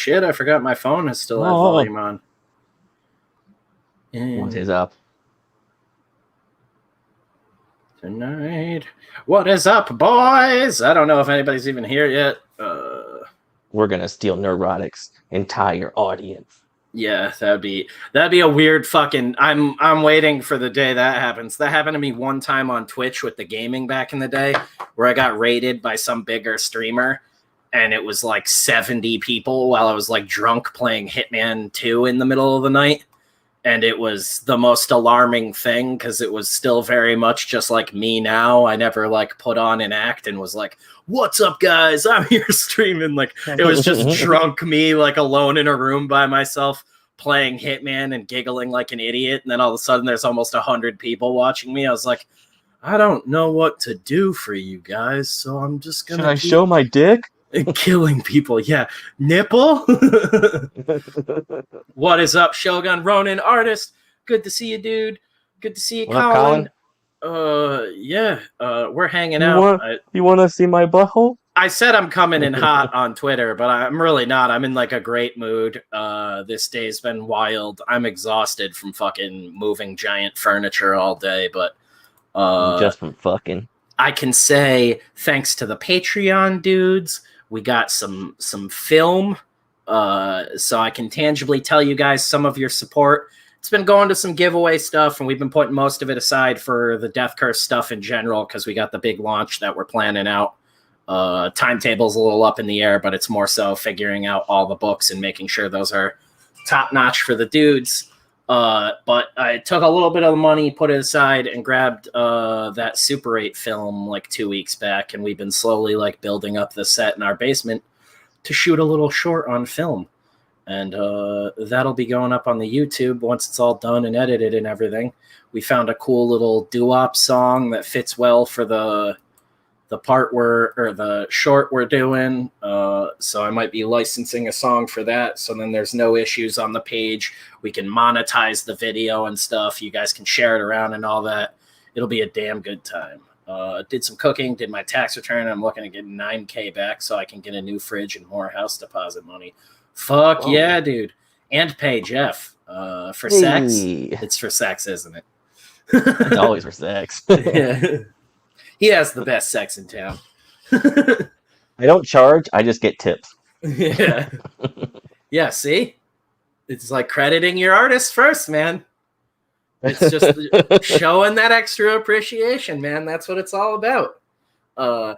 shit, I forgot my phone has still had volume on. What is up? Tonight. What is up, boys? I don't know if anybody's even here yet. We're gonna steal Neurotic's entire audience. Yeah, that'd be a weird fucking. I'm waiting for the day that happens. That happened to me one time on Twitch with the gaming back in the day, where I got raided by some bigger streamer, and it was like 70 people while I was like drunk playing Hitman 2 in the middle of the night. And it was the most alarming thing because it was still very much just like me now. I never like put on an act and was like, "What's up, guys? I'm here streaming." Like it was just drunk me like alone in a room by myself playing Hitman and giggling like an idiot. And then all of a sudden there's almost 100 people watching me. I was like, I don't know what to do for you guys, so I'm just gonna. Should I show my dick? Killing people, yeah. Nipple? What is up, Shogun Ronin artist? Good to see you, dude. Good to see you, Colin. Yeah. We're hanging out. You want to see my butthole? I said I'm coming in hot on Twitter, but I'm really not. I'm in like a great mood. This day's been wild. I'm exhausted from fucking moving giant furniture all day, but just from fucking. I can say thanks to the Patreon dudes. We got some film, so I can tangibly tell you guys some of your support. It's been going to some giveaway stuff, and we've been putting most of it aside for the Death Curse stuff in general because we got the big launch that we're planning out. Timetable's a little up in the air, but it's more so figuring out all the books and making sure those are top-notch for the dudes. But I took a little bit of the money, put it aside, and grabbed that Super 8 film like 2 weeks back, and we've been slowly like building up the set in our basement to shoot a little short on film. And that'll be going up on the YouTube once it's all done and edited and everything. We found a cool little doo-wop song that fits well for the part the short we're doing. So I might be licensing a song for that. So then there's no issues on the page. We can monetize the video and stuff. You guys can share it around and all that. It'll be a damn good time. Did some cooking, did my tax return. I'm looking to get $9,000 back so I can get a new fridge and more house deposit money. Fuck Whoa. Yeah, dude. And pay Jeff for sex. It's for sex, isn't it? It's always for sex. Yeah. He has the best sex in town. I don't charge. I just get tips. Yeah. Yeah, see? It's like crediting your artist first, man. It's just showing that extra appreciation, man. That's what it's all about. I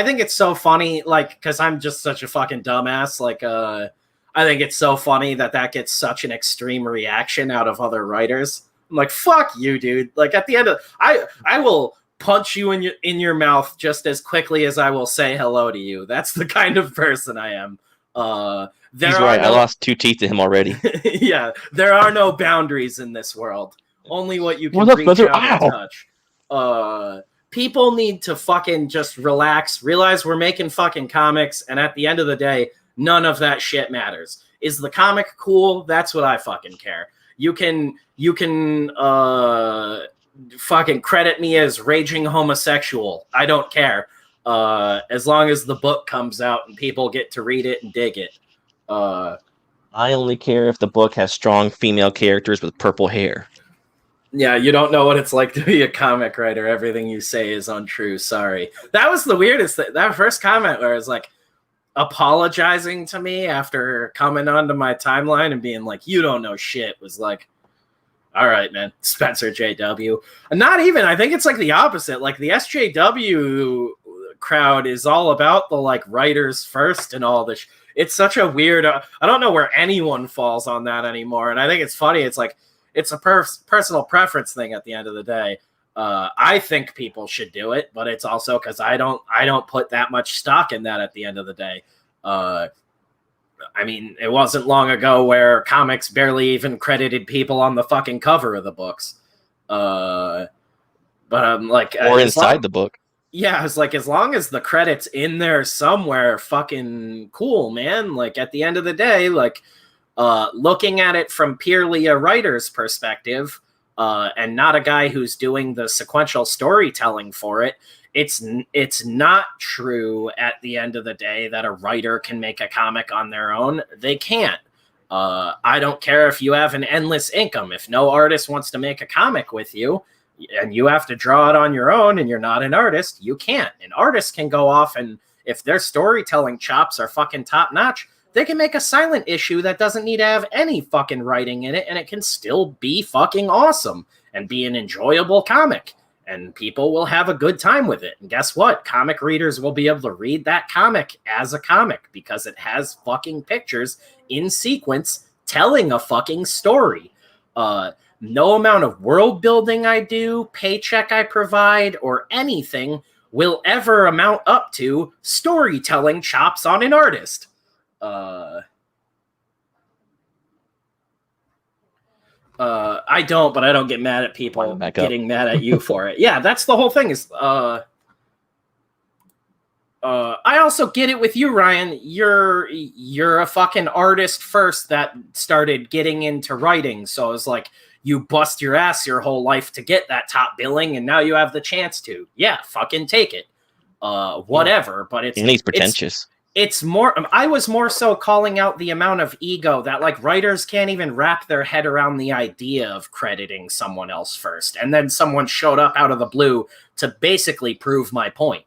think it's so funny, like, because I'm just such a fucking dumbass. Like, I think it's so funny that gets such an extreme reaction out of other writers. I'm like, fuck you, dude. Like, at the end of I will punch you in your mouth just as quickly as I will say hello to you. That's the kind of person I am. He's right. I lost 2 teeth to him already. Yeah, there are no boundaries in this world. Only what you can reach out and touch. People need to fucking just relax, realize we're making fucking comics, and at the end of the day, none of that shit matters. Is the comic cool? That's what I fucking care. You can fucking credit me as raging homosexual. I don't care. As long as the book comes out and people get to read it and dig it. I only care if the book has strong female characters with purple hair. Yeah, you don't know what it's like to be a comic writer. Everything you say is untrue. Sorry. That was the weirdest thing. That first comment where it was like apologizing to me after coming onto my timeline and being like, you don't know shit, was like, all right, man. Spencer JW. Not even. I think it's like the opposite. Like the SJW crowd is all about the like writers first and all this. It's such a weird. I don't know where anyone falls on that anymore. And I think it's funny. It's like it's a personal preference thing at the end of the day. I think people should do it, but it's also because I don't put that much stock in that at the end of the day. I mean, it wasn't long ago where comics barely even credited people on the fucking cover of the books. But I'm like, or inside the book. Yeah, it's like as long as the credits in there somewhere, fucking cool, man. Like at the end of the day, like looking at it from purely a writer's perspective, and not a guy who's doing the sequential storytelling for it, it's not true at the end of the day that a writer can make a comic on their own. They can't. I don't care if you have an endless income. If no artist wants to make a comic with you and you have to draw it on your own and you're not an artist, you can't. An artist can go off, and if their storytelling chops are fucking top notch, they can make a silent issue that doesn't need to have any fucking writing in it, and it can still be fucking awesome and be an enjoyable comic, and people will have a good time with it. And guess what? Comic readers will be able to read that comic as a comic because it has fucking pictures in sequence telling a fucking story. No amount of world building I do, paycheck I provide, or anything will ever amount up to storytelling chops on an artist. I don't, but I don't get mad at people getting mad at you for it. Yeah, that's the whole thing is, I also get it with you, Ryan. You're a fucking artist first that started getting into writing. So it's like you bust your ass your whole life to get that top billing, and now you have the chance to. Yeah, fucking take it. Whatever, but it's... And he's pretentious. It's more... I was more so calling out the amount of ego that, like, writers can't even wrap their head around the idea of crediting someone else first. And then someone showed up out of the blue to basically prove my point.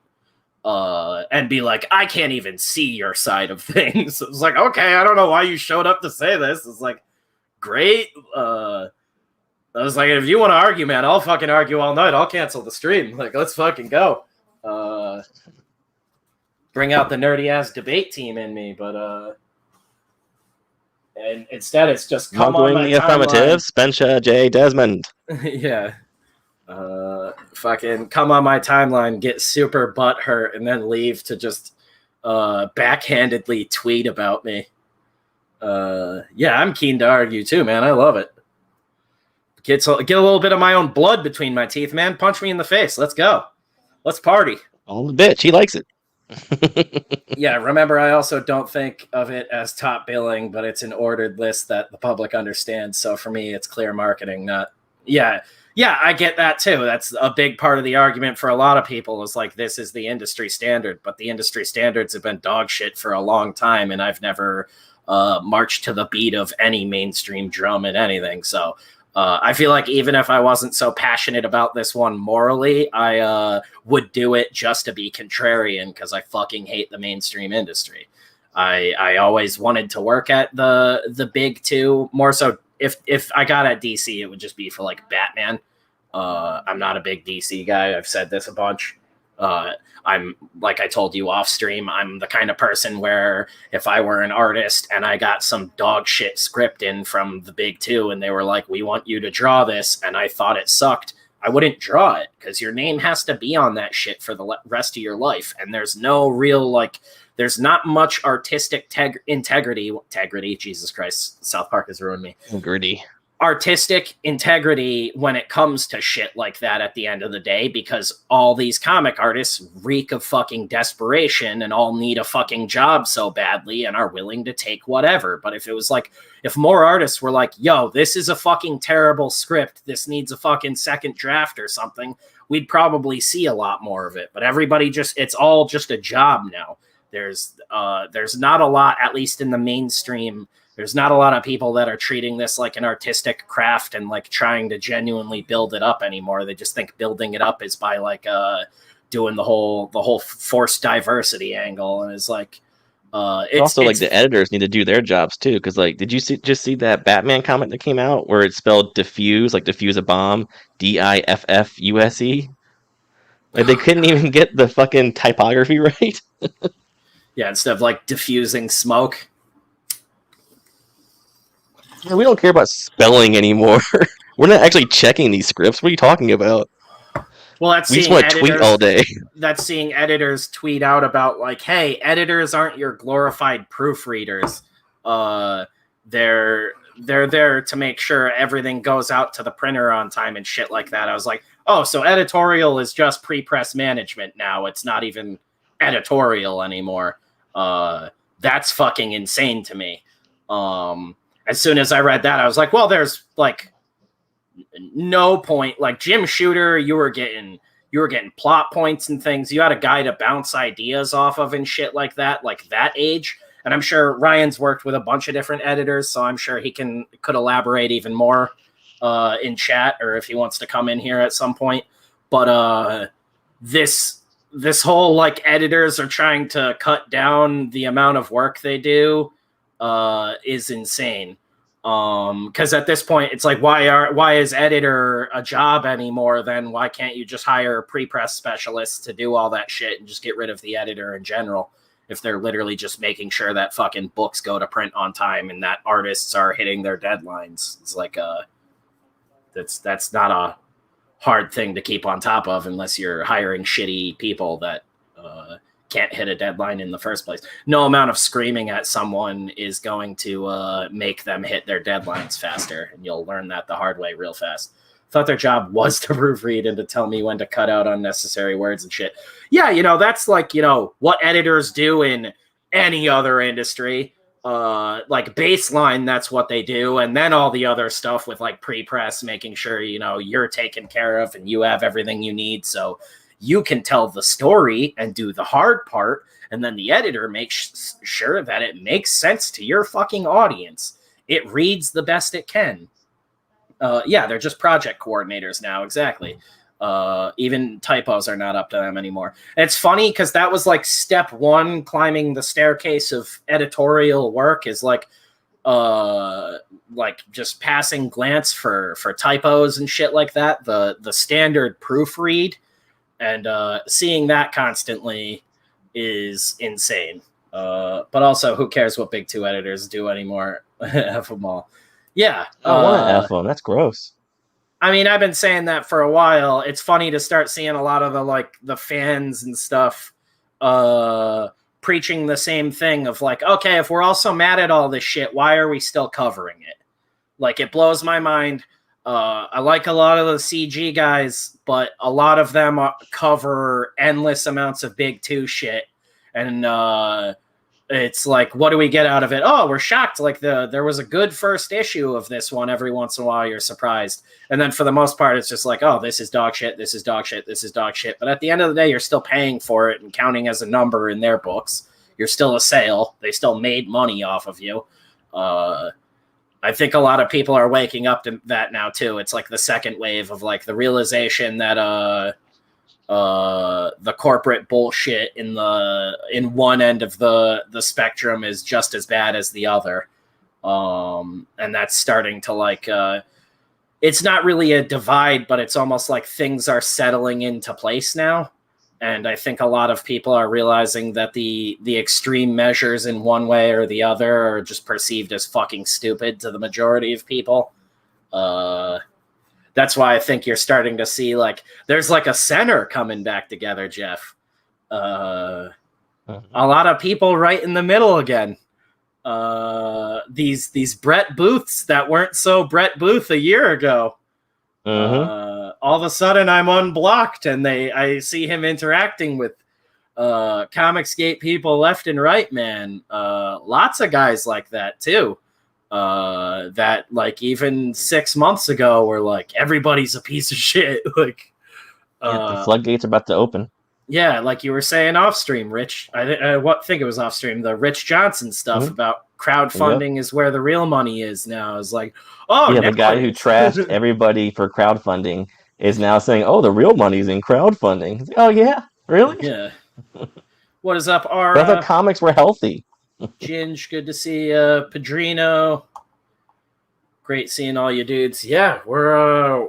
And be like, I can't even see your side of things. It was like, okay, I don't know why you showed up to say this. It's like, great. I was like, if you want to argue, man, I'll fucking argue all night. I'll cancel the stream. Like, let's fucking go. Bring out the nerdy ass debate team in me, but and instead it's just come on my the affirmative, Spencer J. Desmond. Yeah. Fucking come on my timeline, get super butthurt, and then leave to just backhandedly tweet about me. Yeah, I'm keen to argue too, man. I love it. Get a little bit of my own blood between my teeth, man. Punch me in the face. Let's go. Let's party. On the bitch. He likes it. Yeah, remember, I also don't think of it as top billing, but it's an ordered list that the public understands. So for me, it's clear marketing, not... Yeah, I get that too. That's a big part of the argument for a lot of people is like, this is the industry standard, but the industry standards have been dog shit for a long time, and I've never marched to the beat of any mainstream drum and anything. So I feel like even if I wasn't so passionate about this one morally, I would do it just to be contrarian because I fucking hate the mainstream industry. I always wanted to work at the big two, more so. If I got at DC, it would just be for like Batman. I'm not a big DC guy. I've said this a bunch. I'm, like I told you off stream, I'm the kind of person where if I were an artist and I got some dog shit script in from the big two and they were like, we want you to draw this, and I thought it sucked, I wouldn't draw it because your name has to be on that shit for the rest of your life. And there's no real, like, there's not much artistic integrity, Jesus Christ, South Park has ruined me. Integrity. Artistic integrity when it comes to shit like that at the end of the day, because all these comic artists reek of fucking desperation and all need a fucking job so badly and are willing to take whatever. But if it was like, if more artists were like, yo, this is a fucking terrible script, this needs a fucking second draft or something, we'd probably see a lot more of it. But everybody just, it's all just a job now. There's not a lot, at least in the mainstream, there's not a lot of people that are treating this like an artistic craft and like trying to genuinely build it up anymore. They just think building it up is by like doing the whole forced diversity angle, and it's like it's also like the editors need to do their jobs too. Because like, did you see that Batman comic that came out where it's spelled diffuse, like diffuse a bomb, DIFFUSE? Like they couldn't even get the fucking typography right. Yeah, instead of like diffusing smoke. Yeah, we don't care about spelling anymore. We're not actually checking these scripts. What are you talking about? Well, that's we just want to tweet all day. That's seeing editors tweet out about like, hey, editors aren't your glorified proofreaders. They're there to make sure everything goes out to the printer on time and shit like that. I was like, oh, so editorial is just pre-press management now. It's not even editorial anymore. That's fucking insane to me. As soon as I read that, I was like, well, there's like no point. Like Jim Shooter, you were getting You were getting plot points and things. You had a guy to bounce ideas off of and shit like that age. And I'm sure Ryan's worked with a bunch of different editors, so I'm sure he could elaborate even more in chat, or if he wants to come in here at some point. But this whole like editors are trying to cut down the amount of work they do is insane. Because at this point it's like, why is editor a job anymore? Then why can't you just hire pre-press specialists to do all that shit and just get rid of the editor in general? If they're literally just making sure that fucking books go to print on time and that artists are hitting their deadlines. It's like that's not a hard thing to keep on top of unless you're hiring shitty people that can't hit a deadline in the first place. No amount of screaming at someone is going to make them hit their deadlines faster, and you'll learn that the hard way real fast. Thought their job was to proofread and to tell me when to cut out unnecessary words and shit. Yeah, that's like, what editors do in any other industry. Like baseline, that's what they do. And then all the other stuff with like pre-press, making sure, you're taken care of and you have everything you need. So you can tell the story and do the hard part. And then the editor makes sure that it makes sense to your fucking audience. It reads the best it can. Yeah, they're just project coordinators now. Exactly. Even typos are not up to them anymore. And it's funny because that was like step one, climbing the staircase of editorial work, is like just passing glance for typos and shit like that. The standard proofread, and seeing that constantly is insane. But also, who cares what big two editors do anymore? F them all. Yeah. I want to F them. That's gross. I mean, I've been saying that for a while. It's funny to start seeing a lot of the fans and stuff preaching the same thing of like, okay, if we're all so mad at all this shit, why are we still covering it? Like, it blows my mind. I like a lot of the CG guys, but a lot of them cover endless amounts of big two shit. And it's like, what do we get out of it? Oh, we're shocked. Like there was a good first issue of this one. Every once in a while, you're surprised. And then for the most part, it's just like, oh, this is dog shit. This is dog shit. This is dog shit. But at the end of the day, you're still paying for it and counting as a number in their books. You're still a sale. They still made money off of you. I think a lot of people are waking up to that now too. It's like the second wave of like the realization that the corporate bullshit in one end of the spectrum is just as bad as the other. And that's starting to like, it's not really a divide, but it's almost like things are settling into place now. And I think a lot of people are realizing that the extreme measures in one way or the other are just perceived as fucking stupid to the majority of people. That's why I think you're starting to see like there's like a center coming back together, Jeff. A lot of people right in the middle again. These Brett Booths that weren't so Brett Booth a year ago. All of a sudden I'm unblocked and I see him interacting with Comicsgate people left and right, man. Lots of guys like that too. That like even 6 months ago were like everybody's a piece of shit. Like the floodgates are about to open. Yeah, like you were saying off stream, Rich. I think it was off stream. The Rich Johnson stuff about crowdfunding is where the real money is now. Is like, oh yeah, the guy who trashed everybody for crowdfunding is now saying, oh, the real money's in crowdfunding. Like, oh yeah, really? Yeah. What is up, our? I thought comics were healthy. Ginge, good to see Padrino. Great seeing all you dudes. Yeah, we're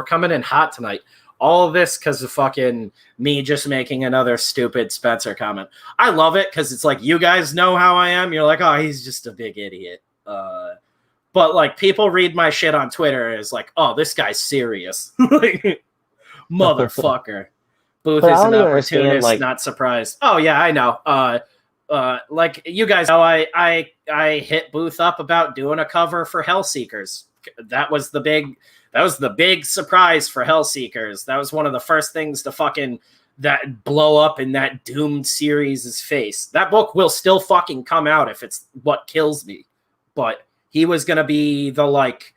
coming in hot tonight. All of this because of fucking me just making another stupid Spencer comment. I love it because it's like, you guys know how I am. You're like, oh, he's just a big idiot. But like people read my shit on Twitter and it's like, oh, this guy's serious. Like, motherfucker. Booth is an opportunist, like, not surprised. Oh yeah, I know. Like you guys know, I hit Booth up about doing a cover for Hellseekers. That was the big surprise for Hellseekers. That was one of the first things to fucking that blow up in that doomed series' face. That book will still fucking come out if it's what kills me. But he was gonna be the like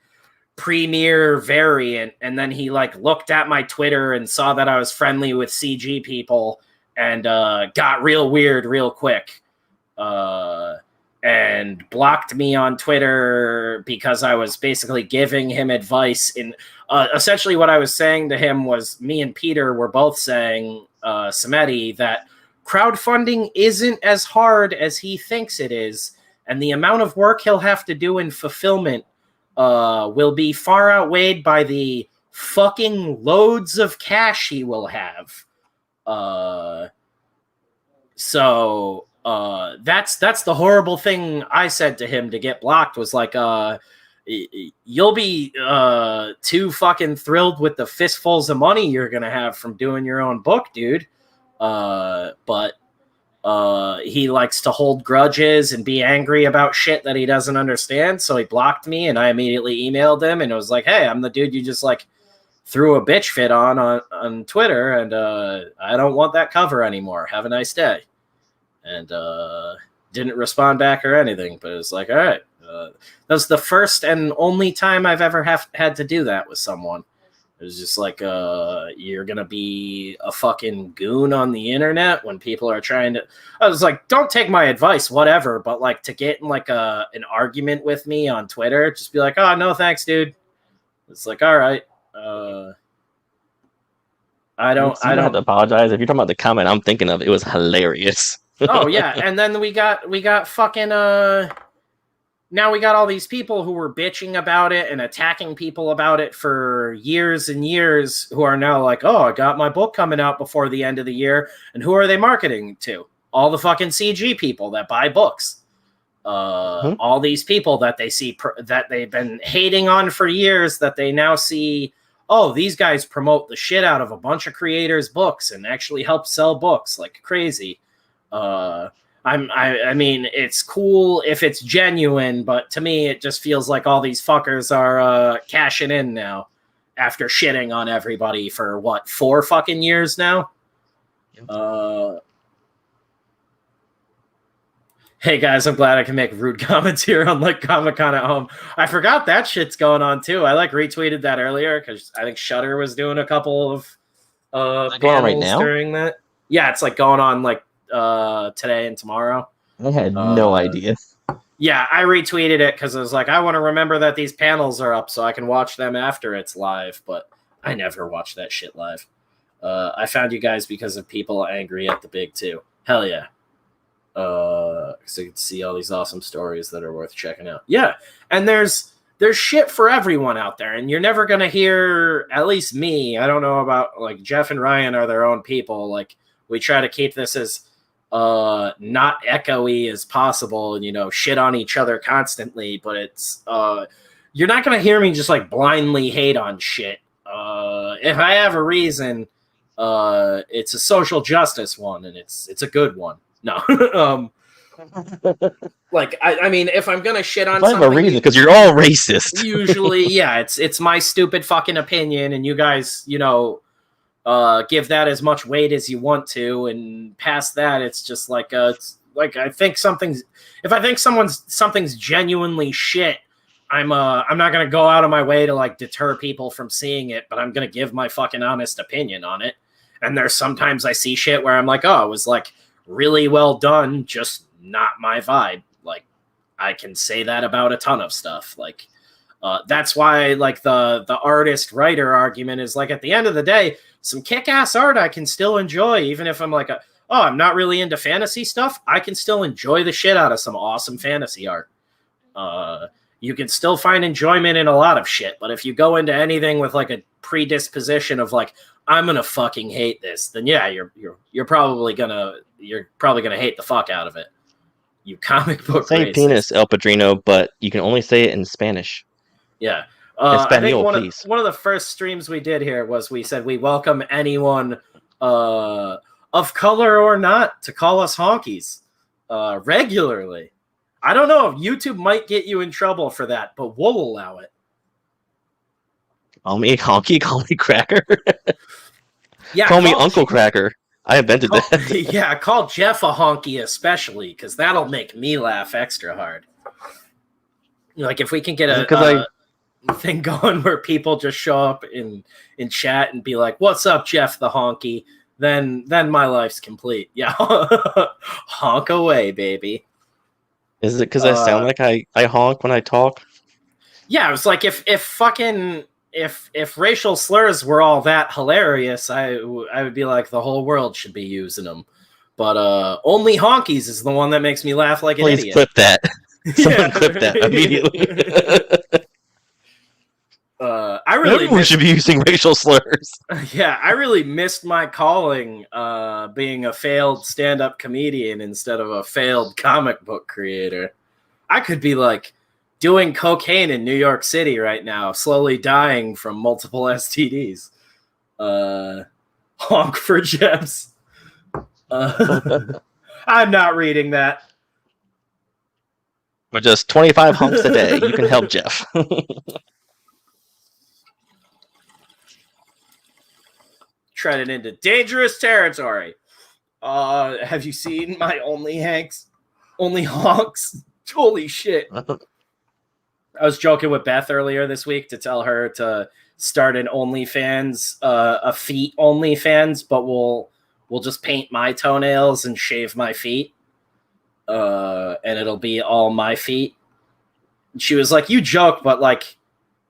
premier variant, and then he like looked at my Twitter and saw that I was friendly with CG people and got real weird real quick and blocked me on Twitter because I was basically giving him advice. In essentially what I was saying to him was, me and Peter were both saying, Samedi, that crowdfunding isn't as hard as he thinks it is, and the amount of work he'll have to do in fulfillment will be far outweighed by the fucking loads of cash he will have. So that's the horrible thing I said to him to get blocked, was like, you'll be too fucking thrilled with the fistfuls of money you're gonna have from doing your own book, dude. But he likes to hold grudges and be angry about shit that he doesn't understand. So he blocked me, and I immediately emailed him and it was like, hey, I'm the dude you just like threw a bitch fit on Twitter, and I don't want that cover anymore. Have a nice day. And didn't respond back or anything, but it was like, all right. That was the first and only time I've ever had to do that with someone. It was just like, you're going to be a fucking goon on the internet when people are trying to... I was like, don't take my advice, whatever, but like to get in like an argument with me on Twitter, just be like, oh, no, thanks, dude. It's like, all right. I don't have to apologize. If you're talking about the comment I'm thinking of, it was hilarious. Oh, yeah. And then we got fucking... Now we got all these people who were bitching about it and attacking people about it for years and years, who are now like, oh, I got my book coming out before the end of the year. And who are they marketing to? All the fucking CG people that buy books. All these people that they see that they've been hating on for years, that they now see, oh, these guys promote the shit out of a bunch of creators' books and actually help sell books like crazy. I mean, it's cool if it's genuine, but to me, it just feels like all these fuckers are cashing in now after shitting on everybody for, what, 4 fucking years now? Hey, guys, I'm glad I can make rude comments here on, like, Comic-Con at home. I forgot that shit's going on, too. I, like, retweeted that earlier because I think Shudder was doing a couple of panels right now? During that. Yeah, it's, like, going on, like, today and tomorrow. I had no idea. Yeah, I retweeted it because I was like, I want to remember that these panels are up so I can watch them after it's live, but I never watch that shit live. I found you guys because of people angry at the big two. Hell yeah. So you can see all these awesome stories that are worth checking out. Yeah, and there's shit for everyone out there, and you're never going to hear, at least me, I don't know about, like, Jeff and Ryan are their own people. Like, we try to keep this as not echoey as possible and, you know, shit on each other constantly, but it's you're not gonna hear me just like blindly hate on shit. If I have a reason, it's a social justice one, and it's a good one. No. Like I mean, if I'm gonna shit on something, I have a reason, because you're all racist. Usually, yeah, it's my stupid fucking opinion, and you guys, you know, give that as much weight as you want to, and past that, it's just like it's like I think something's genuinely shit, I'm not gonna go out of my way to like deter people from seeing it, but I'm gonna give my fucking honest opinion on it. And there's sometimes I see shit where I'm like, oh, it was like really well done, just not my vibe. Like I can say that about a ton of stuff. Like that's why like the artist writer argument is like, at the end of the day, some kick-ass art I can still enjoy, even if I'm like, I'm not really into fantasy stuff. I can still enjoy the shit out of some awesome fantasy art. You can still find enjoyment in a lot of shit, but if you go into anything with like a predisposition of like, I'm gonna fucking hate this, then yeah, you're probably gonna hate the fuck out of it. You comic book say racist. Penis, El Padrino, but you can only say it in Spanish. Yeah. I think one of the first streams we did here was we said we welcome anyone of color or not to call us honkies regularly. I don't know if YouTube might get you in trouble for that, but we'll allow it. Call me honky, call me cracker. Yeah, call me Uncle Cracker. I invented that. Yeah, call Jeff a honky especially, because that'll make me laugh extra hard. Like if we can get thing going where people just show up in chat and be like, "What's up, Jeff the honky?" Then my life's complete. Yeah, honk away, baby. Is it because I sound like I honk when I talk? Yeah, it was like if racial slurs were all that hilarious, I would be like the whole world should be using them. But only honkies is the one that makes me laugh like an idiot. Please clip that. Someone clip that immediately. Everyone should be using racial slurs. Yeah, I really missed my calling being a failed stand-up comedian instead of a failed comic book creator. I could be like doing cocaine in New York City right now, slowly dying from multiple STDs. Honk for Jeffs. I'm not reading that. For just 25 honks a day, you can help Jeff. Treading into dangerous territory. Have you seen my only honks? Holy shit. I was joking with Beth earlier this week to tell her to start an OnlyFans, a feet OnlyFans, but we'll just paint my toenails and shave my feet. And it'll be all my feet. And she was like, you joke, but like,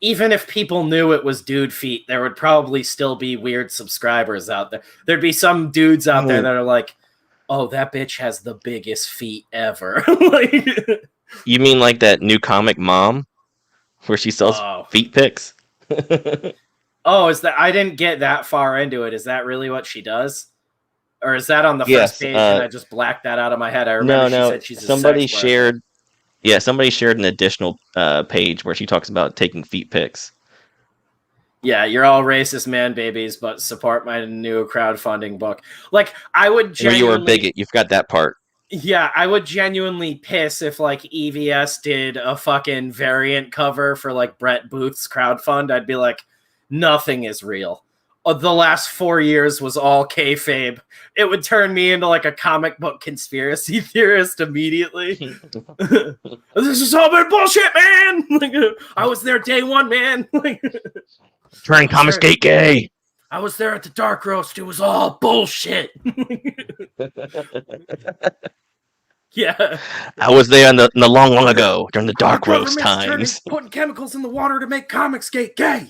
even if people knew it was dude feet, there would probably still be weird subscribers out there. There'd be some dudes out there that are like, oh, that bitch has the biggest feet ever. Like, you mean like that new comic Mom, where she sells feet pics? Oh, is that? I didn't get that far into it. Is that really what she does? Or is that on the first page and I just blacked that out of my head? I remember she said she's somebody shared. Yeah, somebody shared an additional page where she talks about taking feet pics. Yeah, you're all racist man babies, but support my new crowdfunding book. Like, I would genuinely... You were a bigot. You've got that part. Yeah, I would genuinely piss if, like, EVS did a fucking variant cover for, like, Brett Booth's crowdfund. I'd be like, nothing is real. The last 4 years was all kayfabe. It would turn me into like a comic book conspiracy theorist immediately. This has all been bullshit, man. Like, I was there day one, man. Turn Gamescape gay. I was there at the dark roast. It was all bullshit. Yeah, I was there in the long ago during the dark roast times. Putting chemicals in the water to make Gamescape gay.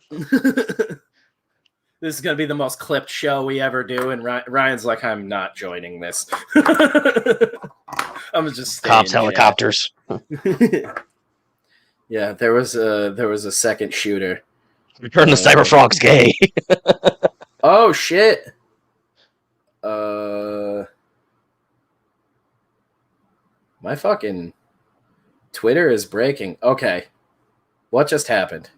This is going to be the most clipped show we ever do, and Ryan's like, I'm not joining this. I'm just cops, helicopters. Yeah, there was a second shooter. Return the Cyber Frogs gay. Oh shit. My fucking Twitter is breaking. Okay. What just happened?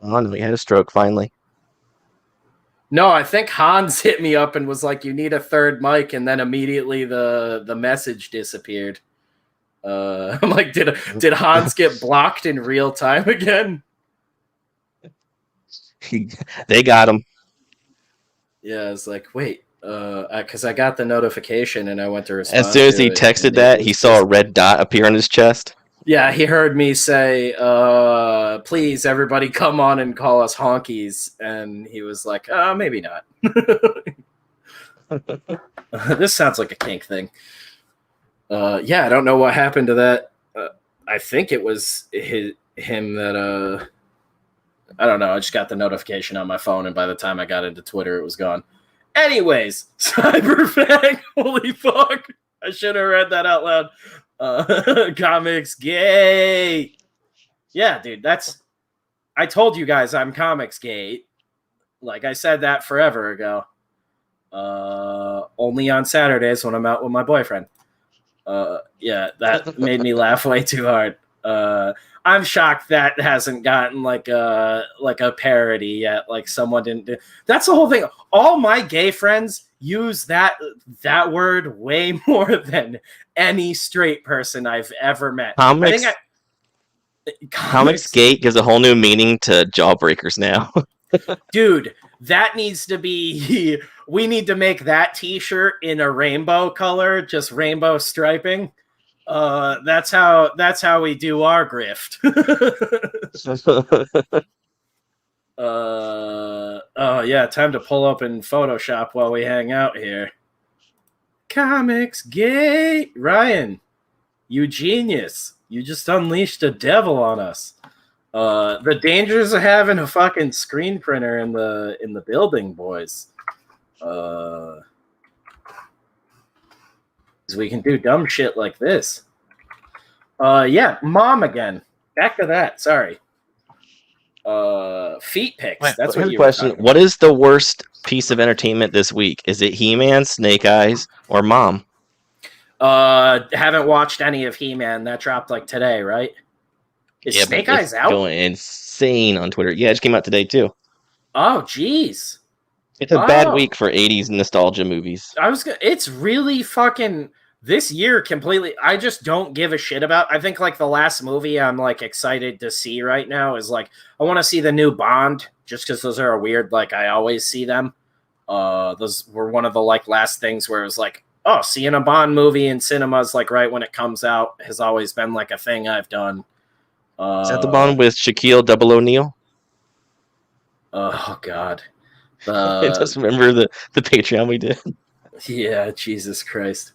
We had a stroke finally. No, I think Hans hit me up and was like, you need a third mic, and then immediately the message disappeared. I'm like, did Hans get blocked in real time again? They got him. Yeah, I was like, wait, because I got the notification and I went to respond. As soon as he texted that, he saw a red dot appear on his chest. Yeah, he heard me say, please, everybody come on and call us honkies. And he was like, maybe not. This sounds like a kink thing. Yeah, I don't know what happened to that. I think it was him that... I don't know. I just got the notification on my phone, and by the time I got into Twitter, it was gone. Anyways, Cyberfang, holy fuck. I should have read that out loud. Comics gay. Yeah, dude, I told you guys I'm comics gay. Like, I said that forever ago. Only on Saturdays when I'm out with my boyfriend. Yeah, that made me laugh way too hard. I'm shocked that hasn't gotten like a parody yet. Like, someone didn't do. That's the whole thing. All my gay friends use that word way more than any straight person I've ever met. Comics gate gives a whole new meaning to jawbreakers now. Dude, that needs to be. We need to make that T-shirt in a rainbow color, just rainbow striping. That's how we do our grift. Oh yeah, time to pull up in Photoshop while we hang out here. Comics Gate, Ryan, you genius! You just unleashed a devil on us. The dangers of having a fucking screen printer in the building, boys. We can do dumb shit like this. Yeah, mom again. Back to that. Sorry. Feet pics. Wait, That's here's what the you question. What is the worst piece of entertainment this week? Is it He-Man, Snake Eyes, or Mom? Haven't watched any of He-Man. That dropped like today, right? Is Snake Eyes out? Going insane on Twitter. Yeah, it just came out today too. Oh, jeez. It's a bad week for 80s nostalgia movies. It's really fucking this year completely. I just don't give a shit about. I think like the last movie I'm like excited to see right now is like I want to see the new Bond just because those are a weird, like I always see them. Those were one of the like last things where it was like, oh, seeing a Bond movie in cinemas like right when it comes out has always been like a thing I've done. Is that the Bond with Shaquille O'Neal? Oh God. I just remember the Patreon we did. Yeah, Jesus Christ.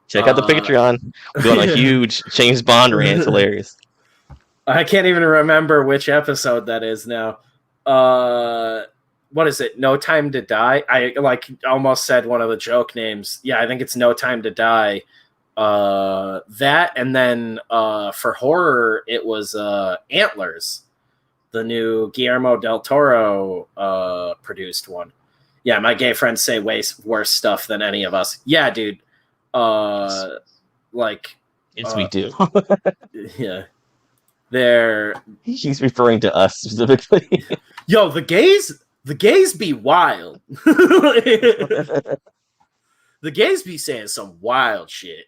Check out the Patreon. We're doing a huge James Bond rant. It's hilarious. I can't even remember which episode that is now. What is it? No Time to Die? I like almost said one of the joke names. Yeah, I think it's No Time to Die. That, and then for horror, it was Antlers, the new Guillermo del Toro produced one. Yeah, my gay friends say way worse stuff than any of us. Yeah, dude. Like yes, we do. Yeah, he's referring to us specifically. Yo, the gays be wild. The gays be saying some wild shit.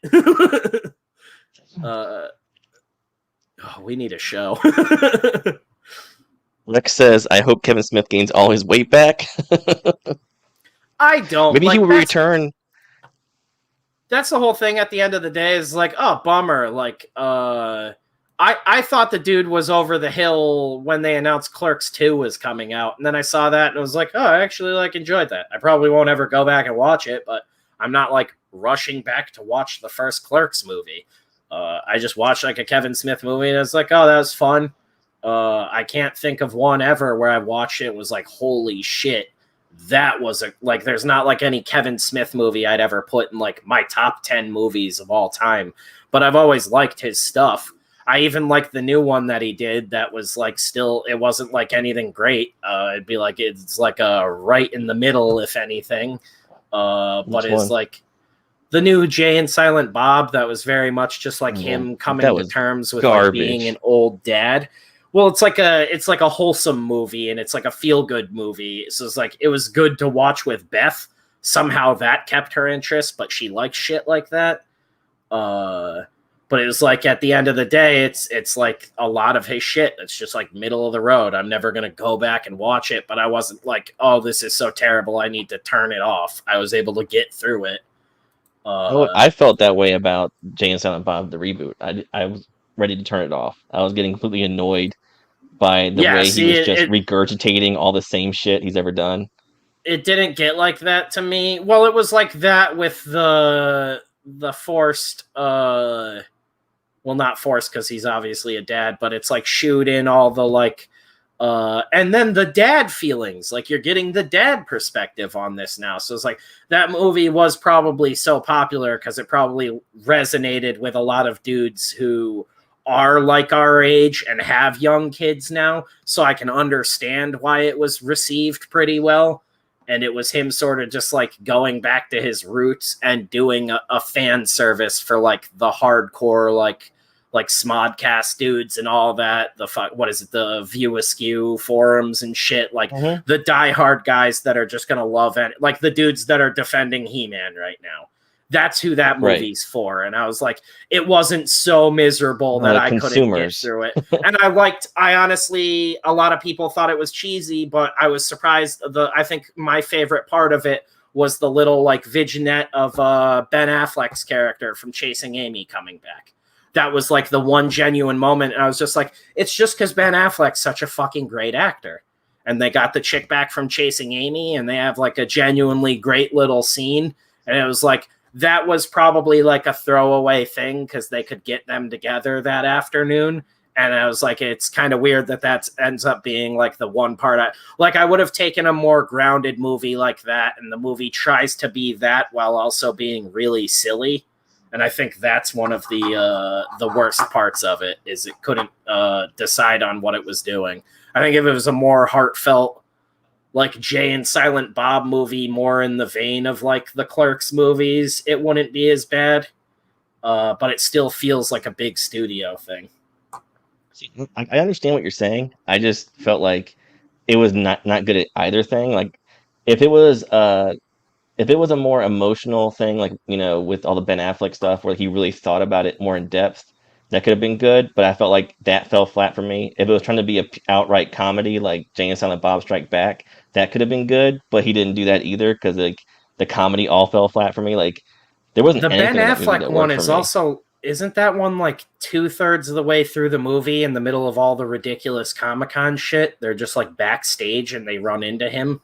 We need a show. Lex says, I hope Kevin Smith gains all his weight back. I don't. Maybe he will return. That's the whole thing at the end of the day is like, oh, bummer. Like, I thought the dude was over the hill when they announced Clerks 2 was coming out. And then I saw that and I was like, oh, I actually like enjoyed that. I probably won't ever go back and watch it, but I'm not like rushing back to watch the first Clerks movie. I just watched like a Kevin Smith movie and it's like, oh, that was fun. I can't think of one ever where I watched it was like, holy shit. That was there's not like any Kevin Smith movie I'd ever put in like my top 10 movies of all time, but I've always liked his stuff. I even liked the new one that he did that was like still, it wasn't like anything great. It'd be like, it's like a right in the middle, if anything. But it's like the new Jay and Silent Bob that was very much just like him coming to terms with like being an old dad. Well, it's like a wholesome movie and it's like a feel-good movie. So it's like it was good to watch with Beth. Somehow that kept her interest, but she likes shit like that. But it was like at the end of the day, it's like a lot of his shit. It's just like middle of the road. I'm never gonna go back and watch it, but I wasn't like, oh, this is so terrible, I need to turn it off. I was able to get through it. I felt that way about Jay and Silent Bob, the reboot. I was ready to turn it off. I was getting completely annoyed by the way he was just regurgitating all the same shit he's ever done. It didn't get like that to me. Well, it was like that with the forced, well, not forced because he's obviously a dad, but it's like shoot in all the like, and then the dad feelings, like you're getting the dad perspective on this now. So it's like that movie was probably so popular because it probably resonated with a lot of dudes who are like our age and have young kids now. So I can understand why it was received pretty well. And it was him sort of just like going back to his roots and doing a fan service for like the hardcore, like Smodcast dudes and all that. The View Askew forums and shit. Like the diehard guys that are just going to love it. Like the dudes that are defending He-Man right now. That's who that movie's for. And I was like, it wasn't so miserable that I couldn't get through it. And I honestly, a lot of people thought it was cheesy, but I was surprised. I think my favorite part of it was the little like vignette of Ben Affleck's character from Chasing Amy coming back. that was like the one genuine moment. And I was just like, it's just because Ben Affleck's such a fucking great actor. And they got the chick back from Chasing Amy, and they have like a genuinely great little scene. And it was like, that was probably like a throwaway thing because they could get them together that afternoon. And I was like, it's kind of weird that ends up being like the one part. I would have taken a more grounded movie like that, and the movie tries to be that while also being really silly. And I think that's one of the worst parts of it, is it couldn't decide on what it was doing. I think if it was a more heartfelt, like Jay and Silent Bob movie, more in the vein of like the Clerks movies, it wouldn't be as bad. But it still feels like a big studio thing. I understand what you're saying. I just felt like it was not good at either thing. Like if it was a more emotional thing, like, you know, with all the Ben Affleck stuff where he really thought about it more in depth, that could have been good. But I felt like that fell flat for me. If it was trying to be a outright comedy like Jay and Silent Bob Strike Back, that could have been good. But he didn't do that either, because like the comedy all fell flat for me. Like there wasn't the Ben anything in that movie Affleck that one worked is for me. also, isn't that one like 2/3 of the way through the movie, in the middle of all the ridiculous Comic-Con shit? They're just like backstage and they run into him.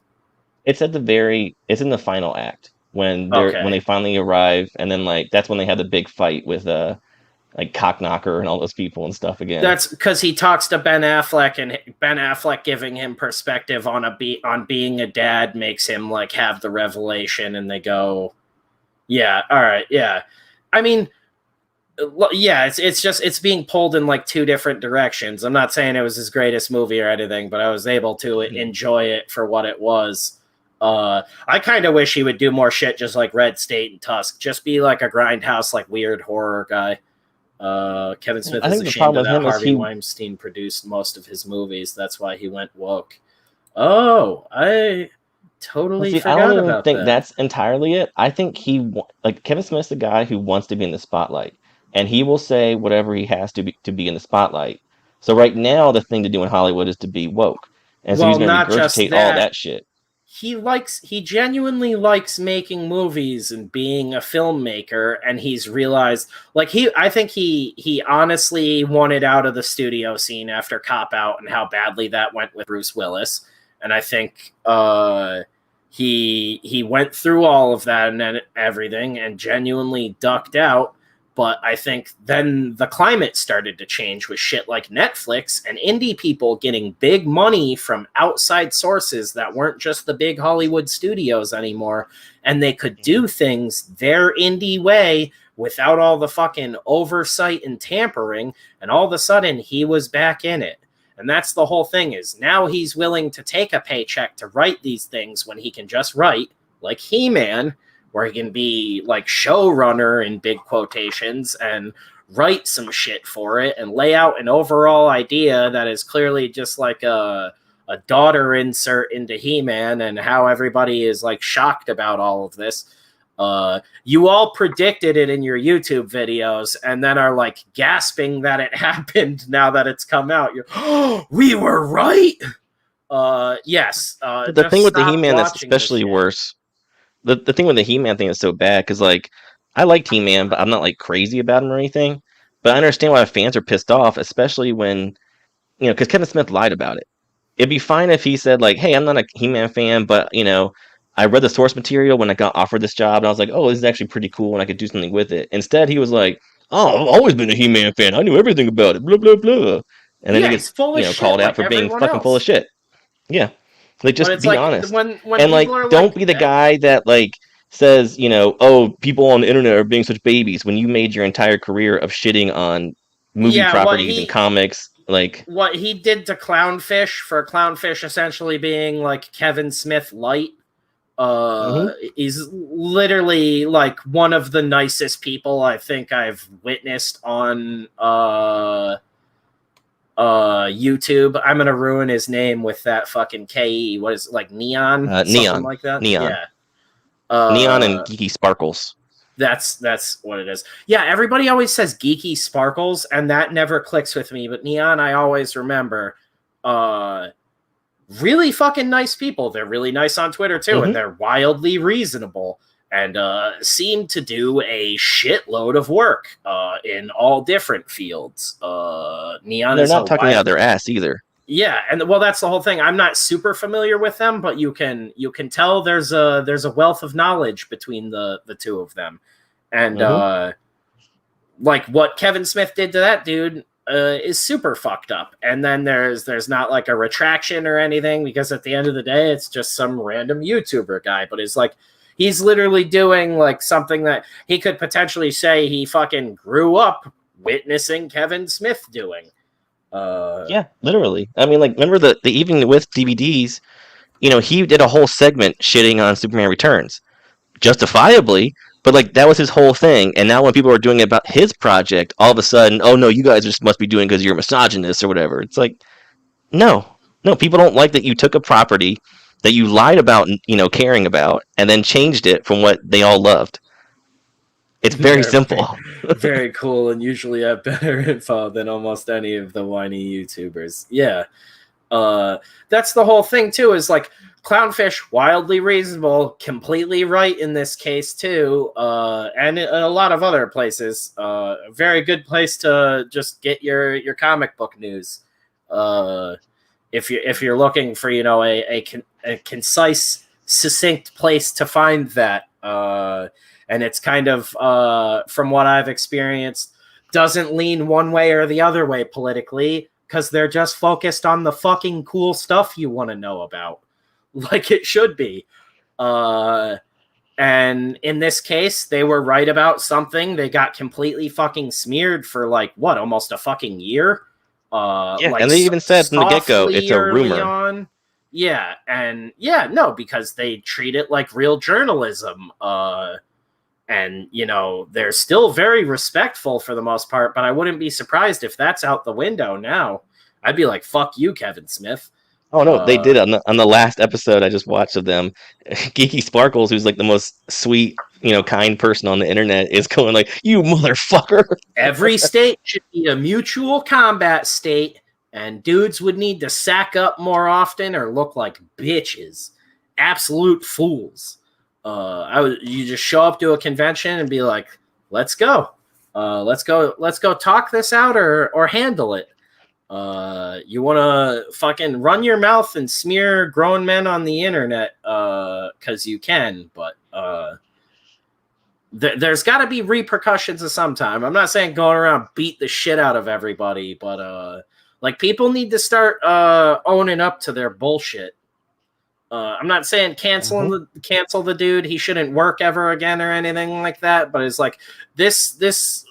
It's in the final act when they finally arrive, and then like that's when they have the big fight with like Cockknocker and all those people and stuff again. That's because he talks to Ben Affleck, and Ben Affleck giving him perspective on being a dad makes him like have the revelation, and they go, yeah, all right, yeah. I mean, yeah, it's being pulled in like two different directions. I'm not saying it was his greatest movie or anything, but I was able to enjoy it for what it was. I kind of wish he would do more shit just like Red State and Tusk. Just be like a grindhouse, like weird horror guy. Kevin Smith is ashamed of that Harvey Weinstein produced most of his movies. That's why he went woke. Oh, I totally forgot I don't even about think that. that's entirely it. I think Kevin Smith's the guy who wants to be in the spotlight, and he will say whatever he has to be in the spotlight. So right now, the thing to do in Hollywood is to be woke, and so he's going to regurgitate all that shit. He genuinely likes making movies and being a filmmaker, and he's realized, like, I think he honestly wanted out of the studio scene after Cop Out and how badly that went with Bruce Willis. And I think he went through all of that and everything and genuinely ducked out. But I think then the climate started to change with shit like Netflix and indie people getting big money from outside sources that weren't just the big Hollywood studios anymore. And they could do things their indie way without all the fucking oversight and tampering. And all of a sudden he was back in it. And that's the whole thing, is now he's willing to take a paycheck to write these things when he can just write, like He-Man, where he can be like showrunner in big quotations and write some shit for it and lay out an overall idea that is clearly just like a daughter insert into He-Man, and how everybody is like shocked about all of this. You all predicted it in your YouTube videos and then are like gasping that it happened now that it's come out. You're, oh, we were right. Yes. The thing with the He-Man that's especially worse. The thing with the He-Man thing is so bad, because like I liked He-Man, but I'm not like crazy about him or anything. But I understand why fans are pissed off, especially when, you know, because Kevin Smith lied about it. It'd be fine if he said like, "Hey, I'm not a He-Man fan, but you know, I read the source material when I got offered this job, and I was like, oh, this is actually pretty cool, and I could do something with it." Instead, he was like, "Oh, I've always been a He-Man fan. I knew everything about it. Blah blah blah." And then he gets called out for being fucking full of shit. Yeah. Like, just be honest. When and like, don't be the guy that like says, you know, oh, people on the internet are being such babies, when you made your entire career of shitting on movie properties and comics. Like what he did to Clownfish, for Clownfish essentially being like Kevin Smith light. He's literally like one of the nicest people I think I've witnessed on YouTube. I'm gonna ruin his name with that fucking KE. What is it, like Neon? Neon, like that. Neon. Yeah. Neon and Geeky Sparkles. That's what it is. Yeah, everybody always says Geeky Sparkles, and that never clicks with me. But Neon, I always remember. Really fucking nice people. They're really nice on Twitter too, and they're wildly reasonable. and seem to do a shitload of work in all different fields. Neon They're is not talking out their ass either. Yeah, and well, that's the whole thing. I'm not super familiar with them, but you can tell there's a wealth of knowledge between the two of them, and like what Kevin Smith did to that dude is super fucked up. And then there's not like a retraction or anything, because at the end of the day, it's just some random YouTuber guy, but it's like he's literally doing like something that he could potentially say he fucking grew up witnessing Kevin Smith doing. Yeah, literally. I mean, like, remember the Evening with DVDs? You know, he did a whole segment shitting on Superman Returns, justifiably, but like that was his whole thing. And now when people are doing it about his project, all of a sudden, oh no, you guys just must be doing because you're a misogynist or whatever. It's like, no, people don't like that you took a property that you lied about, you know, caring about, and then changed it from what they all loved. It's very simple. Very cool, and usually have better info than almost any of the whiny YouTubers. Yeah. That's the whole thing, too, is like Clownfish, wildly reasonable, completely right in this case, too, and in a lot of other places. A very good place to just get your comic book news. If you're looking for, you know, a concise, succinct place to find that. And it's kind of, from what I've experienced, doesn't lean one way or the other way politically, because they're just focused on the fucking cool stuff you want to know about, like it should be. And in this case, they were right about something. They got completely fucking smeared for like what, almost a fucking year. Yeah, like and they even said from the get-go, it's a rumor. Yeah, and yeah, no, because they treat it like real journalism. And, you know, they're still very respectful for the most part, but I wouldn't be surprised if that's out the window now. I'd be like, fuck you, Kevin Smith. Oh, no, they did on the last episode I just watched of them. Geeky Sparkles, who's like the most sweet, you know, kind person on the internet, is going like, you motherfucker. Every state should be a mutual combat state, and dudes would need to sack up more often or look like bitches. Absolute fools. You just show up to a convention and be like, let's go talk this out or handle it. You want to fucking run your mouth and smear grown men on the internet, because you can, but there's got to be repercussions of some time. I'm not saying going around beat the shit out of everybody, but like people need to start owning up to their bullshit. I'm not saying cancel the dude. He shouldn't work ever again or anything like that. But it's like this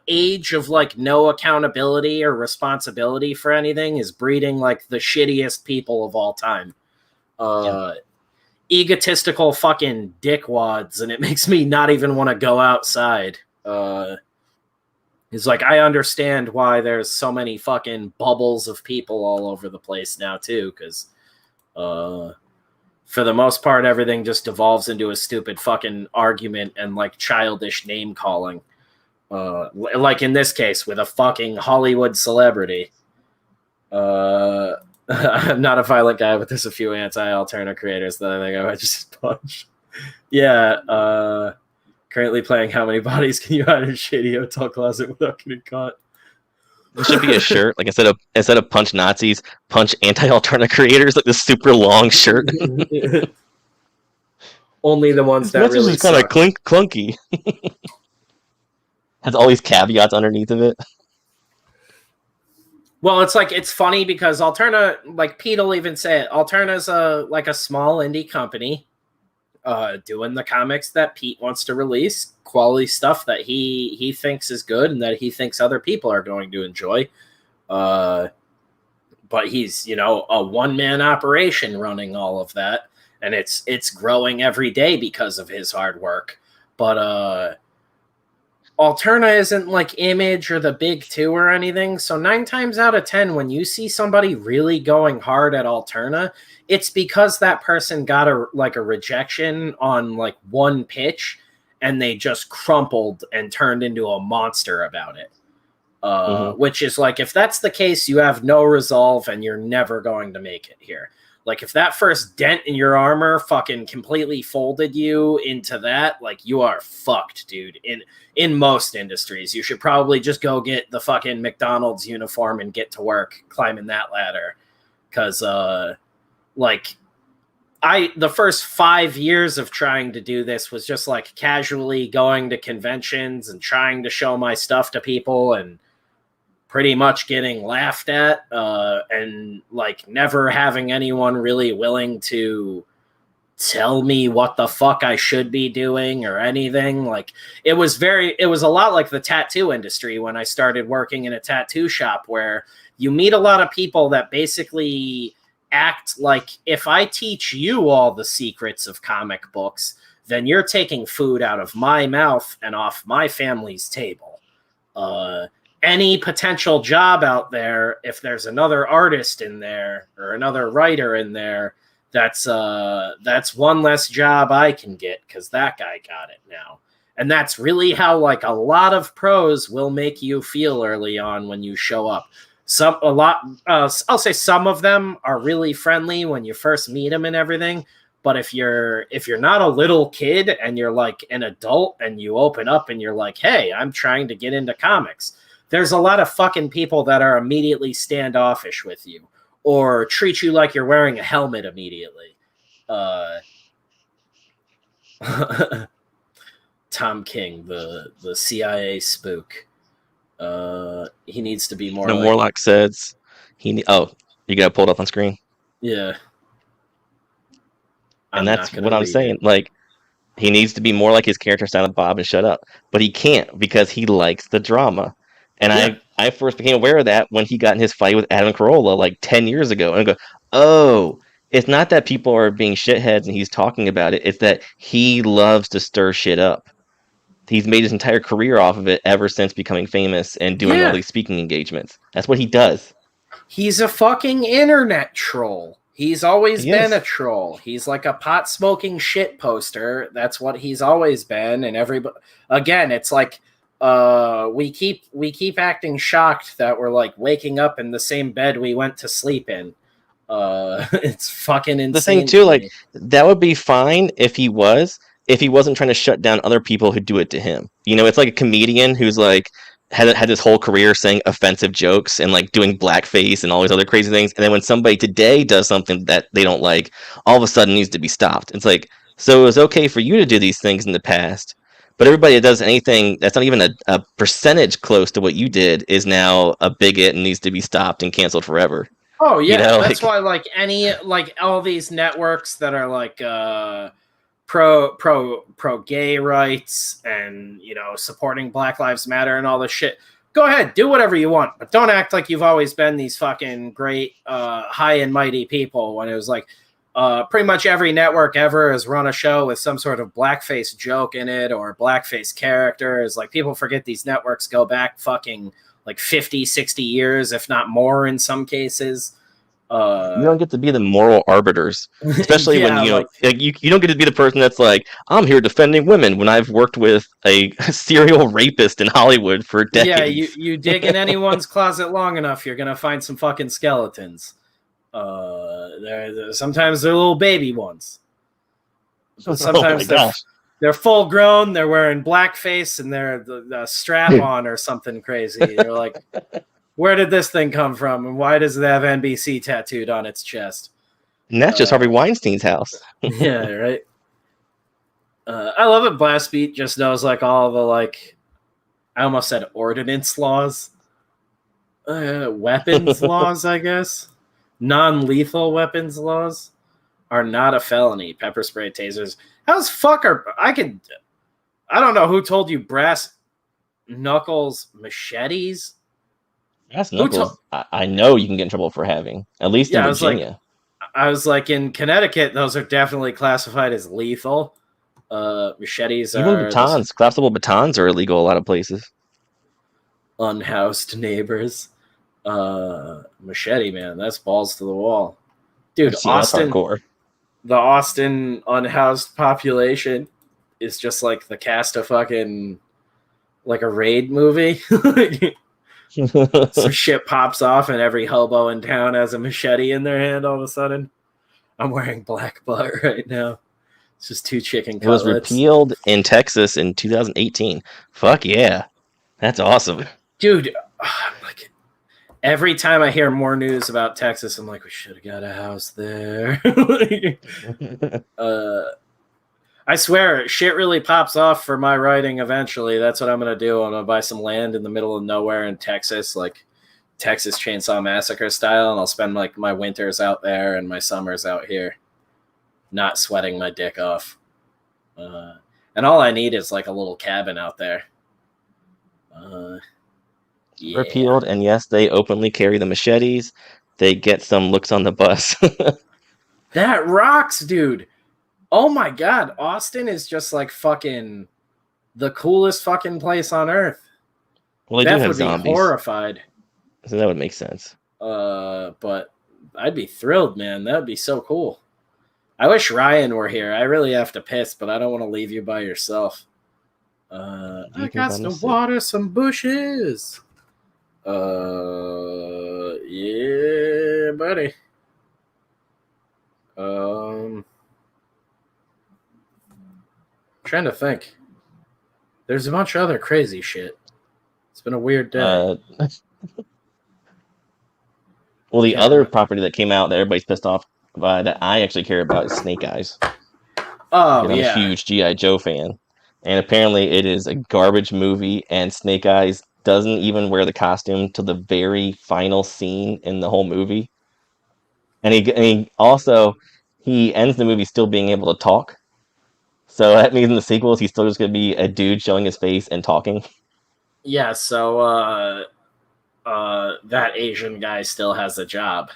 age of like no accountability or responsibility for anything is breeding like the shittiest people of all time. Egotistical fucking dickwads, and it makes me not even want to go outside. It's like I understand why there's so many fucking bubbles of people all over the place now too, because for the most part, everything just devolves into a stupid fucking argument and like childish name calling. Like in this case with a fucking Hollywood celebrity. I'm not a violent guy, but there's a few anti-Alterna creators that I think I might just punch. Yeah. Currently playing How Many Bodies Can You Hide in a Shady Hotel Closet Without Getting Caught? There should be a shirt, like instead of punch Nazis, punch anti-Alterna creators, like this super long shirt. Only the ones that really is kind of clunky. Has all these caveats underneath of it. Well, it's like, it's funny because Alterna, like Pete will even say it, Alterna's like a small indie company doing the comics that Pete wants to release, quality stuff that he thinks is good and that he thinks other people are going to enjoy. But he's, you know, a one-man operation running all of that, and it's growing every day because of his hard work. But Alterna isn't like Image or the Big Two or anything. So 9 times out of 10, when you see somebody really going hard at Alterna, it's because that person got a rejection on like one pitch and they just crumpled and turned into a monster about it. Which is like, if that's the case, you have no resolve and you're never going to make it here. Like, if that first dent in your armor fucking completely folded you into that, like, you are fucked, dude. In most industries, you should probably just go get the fucking McDonald's uniform and get to work climbing that ladder. Because, like, the first 5 years of trying to do this was just, like, casually going to conventions and trying to show my stuff to people and pretty much getting laughed at, and like never having anyone really willing to tell me what the fuck I should be doing or anything. Like, it was a lot like the tattoo industry when I started working in a tattoo shop, where you meet a lot of people that basically act like, if I teach you all the secrets of comic books, then you're taking food out of my mouth and off my family's table. Any potential job out there, if there's another artist in there or another writer in there, that's one less job I can get because that guy got it now. And that's really how, like, a lot of pros will make you feel early on when you show up. I'll say some of them are really friendly when you first meet them and everything. But if you're not a little kid and you're like an adult and you open up and you're like, hey, I'm trying to get into comics, there's a lot of fucking people that are immediately standoffish with you or treat you like you're wearing a helmet immediately. Tom King, the CIA spook. He needs to be more. No, Morlock says you got it pulled up on screen. Yeah. And that's what I'm saying. Like, he needs to be more like his character Silent Bob and shut up. But he can't because he likes the drama. And yeah. I first became aware of that when he got in his fight with Adam Carolla like 10 years ago. And I go, oh, it's not that people are being shitheads and he's talking about it. It's that he loves to stir shit up. He's made his entire career off of it ever since becoming famous and doing all these speaking engagements. That's what he does. He's a fucking internet troll. He's always been a troll. He's like a pot-smoking shit poster. That's what he's always been. And everybody, again, it's like, we keep acting shocked that we're like waking up in the same bed we went to sleep in. It's fucking insane. The thing too, like, that would be fine if he wasn't trying to shut down other people who do it to him. You know, it's like a comedian who's like had his whole career saying offensive jokes and like doing blackface and all these other crazy things, and then when somebody today does something that they don't like, all of a sudden needs to be stopped. It's like, so it was okay for you to do these things in the past, but everybody that does anything that's not even a percentage close to what you did is now a bigot and needs to be stopped and canceled forever. Oh yeah, you know, that's why like all these networks that are like pro gay rights and, you know, supporting Black Lives Matter and all this shit. Go ahead, do whatever you want, but don't act like you've always been these fucking great high and mighty people, when it was like pretty much every network ever has run a show with some sort of blackface joke in it or blackface characters. Like, people forget these networks go back fucking like 50, 60 years, if not more in some cases. You don't get to be the moral arbiters, especially when you don't get to be the person that's like, I'm here defending women, when I've worked with a serial rapist in Hollywood for decades. Yeah, you dig in anyone's closet long enough, you're gonna find some fucking skeletons. Sometimes they're little baby ones. Sometimes they're full grown. They're wearing blackface and they're the strap on or something crazy. You're like, where did this thing come from? And why does it have NBC tattooed on its chest? And that's just Harvey Weinstein's house. Yeah, right. I love it. Blast Beat just knows like all the like, I almost said ordinance laws, weapons laws, I guess. Non-lethal weapons laws are not a felony. Pepper spray, tasers. How's fuck are I don't know who told you brass knuckles machetes. Brass knuckles. I know you can get in trouble for having, at least in Virginia. I was like, in Connecticut, those are definitely classified as lethal. Machetes even batons. Collapsible batons are illegal a lot of places. Unhoused neighbors. Machete, man, that's balls to the wall, dude. Austin, the Austin unhoused population is just like the cast of fucking like a raid movie. Some shit pops off and every hobo in town has a machete in their hand all of a sudden. I'm wearing black butt right now. It's just 2 chicken It was cutlets. repealed in Texas in 2018. Fuck yeah. That's awesome. Dude, like every time I hear more news about Texas, I'm like, we should have got a house there. I swear, shit really pops off for my writing eventually. That's what I'm going to do. I'm going to buy some land in the middle of nowhere in Texas, like Texas Chainsaw Massacre style, and I'll spend like my winters out there and my summers out here, not sweating my dick off. And all I need is like a little cabin out there. Yeah. Repealed, and yes, they openly carry the machetes. They get some looks on the bus. That rocks, dude. Oh my god, Austin is just like fucking the coolest fucking place on earth. Well, they Beth do have would zombies, be horrified. so that would make sense. But I'd be thrilled, man. That would be so cool. I wish Ryan were here. I really have to piss, but I don't want to leave you by yourself. I got to water some bushes. Yeah, buddy. Trying to think. There's a bunch of other crazy shit. It's been a weird day. Well, the other property that came out that everybody's pissed off by that I actually care about is Snake Eyes. Oh, I'm a huge G.I. Joe fan. And apparently it is a garbage movie, and Snake Eyes doesn't even wear the costume till the very final scene in the whole movie. And he also ends the movie still being able to talk. So that means in the sequels he's still just going to be a dude showing his face and talking. Yeah, so that Asian guy still has a job.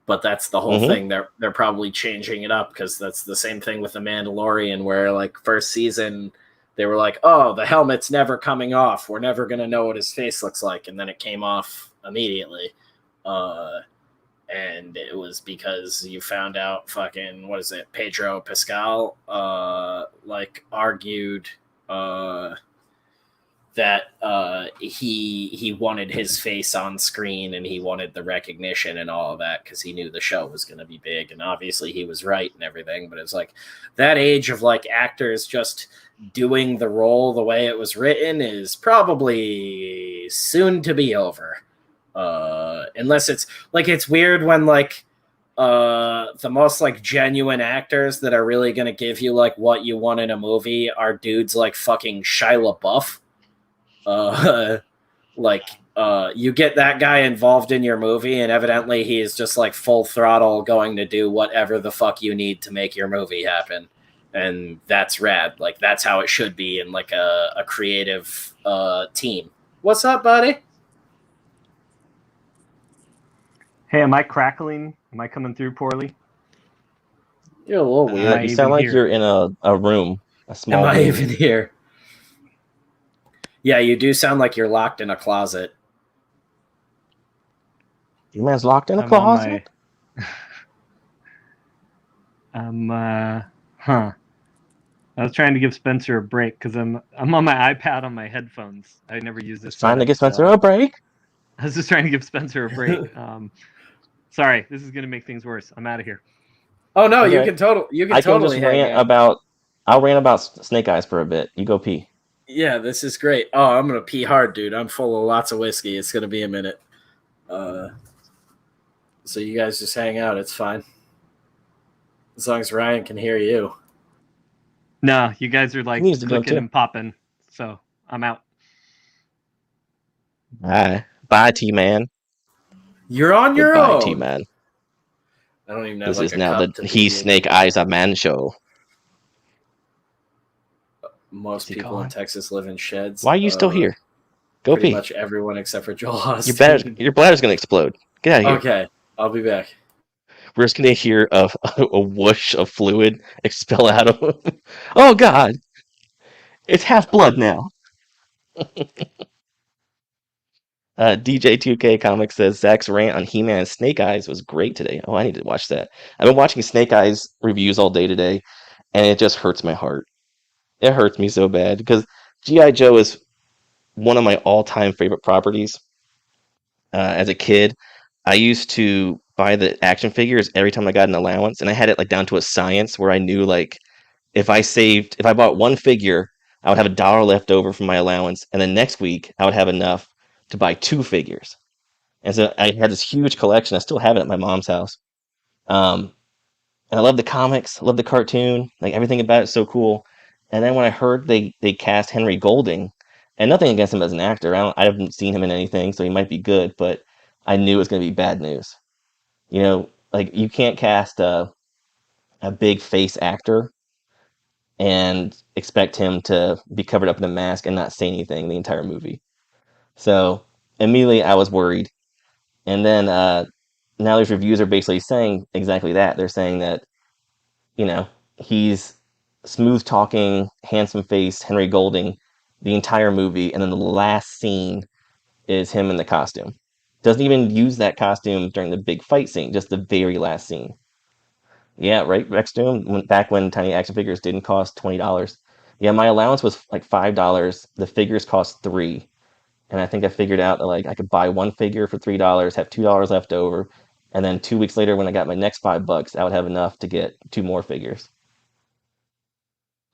But that's the whole thing. They're probably changing it up because that's the same thing with The Mandalorian, where like first season they were like, "Oh, the helmet's never coming off. We're never gonna know what his face looks like," and then it came off immediately. And it was because you found out fucking what is it? Pedro Pascal like argued that he wanted his face on screen and he wanted the recognition and all of that because he knew the show was going to be big, and obviously he was right and everything, but it's like that age of like actors just doing the role the way it was written is probably soon to be over, unless it's like it's weird when like the most like genuine actors that are really going to give you like what you want in a movie are dudes like fucking Shia LaBeouf. You get that guy involved in your movie and evidently he is just like full throttle going to do whatever the fuck you need to make your movie happen, and that's rad. Like that's how it should be in like a creative team. What's up, buddy? Hey, am I crackling? Am I coming through poorly? You're a little weird. You sound like you're in a room, a small room. Am I even here? Yeah, you do sound like you're locked in a closet. You man's locked in a closet? I was trying to give Spencer a break because I'm on my iPad on my headphones. I never use this. Trying to give Spencer a break? I was just trying to give Spencer a break. Sorry, this is going to make things worse. I'm out of here. Oh no, okay. You can totally I'll rant about Snake Eyes for a bit. You go pee. Yeah, this is great. Oh, I'm gonna pee hard, dude. I'm full of lots of whiskey. It's gonna be a minute. So you guys just hang out. It's fine. As long as Ryan can hear you. No, you guys are like clicking and popping. So I'm out. Bye, T-Man. You're on your own. Bye, T-Man. I don't even know. This is now the He's Snake Eyes a Man show. Most people in Texas live in sheds. Why are you still here? Go pee. Pretty much everyone except for Joel Austin. Your bladder's going to explode. Get out of here. Okay, I'll be back. We're just going to hear a whoosh of fluid expel out of him. Oh, God. It's half blood now. DJ2K Comics says Zach's rant on He-Man and Snake Eyes was great today. Oh, I need to watch that. I've been watching Snake Eyes reviews all day today, and it just hurts my heart. It hurts me so bad because G.I. Joe is one of my all-time favorite properties. As a kid, I used to buy the action figures every time I got an allowance, and I had it like down to a science where I knew like if I bought one figure, I would have $1 left over from my allowance, and then next week I would have enough to buy 2 figures. And so I had this huge collection. I still have it at my mom's house. Um, and I love the comics, I love the cartoon, like everything about it's so cool. And then when I heard they cast Henry Golding, and nothing against him as an actor, I haven't seen him in anything, so he might be good, but I knew it was going to be bad news. You know, like you can't cast a big face actor and expect him to be covered up in a mask and not say anything the entire movie. So immediately I was worried. And then now these reviews are basically saying exactly that. They're saying that, you know, he's smooth talking, handsome face, Henry Golding the entire movie, and then the last scene is him in the costume. Doesn't even use that costume during the big fight scene, just the very last scene. Yeah, right, Rex Doom, back when tiny action figures didn't cost $20. Yeah, my allowance was like $5. The figures cost 3. And I think I figured out that like I could buy one figure for $3, have $2 left over, and then 2 weeks later when I got my next $5, I would have enough to get 2 more figures.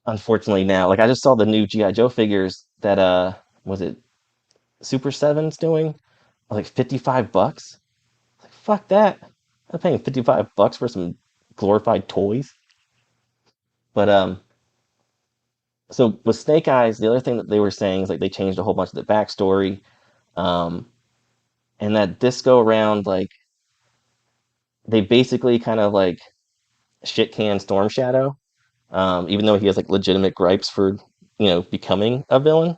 Unfortunately now, like I just saw the new G.I. Joe figures that was it Super Seven's doing? Like $55. Like fuck that. I'm paying $55 for some glorified toys. But so with Snake Eyes, the other thing that they were saying is like they changed a whole bunch of the backstory. Um and that this go around, like they basically kind of like shit can Storm Shadow, even though he has like legitimate gripes for becoming a villain.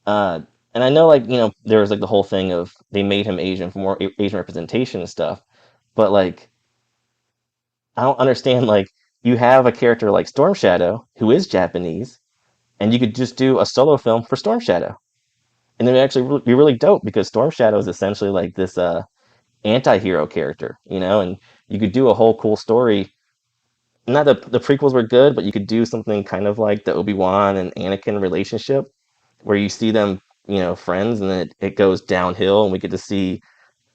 Uh, and I know like there was like the whole thing of they made him Asian for more Asian representation and stuff, but like I don't understand like you have a character like Storm Shadow who is Japanese, and you could just do a solo film for Storm Shadow, and it would actually be really dope because Storm Shadow is essentially like this anti-hero character, and you could do a whole cool story. Not the prequels were good, but you could do something kind of like the Obi-Wan and Anakin relationship where you see them, friends, and then it goes downhill, and we get to see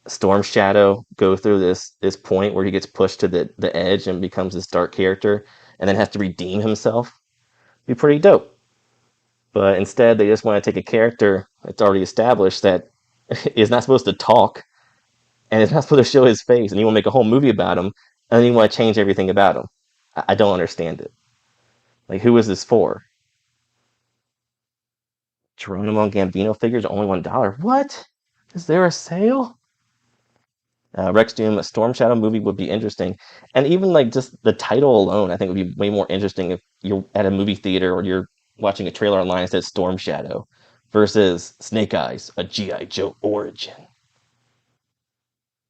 Storm Shadow go through this point where he gets pushed to the edge and becomes this dark character, and then has to redeem himself. Be pretty dope. But instead, they just want to take a character that's already established that is not supposed to talk and is not supposed to show his face, and you want to make a whole movie about him, and then you want to change everything about him. I don't understand it. Like, who is this for? Geronimo and Gambino figures are only $1. What? Is there a sale? Rex Doom, a Storm Shadow movie would be interesting, and even like just the title alone, I think would be way more interesting if you're at a movie theater or you're watching a trailer online that says Storm Shadow versus Snake Eyes, a GI Joe origin.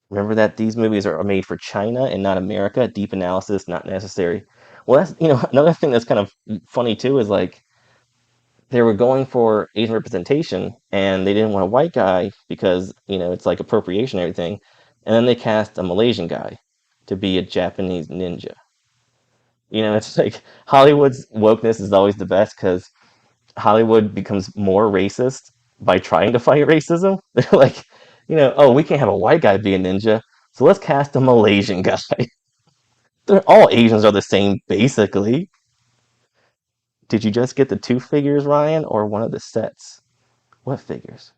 Remember that these movies are made for China and not America. Deep analysis not necessary. Well, that's another thing that's kind of funny too is like they were going for Asian representation and they didn't want a white guy because, it's like appropriation and everything. And then they cast a Malaysian guy to be a Japanese ninja. It's like Hollywood's wokeness is always the best because Hollywood becomes more racist by trying to fight racism. They're like, oh, we can't have a white guy be a ninja, so let's cast a Malaysian guy. They're all Asians are the same, basically. Did you just get the 2 figures, Ryan, or one of the sets? What figures?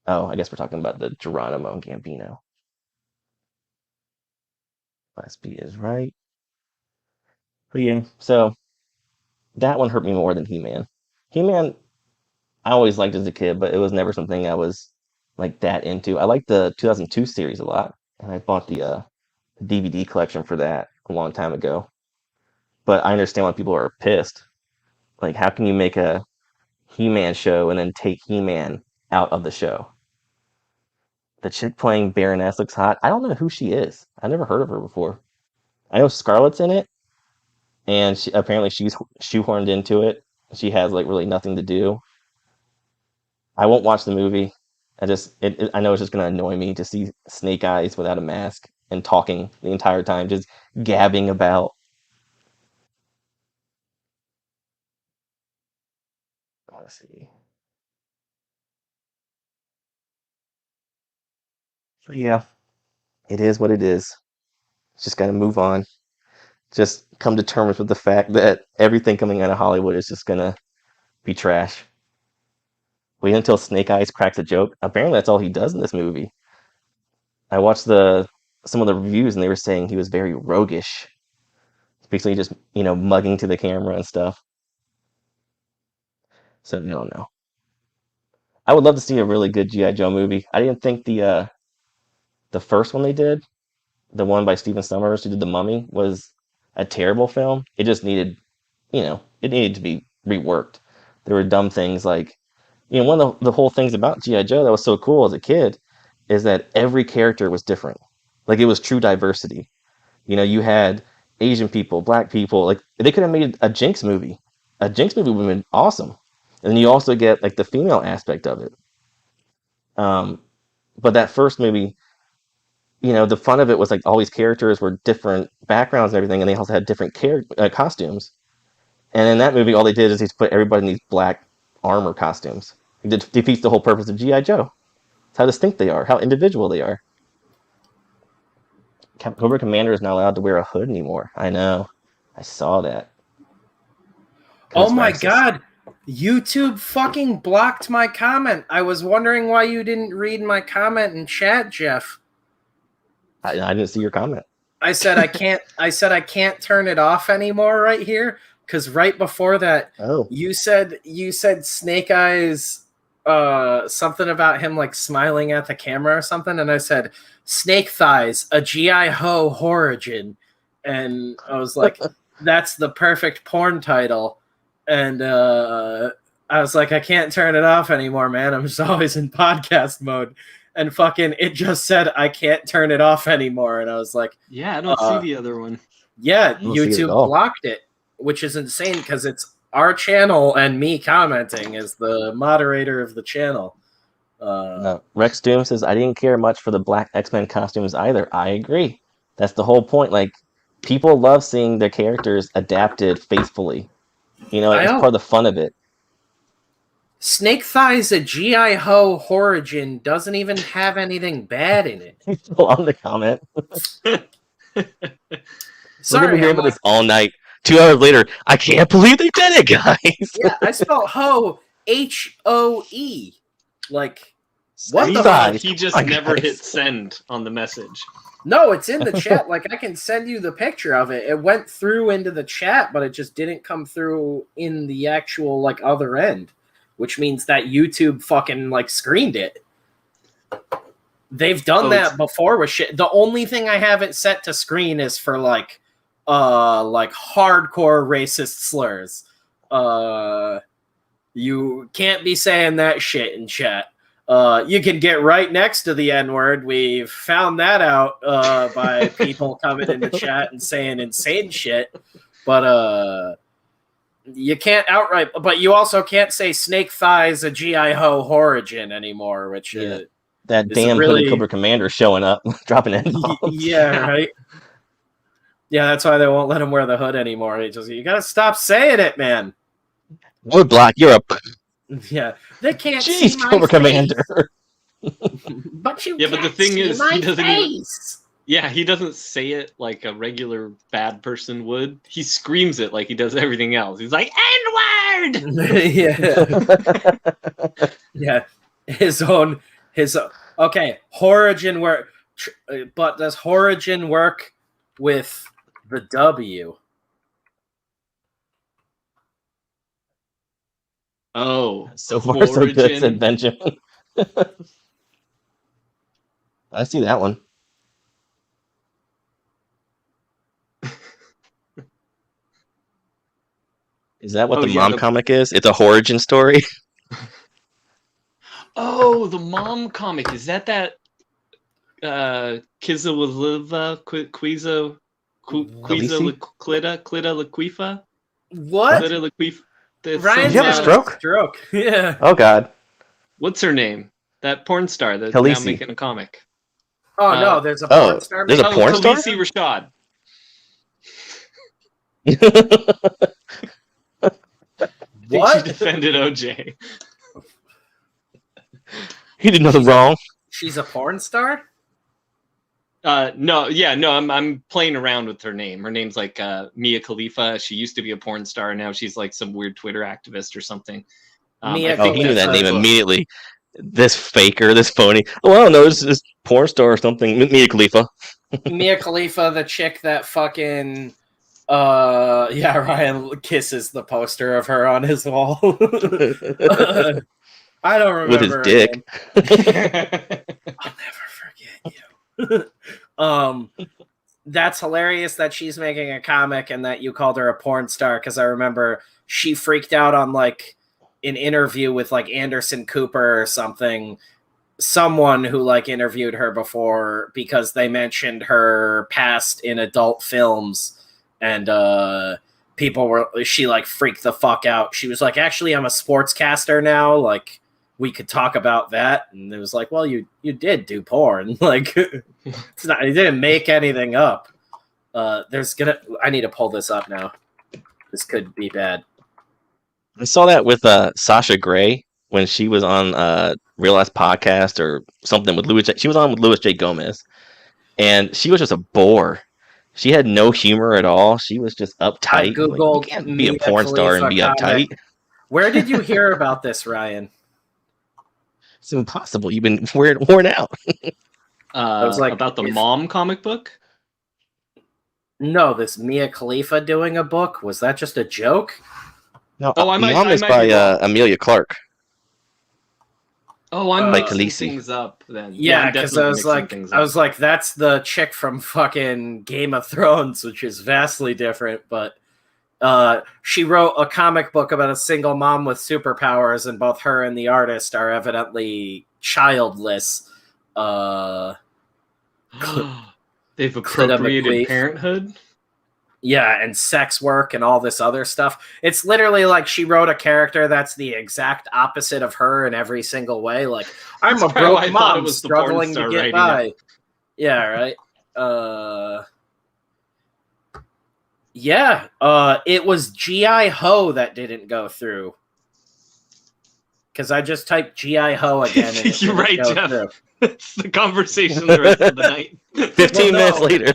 Oh, I guess we're talking about the Geronimo and Gambino. Class B is right. But yeah, so that one hurt me more than He-Man. He-Man, I always liked as a kid, but it was never something I was like that into. I liked the 2002 series a lot, and I bought the DVD collection for that a long time ago. But I understand why people are pissed. Like, how can you make a He-Man show and then take He-Man out of the show? The chick playing Baroness looks hot. I don't know who she is. I've never heard of her before. I know Scarlett's in it, and apparently she's shoehorned into it. She has like really nothing to do. I won't watch the movie. I know it's just gonna annoy me to see Snake Eyes without a mask and talking the entire time, just gabbing about. Let's see. So yeah, It is what it is. Just got to move on. Just come to terms with the fact that everything coming out of Hollywood is just gonna be trash. Wait until Snake Eyes cracks a joke. Apparently, that's all he does in this movie. I watched some of the reviews, and they were saying he was very roguish, basically just mugging to the camera and stuff. So I don't know. I would love to see a really good GI Joe movie. I didn't think the first one they did, the one by Stephen Sommers who did The Mummy, was a terrible film. It just needed, it needed to be reworked. There were dumb things like, one of the whole things about GI Joe that was so cool as a kid is that every character was different. Like it was true diversity. You had Asian people, black people. Like they could have made a Jinx movie. A Jinx movie would have been awesome. And then you also get like the female aspect of it. But that first movie, the fun of it was like all these characters were different backgrounds and everything, and they also had different costumes. And in that movie, all they did is just put everybody in these black armor costumes. It defeats the whole purpose of G.I. Joe. It's how distinct they are, how individual they are. Cobra Commander is not allowed to wear a hood anymore. I know. I saw that. Oh my God. YouTube fucking blocked my comment. I was wondering why you didn't read my comment in chat, Jeff. I didn't see your comment. I said I can't turn it off anymore right here, because right before that, you said Snake Eyes, something about him like smiling at the camera or something, and I said Snake Thighs, a G.I. Ho origin, and I was like, that's the perfect porn title, and I was like, I can't turn it off anymore, man. I'm just always in podcast mode. And fucking, it just said, I can't turn it off anymore. And I was like... Yeah, I don't see the other one. Yeah, YouTube blocked it, which is insane because it's our channel and me commenting as the moderator of the channel. Rex Doom says, I didn't care much for the black X-Men costumes either. I agree. That's the whole point. Like, people love seeing their characters adapted faithfully. It's part of the fun of it. Snake Thighs, a G.I. Ho origin, doesn't even have anything bad in it. He's still on the comment. Sorry, we're gonna be hearing about this all night. 2 hours later, I can't believe they did it, guys. Yeah, I spelled ho, H-O-E. Like, what the fuck? He just never hit send on the message. No, it's in the chat. Like, I can send you the picture of it. It went through into the chat, but it just didn't come through in the actual, like, other end. Which means that YouTube fucking, like, screened it. They've done that before with shit. The only thing I have it set to screen is for, like hardcore racist slurs. You can't be saying that shit in chat. You can get right next to the N-word. We've found that out by people coming in the chat and saying insane shit. But, you can't outright, but you also can't say Snake Thighs, a G.I. Ho origin anymore, which that damn really... Cobra Commander showing up, dropping it. Yeah, right. Yeah, that's why they won't let him wear the hood anymore. You gotta stop saying it, man. Woodblock, you're a... Yeah, they can't see my Cobra face. Commander. But you but the thing is, he doesn't even... Yeah, he doesn't say it like a regular bad person would. He screams it like he does everything else. He's like, N-word! Yeah. Yeah. Okay, Horigin work, but does Horigin work with the W? Oh. So far, so good, said Benjamin. I see that one. Is that what the mom comic is? It's a origin story? Oh, the mom comic. Is that Kiza Waliva, Quiza Clita Laquifa? What? Clita Laquifa. Ryan, you have a stroke? Yeah. Oh, God. What's her name? That porn star that's now making a comic. Oh, no, there's a porn star. There's a porn star? Khaleesi Rashad. What? She defended OJ. He did nothing wrong. She's a porn star? No, I'm playing around with her name. Her name's like Mia Khalifa. She used to be a porn star. Now she's like some weird Twitter activist or something. Mia Oh, he knew that name book. immediately. This faker, this phony. Oh, I don't know, this porn star or something. Mia Khalifa. Mia Khalifa, the chick that fucking Ryan kisses the poster of her on his wall. I don't remember With his dick. I'll never forget you. That's hilarious that she's making a comic and that you called her a porn star, because I remember she freaked out on like an interview with like Anderson Cooper or something, someone who like interviewed her before, because they mentioned her past in adult films, and she like freaked the fuck out. She was like, actually, I'm a sportscaster now, like we could talk about that. And it was like, well, you did do porn. Like, it's not, you didn't make anything up. I need to pull this up now. This could be bad. I saw that with Sasha Grey when she was on Real Ass Podcast or something with Louis. She was on with Louis J. Gomez, and she was just a bore. She had no humor at all. She was just uptight. I googled like, you can't be a porn star and be uptight. Where did you hear about this, Ryan? It's impossible. You've been worn out. I was like, about the mom comic book. No, this Mia Khalifa doing a book, was that just a joke? No, Mom is by Amelia Clark. Oh, I'm like mixing Khaleesi. things up then. Yeah, because I was like, that's the chick from fucking Game of Thrones, which is vastly different. But she wrote a comic book about a single mom with superpowers, and both her and the artist are evidently childless. They've appropriated parenthood. Yeah, and sex work and all this other stuff. It's literally like she wrote a character that's the exact opposite of her in every single way. Like, I'm a broke mom struggling to get by. Yeah, right. It was G.I. Ho that didn't go through. Because I just typed G.I. Ho again. And you're right, Jeff. Through. It's the conversation the rest of the night. 15 minutes later.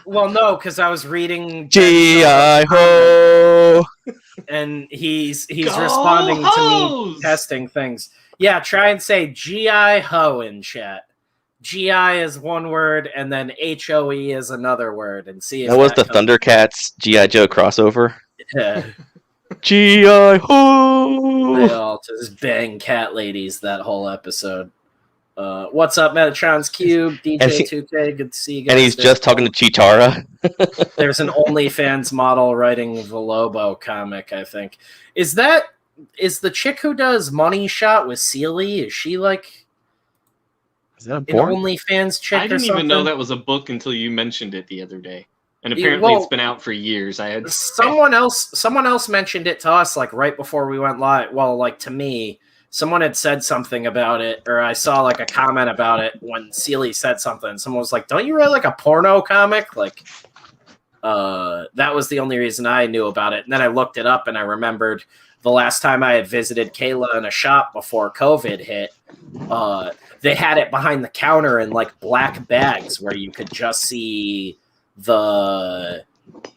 Well, no, because I was reading G.I. Ho, and he's responding to me testing things. Yeah, try and say G.I. Ho in chat. G.I. is one word, and then H-O-E is another word, and see if that was the Thundercats G.I. Joe crossover. Yeah. G.I. Ho. They all just bang cat ladies that whole episode. What's up, Metatron's Cube? DJ2K, good to see you guys. And he's just talking to Chitara. There's an OnlyFans model writing the Lobo comic, I think. Is the chick who does Money Shot with Sealy, is she like is that an OnlyFans chick? I didn't even know that was a book until you mentioned it the other day. And apparently it's been out for years. Someone else mentioned it to us like right before we went live. Well, like to me. Someone had said something about it, or I saw like a comment about it when Sealy said something. Someone was like, "Don't you write like a porno comic?" Like, that was the only reason I knew about it. And then I looked it up, and I remembered the last time I had visited Kayla in a shop before COVID hit. They had it behind the counter in like black bags where you could just see the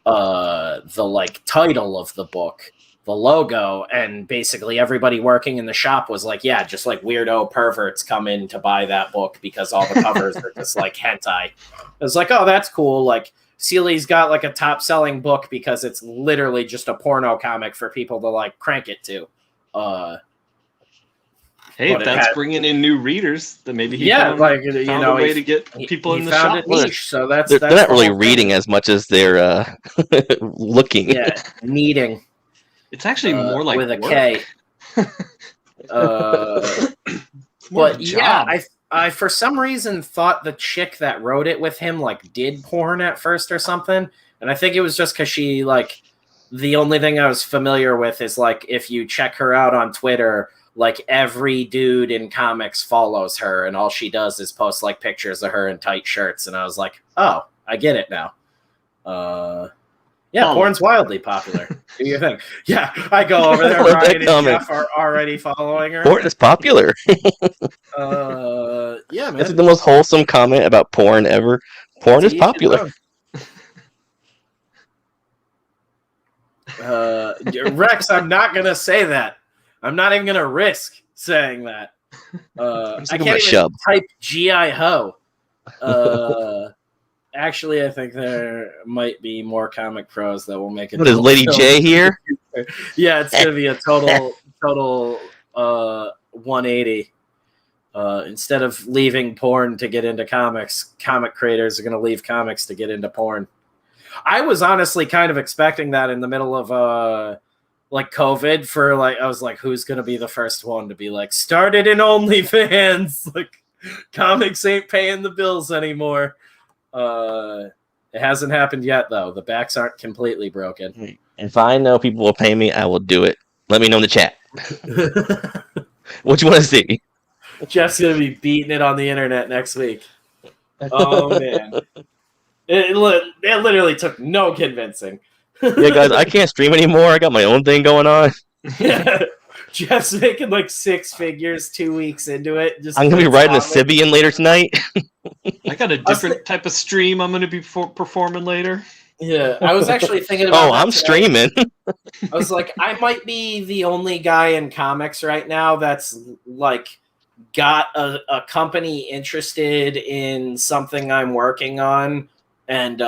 like title of the book. The logo, and basically everybody working in the shop was like, yeah, just like weirdo perverts come in to buy that book because all the covers are just like hentai. It was like, oh, that's cool. Like Sealy's got like a top selling book because it's literally just a porno comic for people to like crank it to. Hey, if that's bringing in new readers, then maybe he found a way to get people in the shop. Niche, so that's they're not really reading as much as they're looking. Yeah, needing. It's actually more like with a work. K. But yeah, I for some reason thought the chick that wrote it with him like did porn at first or something, and I think it was just because she like the only thing I was familiar with is like if you check her out on Twitter, like every dude in comics follows her, and all she does is post like pictures of her in tight shirts, and I was like, oh, I get it now. Yeah, Follow. porn's wildly popular. Do your thing. Yeah, I go over there. Love that Ryan and comment. Jeff are already following her. Porn is popular. Yeah, This is man. the most wholesome comment about porn ever. Porn is To each his popular. own. Rex, I'm not gonna say that. I'm not even gonna risk saying that. I thinking can't about even Shub. type GI Ho. Actually, I think there might be more comic pros that will make it. What is Lady J here? Yeah, it's gonna be a total 180. Instead of leaving porn to get into comics, comic creators are gonna leave comics to get into porn. I was honestly kind of expecting that in the middle of like COVID for like I was like, who's gonna be the first one to be like started in OnlyFans? Like comics ain't paying the bills anymore. It hasn't happened yet though. The backs aren't completely broken. If I know people will pay me, I will do it. Let me know in the chat. What you want to see? Jeff's gonna be beating it on the internet next week. Oh man. It literally took no convincing. Yeah, guys, I can't stream anymore. I got my own thing going on. Yeah. Jeff's making like 6 figures 2 weeks into it. Just I'm gonna be riding a Sibian later tonight. I got a different type of stream I'm going to be performing later. Yeah, I was actually thinking about. Oh, I'm streaming. I was like, I might be the only guy in comics right now that's like got a company interested in something I'm working on and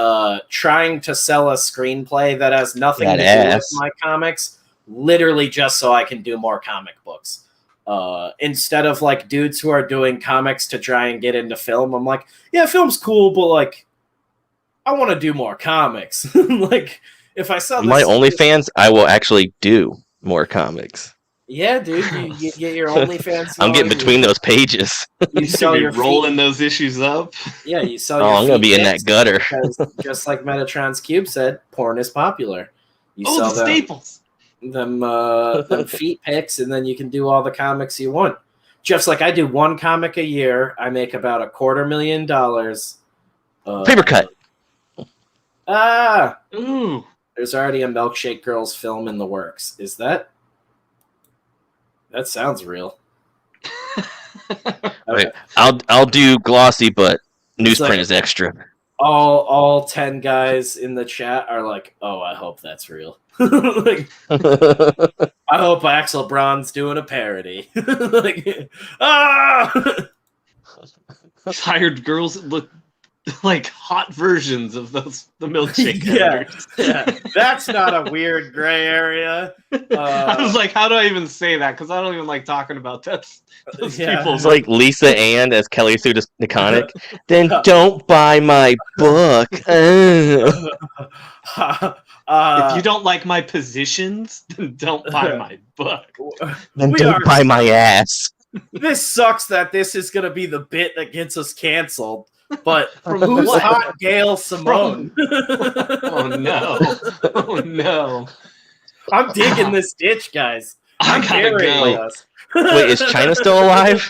trying to sell a screenplay that has nothing to do with my comics, literally just so I can do more comic books. Instead of like dudes who are doing comics to try and get into film, I'm like, yeah, film's cool, but like, I want to do more comics. Like, if I sell my OnlyFans, I will actually do more comics. Yeah, dude, you get your OnlyFans. I'm getting between those pages. You sell your rolling those issues up. Yeah, you sell. I'm gonna be in that gutter. Just like Metatron's Cube said, porn is popular. You sell the staples. Them feet pics, and then you can do all the comics you want. Jeff's like, I do one comic a year. I make about $250,000. Paper cut. Ooh. There's already a Milkshake Girls film in the works. Is that? That sounds real. Okay. I'll do glossy, but newsprint like, is extra. All 10 guys in the chat are like, oh, I hope that's real. Like, I hope Axel Braun's doing a parody. Like, Tired girls look like hot versions of the milkshake editors. Yeah, that's not a weird gray area. I was like, how do I even say that? Because I don't even like talking about that. Those people. It's like Lisa Ann as Kelly Sue DeConnick. Then don't buy my book. If you don't like my positions, then don't buy my book. Then don't buy my ass. This sucks that this is going to be the bit that gets us canceled. But who's hot Gail Simone? Oh no! Oh no! I'm digging this ditch, guys. I'm gotta go. Wait, is China still alive?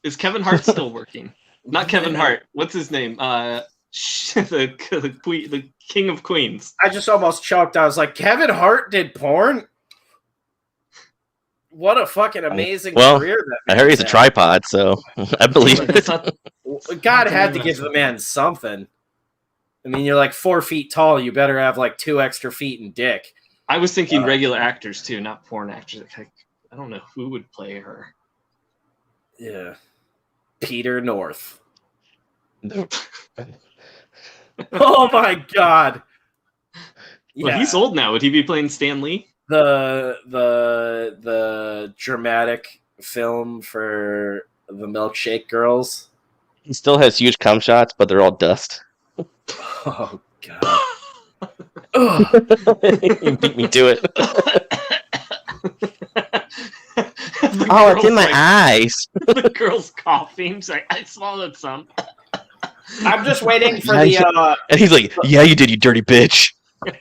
Is Kevin Hart still working? Not Kevin Hart. What's his name? The King of Queens. I just almost choked. I was like, Kevin Hart did porn? What a fucking amazing career that I heard he's a tripod, so I believe it. God had to give the man something. I mean, you're like 4 feet tall. You better have like 2 extra feet and dick. I was thinking regular actors too, not porn actors. I don't know who would play her. Yeah. Peter North. Oh my God. Well, he's old now. Would he be playing Stan Lee? The dramatic film for the Milkshake Girls. He still has huge cum shots, but they're all dust. Oh God! You beat me to it. Oh, it's in my eyes. The girl's coughing. She's like, I swallowed some. I'm just waiting for the. And he's like, "Yeah, you did, you dirty bitch."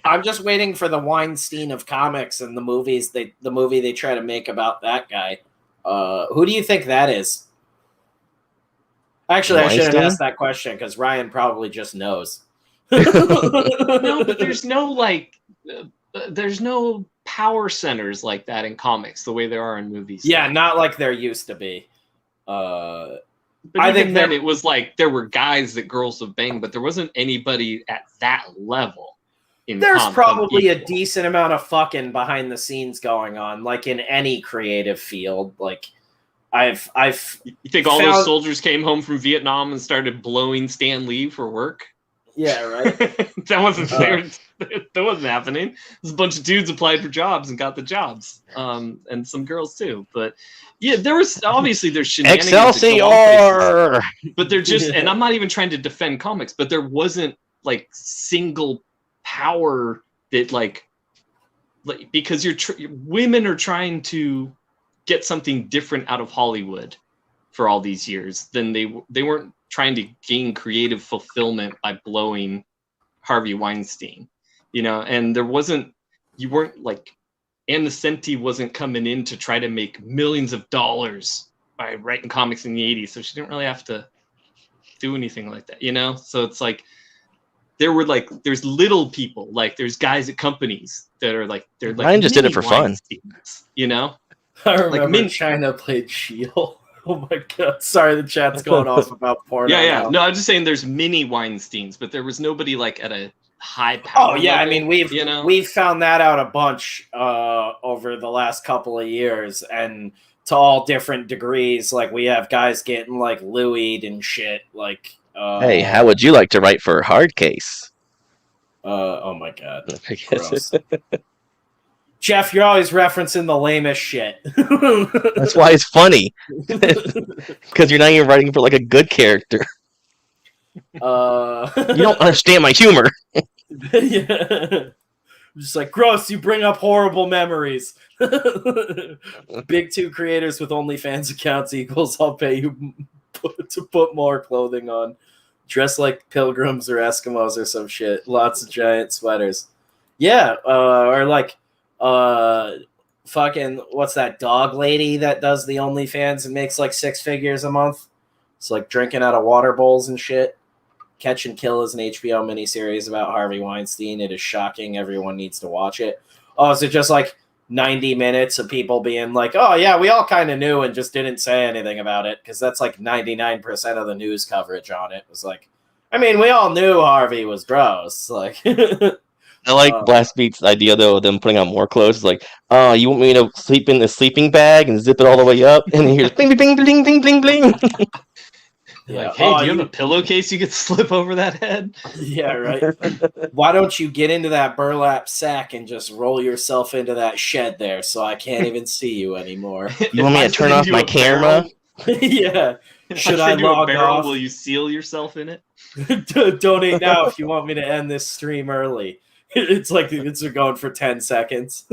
I'm just waiting for the Weinstein of comics and the movies. The movie they try to make about that guy. Who do you think that is? Actually, Weinstein? I shouldn't ask that question because Ryan probably just knows. No, but there's no there's no power centers like that in comics the way there are in movies. Yeah, not like there used to be. But I even think then it was like there were guys that girls would bang, but there wasn't anybody at that level. There's probably a decent amount of fucking behind the scenes going on, like in any creative field. Like I've You think all those soldiers came home from Vietnam and started blowing Stan Lee for work? Yeah, right. That wasn't fair. That wasn't happening. There's a bunch of dudes applied for jobs and got the jobs, and some girls too. But yeah, there's shenanigans. Excelsior! But they're just, and I'm not even trying to defend comics, but there wasn't like single power that like because women are trying to get something different out of Hollywood for all these years. Then they weren't trying to gain creative fulfillment by blowing Harvey Weinstein, and you weren't like, Ann Nocenti wasn't coming in to try to make millions of dollars by writing comics in the 80s. So she didn't really have to do anything like that, So it's like, there's little people, like there's guys at companies that are like, they're like, Ryan just did it for fun. I remember China played Shield. Oh my god! Sorry, the chat's going off about porn. Yeah. No, I'm just saying there's mini Weinsteins, but there was nobody like at a high power. Oh yeah, level, I mean we've found that out a bunch over the last couple of years, and to all different degrees. Like we have guys getting like Louis'd and shit. Like, hey, how would you like to write for Hard Case? Oh my god, gross. Jeff, you're always referencing the lamest shit. That's why it's funny. Because you're not even writing for like a good character. You don't understand my humor. Yeah. Just like, gross, you bring up horrible memories. Big 2 creators with OnlyFans accounts equals I'll pay you to put more clothing on. Dress like pilgrims or Eskimos or some shit. Lots of giant sweaters. Yeah, or like fucking what's that dog lady that does the OnlyFans and makes like 6 figures a month? It's like drinking out of water bowls and shit. Catch and Kill is an HBO miniseries about Harvey Weinstein. It is shocking. Everyone needs to watch it. Oh, is it just like 90 minutes of people being like, oh yeah, we all kind of knew and just didn't say anything about it? Because that's like 99% of the news coverage on it. It was like, I mean, we all knew Harvey was gross. Like I like Blast Beat's idea, though, of them putting on more clothes. It's like, you want me to sleep in the sleeping bag and zip it all the way up? And then here's bling, bling, bling, bling, bling, bling. Yeah. Like, hey, do you have a pillowcase you could slip over that head? Yeah, right. Why don't you get into that burlap sack and just roll yourself into that shed there so I can't even see you anymore? You want me to turn off my camera? Yeah. Should I log off? Will you seal yourself in it? Donate now if you want me to end this stream early. It's like it's going for 10 seconds.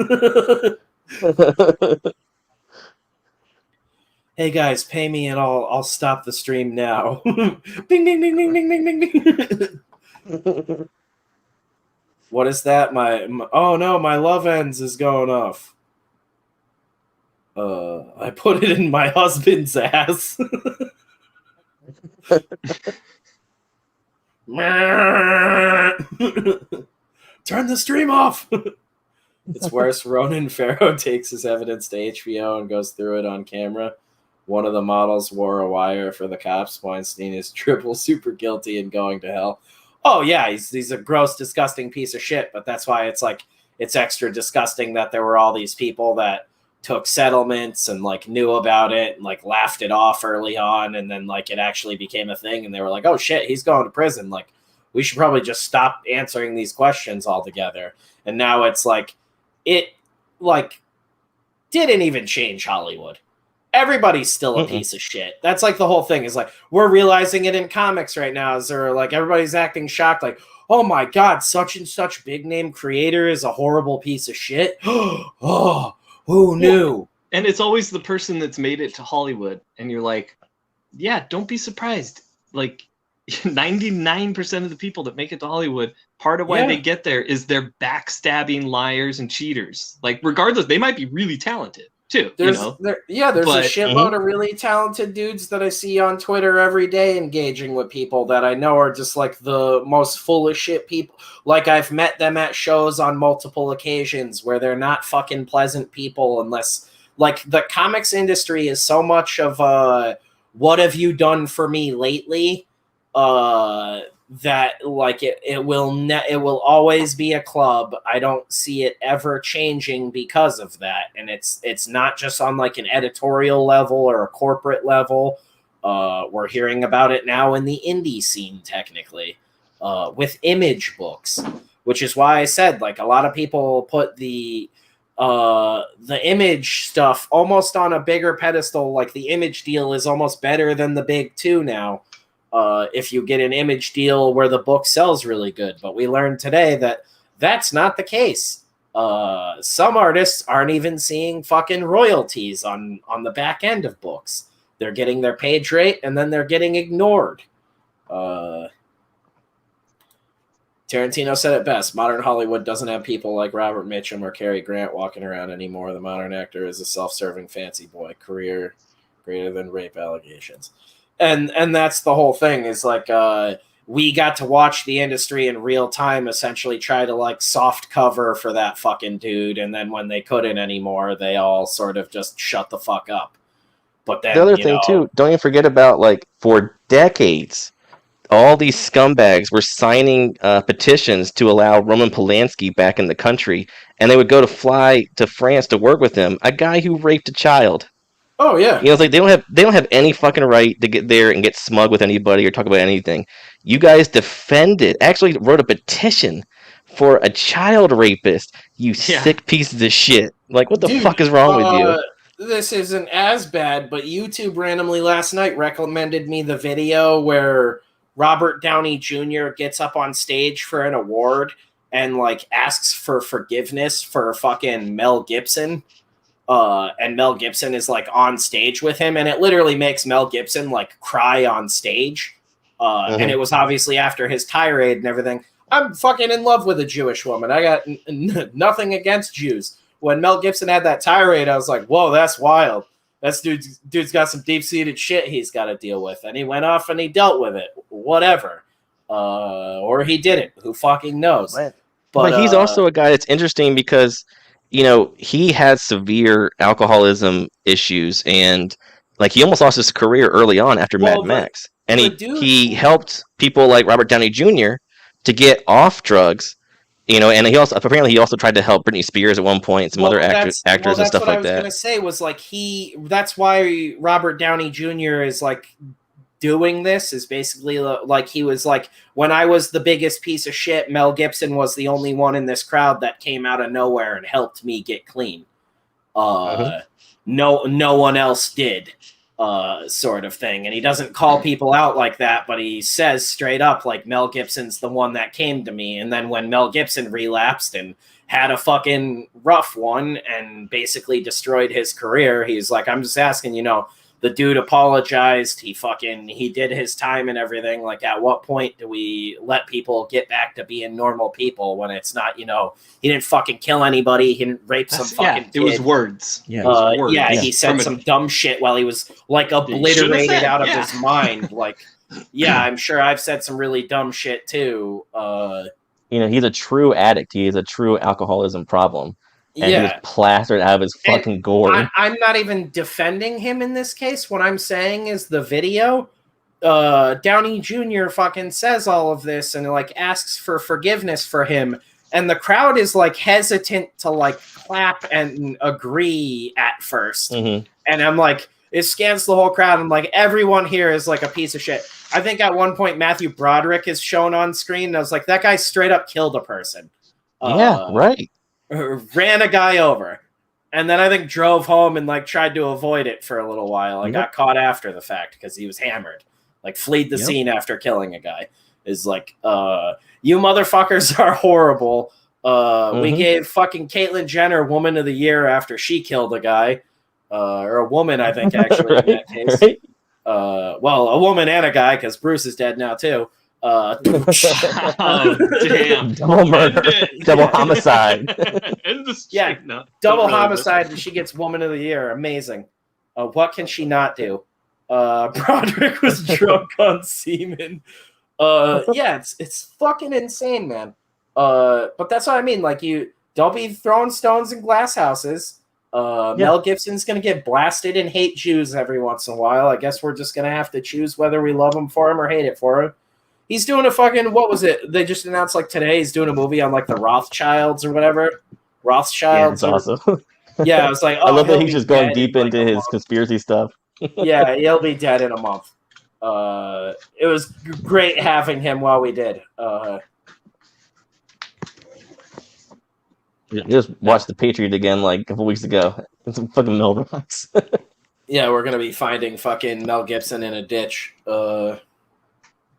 Hey guys, pay me and I'll stop the stream now. Bing bing bing bing bing bing bing bing. What is that? My oh no, my Love Ends is going off. I put it in my husband's ass. Turn the stream off. It's worse. Ronan Farrow takes his evidence to HBO and goes through it on camera. One of the models wore a wire for the cops. Weinstein is triple super guilty and going to hell. Oh yeah, he's a gross, disgusting piece of shit. But that's why it's like it's extra disgusting that there were all these people that took settlements and like knew about it and like laughed it off early on, and then like it actually became a thing, and they were like, "Oh shit, he's going to prison." Like, we should probably just stop answering these questions altogether. And now it's like it like didn't even change Hollywood. Everybody's still a piece of shit. That's like the whole thing is like we're realizing it in comics right now. Is there like everybody's acting shocked, like, oh my god, such and such big name creator is a horrible piece of shit. Oh, who knew? And it's always the person that's made it to Hollywood, and you're like, yeah, don't be surprised. Like 99% of the people that make it to Hollywood, part of why they get there is they're backstabbing liars and cheaters. Like regardless, they might be really talented. too. There's you know, there's But- a shitload of really talented dudes that I see on Twitter every day engaging with people that I know are just like the most full of shit people. Like I've met them at shows on multiple occasions where they're not fucking pleasant people unless like the comics industry is so much of what have you done for me lately? That like it will always be a club. I don't see it ever changing because of that, and it's not just on like an editorial level or a corporate level. We're hearing about it now in the indie scene, technically, with image books, which is why I said like a lot of people put the image stuff almost on a bigger pedestal. Like the image deal is almost better than the big two now. If you get an image deal where the book sells really good. But we learned today that that's not the case. Some artists aren't even seeing fucking royalties on the back end of books. They're getting their page rate and then they're getting ignored. Tarantino said it best. Modern Hollywood doesn't have people like Robert Mitchum or Cary Grant walking around anymore. The modern actor is a self-serving fancy boy. Career greater than rape allegations. And that's the whole thing is like we got to watch the industry in real time essentially try to like soft cover for that fucking dude, and then when they couldn't anymore, they all sort of just shut the fuck up. But then The other thing too, don't even forget about like for decades, all these scumbags were signing petitions to allow Roman Polanski back in the country, and they would go to fly to France to work with him, a guy who raped a child. Oh yeah. You know, it's like they don't have any fucking right to get there and get smug with anybody or talk about anything. You guys actually wrote a petition for a child rapist. You sick pieces of shit. Like, what the fuck is wrong with you? This isn't as bad, but YouTube randomly last night recommended me the video where Robert Downey Jr. gets up on stage for an award and like asks for forgiveness for fucking Mel Gibson. And Mel Gibson is like on stage with him, and it literally makes Mel Gibson like cry on stage. And it was obviously after his tirade and everything. I'm fucking in love with a Jewish woman. I got nothing against Jews. When Mel Gibson had that tirade, I was like, whoa, that's wild. That dude's got some deep-seated shit he's got to deal with. And he went off and he dealt with it. Whatever. Or he didn't. Who fucking knows? But he's also a guy that's interesting because, you know, he had severe alcoholism issues, and like he almost lost his career early on after Mad Max. And he helped people like Robert Downey Jr. to get off drugs, you know, and he also tried to help Britney Spears at one point, some other actors and stuff like that. That's what I was gonna say was like that's why Robert Downey Jr. is like doing this is basically like he was like, when I was the biggest piece of shit, Mel Gibson was the only one in this crowd that came out of nowhere and helped me get clean. No one else did, sort of thing. And he doesn't call people out like that, but he says straight up like Mel Gibson's the one that came to me. And then when Mel Gibson relapsed and had a fucking rough one and basically destroyed his career, he's like, I'm just asking, you know, the dude apologized. He did his time and everything. Like, at what point do we let people get back to being normal people when it's not, you know, he didn't fucking kill anybody. He didn't rape some fucking kid. It was words. He said some dumb shit while he was like obliterated out of his mind. Like, I'm sure I've said some really dumb shit too. You know, he's a true addict. He is a true alcoholism problem. And he was plastered out of his fucking gourd. I'm not even defending him in this case. What I'm saying is the video, Downey Jr. fucking says all of this and like asks for forgiveness for him. And the crowd is like hesitant to like clap and agree at first. And I'm like, it scans the whole crowd. And like, everyone here is like a piece of shit. I think at one point Matthew Broderick is shown on screen. And I was like, that guy straight up killed a person. Ran a guy over, and then I think drove home and like tried to avoid it for a little while. I got caught after the fact because he was hammered, like fled the scene after killing a guy. Is like, you motherfuckers are horrible. We gave fucking Caitlyn Jenner Woman of the Year after she killed a guy, or a woman, I think, actually, in that case. Well, a woman and a guy, because Bruce is dead now too. Oh damn! Double murder, double homicide. End the streak. Yeah, No, double don't really, homicide, and she gets Woman of the Year. Amazing. What can she not do? Broderick was drunk on semen. Yeah, it's fucking insane, man. But that's what I mean. Like, you don't be throwing stones in glass houses. Mel Gibson's gonna get blasted and hate Jews every once in a while. I guess we're just gonna have to choose whether we love him for him or hate it for him. He's doing a fucking, what was it? They just announced like today he's doing a movie on like the Rothschilds or whatever. Rothschilds. Yeah, it's awesome. Yeah, I was like, I love that he'll he's be just going dead deep in, into like, a his month. conspiracy stuff. Yeah, he'll be dead in a month. It was great having him while we did. Just watched The Patriot again like a couple weeks ago. It's fucking Mel rocks. Yeah, we're gonna be finding fucking Mel Gibson in a ditch.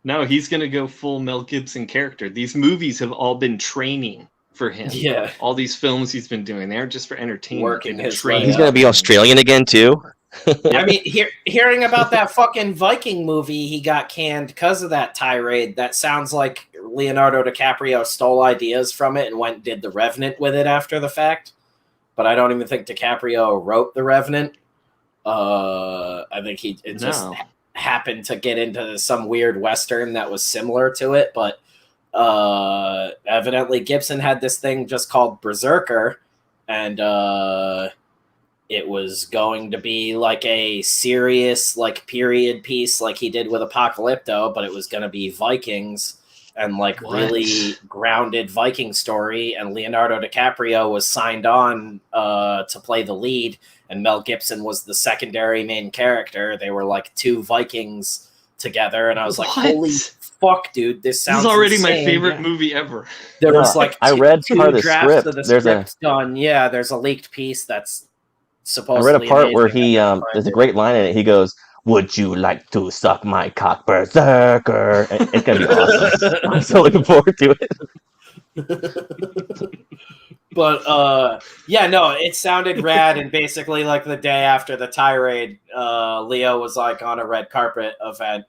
No, he's gonna go full Mel Gibson character. These movies have all been training for him. Yeah, All these films he's been doing, they aren't just for entertainment. Working They've been his training. way He's up. gonna be Australian again too. I mean, hearing about that fucking Viking movie, he got canned because of that tirade. That sounds like Leonardo DiCaprio stole ideas from it and went and did The Revenant with it after the fact. But I don't even think DiCaprio wrote The Revenant. I think just happened to get into some weird Western that was similar to it. But evidently Gibson had this thing just called Berserker, and it was going to be like a serious like period piece like he did with Apocalypto, but it was going to be Vikings and like really grounded Viking story. And Leonardo DiCaprio was signed on to play the lead, and Mel Gibson was the secondary main character. They were like two Vikings together, and I was like, holy fuck, dude, this sounds This is already insane. my favorite movie ever. There was like I read two part of the drafts script. of the There's script done. Yeah, there's a leaked piece that's I supposedly read a part where amazing. he there's a great line in it. He goes, "Would you like to suck my cock, berserker?" It's gonna be awesome. I'm so looking forward to it. But yeah, no, it sounded rad. And basically, like the day after the tirade, Leo was like on a red carpet event,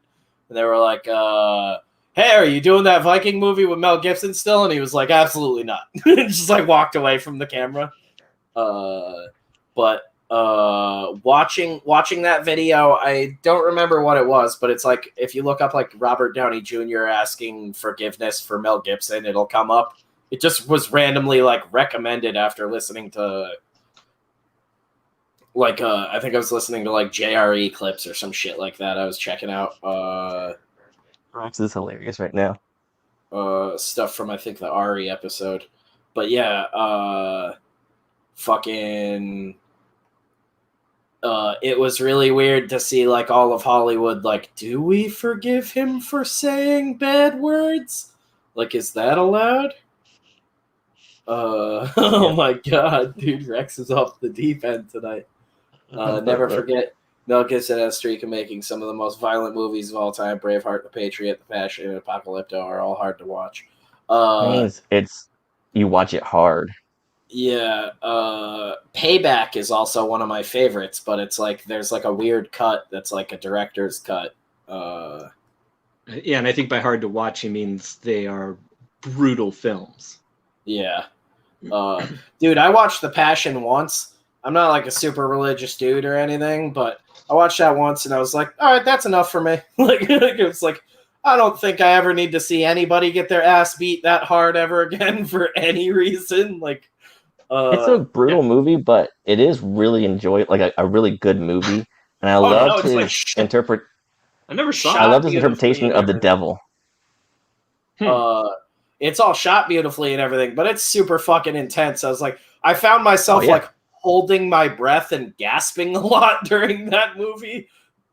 and they were like, "Hey, are you doing that Viking movie with Mel Gibson still?" And he was like, "Absolutely not." Just like walked away from the camera. But watching that video, I don't remember what it was, but it's like if you look up like Robert Downey Jr. asking forgiveness for Mel Gibson, it'll come up. It just was randomly like recommended after listening to like I think I was listening to like JRE clips or some shit like that. I was checking out Rox is hilarious right now. stuff from I think the Ari episode. But yeah, fucking it was really weird to see like all of Hollywood like, do we forgive him for saying bad words? Like, is that allowed? Oh my god, dude, Rex is off the deep end tonight. Never forget, Mel Gibson has a streak of making some of the most violent movies of all time. Braveheart, The Patriot, The Passion, and Apocalypto are all hard to watch. It's you watch it hard. Yeah, Payback is also one of my favorites, but it's like there's like a weird cut that's like a director's cut. Yeah, and I think by hard to watch he means they are brutal films. Yeah. Dude, I watched The Passion once. I'm not like a super religious dude or anything, but I watched that once and I was like, all right, that's enough for me. Like, it's like, I don't think I ever need to see anybody get their ass beat that hard ever again for any reason. Like, It's a brutal movie, but it is really like a really good movie. And I love his interpret. I never saw. I love his interpretation of the devil. It's all shot beautifully and everything, but it's super fucking intense. I was like, I found myself like holding my breath and gasping a lot during that movie.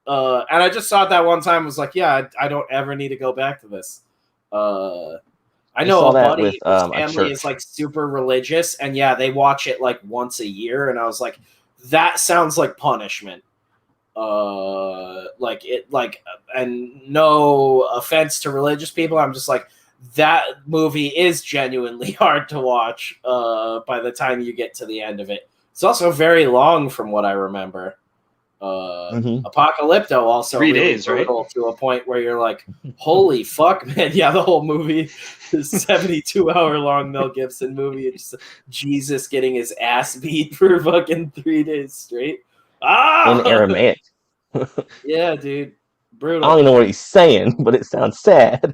And I just saw it that one time. Was like, yeah, I don't ever need to go back to this. I know a buddy whose family is like super religious, and yeah, they watch it like once a year. And I was like, that sounds like punishment. And no offense to religious people, I'm just like, that movie is genuinely hard to watch by the time you get to the end of it. It's also very long from what I remember. Apocalypto also 3 really days, right? brutal to a point where you're like, holy fuck, man. Yeah, the whole movie is 72-hour long Mel Gibson movie. It's Jesus getting his ass beat for fucking 3 days straight. In Aramaic. Yeah, dude. I Brutal. don't even know what he's saying, but it sounds sad.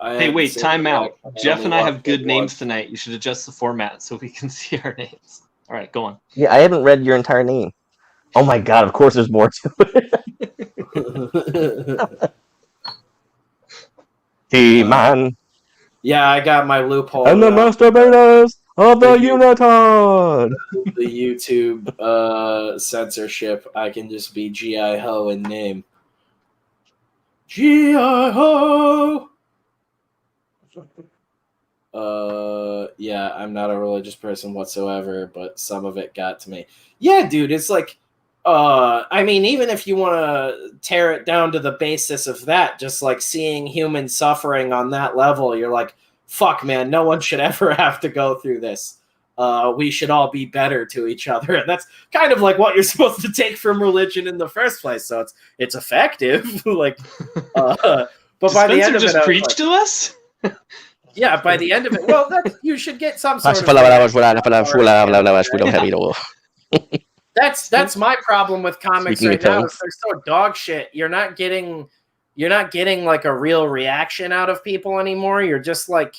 Hey, wait, time out. Jeff and I have good names tonight. You should adjust the format so we can see our names. All right, go on. Yeah, I haven't read your entire name. Oh my god, of course there's more to it. Hey, man. Yeah, I got my loophole. And the masturbators of the Uniton. The YouTube censorship. I can just be G.I. Ho in name. G.I. Ho! Yeah, I'm not a religious person whatsoever, but some of it got to me. Yeah, dude, it's like, I mean, even if you want to tear it down to the basis of that, just like seeing human suffering on that level, you're like, fuck, man, no one should ever have to go through this. We should all be better to each other. And that's kind of like what you're supposed to take from religion in the first place. So it's effective. Like, but by the end of it, just preach to us? Yeah, by the end of it, well, you should get some sort of. That's my problem with comics right now. Is they're so dog shit. You're not getting like a real reaction out of people anymore. You're just like,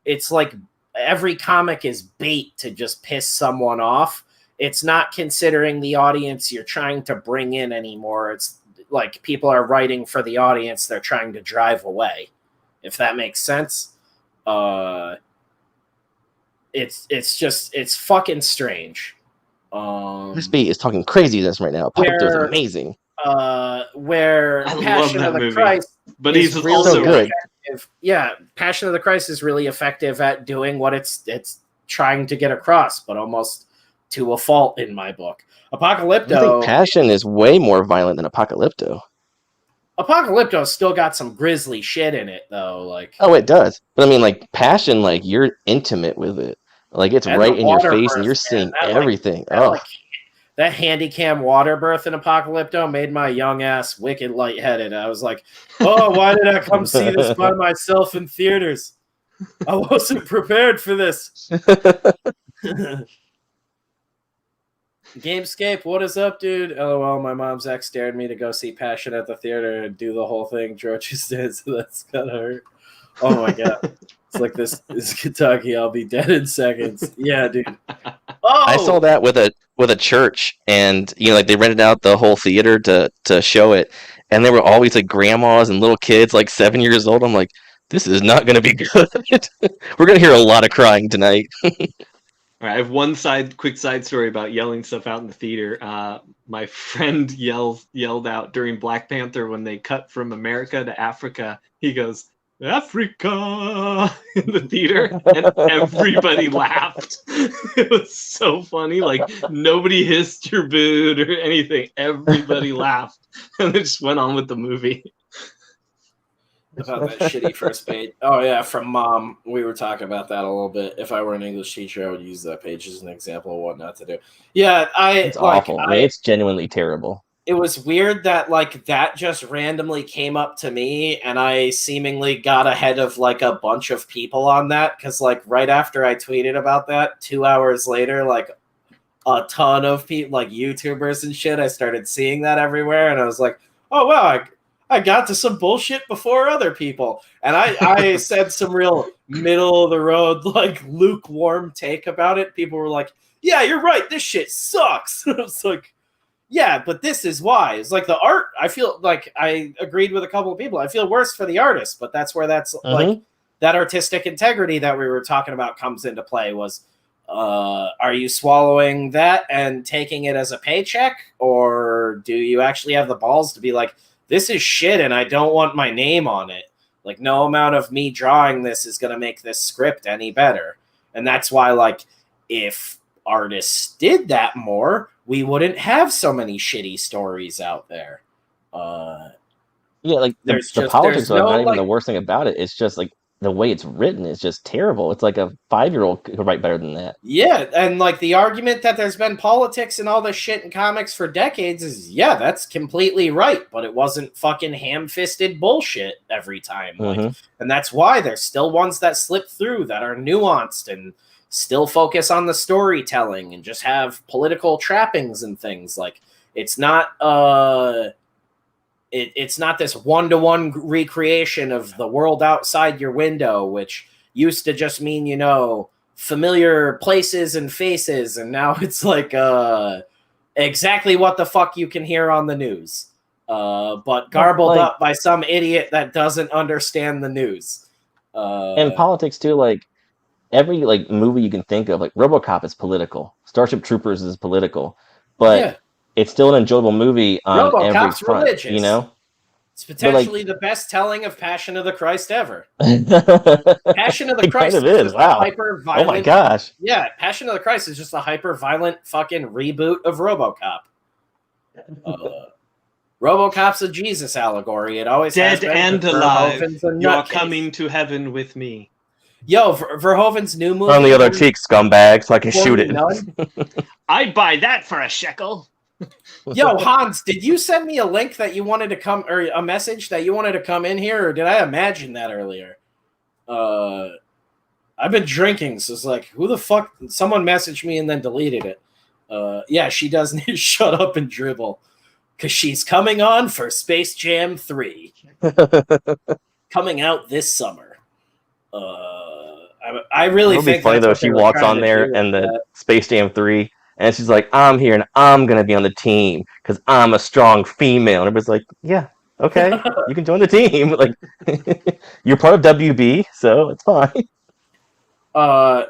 it's like every comic is bait to just piss someone off. It's not considering the audience you're trying to bring in anymore. It's like people are writing for the audience they're trying to drive away, if that makes sense. It's fucking strange. This beat is talking craziness right now. Apocalypto is amazing. Where I Passion of the movie. Christ, but he's really also good. Effective. Yeah, Passion of the Christ is really effective at doing what it's trying to get across, but almost to a fault in my book. Apocalypto. I think Passion is way more violent than Apocalypto. Apocalypto's still got some grisly shit in it, though. Like, oh, it does. But I mean, like Passion, like you're intimate with it. Like it's right in your face, and you're seeing everything. That handycam water birth in Apocalypto made my young ass wicked lightheaded. I was like, oh, why did I come see this by myself in theaters? I wasn't prepared for this. Gamescape, what is up, dude? LOL, my mom's ex dared me to go see Passion at the theater and do the whole thing. George is dead, so that's gotta hurt. Oh my god. It's like this is Kentucky, I'll be dead in seconds. Yeah, dude. Oh! I saw that with a church, and like they rented out the whole theater to show it, and there were always like grandmas and little kids like 7 years old. I'm like, this is not gonna be good. We're gonna hear a lot of crying tonight. All right, I have one quick side story about yelling stuff out in the theater. My friend yelled out during Black Panther when they cut from America to Africa. He goes, Africa, in the theater, and everybody laughed. It was so funny. Like, nobody hissed or booed or anything. Everybody laughed, and they just went on with the movie. About that shitty first page. Oh yeah, from Mom. We were talking about that a little bit. If I were an English teacher, I would use that page as an example of what not to do. Yeah, it's awful. It's genuinely terrible. It was weird that like that just randomly came up to me, and I seemingly got ahead of like a bunch of people on that, because like right after I tweeted about that, 2 hours later, like a ton of people, like YouTubers and shit, I started seeing that everywhere, and I was like, oh wow, I got to some bullshit before other people. And I said some real middle of the road, like lukewarm take about it. People were like, yeah, you're right. This shit sucks. I was like, yeah, but this is why. It's like the art. I feel like I agreed with a couple of people. I feel worse for the artist, but that's where that's like that artistic integrity that we were talking about comes into play. Was, are you swallowing that and taking it as a paycheck? Or do you actually have the balls to be like, this is shit and I don't want my name on it. Like, no amount of me drawing this is going to make this script any better. And that's why, like, if artists did that more, we wouldn't have so many shitty stories out there. Yeah, like the politics are not even the worst thing about it. It's just like the way it's written is just terrible. It's like a 5-year-old could write better than that. Yeah, and like the argument that there's been politics and all this shit in comics for decades is, yeah, that's completely right, but it wasn't fucking ham-fisted bullshit every time. Like, and that's why there's still ones that slip through that are nuanced and still focus on the storytelling and just have political trappings and things. Like, it's not it's not this one-to-one recreation of the world outside your window, which used to just mean, you know, familiar places and faces, and now it's like exactly what the fuck you can hear on the news, but garbled up by some idiot that doesn't understand the news. And politics too, like every like movie you can think of, like RoboCop is political, Starship Troopers is political, but it's still an enjoyable movie on every RoboCop's front. religious. You know, it's potentially the best telling of Passion of the Christ ever. Passion of the it Christ kind of is. Wow. Hyper violent. Oh my gosh. Yeah, Passion of the Christ is just a hyper violent fucking reboot of RoboCop. RoboCop's a Jesus allegory. It always has Dead been. and alive. You are nutcase. coming to heaven with me. Yo, Verhoeven's new movie. On the other cheek, scumbag, so I can shoot it. I'd buy that for a shekel. Yo, Hans, did you send me a link that you wanted to come, or a message that you wanted to come in here, or did I imagine that earlier? I've been drinking, so it's like, who the fuck? Someone messaged me and then deleted it. Yeah, she does need to shut up and dribble, because she's coming on for Space Jam 3. Coming out this summer. I really It'll think be funny though if she walks on there and the Space Jam 3, and she's like, "I'm here and I'm gonna be on the team because I'm a strong female." And everybody's like, "Yeah, okay, you can join the team. Like, you're part of WB, so it's fine."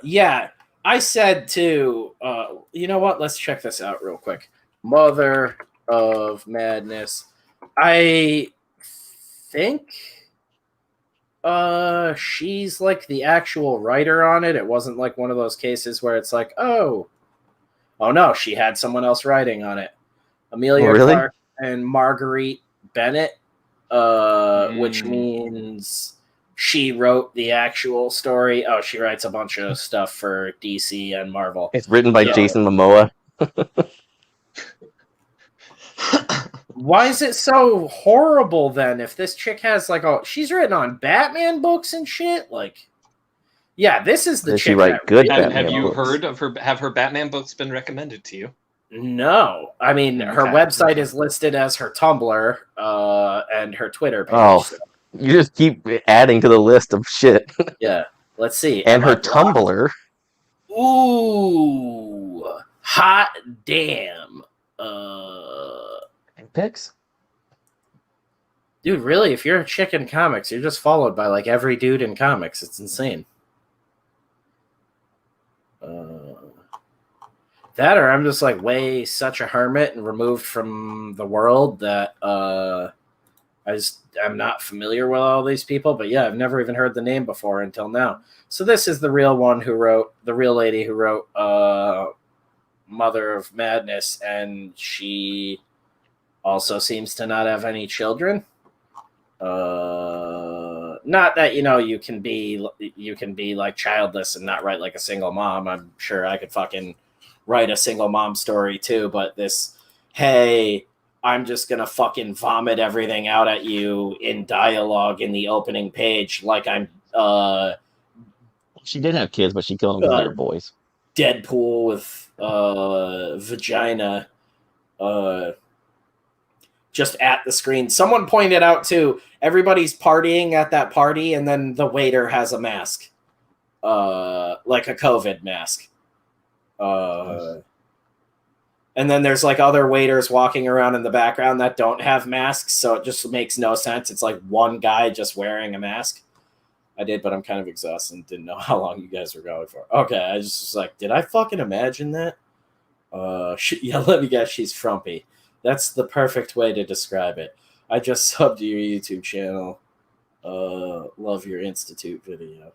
Yeah, I said too. You know what? Let's check this out real quick. Mother of Madness. I think she's like the actual writer on it. It wasn't like one of those cases where it's like, oh no, she had someone else writing on it. Amelia Clark and Marguerite Bennett, which means she wrote the actual story. Oh, she writes a bunch of stuff for DC and Marvel. It's written by Jason Momoa. Why is it so horrible then? If this chick has like she's written on Batman books and shit, like, yeah, this is the Does chick. She write good Batman Have you books? heard of her? Have her Batman books been recommended to you? No, I mean her website is listed as her Tumblr and her Twitter page. Oh, you just keep adding to the list of shit. Yeah, let's see. And her Tumblr. Ooh, hot damn. Pics? Dude, really, if you're a chick in comics, you're just followed by like every dude in comics. It's insane. That or I'm just like way such a hermit and removed from the world that I'm not familiar with all these people. But yeah, I've never even heard the name before until now. So this is the real one who wrote, the real lady who wrote Mother of Madness, and she also seems to not have any children. Not that, you know, you can be like childless and not write like a single mom. I'm sure I could fucking write a single mom story too, but this, hey, I'm just gonna fucking vomit everything out at you in dialogue in the opening page, like I'm She did have kids, but she killed them because they were boys. Deadpool with vagina just at the screen. Someone pointed out too, everybody's partying at that party, and then the waiter has a mask, like a COVID mask. And then there's like other waiters walking around in the background that don't have masks, so it just makes no sense. It's like one guy just wearing a mask. I did, but I'm kind of exhausted and didn't know how long you guys were going for. Okay, I just was like, did I fucking imagine that? Yeah, let me guess, she's frumpy. That's the perfect way to describe it. I just subbed to your YouTube channel. Love your Institute video.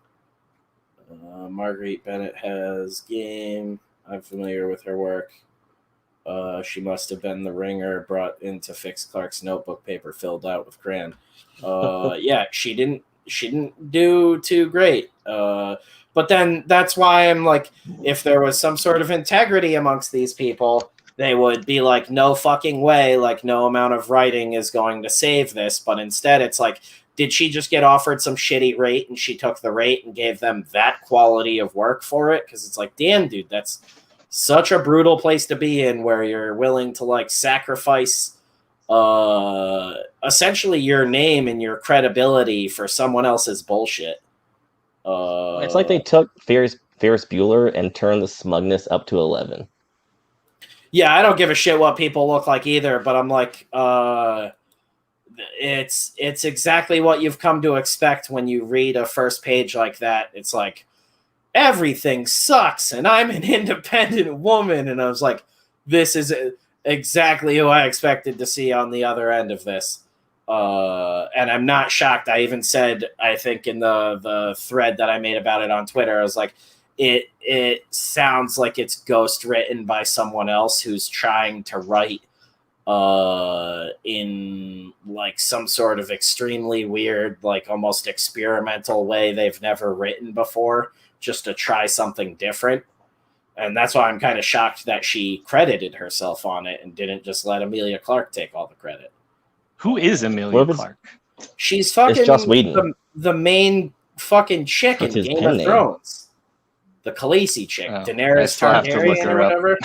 Marguerite Bennett has game. I'm familiar with her work. She must have been the ringer brought in to fix Clark's notebook paper filled out with crayon. Yeah, she didn't she didn't do too great. But then that's why I'm like, if there was some sort of integrity amongst these people, they would be like, no fucking way, like no amount of writing is going to save this. But instead it's like, did she just get offered some shitty rate and she took the rate and gave them that quality of work for it? Because it's like, damn, dude, that's such a brutal place to be in, where you're willing to like sacrifice essentially your name and your credibility for someone else's bullshit. It's like they took Ferris Bueller and turned the smugness up to 11. Yeah, I don't give a shit what people look like either, but I'm like, it's exactly what you've come to expect when you read a first page like that. It's like, everything sucks and I'm an independent woman. And I was like, this is exactly who I expected to see on the other end of this. And I'm not shocked. I even said, I think in the thread that I made about it on Twitter, I was like, it sounds like it's ghost written by someone else who's trying to write in like some sort of extremely weird, like almost experimental way they've never written before, just to try something different. And that's why I'm kind of shocked that she credited herself on it and didn't just let Emilia Clarke take all the credit. Who is Emilia Clarke? She's fucking Joss Whedon. the main fucking chick in What's his Game pen of name? Thrones. The Khaleesi chick, Oh, I Daenerys still have to look Targaryen or her up. whatever.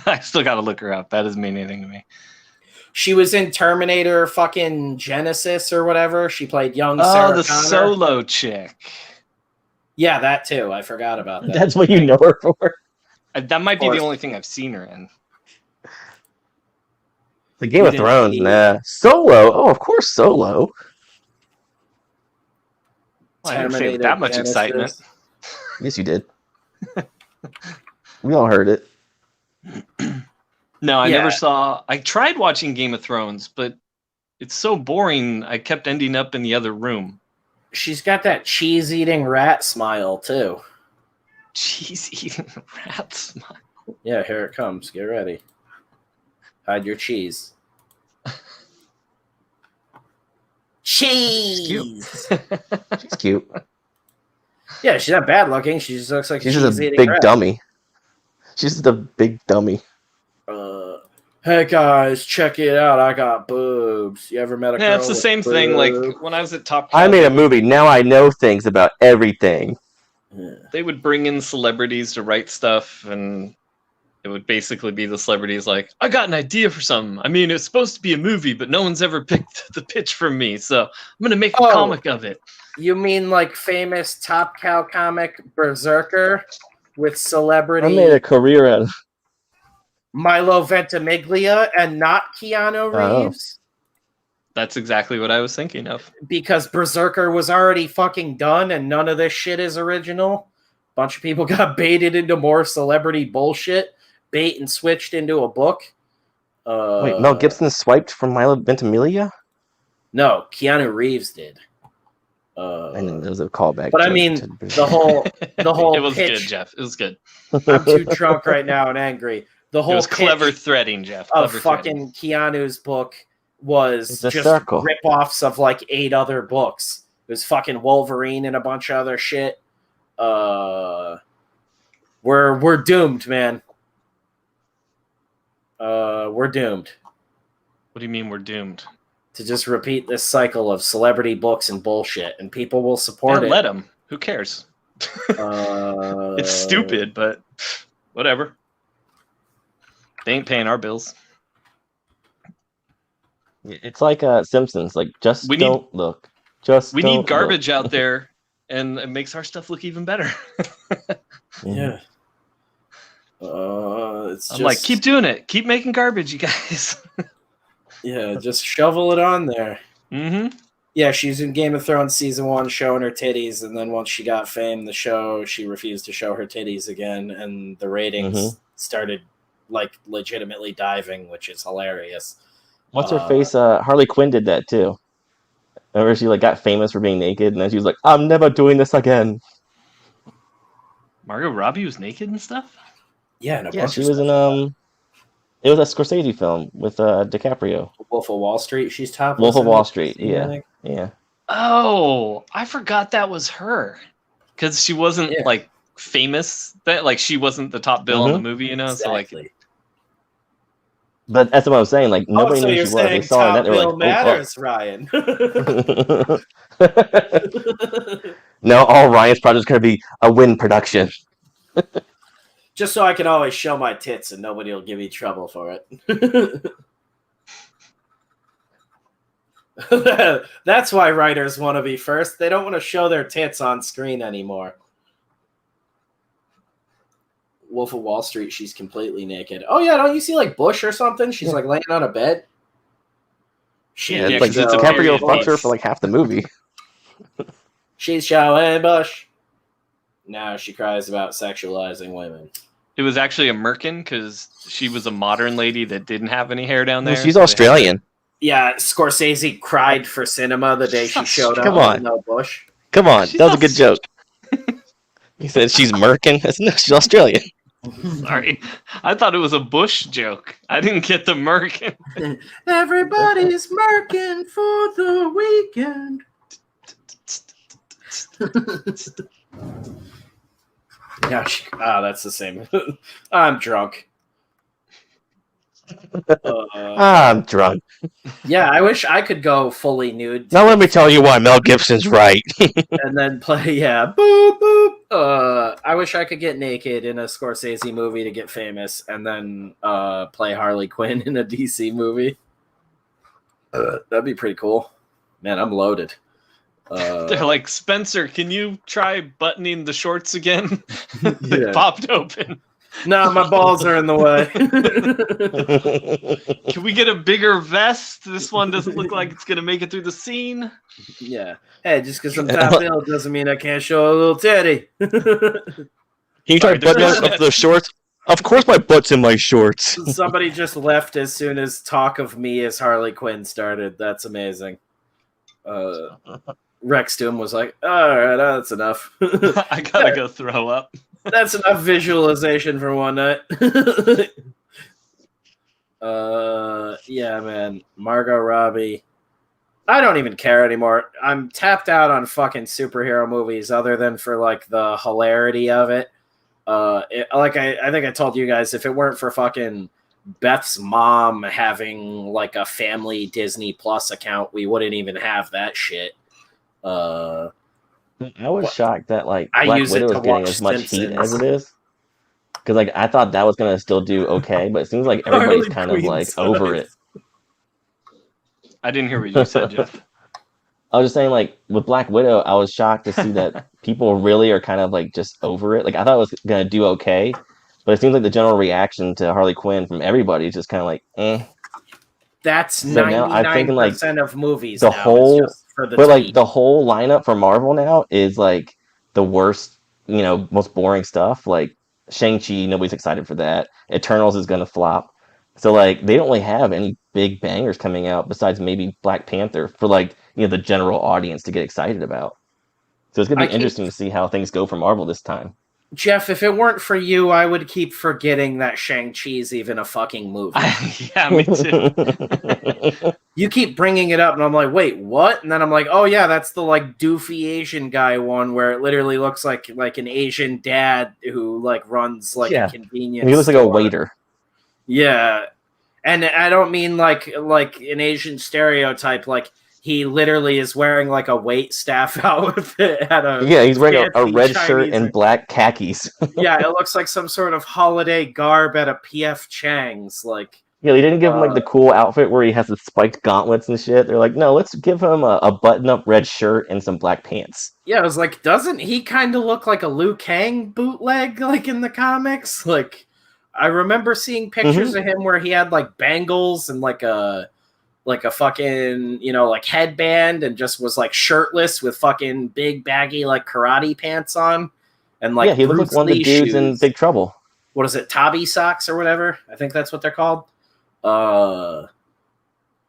I still got to look her up. That doesn't mean anything to me. She was in Terminator fucking Genesis or whatever. She played young Sarah the Connor. Solo chick. Yeah, that too. I forgot about that. That's what you know her for. That might be Or- the only thing I've seen her in. The Game You of didn't Thrones, see- nah. Solo. Oh, of course, Solo. Well, I didn't say it with that much Genesis. excitement. Yes, you did. We all heard it. No, I Yeah. never saw. I tried watching Game of Thrones, but it's so boring. I kept ending up in the other room. She's got that cheese-eating rat smile too. Cheese eating rat smile. Yeah, here it comes. Get ready. Hide your cheese. Cheese. She's cute. Yeah, she's not bad looking. She just looks like She's a just a cheese-eating big rat. dummy. She's just a big dummy. Hey guys, check it out. I got boobs. You ever met a girl? Yeah, it's the with same thing. Like boobs? when I was at Top I Cat, made a movie. Now I know things about everything. Yeah. they would bring in celebrities to write stuff, and it would basically be the celebrities like, I got an idea for something. I mean, it's supposed to be a movie, but no one's ever picked the pitch from me, so I'm gonna make a Oh. comic of it. You mean like famous Top Cow comic Berserker with celebrity I made a career out of Milo Ventimiglia and not Keanu Oh. Reeves? That's exactly what I was thinking of. Because Berserker was already fucking done and none of this shit is original. Bunch of people got baited into more celebrity bullshit, bait and switched into a book. Wait, Mel Gibson swiped from Milo Ventimiglia? No, Keanu Reeves did. And then there was a callback. But I joke mean, to the whole It was pitch. good, Jeff. It was good. I'm too drunk right now and angry. The It whole was clever pitch threading, Jeff. of Clever fucking Keanu's book was It's a just circle. rip-offs of like 8 other books. It was fucking Wolverine and a bunch of other shit. We're doomed, man. We're doomed What do you mean we're doomed? to just repeat this cycle of celebrity books and bullshit, and people will support Yeah, it. let them. Who cares? It's stupid, but whatever. They ain't paying our bills. It's like Simpsons. Like, just We need- don't look. Just We don't need garbage out there, and it makes our stuff look even better. Look. Yeah. It's I'm just, like, keep doing it. Keep making garbage, you guys. yeah, just shovel it on there. Mm-hmm. Yeah, she's in Game of Thrones season 1 showing her titties, and then once she got fame, the show, she refused to show her titties again, and the ratings started like legitimately diving, which is hilarious. What's her face? Harley Quinn did that too. Remember, she like got famous for being naked, and then she was like, "I'm never doing this again." Margot Robbie was naked and stuff? Yeah, and a Yeah, bunch she of was in stuff. It was a Scorsese film with DiCaprio. Wolf of Wall Street. She's top. Wolf of Wall Street. Yeah, yeah. Oh, I forgot that was her. Because she wasn't like famous. That like she wasn't the top bill in the movie, you know. Exactly. So like, But that's what I was saying. Like nobody so knew you're who she was. They saying saw her and top they were bill like, matters, Ryan. "Oh fuck." No, all Ryan's project's gonna be a Winn production. Just so I can always show my tits and nobody will give me trouble for it. That's why writers want to be first. They don't want to show their tits on screen anymore. Wolf of Wall Street, she's completely naked. Oh yeah, don't you see like Bush or something? She's like laying on a bed. Yeah, Yeah, it's like 'cause it's a DiCaprio period fucks her piece. for like half the movie. She's showing Bush. Now she cries about sexualizing women. it was actually a merkin because she was a modern lady that didn't have any hair down there. She's so they had Australian. Yeah, Scorsese cried for cinema the day she showed up. Come on. with no Bush. Come on, She's that was a not- good joke. He said she's Merkin. No, she's Australian. Sorry, I thought it was a Bush joke. I didn't get the merkin. Everybody's merkin for the weekend. Yeah, that's the same. I'm drunk. I'm drunk. Yeah, I wish I could go fully nude. Now let me tell you why Mel Gibson's right. And then play, boop, boop. I wish I could get naked in a Scorsese movie to get famous and then play Harley Quinn in a DC movie. That'd be pretty cool. Man, I'm loaded. They're like, Spencer, can you try buttoning the shorts again? Yeah. They popped open. No, my balls are in the way. Can we get a bigger vest? This one doesn't look like it's gonna make it through the scene. Yeah. Hey, just because I'm top bill doesn't mean I can't show a little titty. Can you try Sorry, there's buttoning no- up the shorts? Of course my butt's in my shorts. Somebody just left as soon as talk of me as Harley Quinn started. That's amazing. Rex Doom was like, all right, that's enough. I gotta go throw up. That's enough visualization for one night. Yeah, man. Margot Robbie. I don't even care anymore. I'm tapped out on fucking superhero movies other than for like the hilarity of it. I think I told you guys, if it weren't for fucking Beth's mom having like a family Disney Plus account, we wouldn't even have that shit. I was shocked that like I Black use it Widow to is getting watch as much heat Simpsons. as it is. Because like I thought that was gonna still do okay, but it seems like everybody's Harley kind of Quinn like sucks. over it. I didn't hear what you said, Jeff. I was just saying, like with Black Widow, I was shocked to see that people really are kind of like just over it. Like I thought it was gonna do okay, but it seems like the general reaction to Harley Quinn from everybody is just kind of like, eh. That's So now I'm thinking, like, 99% of movies. the now. It's whole- just for the But like tweet. the whole lineup for Marvel now is like the worst, most boring stuff. Like Shang-Chi, nobody's excited for that. Eternals is gonna flop. So like they don't really have any big bangers coming out besides maybe Black Panther for like the general audience to get excited about. So it's gonna I be keep- interesting to see how things go for Marvel this time. Jeff, if it weren't for you, I would keep forgetting that Shang-Chi's even a fucking movie. Yeah, me too. You keep bringing it up, and I'm like, wait, what? And then I'm like, oh yeah, that's the like doofy Asian guy one where it literally looks like an Asian dad who like runs like Yeah. a convenience He looks like a store. waiter. Yeah, and I don't mean like an Asian stereotype. Like he literally is wearing like a wait staff outfit at a Yeah, he's wearing a fancy red shirt Chinese- and black khakis. Yeah, it looks like some sort of holiday garb at a PF Chang's. Like, Yeah, they didn't give him like the cool outfit where he has the spiked gauntlets and shit. They're like, no, let's give him a button-up red shirt and some black pants. yeah, I was like, doesn't he kind of look like a Liu Kang bootleg, like in the comics? Like, I remember seeing pictures of him where he had like bangles and like a fucking like headband and just was like shirtless with fucking big baggy like karate pants on, and like yeah, he looks Bruce like one of the Lee dudes in shoes. Big Trouble. What is it, Tabi socks or whatever? I think that's what they're called.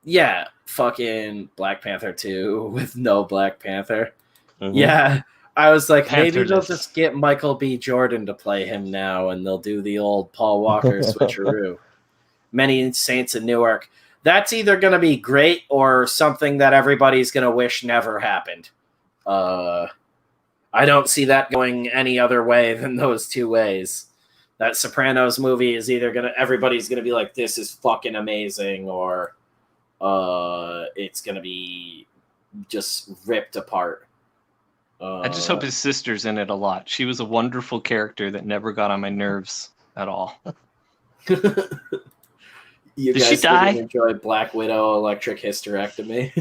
Yeah, fucking Black Panther 2 with no Black Panther. Mhm. Yeah, I was like, maybe they'll Panther-ness. just get Michael B. Jordan to play him now, and they'll do the old Paul Walker switcheroo. Many Saints in Newark. That's either going to be great or something that everybody's going to wish never happened. I don't see that going any other way than those two ways. That Sopranos movie is either everybody's gonna be like, this is fucking amazing, or it's gonna be just ripped apart. I just hope his sister's in it a lot. She was a wonderful character that never got on my nerves at all. You Did guys she die? didn't enjoy Black Widow electric hysterectomy.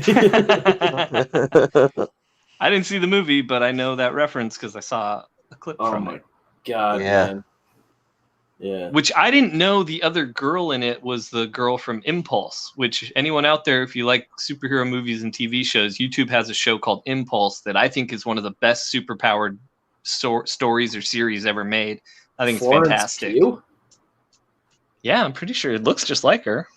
I didn't see the movie, but I know that reference because I saw a clip from it. God, Yeah. man. Yeah. Which I didn't know the other girl in it was the girl from Impulse, which anyone out there, if you like superhero movies and TV shows, YouTube has a show called Impulse that I think is one of the best superpowered stories or series ever made. I think Florence it's fantastic. Pugh? Yeah, I'm pretty sure it looks just like her.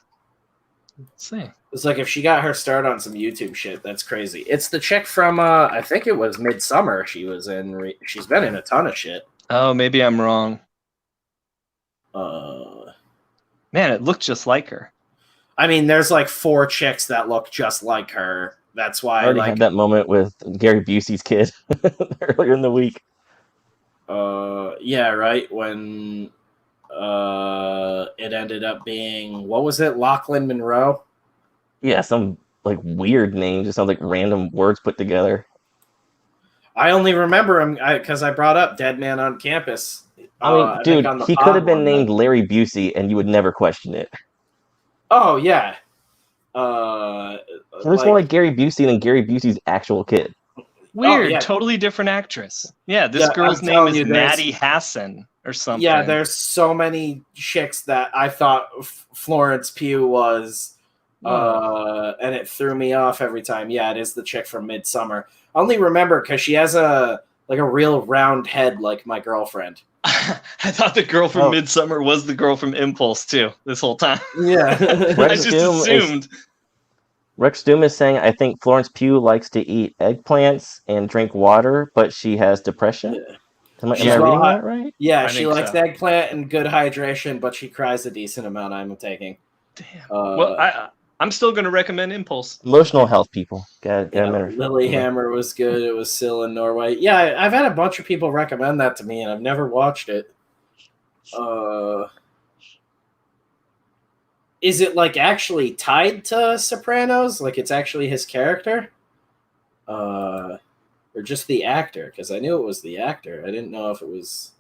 Let's see. It's like if she got her start on some YouTube shit, that's crazy. It's the chick from, I think it was Midsummer she was in. She's been in a ton of shit. Oh, maybe I'm wrong. Man, it looked just like her. I mean, there's like 4 chicks that look just like her. That's why I already had that moment with Gary Busey's kid earlier in the week. Yeah, right. When it ended up being, what was it, Lachlan Monroe? Yeah, some like weird name, just sounds like random words put together. I only remember him because I brought up Dead Man on Campus. I mean, dude, on the he pod could have been one named night. Larry Busey, and you would never question it. Oh yeah. It looks more like Gary Busey than Gary Busey's actual kid. Weird, yeah. totally different actress. Yeah, this Yeah, girl's I'm name telling is you, there's- Maddie Hassan or something. Yeah, there's so many chicks that I thought Florence Pugh was, and it threw me off every time. Yeah, it is the chick from Midsummer. I only remember because she has a real round head like my girlfriend. I thought the girl from Midsummer was the girl from Impulse too this whole time. Yeah. I just assumed. Rex Doom is saying, I think Florence Pugh likes to eat eggplants and drink water, but she has depression. Yeah. Am I reading that right? Yeah, I she think likes so. eggplant and good hydration, but she cries a decent amount. I'm taking. Damn. Uh, Well, I'm still going to recommend Impulse. Emotional health, people. Yeah, Lilyhammer was good. It was still in Norway. Yeah, I've had a bunch of people recommend that to me, and I've never watched it. Is it like actually tied to Sopranos? Like it's actually his character? Or just the actor? Because I knew it was the actor. I didn't know if it was.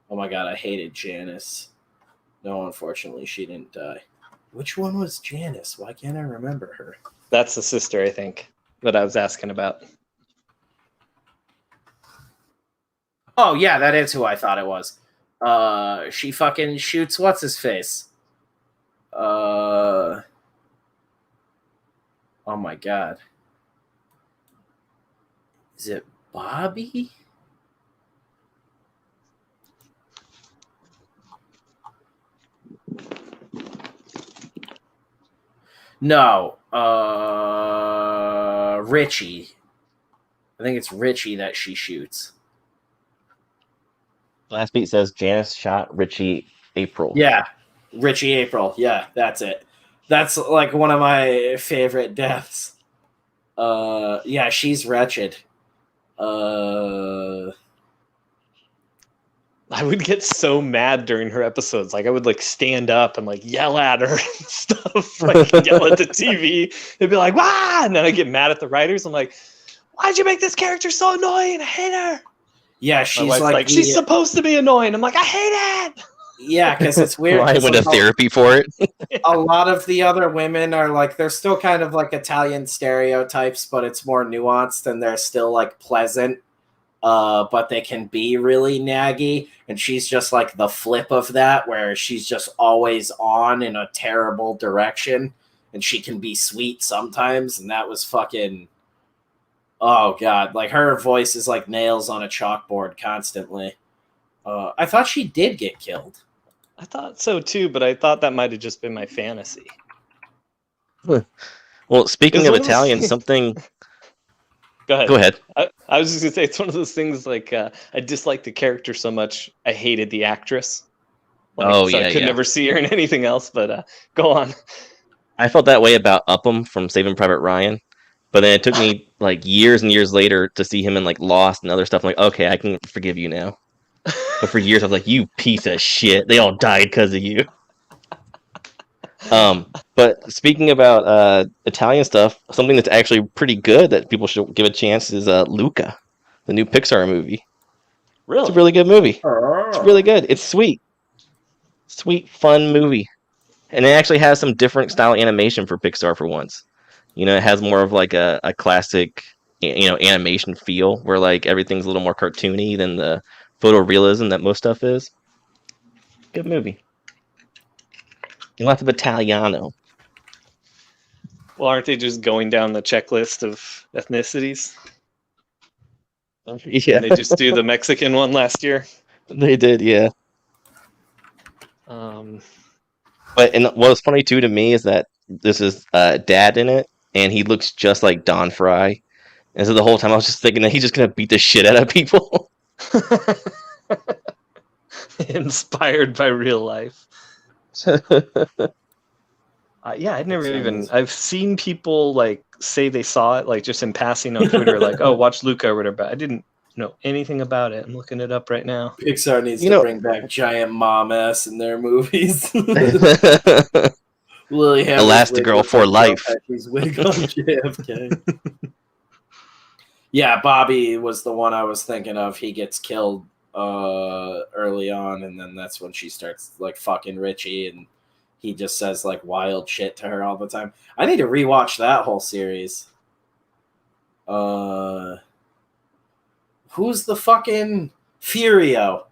Oh my god, I hated Janice. No, unfortunately, she didn't die. Which one was Janice? Why can't I remember her? That's the sister, I think, that I was asking about. Oh, yeah, that is who I thought it was. She fucking shoots what's-his-face. Oh my god. Is it Bobby? No, Richie. I think it's Richie that she shoots. Last beat says Janice shot Richie April. Yeah, Richie April. Yeah, that's it. That's like one of my favorite deaths. Yeah, she's wretched. I would get so mad during her episodes. Like I would like stand up and like yell at her and stuff. Like yell at the TV. It'd be like, "Wah!" And then I get mad at the writers. I'm like, "Why'd you make this character so annoying? I hate her." Yeah, My she's wife's like she's supposed to be annoying. I'm like, I hate it. Yeah, because it's weird. I 'cause, went to like, therapy for it. a lot of the other women are like, they're still kind of like Italian stereotypes, but it's more nuanced and they're still like pleasant. But they can be really naggy, and she's just like the flip of that, where she's just always on in a terrible direction, and she can be sweet sometimes, and that was fucking, oh god, like her voice is like nails on a chalkboard constantly. I thought she did get killed. I thought so too, but I thought that might have just been my fantasy. Well, speaking It's of one of those Italian, things- something. Go ahead. Go ahead. I was just gonna say it's one of those things like I disliked the character so much I hated the actress. Like, Oh, so yeah, I could yeah. never see her in anything else. But go on. I felt that way about Upham from Saving Private Ryan, but then it took me like years and years later to see him in like Lost and other stuff. I'm like, okay, I can forgive you now. But for years, I was like, you piece of shit. They all died because of you. But speaking about Italian stuff, something that's actually pretty good that people should give a chance is Luca, the new Pixar movie. Really? It's a really good movie. It's really good. It's sweet. Sweet, fun movie. And it actually has some different style animation for Pixar for once. You know, it has more of like a classic, animation feel where like everything's a little more cartoony than the photorealism that most stuff is. Good movie. And lots of Italiano. Well, aren't they just going down the checklist of ethnicities? Yeah, They just do the Mexican one last year. they did, yeah. But and what was funny too to me is that this is Dad in it, and he looks just like Don Fry. And so the whole time I was just thinking that he's just gonna beat the shit out of people. Inspired by real life. Yeah, I'd never even. I've seen people like say they saw it, like just in passing on Twitter, like, "Oh, watch Luca" or whatever. But I didn't know anything about it. I'm looking it up right now. Pixar needs to bring back giant mom ass in their movies. Lily Elastigirl for life. He's wig on JFK. Yeah, Bobby was the one I was thinking of. He gets killed early on, and then that's when she starts like fucking Richie, and he just says like wild shit to her all the time. I need to rewatch that whole series. Who's the fucking Furio?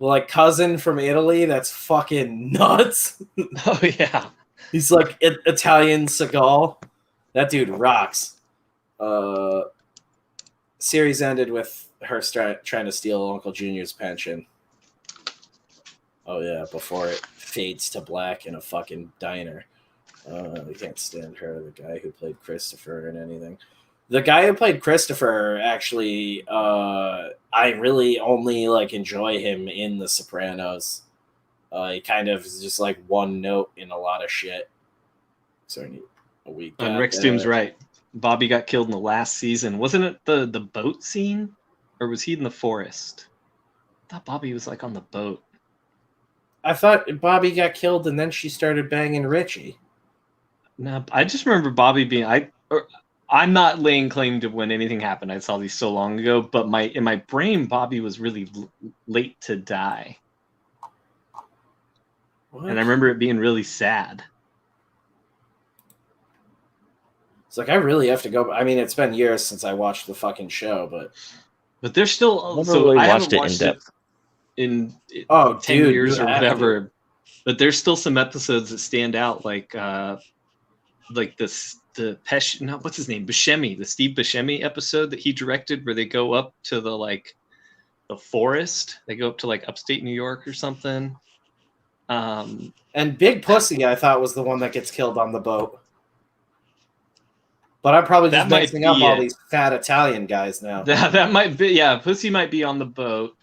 Like cousin from Italy? That's fucking nuts. Oh yeah, he's like Italian Seagal. That dude rocks. Series ended with her trying to steal Uncle Junior's pension. Oh yeah, before it fades to black in a fucking diner. I can't stand her, the guy who played Christopher in anything. The guy who played Christopher, actually, I really only like enjoy him in The Sopranos. He kind of is just like one note in a lot of shit. Sorry, a week. And Rick Stoom's right. Bobby got killed in the last season. Wasn't it the boat scene? Or was he in the forest? I thought Bobby was like on the boat. I thought Bobby got killed and then she started banging Richie. No, I just remember Bobby being. I'm not laying claim to when anything happened. I saw these so long ago, but in my brain, Bobby was really late to die. What? And I remember it being really sad. It's like I really have to go. I mean, it's been years since I watched the fucking show, but there's still. I haven't watched it in 10 years or whatever. But there's still some episodes that stand out, like this the Pesh. No, what's his name? Buscemi, the Steve Buscemi episode that he directed, where they go up to the forest. They go up to like upstate New York or something. And Big Pussy, I thought was the one that gets killed on the boat. But I'm probably just mixing up all these fat Italian guys now. That might be, yeah. Pussy might be on the boat.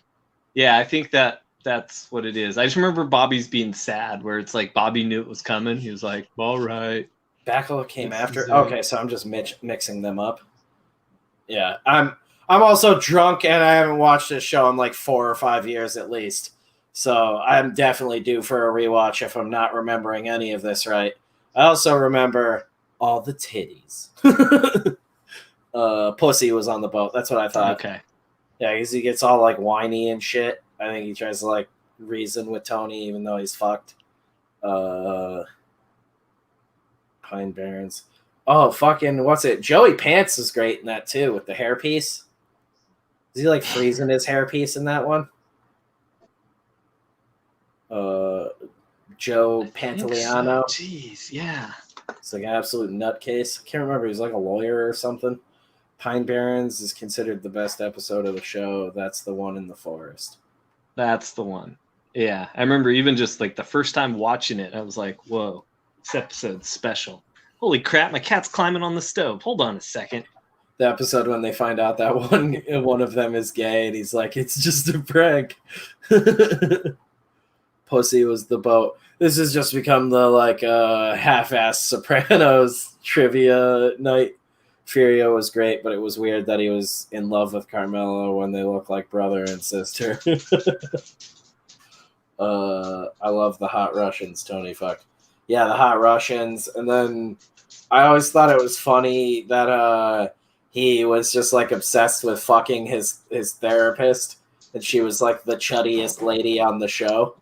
Yeah, I think that's what it is. I just remember Bobby's being sad, where it's like Bobby knew it was coming. He was like, "All right." Bacala came after. Okay, so I'm just mixing them up. Yeah, I'm also drunk and I haven't watched this show in like 4 or 5 years at least. So I'm definitely due for a rewatch if I'm not remembering any of this right. I also remember all the titties. Pussy was on the boat. That's what I thought. Okay. Yeah, because he gets all like whiny and shit. I think he tries to like reason with Tony even though he's fucked. Pine Barrens. Oh, fucking, what's it? Joey Pants is great in that too with the hairpiece. Is he like freezing his hairpiece in that one? Joe Pantoliano. So. Jeez, yeah. It's like an absolute nutcase. I can't remember. He's like a lawyer or something. Pine Barrens is considered the best episode of the show. That's the one in the forest. That's the one. Yeah. I remember even just like the first time watching it, I was like, whoa, this episode's special. Holy crap, my cat's climbing on the stove. Hold on a second. The episode when they find out that one of them is gay and he's like, it's just a prank. pussy was the boat. This has just become the like half-ass Sopranos trivia night. Furio was great, but it was weird that he was in love with Carmelo when they look like brother and sister. I love the Hot Russians, Tony. Fuck. Yeah, the Hot Russians. And then I always thought it was funny that he was just like obsessed with fucking his therapist, and she was like the chuddiest lady on the show.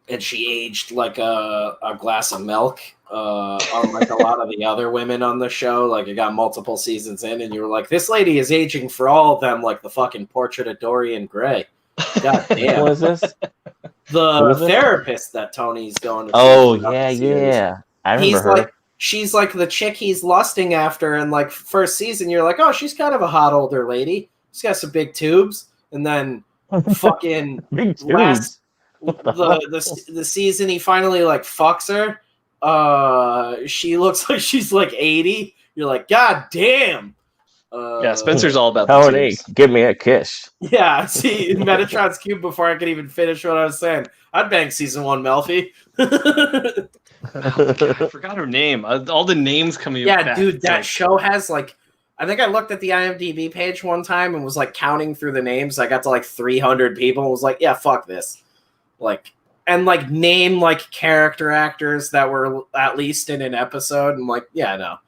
And she aged like a glass of milk, unlike a lot of the other women on the show. Like, it got multiple seasons in, and you were like, this lady is aging for all of them like the fucking portrait of Dorian Gray. God damn. What is this? The therapist that Tony's going to. Oh, yeah. I remember her. She's like the chick he's lusting after, and like first season, you're like, oh, she's kind of a hot older lady. She's got some big tubes, and then fucking Big tubes. last the season he finally like fucks her. She looks like she's like 80. You're like, God damn. Yeah, Spencer's all about Tony, give me a kiss. Yeah, see, Metatron's cube before I could even finish what I was saying. I'd bang season 1 Melfi. Oh, God, I forgot her name. All the names coming up. Yeah, dude, that show has like, I think I looked at the IMDb page one time and was like counting through the names. I got to like 300 people and was like, yeah, fuck this. Like, and like name like character actors that were at least in an episode. And like, yeah, no.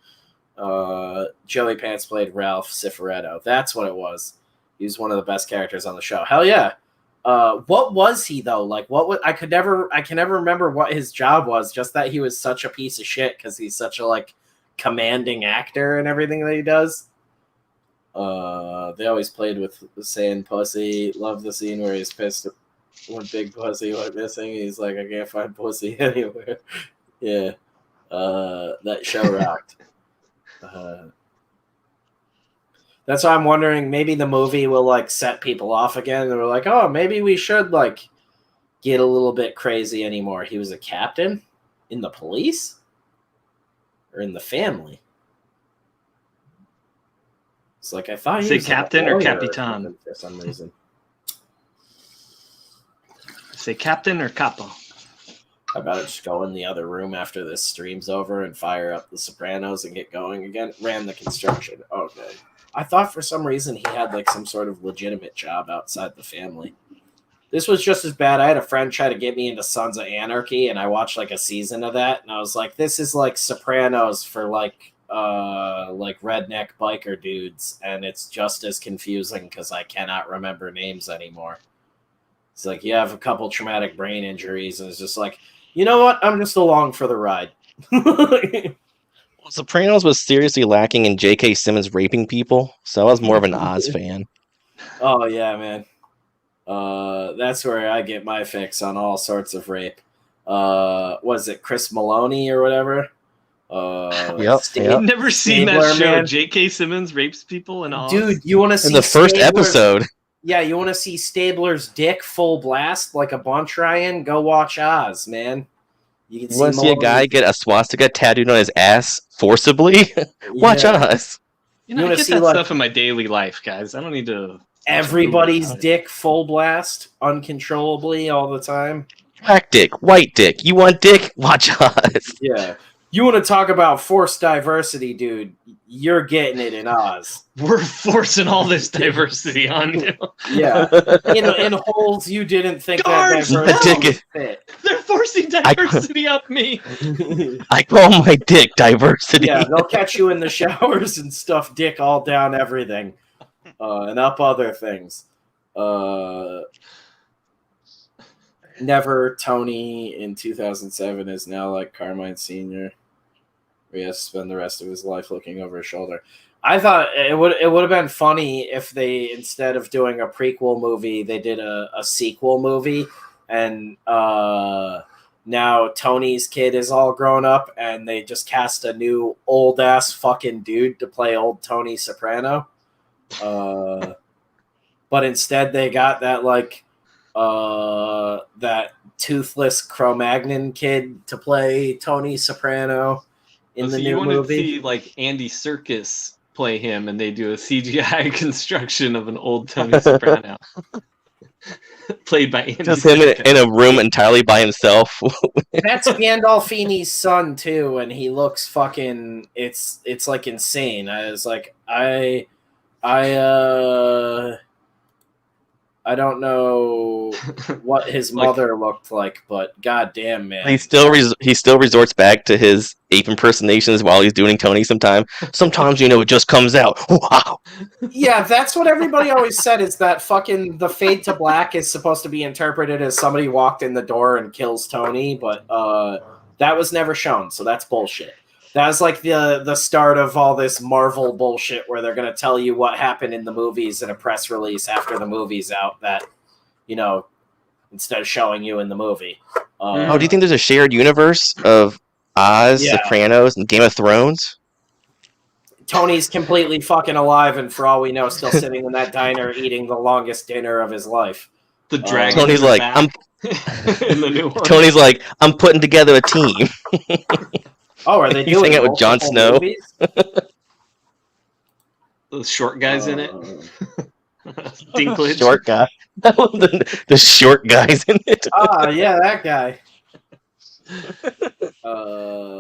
Joey Pants played Ralph Cifaretto. That's what it was. He was one of the best characters on the show. Hell yeah. What was he though? Like, what was, I can never remember what his job was. Just that he was such a piece of shit because he's such a like commanding actor and everything that he does. They always played with saying pussy. Love the scene where he's pissed when Big Pussy went missing. He's like, I can't find pussy anywhere. Yeah. That show rocked. That's why I'm wondering, maybe the movie will like set people off again. And we're like, oh, maybe we should like get a little bit crazy anymore. He was a captain in the police or in the family. It's like, I thought he was captain or Capitan for some reason. Say captain or capo. I better just go in the other room after this stream's over and fire up The Sopranos and get going again. Ran the construction. Okay. I thought for some reason he had like some sort of legitimate job outside the family. This was just as bad. I had a friend try to get me into Sons of Anarchy, and I watched like a season of that, and I was like, this is like Sopranos for like redneck biker dudes, and it's just as confusing because I cannot remember names anymore. It's like, you have a couple traumatic brain injuries, and it's just like, you know what? I'm just along for the ride. Sopranos was seriously lacking in J.K. Simmons raping people, so I was more of an Oz fan. Oh, yeah, man. That's where I get my fix on all sorts of rape. Was it Chris Maloney or whatever? Yep. I've never seen that show. Man. J.K. Simmons rapes people in Oz. Dude, you want to see in the first episode? Yeah, you want to see Stabler's dick full blast like a bunch, Ryan? Go watch Oz, man. You want to see a guy get a swastika tattooed on his ass forcibly? Watch Oz. You know, I get that stuff in my daily life, guys. I don't need to... Everybody's dick full blast uncontrollably all the time. Black dick, white dick. You want dick? Watch Oz. Yeah. You want to talk about forced diversity, dude? You're getting it in Oz. We're forcing all this diversity on you. Yeah. In holes you didn't think Guards, that diversity would fit. They're forcing diversity up me. I call my dick diversity. Yeah, they'll catch you in the showers and stuff dick all down everything. And up other things. Never Tony in 2007 is now like Carmine Sr. He has to spend the rest of his life looking over his shoulder. I thought it would have been funny if they, instead of doing a prequel movie, they did a sequel movie, and now Tony's kid is all grown up, and they just cast a new old ass fucking dude to play old Tony Soprano. But instead they got that like that toothless Cro-Magnon kid to play Tony Soprano in the new movie. You want to see like Andy Serkis play him, and they do a CGI construction of an old Tony Soprano, played by Andy Just him Serkis. in a room entirely by himself. That's Gandolfini's son too, and he looks fucking. It's like insane. I was like, I don't know what his mother looked like, but goddamn, man, he still resorts back to his ape impersonations while he's doing Tony. Sometimes it just comes out. Wow. Yeah, that's what everybody always said, is that fucking the fade to black is supposed to be interpreted as somebody walked in the door and kills Tony, but that was never shown, so that's bullshit. That was like the start of all this Marvel bullshit where they're going to tell you what happened in the movies in a press release after the movie's out, that, instead of showing you in the movie. Do you think there's a shared universe of Oz, Sopranos, and Game of Thrones? Tony's completely fucking alive, and for all we know, still sitting in that diner eating the longest dinner of his life. The dragon. Tony's like, in the new one. Tony's like, I'm putting together a team. Oh, are they He's doing hanging out with Jon Snow? movies? Those short guys in it. Dinklage. Short guy. The short guys in it. Ah, yeah, that guy.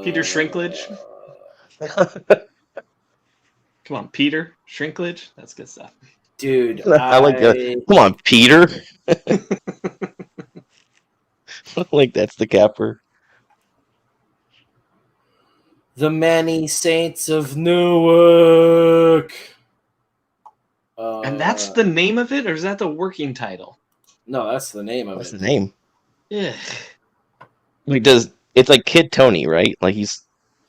Peter Shrinklage. Come on, Peter Shrinklage. That's good stuff. Dude, I like that. Come on, Peter. Like, that's the capper. The Many Saints of Newark. And that's the name of it, or is that the working title? No, that's the name of What's it. the name? Yeah. It's like Kid Tony, right? Like he's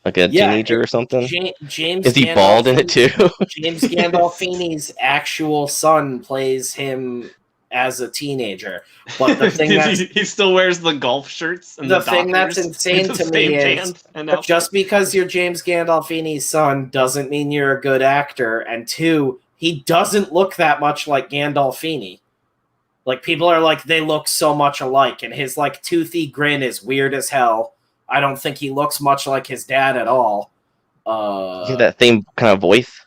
like a teenager or something. James Is he bald in it too? James Gandolfini's actual son plays him as a teenager. But the thing he still wears the golf shirts and the thing that's insane to me is just because you're James Gandolfini's son doesn't mean you're a good actor. And two, he doesn't look that much like Gandolfini. Like, people are like, they look so much alike, and his like toothy grin is weird as hell. I don't think he looks much like his dad at all. That same kind of voice.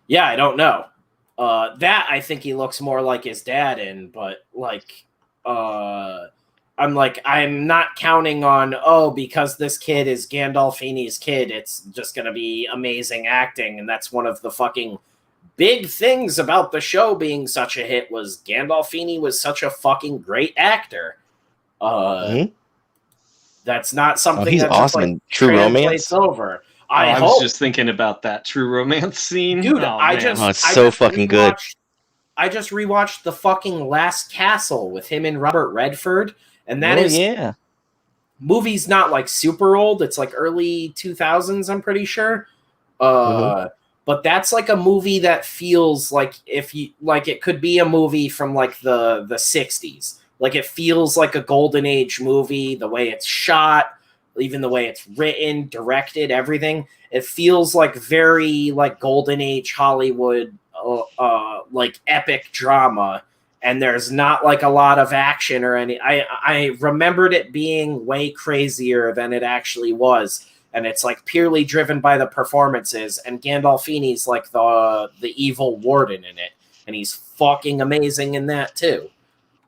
Yeah, I don't know. That I think he looks more like his dad in, but like, I'm not counting on, because this kid is Gandolfini's kid, it's just gonna be amazing acting, and that's one of the fucking big things about the show being such a hit, was Gandolfini was such a fucking great actor. That's not something he's that awesome in True Romance. Over. I was just thinking about that True Romance scene. Dude, it's so fucking good. I just rewatched the fucking Last Castle with him and Robert Redford, and that movie's not like super old. It's like early 2000s, I'm pretty sure. But that's like a movie that feels like it could be a movie from like the 60s. Like, it feels like a golden age movie, the way it's shot, even the way it's written, directed, everything. It feels like very like golden age Hollywood, like epic drama. And there's not like a lot of action or any. I remembered it being way crazier than it actually was. And it's like purely driven by the performances. And Gandolfini's like the evil warden in it, and he's fucking amazing in that too.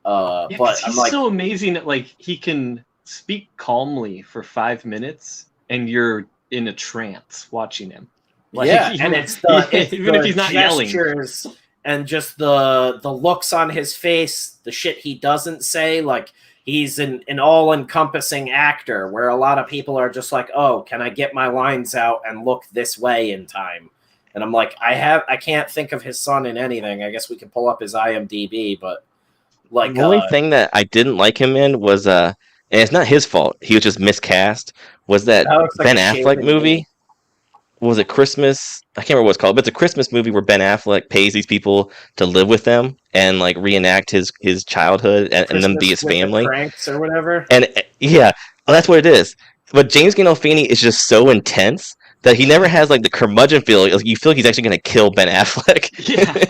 But I'm like, so amazing that like he can speak calmly for 5 minutes, and you're in a trance watching him. Like, and it's even if he's not yelling, and just the looks on his face, the shit he doesn't say, like. He's an all-encompassing actor, where a lot of people are just like, oh, can I get my lines out and look this way in time? And I'm like, I can't think of his son in anything. I guess we could pull up his IMDb, but like the only thing that I didn't like him in was and it's not his fault, he was just miscast, was that Ben Affleck movie. Was it Christmas? I can't remember what it's called, but it's a Christmas movie where Ben Affleck pays these people to live with them and like reenact his childhood and them be his family. Pranks or whatever. And that's what it is. But James Gandolfini is just so intense that he never has like the curmudgeon feel. Like, you feel like he's actually going to kill Ben Affleck. Yeah.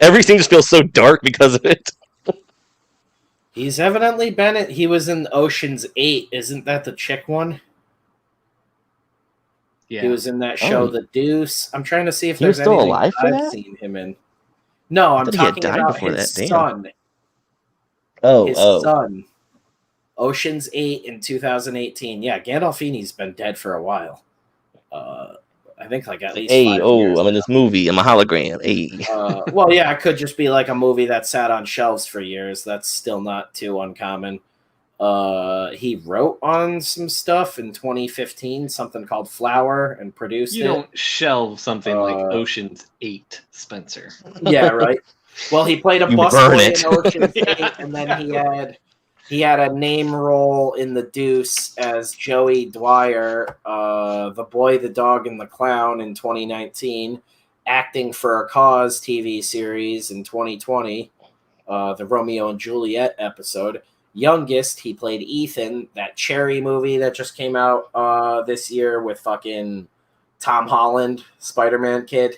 Every scene just feels so dark because of it. He's evidently been. He was in Ocean's 8. Isn't that the chick one? He was in that show, Oh. The Deuce. I'm trying to see if He was there's still anything alive for I've that? seen him in. No, I'm thought he had talking died about before his that. Damn. son. His son. Ocean's 8 in 2018. Yeah, Gandolfini's been dead for a while. I think like at least 5 years. I'm in this movie. I'm a hologram. Hey. Well, yeah, it could just be like a movie that sat on shelves for years. That's still not too uncommon. He wrote on some stuff in 2015, something called Flower, and produced You it. don't shelve something like Ocean's 8, Spencer. Yeah, right. Well, he played a You burn busboy it. in Ocean's 8, and then he had a name role in The Deuce as Joey Dwyer, the boy, the dog, and the clown in 2019, acting for a Cause TV series in 2020, the Romeo and Juliet episode. Youngest, he played Ethan, that Cherry movie that just came out this year with fucking Tom Holland, Spider-Man kid.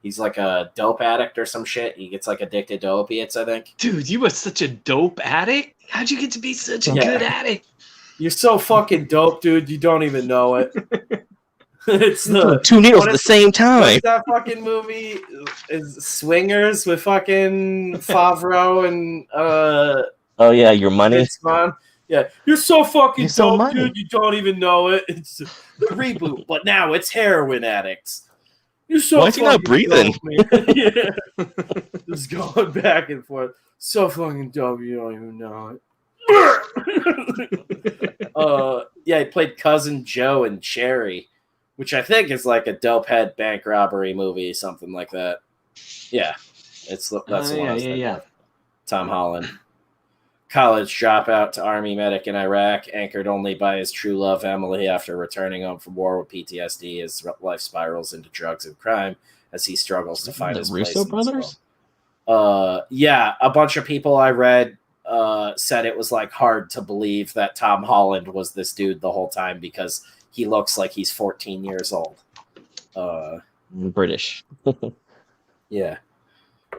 He's like a dope addict or some shit. He gets like addicted to opiates, I think. Dude, you were such a dope addict? How'd you get to be such a good addict? You're so fucking dope, dude. You don't even know it. It's the two needles at the same time. What's that fucking movie? Is Swingers with fucking Favreau and Oh yeah, your money. Vince Vaughn? Yeah, you're so fucking You're so dope, money. dude. You don't even know it. It's the reboot, but now it's heroin addicts. You're so Why is he not fucking breathing? dope, man. Yeah, just going back and forth. So fucking dope, you don't even know it. Yeah, he played Cousin Joe in Cherry, which I think is like a dope head bank robbery movie, something like that. Yeah, that's the one I was thinking of. Tom Holland. College dropout to Army medic in Iraq, anchored only by his true love Emily after returning home from war with PTSD. His life spirals into drugs and crime as he struggles to find his place. Russo brothers? Yeah, a bunch of people I read said it was like hard to believe that Tom Holland was this dude the whole time because he looks like he's 14 years old. British. Yeah,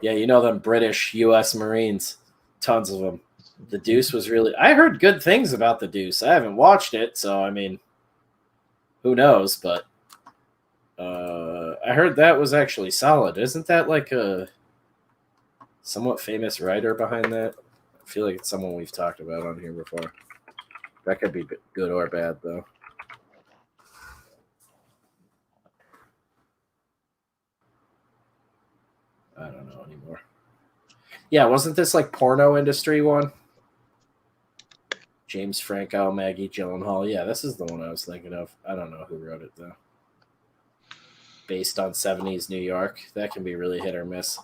you know them British U.S. Marines, tons of them. The Deuce was really... I heard good things about The Deuce. I haven't watched it, so, I mean, who knows, but I heard that was actually solid. Isn't that like a somewhat famous writer behind that? I feel like it's someone we've talked about on here before. That could be good or bad, though. I don't know anymore. Yeah, wasn't this like porno industry one? James Franco, Maggie Gyllenhaal. Yeah, this is the one I was thinking of. I don't know who wrote it, though. Based on 70s New York. That can be really hit or miss.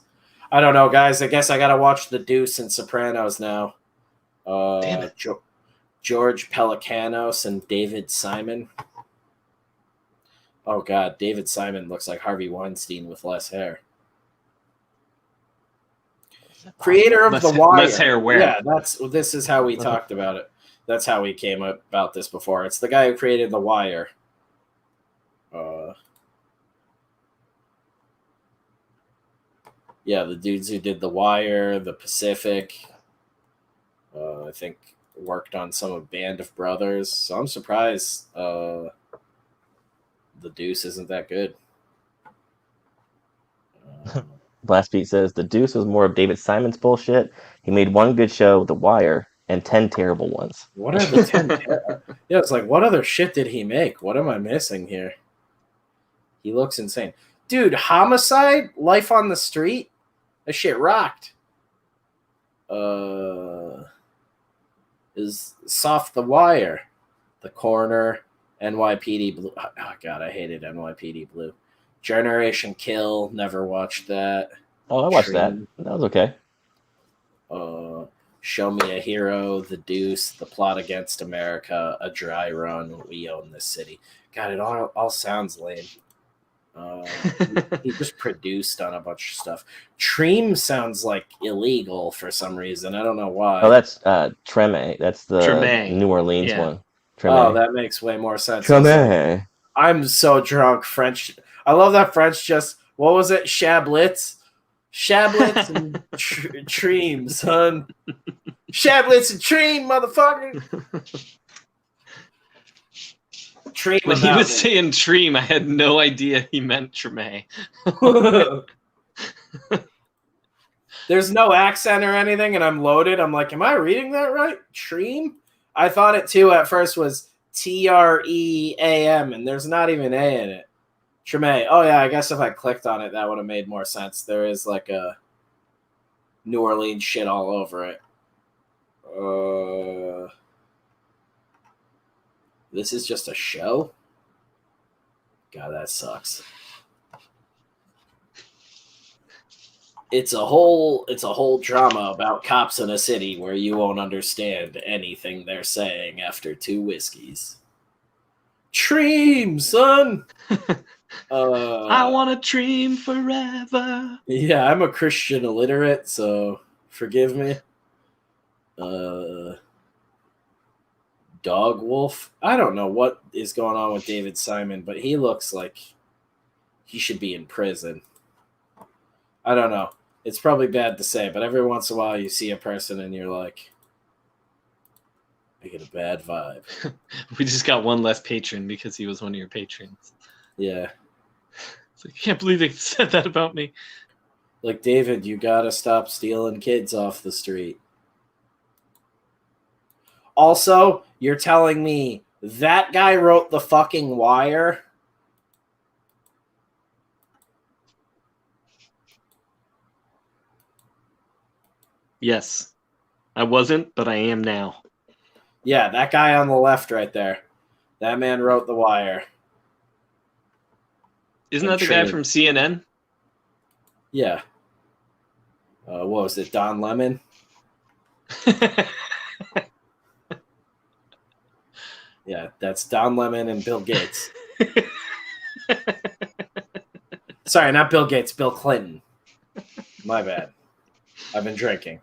I don't know, guys. I guess I got to watch The Deuce and Sopranos now. Damn it. George Pelicanos and David Simon. Oh, God. David Simon looks like Harvey Weinstein with less hair. Creator of The Wire. Less hair where? Yeah, this is how we talked about it. That's how we came about this before. It's the guy who created The Wire. Yeah, the dudes who did The Wire, The Pacific. I think worked on some of Band of Brothers. So I'm surprised The Deuce isn't that good. Blast Beat says The Deuce was more of David Simon's bullshit. He made one good show, The Wire, and 10 terrible ones. What are the 10? Yeah, it's like, what other shit did he make? What am I missing here? He looks insane. Dude, Homicide? Life on the Street? That shit rocked. Is Soft the Wire, The Corner, NYPD Blue. Oh, God, I hated NYPD Blue. Generation Kill, never watched that. Oh, I watched that. That was okay. Show Me a Hero, The Deuce, The Plot Against America, A Dry Run, We Own This City. God, it all sounds lame. He just produced on a bunch of stuff. Treem sounds like illegal for some reason. I don't know why. Oh, that's Treme. That's the Treme. New Orleans one. Treme. Oh, that makes way more sense. Treme. I'm so drunk. French. I love that French just... What was it? Shablitz? Shablitz and Treem, son. Shablitz and Treem, motherfucker. Dream When he about was me. saying Treem, I had no idea he meant Treme. There's no accent or anything, and I'm loaded. I'm like, am I reading that right? Treem? I thought it too at first was Tream, and there's not even A in it. Treme. Oh yeah, I guess if I clicked on it, that would have made more sense. There is like a New Orleans shit all over it. This is just a show? God, that sucks. It's a whole drama about cops in a city where you won't understand anything they're saying after 2 whiskeys. Treem, son. I want to Treem forever. Yeah, I'm a Christian illiterate, so forgive me. Dog Wolf. I don't know what is going on with David Simon, but he looks like he should be in prison. I don't know. It's probably bad to say, but every once in a while you see a person and you're like, I get a bad vibe. We just got one less patron because he was one of your patrons. Yeah. It's like, I can't believe they said that about me. Like, David, you gotta stop stealing kids off the street. Also, you're telling me that guy wrote the fucking Wire? Yes. I wasn't, but I am now. Yeah, that guy on the left right there. That man wrote the Wire. Isn't that the guy from CNN? Yeah. What was it, Don Lemon? Yeah, that's Don Lemon and Bill Gates. Sorry, not Bill Gates, Bill Clinton. My bad. I've been drinking.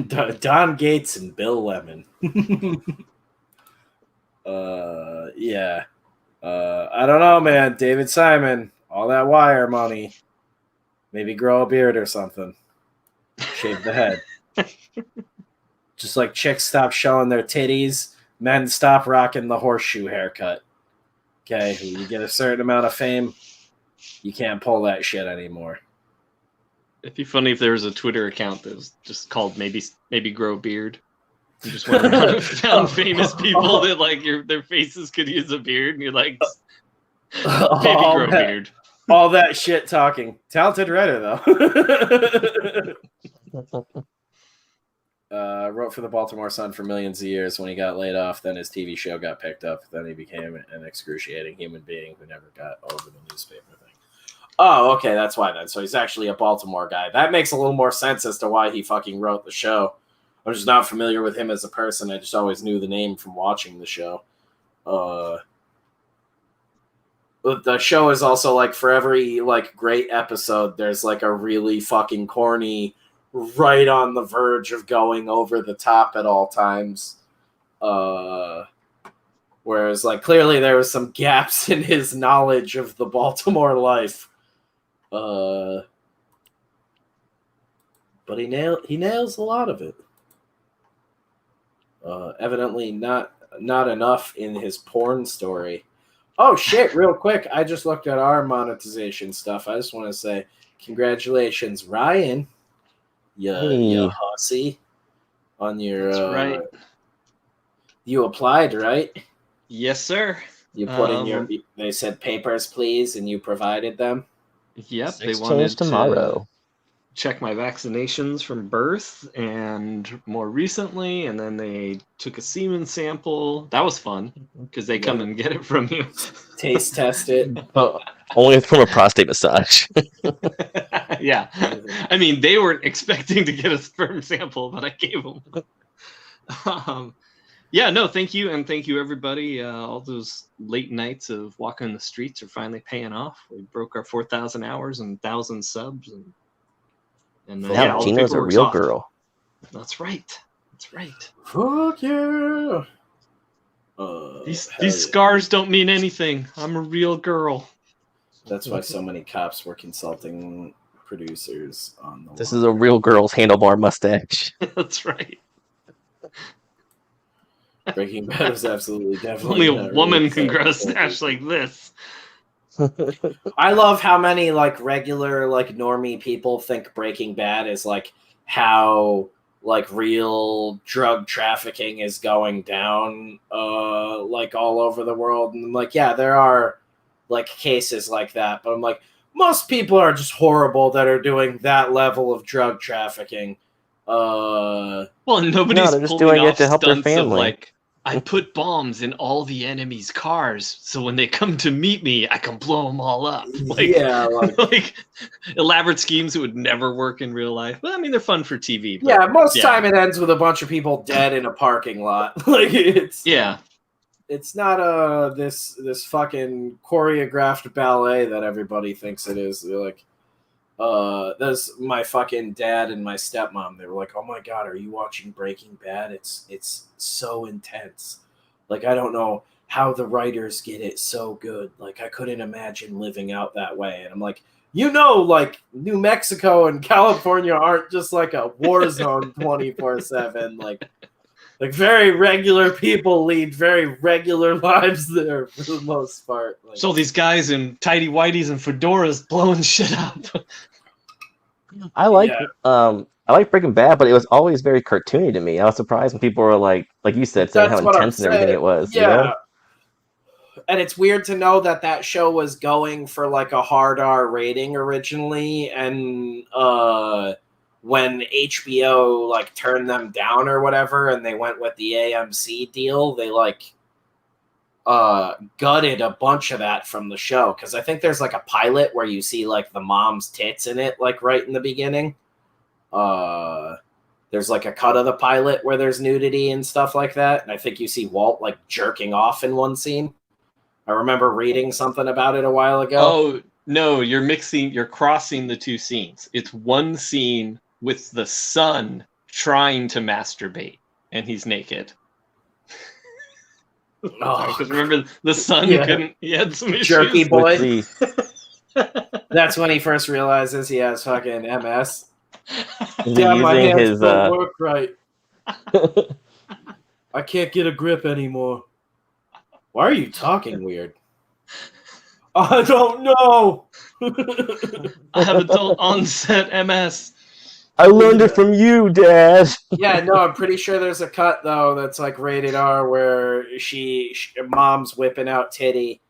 Don Gates and Bill Lemon. Yeah. I don't know, man. David Simon, all that Wire money. Maybe grow a beard or something. Shave the head. Just like chicks stop showing their titties, men stop rocking the horseshoe haircut. Okay, when you get a certain amount of fame, you can't pull that shit anymore. It'd be funny if there was a Twitter account that was just called maybe grow a beard. You just went around and found famous people that like their faces could use a beard, and you're like, maybe grow a beard. All that shit talking. Talented writer though. Wrote for the Baltimore Sun for millions of years. When he got laid off, then his TV show got picked up. Then he became an excruciating human being who never got over the newspaper thing. Oh, okay, that's why then. So he's actually a Baltimore guy. That makes a little more sense as to why he fucking wrote the show. I'm just not familiar with him as a person. I just always knew the name from watching the show. But the show is also like for every like great episode, there's like a really fucking corny, right on the verge of going over the top at all times. Whereas like clearly there was some gaps in his knowledge of the Baltimore life. But he nails a lot of it. Evidently not enough in his porn story. Oh shit, real quick, I just looked at our monetization stuff. I just want to say congratulations, Ryan. You hussy. On your That's right. You applied, right? Yes, sir. You put in your they said papers please and you provided them. Yep, they Exchange wanted tomorrow. to check my vaccinations from birth and more recently, and then they took a semen sample. That was fun because they come and get it from you. Taste test it. Only from a prostate massage. Yeah, I mean they weren't expecting to get a sperm sample, but I gave them. Yeah, no, thank you, and thank you everybody. All those late nights of walking the streets are finally paying off. We broke our 4,000 hours and 1,000 subs, and Now all the Gino's a paperwork's real off. girl. That's right. That's right. Fuck yeah. These scars don't mean anything. I'm a real girl. That's why so many cops were consulting producers on the This is a real girl's handlebar mustache. That's right. Breaking Bad was absolutely Only definitely a not woman really can grow a exciting. stash like this. I love how many like regular like normie people think Breaking Bad is like how like real drug trafficking is going down like all over the world. And I'm like, yeah, there are like cases like that, but I'm like, most people are just horrible that are doing that level of drug trafficking. Well, nobody's they're just pulling doing it off to help their stunts of family. like, I put bombs in all the enemy's cars, so when they come to meet me, I can blow them all up. Like, Yeah, like like elaborate schemes that would never work in real life. Well, I mean, they're fun for TV. But yeah, most time it ends with a bunch of people dead in a parking lot. Like it's not this fucking choreographed ballet that everybody thinks it is. They're like, that's my fucking dad and my stepmom. They were like, "Oh my god, are you watching Breaking Bad? It's so intense. Like I don't know how the writers get it so good. Like I couldn't imagine living out that way." And I'm like, like New Mexico and California aren't just like a war zone 24/7. Like very regular people lead very regular lives there for the most part. Like, So these guys in tidy whities and fedoras blowing shit up. I like Breaking Bad, but it was always very cartoony to me. I was surprised when people were like you said, saying how that's what I'm intense and everything saying. it was. Yeah. You know? And it's weird to know that show was going for like a hard R rating originally, and when HBO like turned them down or whatever, and they went with the AMC deal, they like gutted a bunch of that from the show, because I think there's like a pilot where you see like the mom's tits in it, like right in the beginning. There's like a cut of the pilot where there's nudity and stuff like that, and I think you see Walt like jerking off in one scene. I remember reading something about it a while ago. Oh no, you're crossing the two scenes. It's one scene with the son trying to masturbate, and he's naked. Because remember, the son couldn't. He had some issues. Jerky boy. That's when he first realizes he has fucking MS. Yeah, my hands his don't work right. I can't get a grip anymore. Why are you talking weird? I don't know. I have adult onset MS. I learned it from you, Dad. Yeah, no, I'm pretty sure there's a cut though that's like rated R where mom's whipping out titty.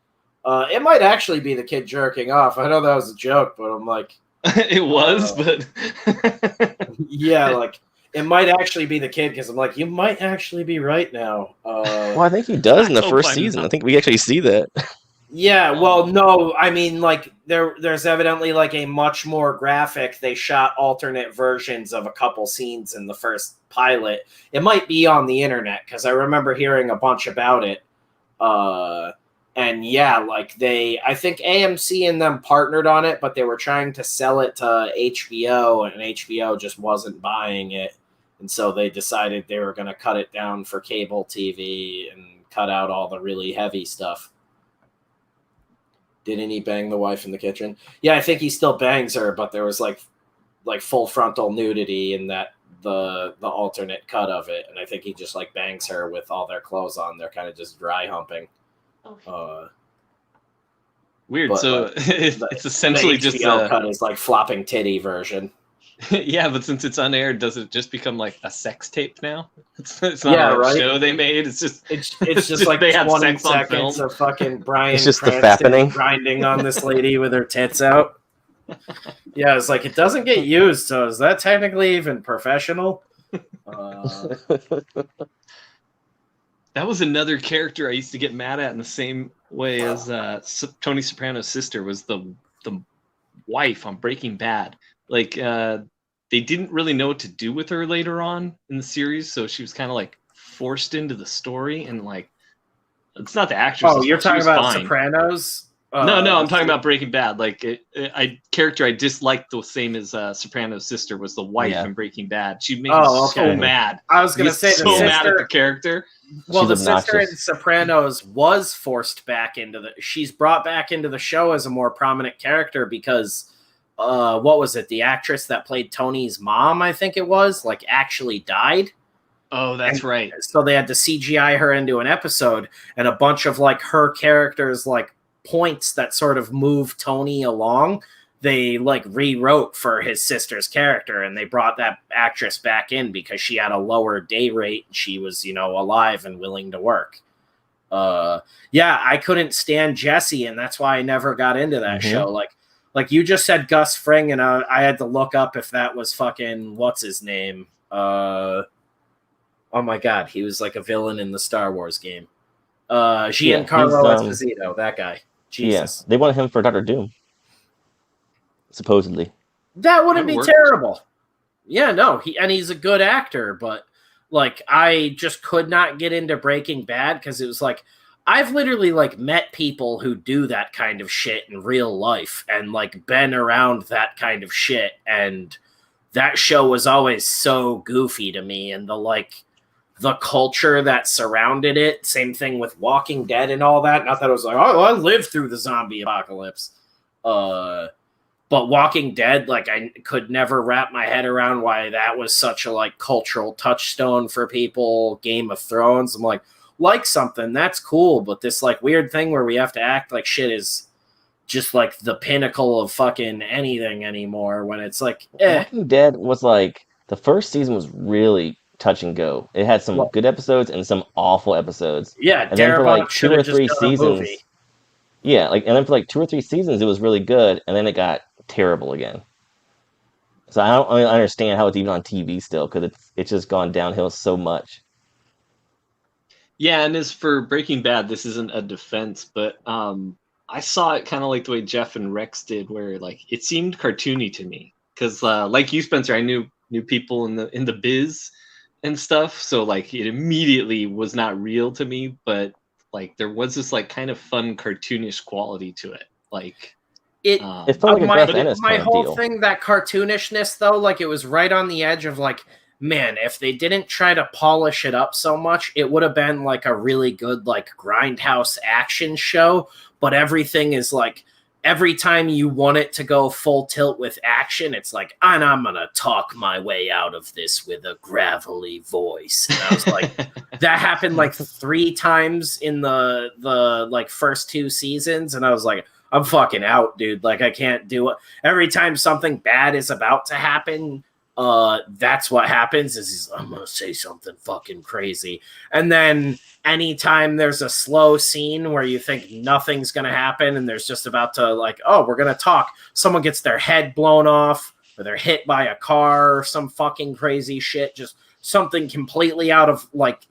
It might actually be the kid jerking off. I know that was a joke, but I'm like, it was, but yeah, like it might actually be the kid, because I'm like, you might actually be right now. Well, I think he does in the first season. I think we actually see that. Yeah, well, no, I mean, like there's evidently like a much more graphic. They shot alternate versions of a couple scenes in the first pilot. It might be on the internet, because I remember hearing a bunch about it. And yeah, like I think AMC and them partnered on it, but they were trying to sell it to HBO, and HBO just wasn't buying it. And so they decided they were going to cut it down for cable TV and cut out all the really heavy stuff. Didn't he bang the wife in the kitchen? Yeah, I think he still bangs her, but there was like full frontal nudity in that the alternate cut of it, and I think he just like bangs her with all their clothes on. They're kind of just dry humping. Weird. But, so it's essentially the HBO cut is like flopping titty version. Yeah, but since it's unaired, does it just become like a sex tape now? It's not a show they made. It's just like they have 20 sex on film. seconds of fucking Bryan It's just the Cranston fappening. grinding on this lady with her tits out. Yeah, it's like it doesn't get used, so is that technically even professional? That was another character I used to get mad at in the same way as Tony Soprano's sister was the wife on Breaking Bad. Like they didn't really know what to do with her later on in the series, so she was kind of like forced into the story, and like it's not the actress. Oh, you're talking about Sopranos? No, I'm talking about Breaking Bad. Like character I disliked the same as Soprano's sister was the wife in Breaking Bad. She made me so mad. I was going to say so mad at the character. Well, the sister in Sopranos was forced back into she's brought back into the show as a more prominent character because what was it? The actress that played Tony's mom, I think it was, like actually died. Oh, that's right. So they had to CGI her into an episode, and a bunch of like her characters like points that sort of move Tony along. They like rewrote for his sister's character, and they brought that actress back in because she had a lower day rate. She was, alive and willing to work. Yeah, I couldn't stand Jesse, and that's why I never got into that show. Like you just said Gus Fring, and I had to look up if that was fucking what's his name. Oh my god, he was like a villain in the Star Wars game. Giancarlo Esposito, that guy. Jesus. Yeah, they wanted him for Doctor Doom. Supposedly. That wouldn't be terrible. Yeah, no, he's a good actor, but like I just could not get into Breaking Bad because it was like I've literally like met people who do that kind of shit in real life and like been around that kind of shit, and that show was always so goofy to me, and the culture that surrounded it. Same thing with Walking Dead and all that. Not that it was like, oh, I lived through the zombie apocalypse. But Walking Dead, like I could never wrap my head around why that was such a like cultural touchstone for people. Game of Thrones, I'm like something that's cool, but this like weird thing where we have to act like shit is just like the pinnacle of fucking anything anymore, when it's like Walking Dead was like the first season was really touch and go. It had some good episodes and some awful episodes. Yeah, and then for like 2 or 3 seasons. Yeah, like and then for like 2 or 3 seasons it was really good, and then it got terrible again. So I don't really understand how it's even on TV still, because it's just gone downhill so much. Yeah, and as for Breaking Bad, this isn't a defense, but I saw it kind of like the way Jeff and Rex did, where like it seemed cartoony to me, because like you, Spencer, I knew people in the biz and stuff, so like it immediately was not real to me, but like there was this like kind of fun cartoonish quality to it. Like it felt like my whole thing, that cartoonishness though, like it was right on the edge of like, man, if they didn't try to polish it up so much, it would have been like a really good like grindhouse action show. But everything is like, every time you want it to go full tilt with action, it's like, and I'm gonna talk my way out of this with a gravelly voice. And I was like, that happened like 3 times in the like first 2 seasons, and I was like, I'm fucking out, dude. Like I can't do it. Every time something bad is about to happen, that's what happens is I'm gonna say something fucking crazy. And then anytime there's a slow scene where you think nothing's gonna happen and there's just about to like, oh, we're gonna talk, someone gets their head blown off or they're hit by a car or some fucking crazy shit, just something completely out of like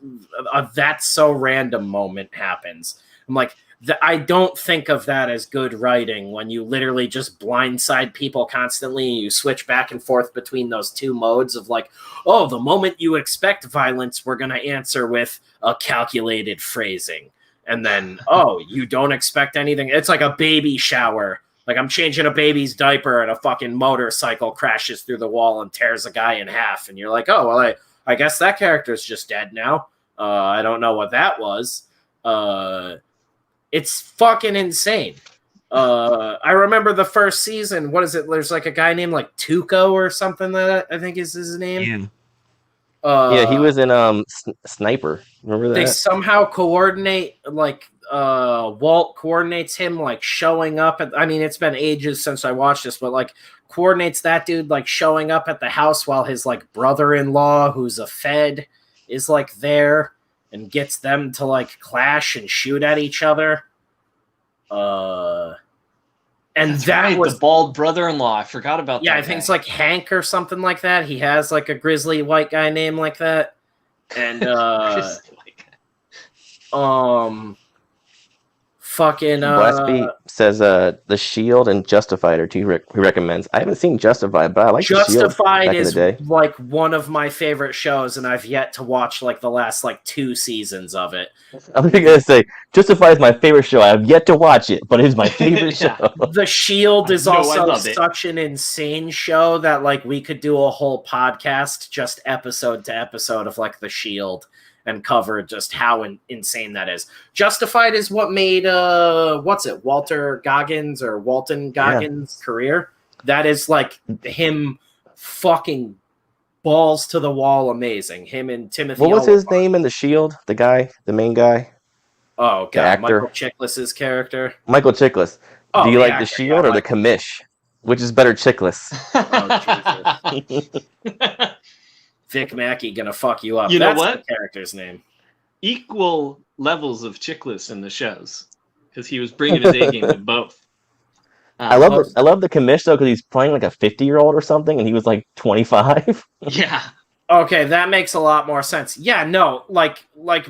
a that's so random moment happens. I'm like, I don't think of that as good writing when you literally just blindside people constantly and you switch back and forth between those 2 modes of like, oh, the moment you expect violence, we're going to answer with a calculated phrasing. And then, oh, you don't expect anything. It's like a baby shower. Like I'm changing a baby's diaper and a fucking motorcycle crashes through the wall and tears a guy in half. And you're like, oh, well, I guess that character's just dead now. I don't know what that was. It's fucking insane. I remember the first season. What is it? There's like a guy named like Tuco or something that I think is his name. Yeah, he was in Sniper. Remember that? They somehow coordinate, like Walt coordinates him like showing up at. I mean, it's been ages since I watched this, but like coordinates that dude like showing up at the house while his like brother-in-law, who's a Fed, is like there. And gets them to like clash and shoot at each other. And that's that right, was the bald brother-in-law. I forgot about that. Yeah, I think it's like Hank or something like that. He has like a grizzly white guy name like that. And fucking Blastbeat says The Shield and Justified are 2 he recommends. I haven't seen Justified, but I like The Shield back in the day. Like one of my favorite shows, and I've yet to watch like the last like 2 seasons of it. I'm gonna say Justified is my favorite show. I have yet to watch it, but it is my favorite show. The Shield is also such an insane show that like we could do a whole podcast just episode to episode of like The Shield and cover just how insane that is. Justified is what made Walton Goggins' career. That is like him fucking balls to the wall amazing. Him and Timothy. What was his Oliphant. name in The Shield? The guy, the main guy, Oh the god, actor, Michael Chiklis's character. Michael Chiklis. Oh, Do you the like actor, The Shield yeah, or the Commish? Which is better, Chiklis? Vic Mackey gonna fuck you up. You know That's what? the character's name. Equal levels of Chiklis in the shows because he was bringing his A game to both. I love the Commish though because he's playing like a 50-year-old or something, and he was like 25. Yeah. Okay, that makes a lot more sense. Yeah, no, like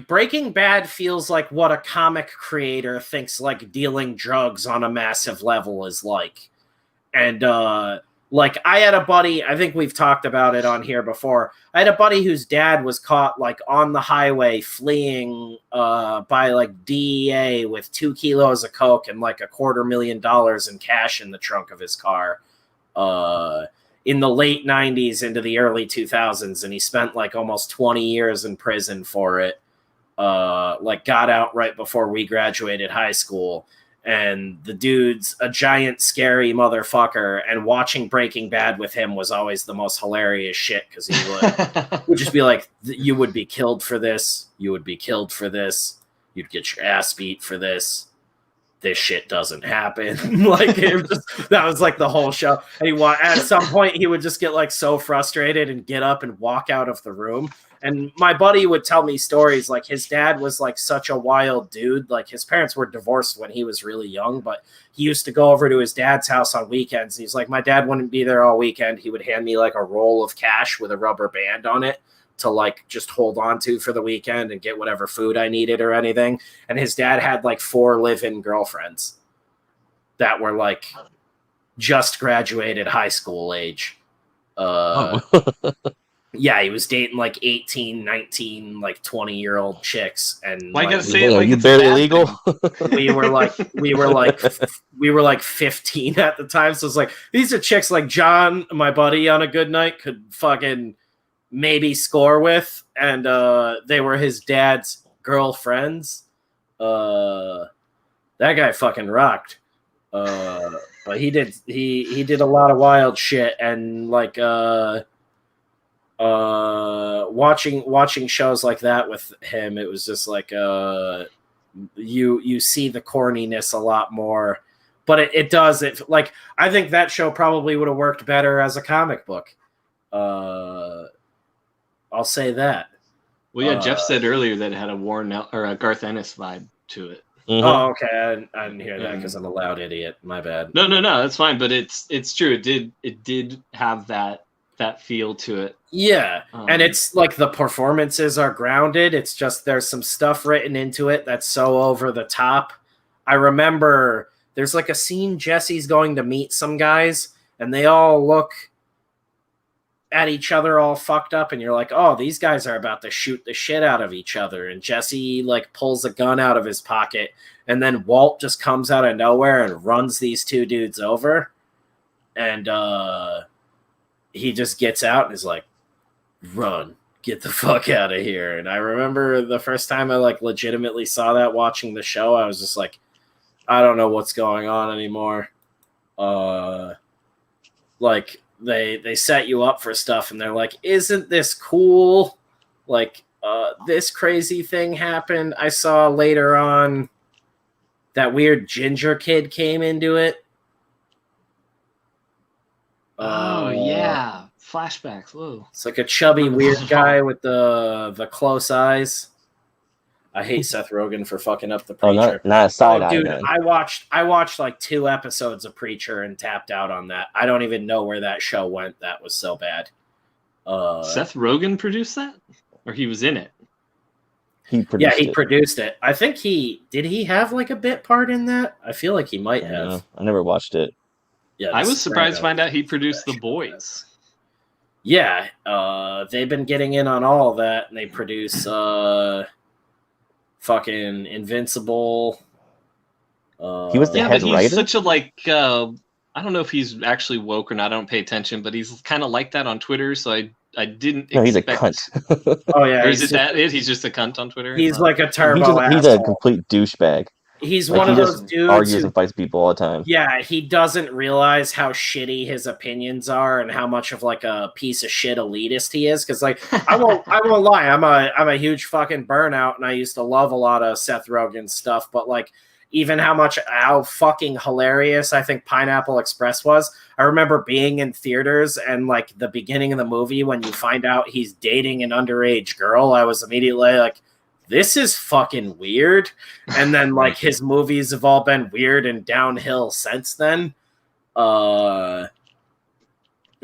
Breaking Bad feels like what a comic creator thinks like dealing drugs on a massive level is like. And like I had a buddy, I think we've talked about it on here before. I had a buddy whose dad was caught like on the highway fleeing by like DEA with 2 kilos of coke and like $250,000 in cash in the trunk of his car. In the late 90s into the early 2000s, and he spent like almost 20 years in prison for it. Like got out right before we graduated high school, and the dude's a giant scary motherfucker, and watching Breaking Bad with him was always the most hilarious shit because he would just be like, you would be killed for this, you would be killed for this, you'd get your ass beat for this. This shit doesn't happen. Like that was like the whole show. And at some point he would just get like so frustrated and get up and walk out of the room. And my buddy would tell me stories like his dad was like such a wild dude. Like his parents were divorced when he was really young, but he used to go over to his dad's house on weekends. He's like, my dad wouldn't be there all weekend. He would hand me like a roll of cash with a rubber band on it to like just hold on to for the weekend and get whatever food I needed or anything. And his dad had like 4 live-in girlfriends that were like just graduated high school age. Yeah, he was dating like 18, 19, like 20-year-old chicks. And Why like, gotta say it like you it's barely a bad legal? thing? we were like 15 at the time. So it's like, these are chicks like John, my buddy on a good night, could fucking maybe score with, and they were his dad's girlfriends. That guy fucking rocked. But he did a lot of wild shit, and like watching shows like that with him, it was just like you see the corniness a lot more. But it does like I think that show probably would have worked better as a comic book. I'll say that. Well, yeah, Jeff said earlier that it had a Warren or a Garth Ennis vibe to it. Mhm. Oh, okay. I didn't hear that because I'm a loud idiot. My bad. No, that's fine. But it's true. It did have that feel to it. Yeah, and it's like the performances are grounded. It's just there's some stuff written into it that's so over the top. I remember there's like a scene Jesse's going to meet some guys, and they all look at each other all fucked up, and you're like, oh, these guys are about to shoot the shit out of each other. And Jesse like pulls a gun out of his pocket, and then Walt just comes out of nowhere and runs these 2 dudes over, and he just gets out and is like, run, get the fuck out of here. And I remember the first time I like legitimately saw that watching the show, I was just like, I don't know what's going on anymore. Like they set you up for stuff, and they're like, isn't this cool? Like, this crazy thing happened. I saw later on that weird ginger kid came into it. Oh yeah, flashbacks. Whoa, It's like a chubby weird guy with the close eyes. I hate Seth Rogen for fucking up the Preacher. Not a side eye, dude, man. I watched like 2 episodes of Preacher and tapped out on that. I don't even know where that show went. That was so bad. Seth Rogen produced that, or he was in it? He produced he it. produced it. I think did he have like a bit part in that? I feel like he might have. I never watched it. Yeah, I was surprised to find out he produced The Boys. Yeah, they've been getting in on all of that, and they produce fucking Invincible. He was the head but he's writer? such a like. I don't know if he's actually woke or not. I don't pay attention, but he's kind of like that on Twitter. So I didn't. No, he's a expect... cunt. Oh yeah, Or is it that? He's just a cunt on Twitter. He's like a turbo. He's a asshole. complete douchebag. He's Like, one he of those just dudes argues who, and fights people all the time. yeah, he doesn't realize how shitty his opinions are and how much of like a piece of shit elitist he is. Because like I won't lie, I'm a huge fucking burnout, and I used to love a lot of Seth Rogen's stuff. But like even how fucking hilarious I think Pineapple Express was. I remember being in theaters and like the beginning of the movie when you find out he's dating an underage girl, I was immediately like, this is fucking weird. And then like his movies have all been weird and downhill since then. But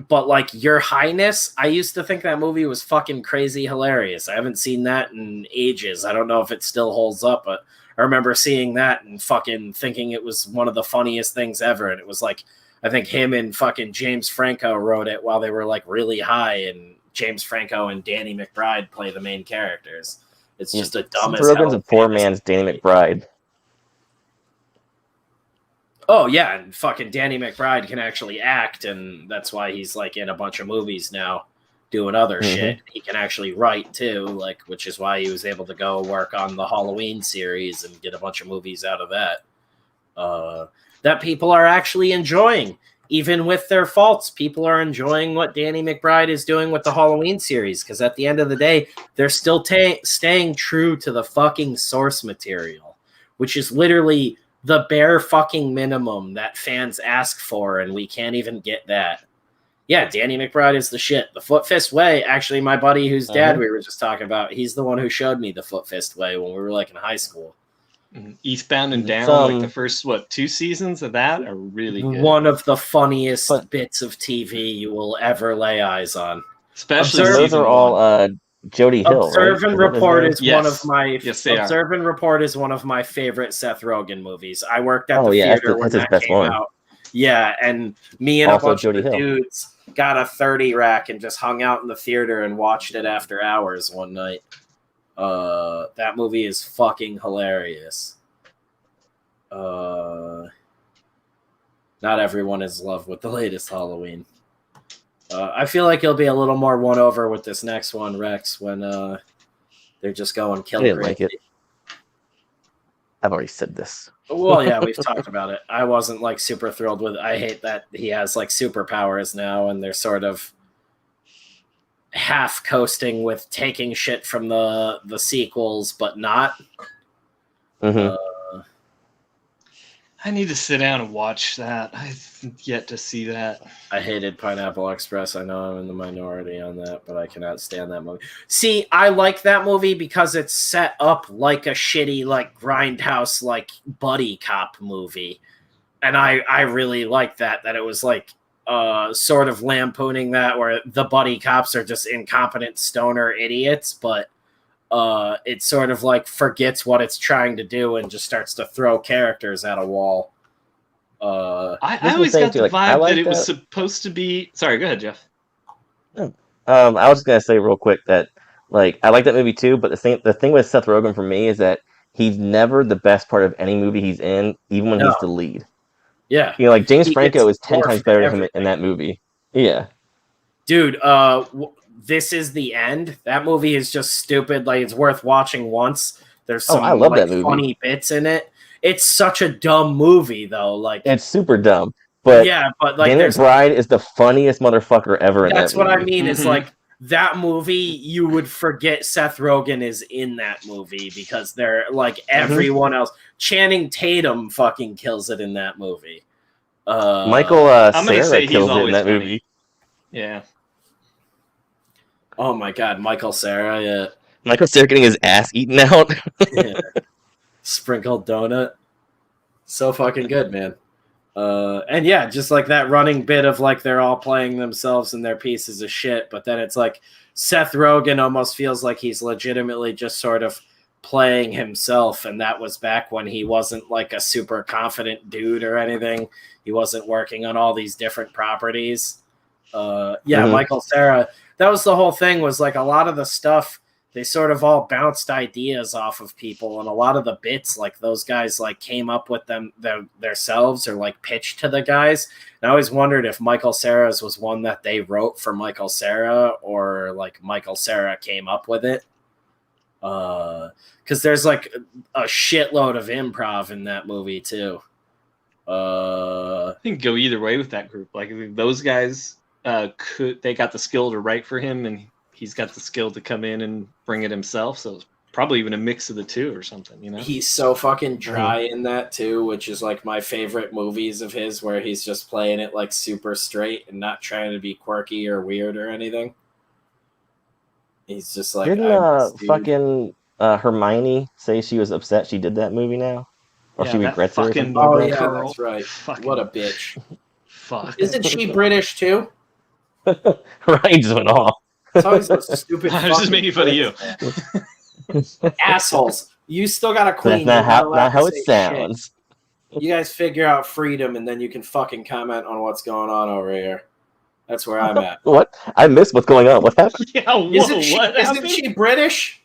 like Your Highness, I used to think that movie was fucking crazy hilarious. I haven't seen that in ages. I don't know if it still holds up, but I remember seeing that and fucking thinking it was one of the funniest things ever. And it was like, I think him and fucking James Franco wrote it while they were like really high, and James Franco and Danny McBride play the main characters. It's just a dumb as Seth hell Rogen's a poor man's Danny McBride. Oh yeah, and fucking Danny McBride can actually act, and that's why he's like in a bunch of movies now, doing other shit. He can actually write too, like, which is why he was able to go work on the Halloween series and get a bunch of movies out of that. That people are actually enjoying. Even with their faults, people are enjoying what Danny McBride is doing with the Halloween series, because at the end of the day, they're still staying true to the fucking source material, which is literally the bare fucking minimum that fans ask for, and we can't even get that. Yeah, Danny McBride is the shit. The Foot Fist Way, actually, my buddy whose dad we were just talking about, he's the one who showed me the Foot Fist Way when we were like in high school. Eastbound and Down, like the first 2 seasons of that are really good. One of the funniest bits of TV you will ever lay eyes on. Especially those are all Jody Hill. Observe right? and Report is Yes. one of my Observe and Report is one of my favorite Seth Rogen movies. I worked at the yeah, theater when that's his that best came one. out. Yeah, and me and Also a bunch Jody of Hill. dudes got a 30 rack and just hung out in the theater and watched it after hours one night. That movie is fucking hilarious. Not everyone is in love with the latest Halloween. I feel like he'll be a little more won over with this next one, Rex, when they're just going kill I didn't crazy. like it. I've already said this. Well, yeah, we've talked about it. I wasn't like super thrilled with it. I hate that he has like superpowers now, and they're sort of half coasting with taking shit from the sequels, but not. I need to sit down and watch that. I've yet to see that. I hated Pineapple Express. I know I'm in the minority on that, but I cannot stand that movie. See, I like that movie because it's set up like a shitty, like grindhouse, like buddy cop movie. And I really like that it was like sort of lampooning that, where the buddy cops are just incompetent stoner idiots, but it sort of like forgets what it's trying to do and just starts to throw characters at a wall. I always got the vibe that it was supposed to be. Sorry, go ahead, Jeff. I was just gonna say real quick that like I like that movie too, but the thing with Seth Rogen for me is that he's never the best part of any movie he's in, even when he's the lead. Yeah, you know, like James Franco is 10 times better than him in that movie. Yeah, dude. This Is the End. That movie is just stupid. Like, it's worth watching once. There's some I love that movie. Funny bits in it. It's such a dumb movie, though. Like, it's super dumb. But yeah, but like, Danny McBride is the funniest motherfucker ever in that movie. That's what I mean. Is like that movie. You would forget Seth Rogen is in that movie because they're like everyone else. Channing Tatum fucking kills it in that movie. Michael I'm gonna Cera say he's kills it in always that funny. movie. Yeah. Oh my god, Michael Cera, yeah. Michael Cera getting his ass eaten out. Yeah. Sprinkled donut. So fucking good, man. And yeah, just like that running bit of like they're all playing themselves and they're pieces of shit, but then it's like Seth Rogen almost feels like he's legitimately just sort of playing himself, and that was back when he wasn't like a super confident dude or anything. He wasn't working on all these different properties. Michael Cera, that was the whole thing, was like a lot of the stuff they sort of all bounced ideas off of people, and a lot of the bits like those guys like came up with them themselves or like pitched to the guys. And I always wondered if Michael Cera's was one that they wrote for Michael Cera or like Michael Cera came up with it. Because there's like a shitload of improv in that movie too. I think go either way with that group. Like those guys they got the skill to write for him, and he's got the skill to come in and bring it himself. So it's probably even a mix of the two or something, you know. He's so fucking dry in that too, which is like my favorite movies of his, where he's just playing it like super straight and not trying to be quirky or weird or anything. He's just like, didn't fucking Hermione say she was upset she did that movie now, or Yeah, she that regrets it? Or fucking- something Oh like yeah, that? that's right. Fucking- What a bitch! Fuck. Isn't she British too? Ryan just went off. It's always those stupid. I was just fucking making fun of you. Brits. Assholes. You still got a queen. That's You're not allowed how to it say shit. sounds. You guys figure out freedom, and then you can fucking comment on what's going on over here. That's where I'm at. What? I missed what's going on. What happened? Yeah, whoa, Isn't she, what isn't happened? she British?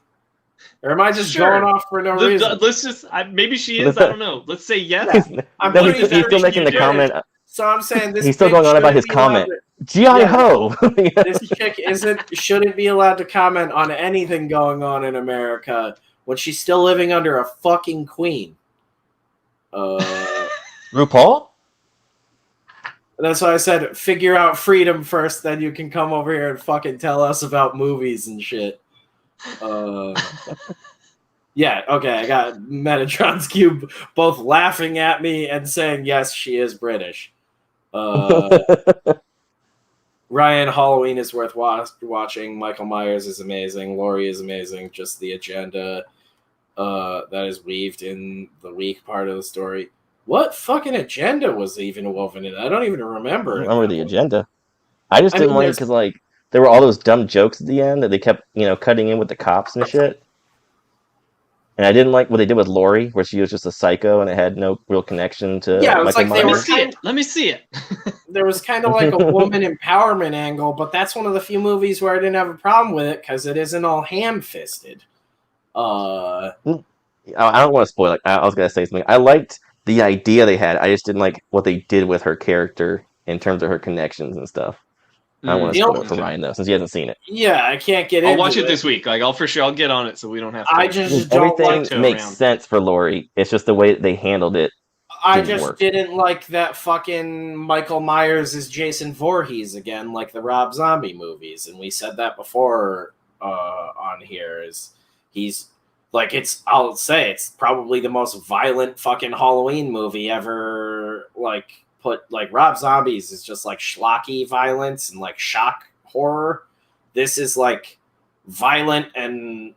Or am I just Sure. going off for no reason? Let's just maybe she is. I don't know. Let's say yes. I'm No, pretty he's sure still she making the did. comment. So I'm saying this. He's still bitch going on about his shouldn't be allowed comment. to- G.I. Yeah. Ho! This chick shouldn't be allowed to comment on anything going on in America when she's still living under a fucking queen. RuPaul? That's why I said figure out freedom first, then you can come over here and fucking tell us about movies and shit. Yeah, okay, I got Metatron's Cube both laughing at me and saying yes, she is British. Ryan, Halloween is worth watching. Michael Myers is amazing. Laurie is amazing. Just the agenda that is weaved in the weak part of the story. What fucking agenda was even woven in? I don't even remember. I don't remember the agenda. I just I didn't mean, like it there's- because like there were all those dumb jokes at the end that they kept cutting in with the cops and shit. And I didn't like what they did with Laurie, where she was just a psycho and it had no real connection to Yeah, it was Michael like they Let me were Myers. see it. Let me see it. There was kind of like a woman empowerment angle, but that's one of the few movies where I didn't have a problem with it because it isn't all ham-fisted. I don't want to spoil it. I was gonna say something. I liked the idea they had. I just didn't like what they did with her character in terms of her connections and stuff. I don't want to Mm. spoil it for Ryan though, since he hasn't seen it. Yeah, I can't get I'll into watch it this week. Like I'll get on it so we don't have to. I just don't Everything like to makes around. sense for Laurie. It's just the way that they handled it. I didn't just work. didn't like that fucking Michael Myers is Jason Voorhees again, like the Rob Zombie movies, and we said that before on here. Is he's like I'll say it's probably the most violent fucking Halloween movie ever. Like put like Rob Zombies is just like schlocky violence and like shock horror. This is like violent and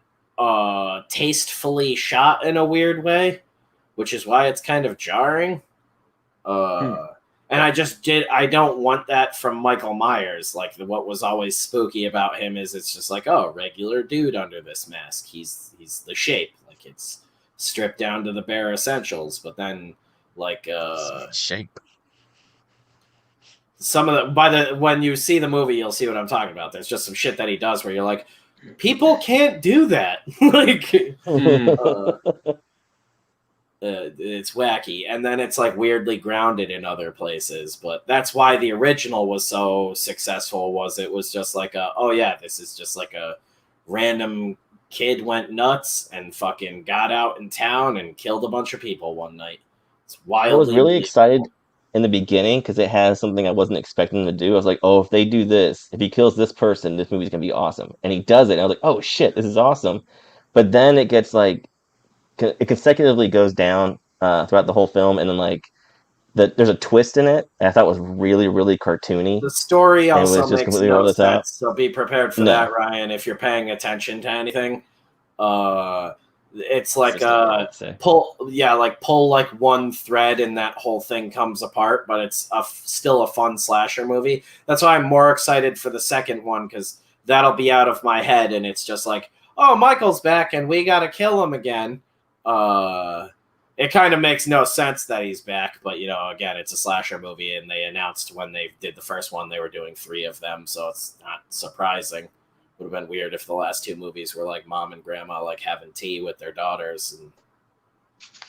tastefully shot in a weird way, which is why it's kind of jarring. And I don't want that from Michael Myers. Like what was always spooky about him is it's just like, oh, regular dude under this mask. He's the shape. Like it's stripped down to the bare essentials. But then like Shape. some of the when you see the movie, you'll see what I'm talking about. There's just some shit that he does where you're like, people can't do that. Like it's wacky, and then it's like weirdly grounded in other places. But that's why the original was so successful. It was just like oh yeah, this is just like a random kid went nuts and fucking got out in town and killed a bunch of people one night. It's wildly. I was really believable. excited in the beginning because it has something I wasn't expecting him to do. I was like, oh, if they do this, if he kills this person, this movie's gonna be awesome. And he does it. And I was like, oh shit, this is awesome. But then it gets like it consecutively goes down throughout the whole film, and then like there's a twist in it. And I thought was really, really cartoony. The story And it was also just makes completely no over the top. sense, so be prepared for No. that, Ryan. If you're paying attention to anything, it's like That's not what I'd say. pull like one thread, and that whole thing comes apart. But it's still a fun slasher movie. That's why I'm more excited for the second one because that'll be out of my head, and it's just like, oh, Michael's back, and we gotta kill him again. It kind of makes no sense that he's back, but again, it's a slasher movie, and they announced when they did the first one they were doing 3 of them, so it's not surprising. Would have been weird if the last 2 movies were like mom and grandma like having tea with their daughters. And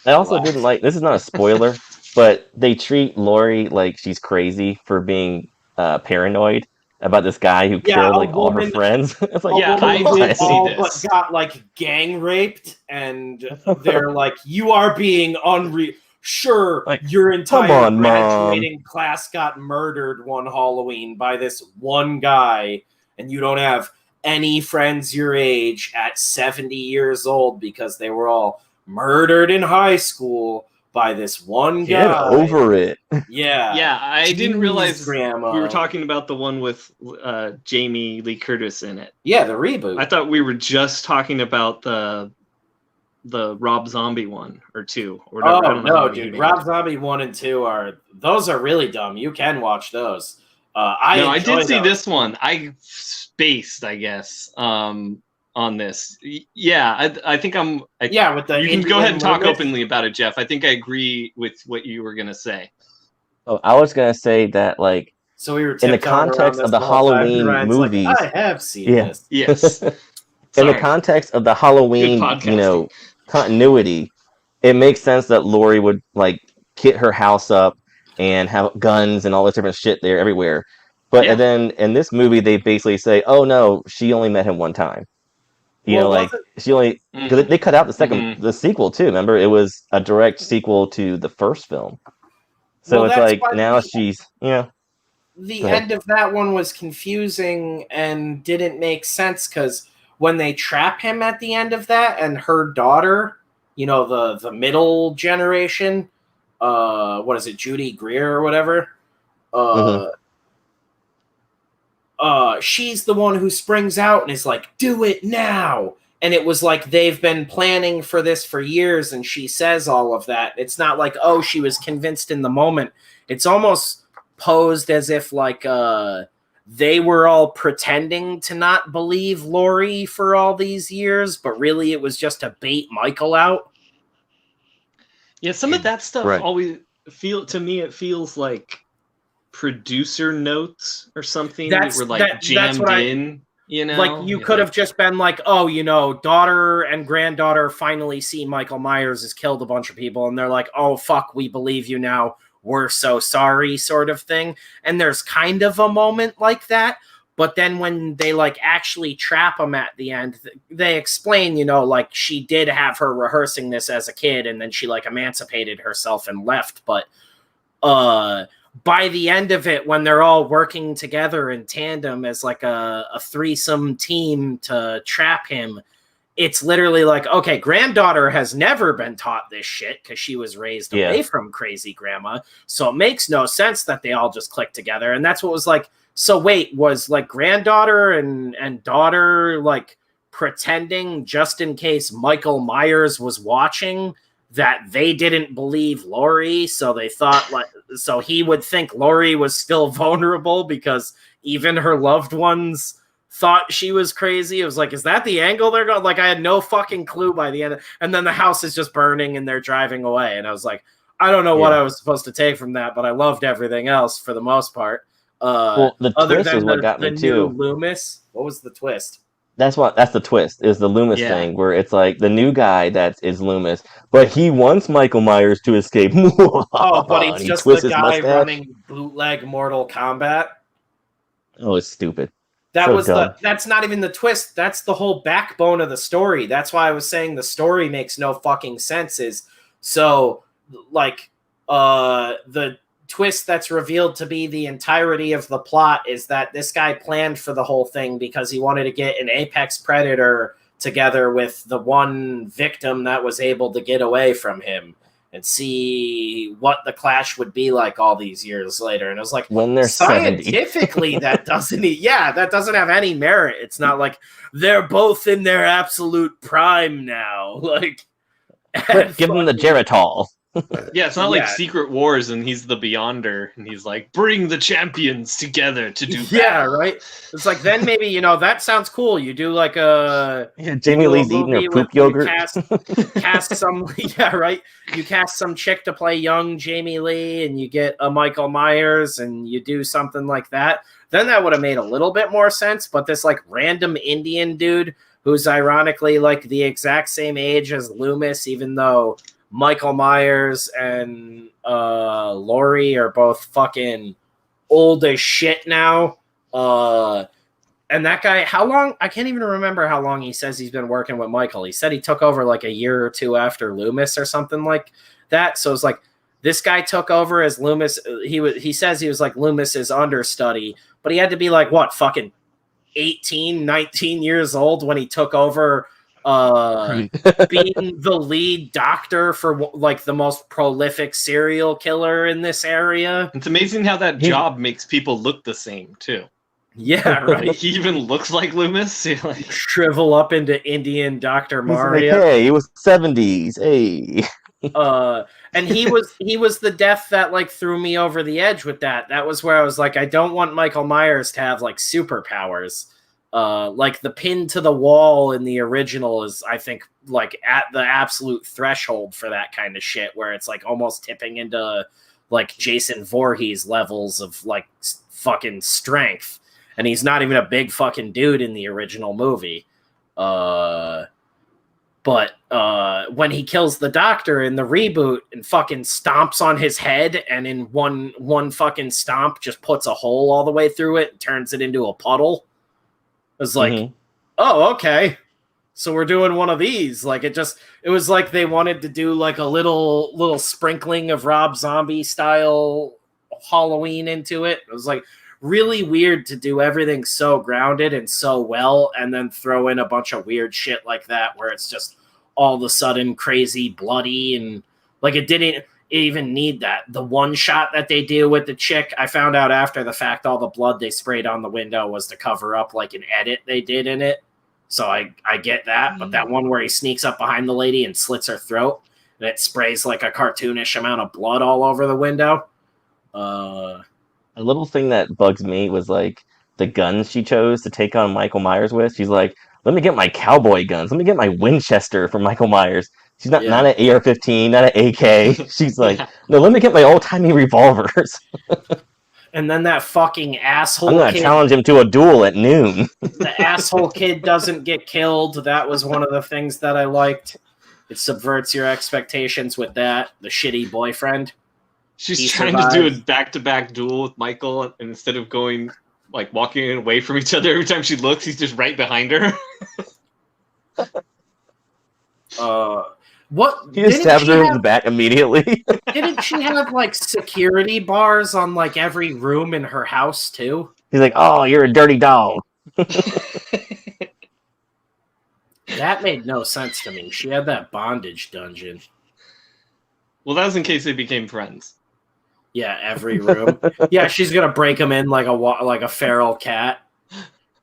I also didn't like. This is not a spoiler, but they treat Laurie like she's crazy for being paranoid. about this guy who killed like all her woman- friends. It's like, Yeah, I woman did who see all this. but got like gang raped, and they're like, "You are being unreal." Sure, Like, your entire on, Mom. graduating class got murdered one Halloween by this one guy, and you don't have any friends your age at 70 years old because they were all murdered in high school by this one guy. Get over it. Yeah. Yeah, I didn't Jeez, realize Grandma. we were talking about the one with Jamie Lee Curtis in it. Yeah, the reboot. I thought we were just talking about the Rob Zombie one or two. Or whatever. I Oh don't know how no, many dude! he Rob made. Zombie 1 and 2 are really dumb. You can watch those. I enjoy did see those. this one. I spaced, I guess, on this. Yeah, I think I'm. Yeah, with the You can go Indian ahead and talk Loomis. openly about it, Jeff. I think I agree with what you were gonna say. Oh, I was gonna say that like So we were in the tiptoeing around context this of the whole time, and Halloween Ryan's movies. Like, I have seen Yeah. this. Yes. in Sorry. the context of the Halloween, podcasting. continuity, it makes sense that Laurie would like kit her house up and have guns and all this different shit there everywhere. But Yeah. and then in this movie, they basically say, "Oh no, she only met him one time." Well, Like wasn't- she only because they cut out the sequel too. Remember, it was a direct sequel to the first film. So Well, it's that's like why now the- she's The Go ahead. end of that one was confusing and didn't make sense because when they trap him at the end of that, and her daughter, the middle generation, what is it, Judy Greer or whatever, she's the one who springs out and is like, "Do it now." And it was like they've been planning for this for years, and she says all of that. It's not like, oh, she was convinced in the moment. It's almost posed as if like they were all pretending to not believe Laurie for all these years, but really it was just to bait Michael out. Yeah, some of that stuff Right. always it feels like producer notes or something That's- that were like that's jammed what in. Like you could have just been like, oh, daughter and granddaughter finally see Michael Myers has killed a bunch of people, and they're like, oh fuck, we believe you now. We're so sorry, sort of thing. And there's kind of a moment like that. But then when they like actually trap him at the end, they explain, like she did have her rehearsing this as a kid, and then she like emancipated herself and left. But by the end of it, when they're all working together in tandem as like a threesome team to trap him, it's literally like, okay, granddaughter has never been taught this shit because she was raised away from crazy grandma. So it makes no sense that they all just click together. And that's what was like, so wait, was like granddaughter and daughter like pretending just in case Michael Myers was watching that they didn't believe Laurie, so they thought so he would think Laurie was still vulnerable because even her loved ones thought she was crazy. It was like, is that the angle they're going? Like, I had no fucking clue by the end. And then the house is just burning and they're driving away. And I was like, I don't know what I was supposed to take from that, but I loved everything else for the most part. the other twist than is what got me new too. Loomis. What was the twist? That's the twist is the Loomis Yeah. thing where it's like the new guy that is Loomis, but he wants Michael Myers to escape. Oh, but And he's he just twists the his guy mustache. running bootleg Mortal Kombat. Oh, it's stupid. That So was dumb. that's not even the twist. That's the whole backbone of the story. That's why I was saying the story makes no fucking sense. The twist that's revealed to be the entirety of the plot is that this guy planned for the whole thing because he wanted to get an apex predator together with the one victim that was able to get away from him and see what the clash would be like all these years later. And it was like, When they're 70. scientifically, that doesn't have any merit. It's not like they're both in their absolute prime now. Like, Give him the Geritol. Yeah, it's not like Yeah. Secret Wars and he's the Beyonder and he's like, bring the champions together to do yeah, battle. right. It's like, then maybe, that sounds cool. You do like a Jamie do a Lee's eating her movie poop with- you yogurt. cast some, yeah, right. You cast some chick to play young Jamie Lee and you get a Michael Myers and you do something like that. Then that would have made a little bit more sense. But this like random Indian dude who's ironically like the exact same age as Loomis, even though Michael Myers and Laurie are both fucking old as shit now. And that guy, how long? I can't even remember how long he says he's been working with Michael. He said he took over like a year or two after Loomis or something like that. So it's like this guy took over as Loomis. He says he was like Loomis's understudy, but he had to be like what, fucking 18, 19 years old when he took over being the lead doctor for like the most prolific serial killer in this area. It's amazing how that job makes people look the same too. Yeah, right. He even looks like Loomis. Like, shrivel up into Indian Dr. Mario. Like, hey, it was 70s. Hey. And he was the death that like threw me over the edge with that. That was where I was like, I don't want Michael Myers to have like superpowers. Like the pin to the wall in the original is, I think, like at the absolute threshold for that kind of shit, where it's like almost tipping into like Jason Voorhees levels of like fucking strength. And he's not even a big fucking dude in the original movie. But when he kills the doctor in the reboot and fucking stomps on his head and in one fucking stomp just puts a hole all the way through it and turns it into a puddle, it was like, oh, okay. So we're doing one of these. Like it was like they wanted to do like a little sprinkling of Rob Zombie style Halloween into it. It was like really weird to do everything so grounded and so well and then throw in a bunch of weird shit like that where it's just all of a sudden crazy bloody and like it didn't even need that. The one shot that they do with the chick, I found out after the fact all the blood they sprayed on the window was to cover up like an edit they did in it. So I get that, but that one where he sneaks up behind the lady and slits her throat and it sprays like a cartoonish amount of blood all over the window. A little thing that bugs me was like the guns she chose to take on Michael Myers with. She's like, let me get my cowboy guns. Let me get my Winchester from Michael Myers. She's not an AR-15, not an AK. She's like, no, let me get my old-timey revolvers. And then that fucking asshole I'm going to kid, challenge him to a duel at noon. the asshole kid doesn't get killed. That was one of the things that I liked. It subverts your expectations with that. The shitty boyfriend. She's trying to do a back-to-back duel with Michael, and instead of going, like, walking away from each other every time she looks, he's just right behind her. What? He just stabs her in the back immediately. Didn't she have, like, security bars on, like, every room in her house, too? He's like, oh, you're a dirty dog. That made no sense to me. She had that bondage dungeon. Well, that was in case they became friends. Yeah, every room. Yeah, she's gonna break him in like a feral cat.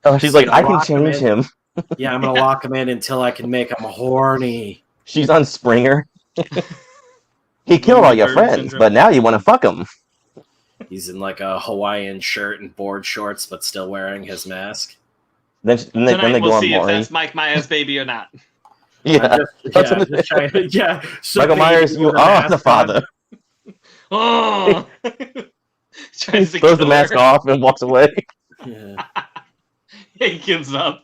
Oh, she's like, I can change him. Yeah, I'm gonna lock him in until I can make him horny. She's on Springer. He killed all your friends, but now you want to fuck him. He's in like a Hawaiian shirt and board shorts, but still wearing his mask. Then they we'll go on see if Maury. that's Mike Myers' baby or not. Yeah. So Michael Myers, you are the father. Oh! He throws the mask off and walks away. Yeah. He gives up.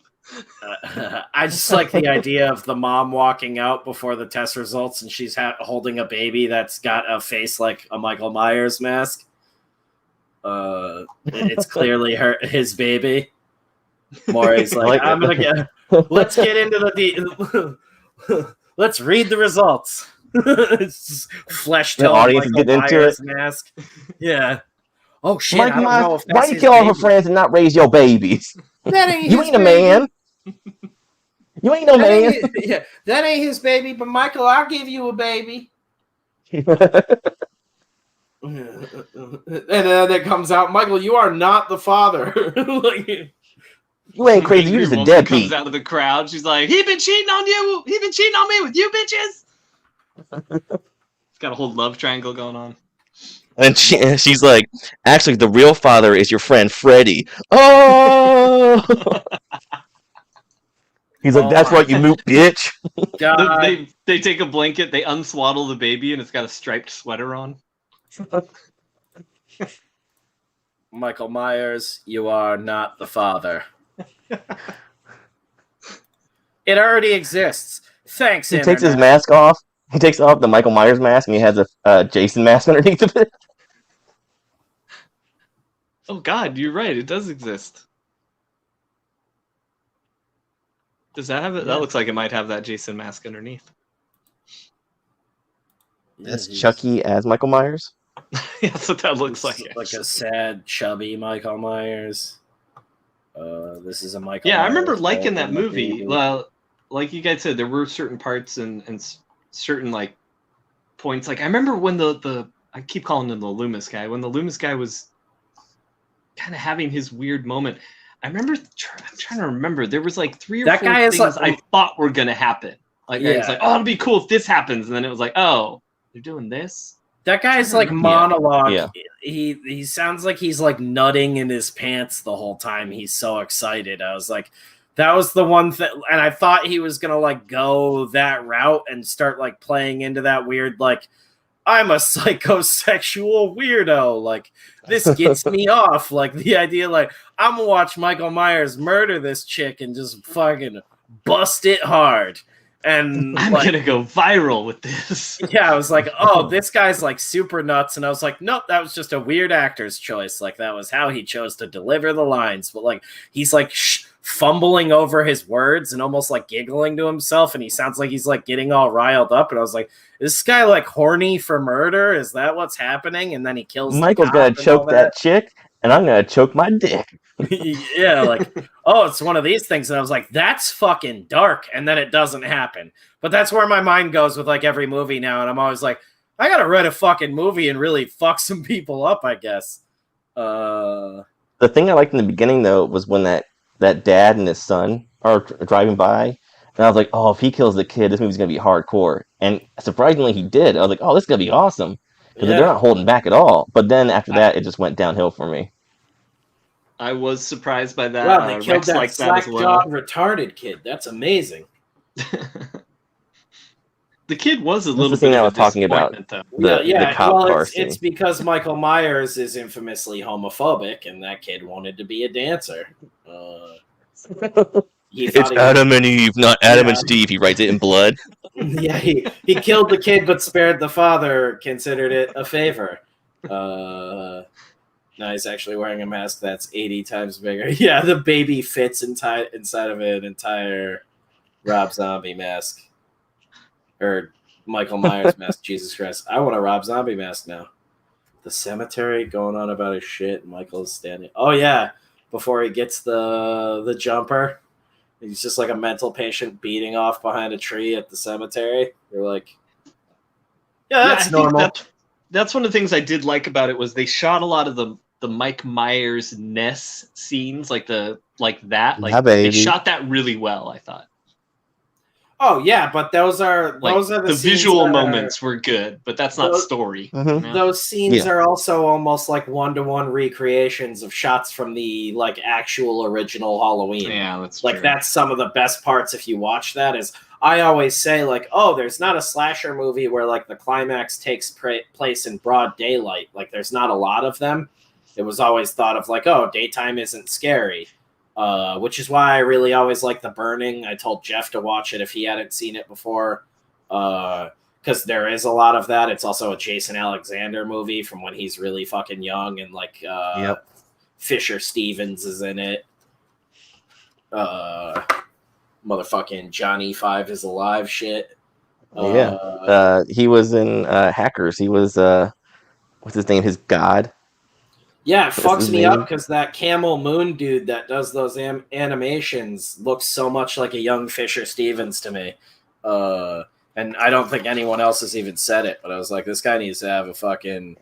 I just like the idea of the mom walking out before the test results and she's holding a baby that's got a face like a Michael Myers mask. It's clearly his baby. Maury's like, I'm gonna get. Let's get into let's read the results. It's flesh tone. The audience is getting into it. Mask. Yeah. Oh shit! Mike I don't know if why that's you kill all her friends and not raise your babies? That ain't You ain't a man. You ain't no man. Yeah, that ain't his baby. But Michael, I'll give you a baby. And then it comes out, Michael, you are not the father. Like, you ain't crazy. You're just a deadbeat. Comes out of the crowd. She's like, "He been cheating on you. He been cheating on me with you bitches." It's got a whole love triangle going on. And she's like, actually, the real father is your friend Freddy. Oh! He's like, that's right, you moot bitch. They take a blanket, they unswaddle the baby, and it's got a striped sweater on. Michael Myers, you are not the father. It already exists. Thanks, He takes his mask off. He takes off the Michael Myers mask, and he has a Jason mask underneath of it. Oh God, you're right. It does exist. Does that have it? Yeah. That looks like it might have that Jason mask underneath. That's he's- Chucky as Michael Myers. Yeah, that's what that looks It's like. like a sad, chubby Michael Myers. This is a Michael. Yeah, I remember Myers liking that in the movie. baby. Well, like you guys said, there were certain parts and certain like points. Like I remember when the I keep calling him the Loomis guy. When the Loomis guy was kind of having his weird moment. I remember. I'm trying to remember. There was like 3 or That 4 guy is things like- I thought were gonna happen. Like I was Yeah. like, oh, it'll be cool if this happens, and then it was like, oh, they're doing this. That guy's I like remember. monologue. Yeah. He sounds like he's like nutting in his pants the whole time. He's so excited. I was like, that was the one thing, and I thought he was gonna like go that route and start like playing into that weird like, I'm a psychosexual weirdo. Like this gets me off. Like the idea, like I'm gonna watch Michael Myers murder this chick and just fucking bust it hard. And I'm like, gonna go viral with this. yeah, I was like, oh, this guy's like super nuts. And I was like, nope, that was just a weird actor's choice. Like, that was how he chose to deliver the lines. But like, he's like fumbling over his words and almost like giggling to himself. And he sounds like he's like getting all riled up. And I was like, is this guy like horny for murder? Is that what's happening? And then he kills the Michael's cop gonna and all choke that chick, and I'm gonna choke my dick. Yeah, like, oh, it's one of these things. And I was like, that's fucking dark. And then it doesn't happen. But that's where my mind goes with like every movie now. And I'm always like, I gotta write a fucking movie and really fuck some people up, I guess. The thing I liked in the beginning though was when that dad and his son are driving by, and I was like, oh, if he kills the kid, this movie's gonna be hardcore. And surprisingly, he did. I was like, oh, this is gonna be awesome because Yeah. they're not holding back at all. But then after that, it just went downhill for me. I was surprised by that. Wow, they killed Rex that liked that as slack-jawed well. retarded kid. That's amazing. The kid was a That's little the thing bit I of a was talking about. disappointment, though. The cop well, car it's scene. because Michael Myers is infamously homophobic, and that kid wanted to be a dancer. He It's thought he- Adam and Eve, not Adam and Yeah. Steve. He writes it in blood. Yeah, he killed the kid but spared the father, considered it a favor. Now he's actually wearing a mask that's 80 times bigger. Yeah, the baby fits inside of an entire Rob Zombie mask. Or Michael Myers mask, Jesus Christ. I want a Rob Zombie mask now. The cemetery going on about his shit, Michael's standing. Oh yeah, before he gets the jumper. He's just like a mental patient beating off behind a tree at the cemetery. You're like, yeah, that's I think normal. That's one of the things I did like about it was they shot a lot of the Mike Myers Ness scenes, like that. Like Yeah, they baby. shot that really well, I thought. Oh yeah, but those are Like the the scenes visual that moments were good, but that's not Those- story. Mhm. you know? Those scenes Yeah. are also almost like one-to-one recreations of shots from the like actual original Halloween. Yeah, that's Like true. that's some of the best parts if you watch that. Is I always say like, oh, there's not a slasher movie where like the climax takes place in broad daylight. Like there's not a lot of them. It was always thought of like, oh, daytime isn't scary. Which is why I really always like The Burning. I told Jeff to watch it if he hadn't seen it before. Because there is a lot of that. It's also a Jason Alexander movie from when he's really fucking young, and like Yep. Fisher Stevens is in it. Motherfucking Johnny Five is Alive shit. Yeah. He was in Hackers. He was what's his name? His god. Yeah, it What's fucks his me name? up because that Camel Moon dude that does those animations looks so much like a young Fisher Stevens to me. And I don't think anyone else has even said it, but I was like, this guy needs to have a fucking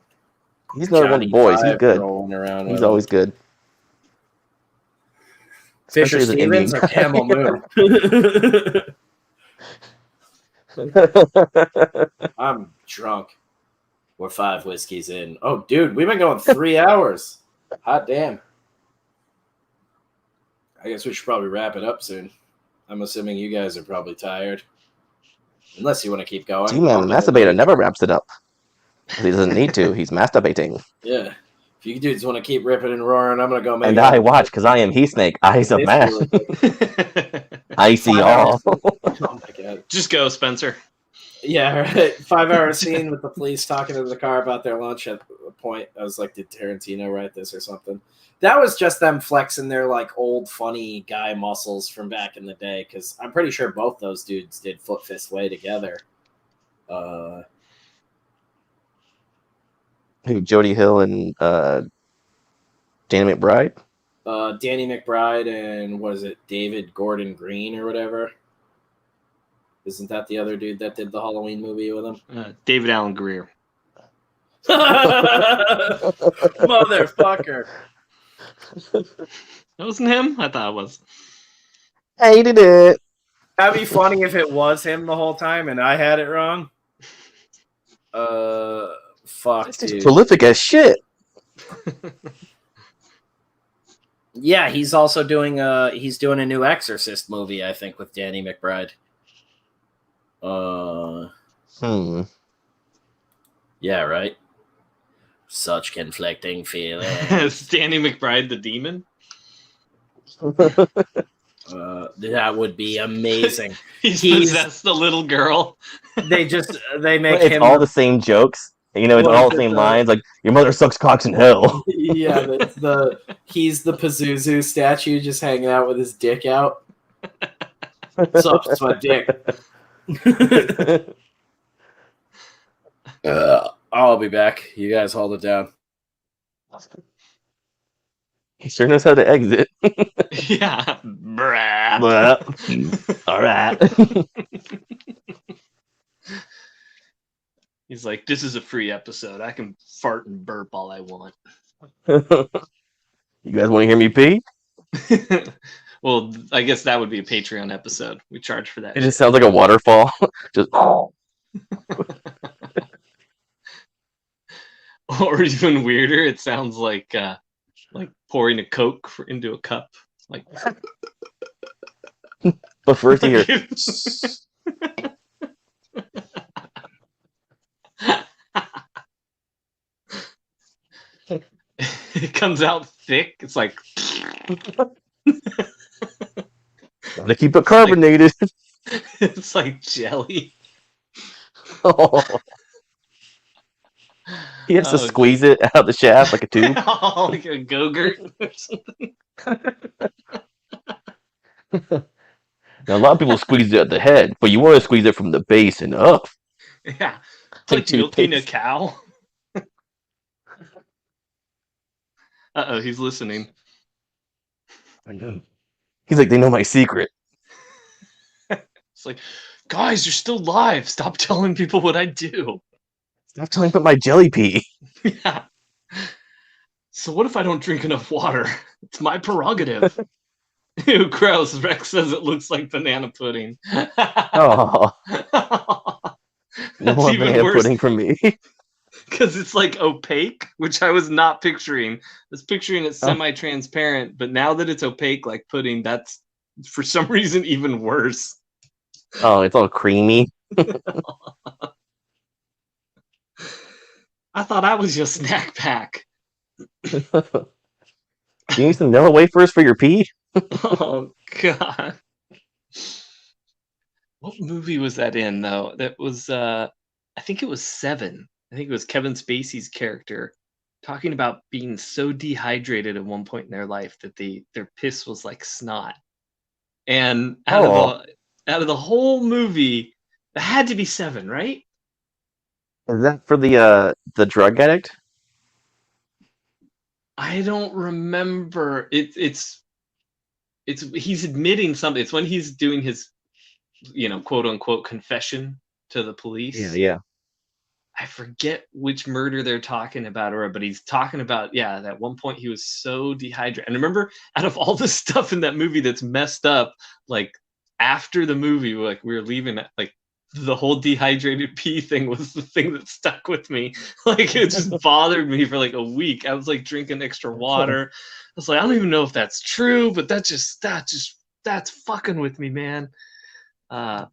He's another one of the boys. He's Five good. rolling around He's with always good. Fisher especially as an Stevens Indian. or Camel Moon. I'm drunk. We're 5 whiskeys in. Oh, dude, we've been going 3 hours. Hot damn. I guess we should probably wrap it up soon. I'm assuming you guys are probably tired. Unless you want to keep going. G-Man, the masturbator, never wraps it up. He doesn't need to. He's masturbating. Yeah. If you dudes want to keep ripping and roaring, I'm going to go make And I watch because I am He Snake. Eyes of man. I see 5 all. hours. Oh my god. Just go, Spencer. Yeah, right. 5 hour scene with the police talking to the car about their lunch at point. I was like, did Tarantino write this or something? That was just them flexing their like old funny guy muscles from back in the day, because I'm pretty sure both those dudes did Foot Fist Way together. Who, Jody Hill and Danny McBride? Danny McBride and what is it, David Gordon Green or whatever? Isn't that the other dude that did the Halloween movie with him? David Allen Greer. Motherfucker. That wasn't him? I thought it was. Hated it. That'd be funny if it was him the whole time and I had it wrong. Fuck, It's dude. just prolific as shit. Yeah, he's also doing a new Exorcist movie, I think, with Danny McBride. Yeah, right. Such conflicting feelings. Is Danny McBride the demon? That would be amazing. He's possessed the little girl. They make It's him all the same jokes. You know, it's all the same lines. Like, your mother sucks cocks in hell. Yeah, he's the Pazuzu statue just hanging out with his dick out. Sucks my dick. I'll be back. You guys hold it down. He sure knows how to exit. Yeah. Brah. All right. He's like, this is a free episode. I can fart and burp all I want. You guys want to hear me pee? Well, I guess that would be a Patreon episode. We charge for that. It just sounds like a waterfall. Just. Or even weirder, it sounds like pouring a Coke into a cup. Like, But first you hear. it comes out thick. It's like. Gotta keep it carbonated. It's like jelly. Oh. He has to squeeze it out the shaft like a tube. Like a Go-Gurt or something. Now, a lot of people squeeze it at the head, but you want to squeeze it from the base and up. Yeah. It's like milking a cow. Uh-oh, he's listening. I know. He's like, they know my secret. It's like, guys, you're still live. Stop telling people what I do. Stop telling me about my jelly pee. Yeah. So what if I don't drink enough water? It's my prerogative. Ew, gross. Rex says it looks like banana pudding. Oh. No more even banana worse. pudding from me. Because it's like opaque, which I was not picturing. I was picturing it semi-transparent, but now that it's opaque like pudding, that's for some reason even worse. Oh, it's all creamy. I thought I was your snack pack. You need some vanilla wafers for your pee? Oh god. What movie was that in though? That was I think it was Seven. I think it was Kevin Spacey's character talking about being so dehydrated at one point in their life that their piss was like snot. And out of the whole movie, it had to be Seven, right? Is that for the drug addict? I don't remember. It's he's admitting something. It's when he's doing his, quote unquote confession to the police. Yeah. I forget which murder they're talking about, but he's talking about, that at one point he was so dehydrated. And remember, out of all the stuff in that movie that's messed up, like after the movie, like we were leaving, like the whole dehydrated pee thing was the thing that stuck with me. Like it just bothered me for like a week. I was like drinking extra water. I was like, I don't even know if that's true, but that's fucking with me, man. I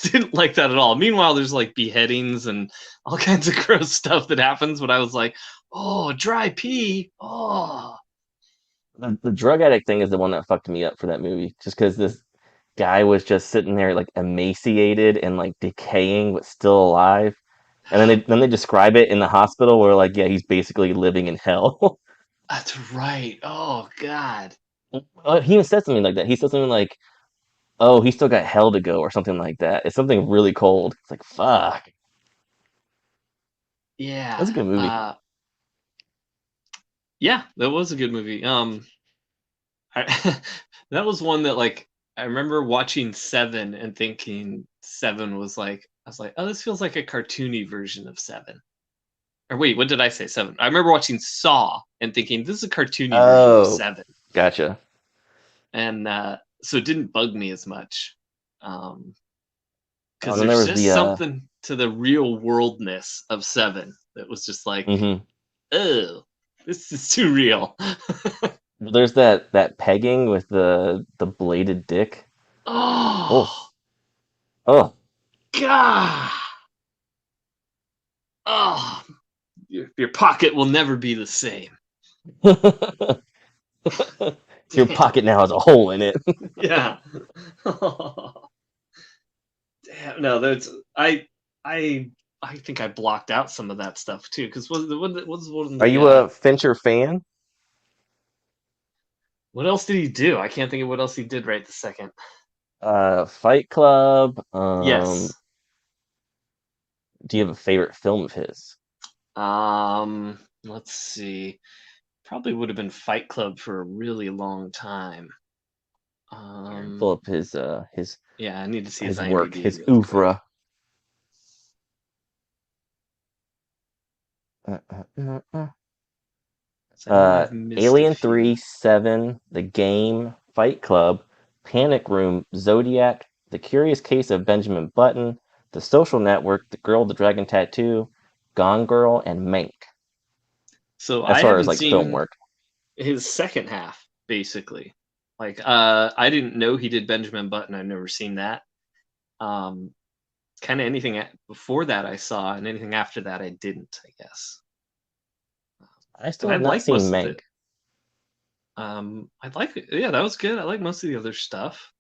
didn't like that at all. Meanwhile, there's like beheadings and all kinds of gross stuff that happens, but I was like, oh, dry pee. Oh. The drug addict thing is the one that fucked me up for that movie. Just because this guy was just sitting there like emaciated and like decaying but still alive. And then they describe it in the hospital where like, yeah, he's basically living in hell. That's right. Oh God. He even said something like that. He said something like, "Oh, he still got hell to go," or something like that. It's something really cold. It's like, fuck. Yeah. That's a good movie. Yeah, that was a good movie. That was one that like I remember watching Seven and thinking Seven was like I was like, oh, this feels like a cartoony version of Seven. Or wait, what did I say? Seven. I remember watching Saw and thinking this is a cartoony version of Seven. Gotcha. And so it didn't bug me as much. Because then there's just something to the real worldness of Seven that was just like, oh, this is too real. There's that pegging with the bladed dick. Oh. God. Oh, your pocket will never be the same. Your pocket now has a hole in it. Yeah. Damn. No, that's I think I blocked out some of that stuff too. Because Are you a Fincher fan? What else did he do? I can't think of what else he did right this second. Fight Club. Yes. Do you have a favorite film of his? Let's see. Probably would have been Fight Club for a really long time. Pull up his yeah, I need to see his his work, IMDb his really oeuvre. Alien 3, 7, The Game, Fight Club, Panic Room, Zodiac, The Curious Case of Benjamin Button, The Social Network, The Girl with the Dragon Tattoo, Gone Girl, and Mank. So as I far haven't as like seen film work, his second half, basically. Like, I didn't know he did Benjamin Button. I've never seen that. Kind of anything before that I saw, and anything after that I didn't, I guess. I still have not seen Mank. I like it. Yeah, that was good. I like most of the other stuff.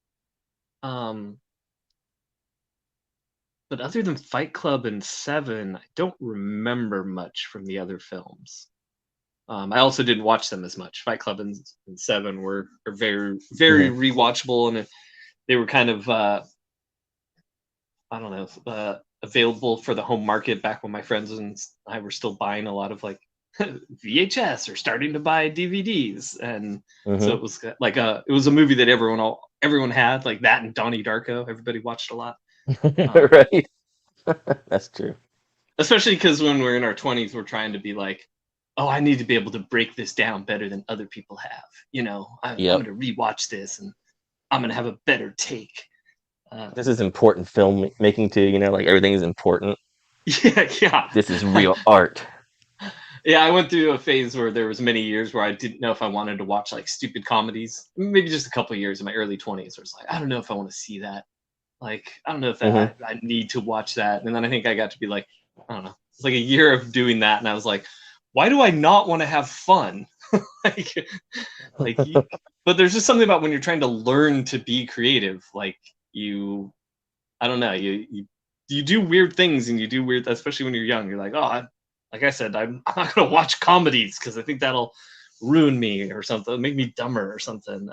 But other than Fight Club and Seven, I don't remember much from the other films. I also didn't watch them as much. Fight Club and Seven are very, very rewatchable, and they were kind of I don't know, available for the home market back when my friends and I were still buying a lot of like VHS or starting to buy DVDs, and so it was like it was a movie that everyone had, like that and Donnie Darko. Everybody watched a lot. Right. That's true. Especially because when we're in our 20s, we're trying to be like, oh, I need to be able to break this down better than other people have. You know, I'm going to rewatch this and I'm going to have a better take. This is important film making too, you know, like everything is important. Yeah. This is real art. Yeah, I went through a phase where there was many years where I didn't know if I wanted to watch like stupid comedies. Maybe just a couple of years in my early 20s where it's like, I don't know if I want to see that. Like, I don't know if I need to watch that. And then I think I got to be like, I don't know. It's like a year of doing that. And I was like, why do I not want to have fun? But there's just something about when you're trying to learn to be creative. Like I don't know, you do weird things and you do weird, especially when you're young. You're like, oh, like I said, I'm not going to watch comedies because I think that'll ruin me or something, make me dumber or something.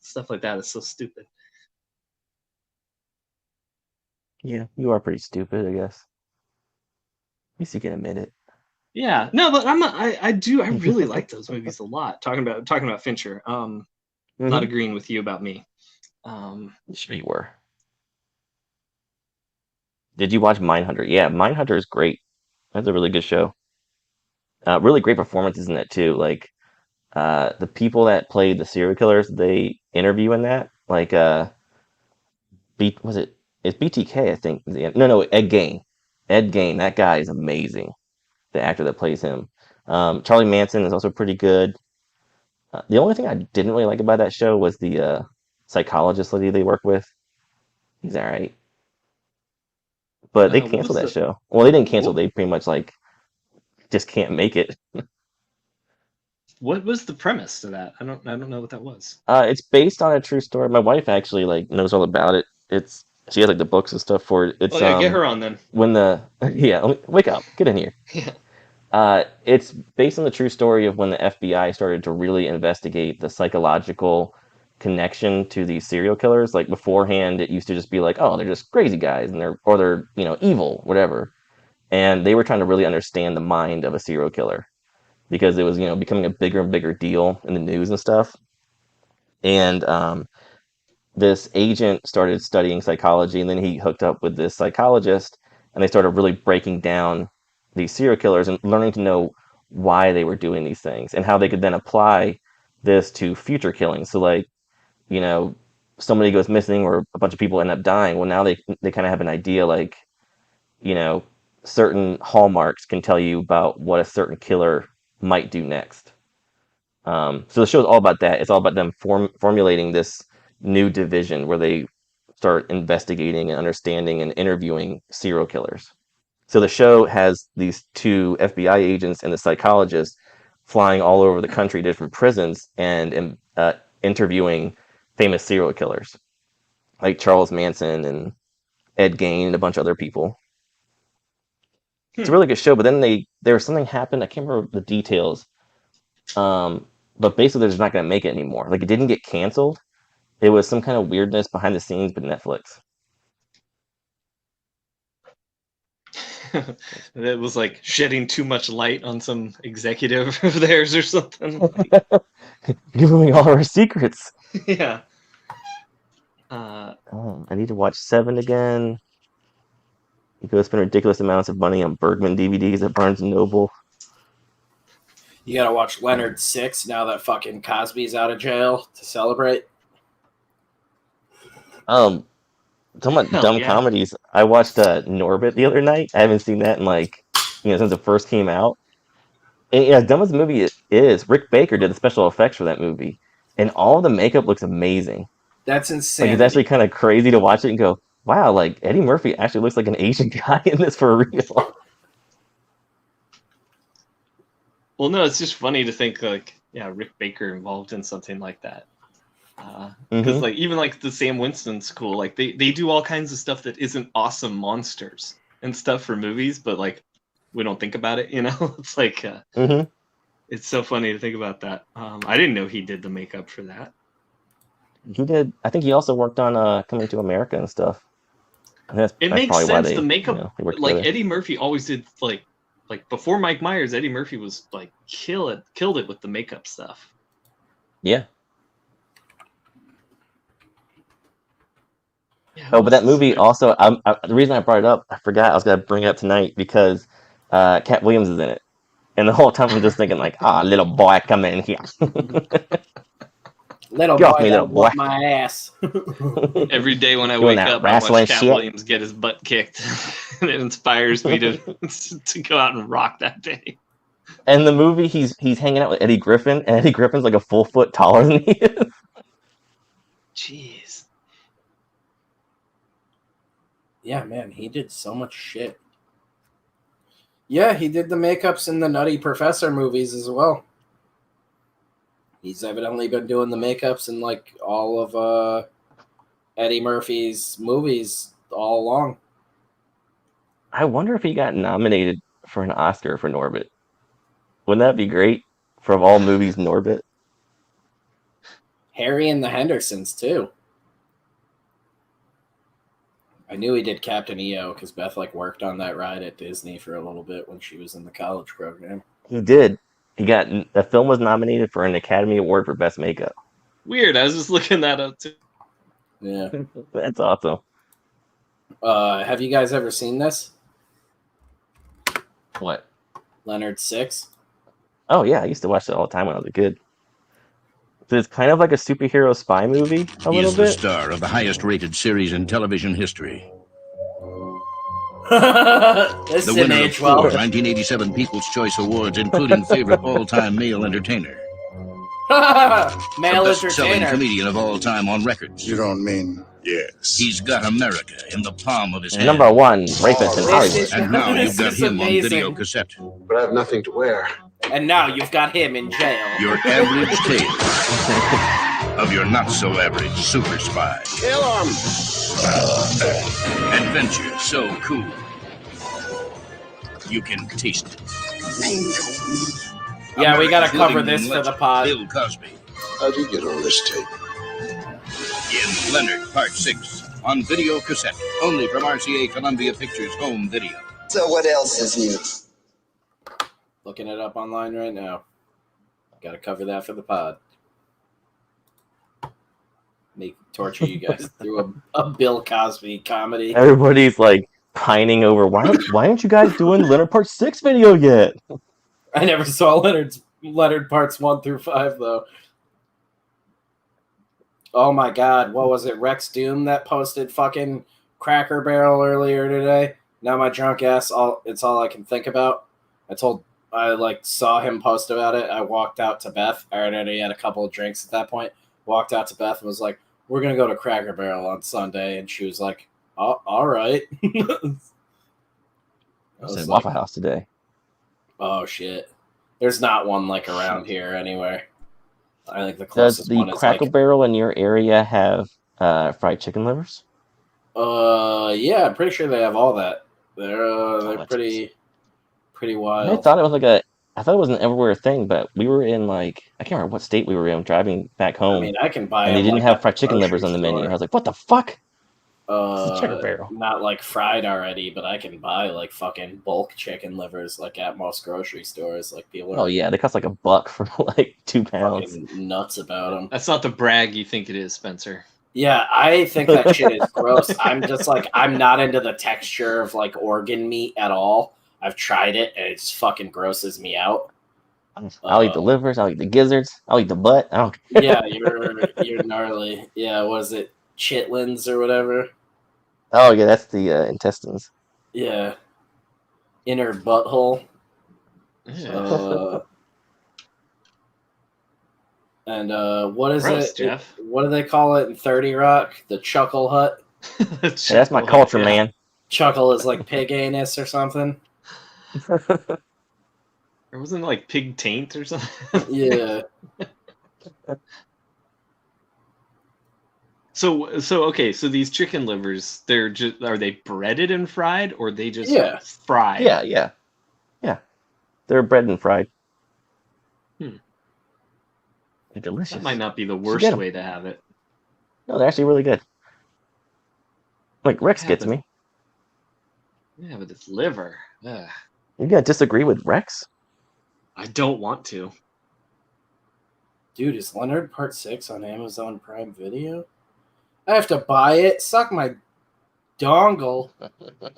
Stuff like that is so stupid. Yeah, you are pretty stupid, I guess. At least you can admit it. Yeah, no, but I really like those movies a lot. Talking about Fincher. Not agreeing with you about me. Sure you were. Did you watch Mindhunter? Yeah, Mindhunter is great. That's a really good show. Really great performances in that too. Like the people that played the serial killers, they interview in that. Like it's BTK, I think. No, Ed Gein. Ed Gein, that guy is amazing. The actor that plays him. Charlie Manson is also pretty good. The only thing I didn't really like about that show was the psychologist lady they work with. He's all right. But they canceled that show. Well, they didn't cancel. They pretty much like just can't make it. What was the premise to that? I don't know what that was. It's based on a true story. My wife actually like knows all about it. It's She has like the books and stuff for it. It's get her on then. when the wake up, get in here. Yeah. It's based on the true story of when the FBI started to really investigate the psychological connection to these serial killers. Like beforehand, it used to just be like, oh, they're just crazy guys and they're evil, whatever. And they were trying to really understand the mind of a serial killer because it was becoming a bigger and bigger deal in the news and stuff. And this agent started studying psychology, and then he hooked up with this psychologist, and they started really breaking down these serial killers and learning to know why they were doing these things and how they could then apply this to future killings. So like, somebody goes missing or a bunch of people end up dying. Well, now they kind of have an idea, like, certain hallmarks can tell you about what a certain killer might do next. So the show is all about that. It's all about them formulating this new division where they start investigating and understanding and interviewing serial killers. So the show has these two FBI agents and the psychologist flying all over the country, different prisons, and interviewing famous serial killers like Charles Manson and Ed Gein and a bunch of other people. It's a really good show, but then there was something happened. I can't remember the details. But basically, they're just not going to make it anymore. Like, it didn't get canceled. It was some kind of weirdness behind the scenes, but Netflix. That was like shedding too much light on some executive of theirs or something. Giving away all our secrets. Yeah. I need to watch Seven again. You go spend ridiculous amounts of money on Bergman DVDs at Barnes & Noble. You gotta watch Leonard 6 now that fucking Cosby's out of jail to celebrate. Talking about dumb comedies, I watched Norbit the other night. I haven't seen that in since it first came out. And as dumb as the movie is, Rick Baker did the special effects for that movie, and all the makeup looks amazing. That's insane. It's actually kind of crazy to watch it and go, wow, like Eddie Murphy actually looks like an Asian guy in this for real. Well, no, it's just funny to think Rick Baker involved in something like that. Because even the Sam Winston School, like they do all kinds of stuff that isn't awesome monsters and stuff for movies, but we don't think about it, It's like it's so funny to think about that. I didn't know he did the makeup for that. He did. I think he also worked on Coming to America and stuff. That's makes sense. The makeup, Eddie Murphy always did like before Mike Myers, Eddie Murphy was killed it with the makeup stuff. Yeah. But that movie also, the reason I brought it up, I forgot I was going to bring it up tonight because Cat Williams is in it. And the whole time I'm just thinking little boy, come in here. Little boy, want my ass. Every day when I wake up, I watch Cat Williams get his butt kicked. And it inspires me to go out and rock that day. And the movie, he's hanging out with Eddie Griffin, and Eddie Griffin's like a full foot taller than he is. Jeez. Yeah, man, he did so much shit. Yeah, he did the makeups in the Nutty Professor movies as well. He's evidently been doing the makeups in all of Eddie Murphy's movies all along. I wonder if he got nominated for an Oscar for Norbit. Wouldn't that be great? From all movies, Norbit. Harry and the Hendersons, too. I knew he did Captain EO because Beth worked on that ride at Disney for a little bit when she was in the college program. He did. The film was nominated for an Academy Award for Best Makeup. Weird. I was just looking that up too. Yeah. That's awesome. Have you guys ever seen this? What? Leonard 6? Oh, yeah. I used to watch that all the time when I was a kid. So it's kind of like a superhero spy movie, a little bit. He is the star of the highest-rated series in television history. This The didn't winner of age well. 4 1987 People's Choice Awards, including favorite all-time male entertainer. Male the best-selling entertainer. comedian of all time on records. You don't mean yes. He's got America in the palm of his hand. Number one rapist in Hollywood. And now you've This got is him amazing. on video cassette. But I have nothing to wear. And now you've got him in jail. Your average tale of your not-so-average super spy. Kill him! Adventure so cool. You can taste it. Yeah, we gotta cover America's this for living the pod. Bill Cosby. How'd you get on this tape? In Leonard Part 6 on video cassette, only from RCA Columbia Pictures Home Video. So what else is new? Looking it up online right now. Gotta cover that for the pod. Torture you guys through a Bill Cosby comedy. Everybody's like pining over why aren't you guys doing Leonard Part 6 video yet? I never saw Leonard parts 1 through 5 though. Oh my god, what was it? Rex Doom that posted fucking Cracker Barrel earlier today. Now my drunk ass, it's all I can think about. I saw him post about it. I walked out to Beth. I already had a couple of drinks at that point. Walked out to Beth and was like, "We're gonna go to Cracker Barrel on Sunday," and she was like, "Oh, all right." I was at Waffle House today. Oh shit! There's not one like around here anywhere. I think the Does closest the one is Cracker Barrel in your area have fried chicken livers? Yeah, I'm pretty sure they have all that. They're that's pretty I wild. thought it was I thought it was an everywhere thing, but we were in I can't remember what state we were in driving back home. I mean, I can buy and they them, didn't like, have fried chicken livers on the menu. I was like, what the fuck? It's a Cracker Barrel. Not like fried already, but I can buy like fucking bulk chicken livers like at most grocery stores. Like people are Oh yeah, they cost like $1 for like 2 pounds. fucking nuts about them. That's not the brag you think it is, Spencer. Yeah, I think that shit is gross. I'm just like, I'm not into the texture of like organ meat at all. I've tried it and it just fucking grosses me out. I'll eat the livers. I'll eat the gizzards. I'll eat the butt. I don't care. Yeah, you're gnarly. Yeah, was it chitlins or whatever? Oh yeah, that's the intestines. Yeah, inner butthole. And what is Gross, it? Jeff. What do they call it in 30 Rock? The Chuckle Hut. Yeah, that's my culture, Yeah. man. Chuckle is like pig anus or something. Or wasn't it like pig taint or something? Yeah. So okay, so these chicken livers, are they breaded and fried, or they just fried? Yeah. They're bread and fried. Hmm. They're delicious. That might not be the get worst 'em. way to have it. No, they're actually really good. Like Rex Yeah, gets but- me. Yeah, but it's liver. Ugh. You gonna disagree with Rex? I don't want to. Dude, is Leonard Part 6 on Amazon Prime Video? I have to buy it? Suck my dongle.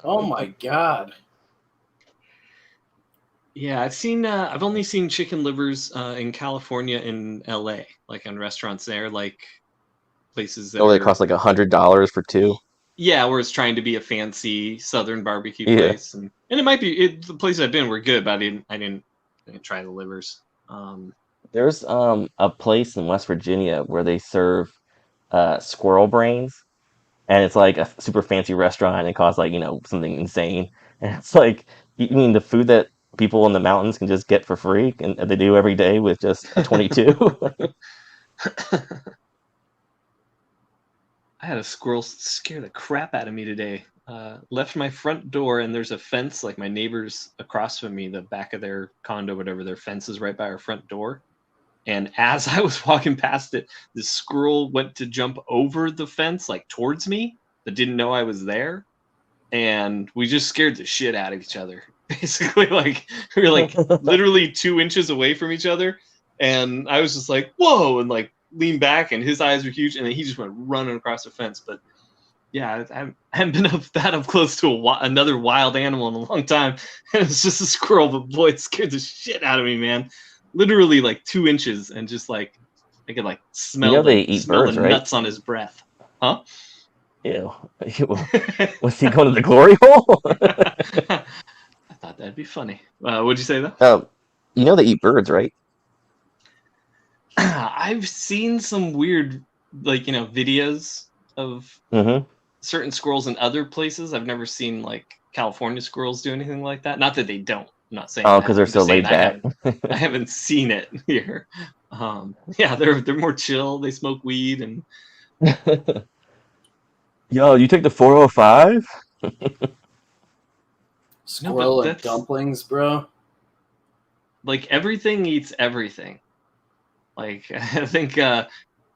Oh my god. Yeah, I've only seen chicken livers in California and LA, like in restaurants there, like places that Oh, they are- cost like $100 for 2. Yeah, where it's trying to be a fancy Southern barbecue Yeah. place, and it might be the places I've been were good, but I didn't try the livers. There's a place in West Virginia where they serve squirrel brains, and it's like a super fancy restaurant, and it costs like something insane, and it's like you mean the food that people in the mountains can just get for free, and they do every day with just a 22. I had a squirrel scare the crap out of me today. Left my front door, and there's a fence, like my neighbors across from me, the back of their condo, whatever, their fence is right by our front door. And as I was walking past it, the squirrel went to jump over the fence, like towards me, but didn't know I was there. And we just scared the shit out of each other. Basically, like we were like literally 2 inches away from each other. And I was just like, whoa, and like leaned back, and his eyes were huge, and then he just went running across the fence. But yeah, I haven't been that up close to another wild animal in a long time. And it's just a squirrel, but boy, it scared the shit out of me, man. Literally like 2 inches, and just like I could like smell they eat smell birds, the right? nuts on his breath. Huh? Ew. Was he going to the glory hole? I thought that'd be funny. What'd you say though? They eat birds, right? I've seen some weird, videos of Mm-hmm. certain squirrels in other places. I've never seen like California squirrels do anything like that. Not that they don't. I'm not saying. Oh, that. because they're I'm so just saying laid back. I haven't seen it here. Yeah, they're more chill. They smoke weed and Yo, you took the 405? Squirrel and that's- dumplings, bro. like everything eats everything. Like I think the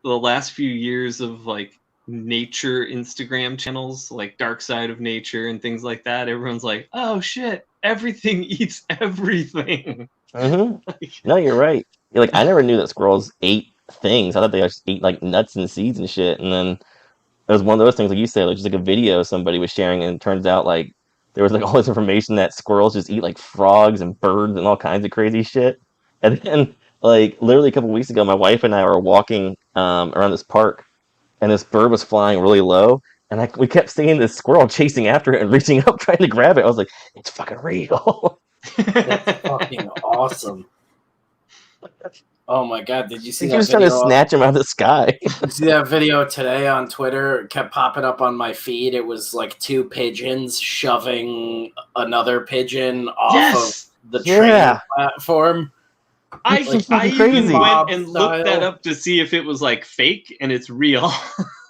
last few years of like nature Instagram channels, like Dark Side of Nature and things like that, everyone's like, "Oh shit, everything eats everything." No, you're right. Like, I never knew that squirrels ate things. I thought they just ate like nuts and seeds and shit. And then it was one of those things, like you said, like just like a video somebody was sharing, and it turns out like there was like all this information that squirrels just eat like frogs and birds and all kinds of crazy shit. And then like literally a couple weeks ago, my wife and I were walking around this park, and this bird was flying really low, and we kept seeing this squirrel chasing after it and reaching up trying to grab it. I was like, it's fucking real. That's fucking awesome. Oh my god, did you see He that was trying to video? snatch him out of the sky. You see that video today on Twitter? It kept popping up on my feed. It was like two pigeons shoving another pigeon off of the train platform. I fucking even crazy. went and Mob looked that style. up to see if it was like fake, and it's real.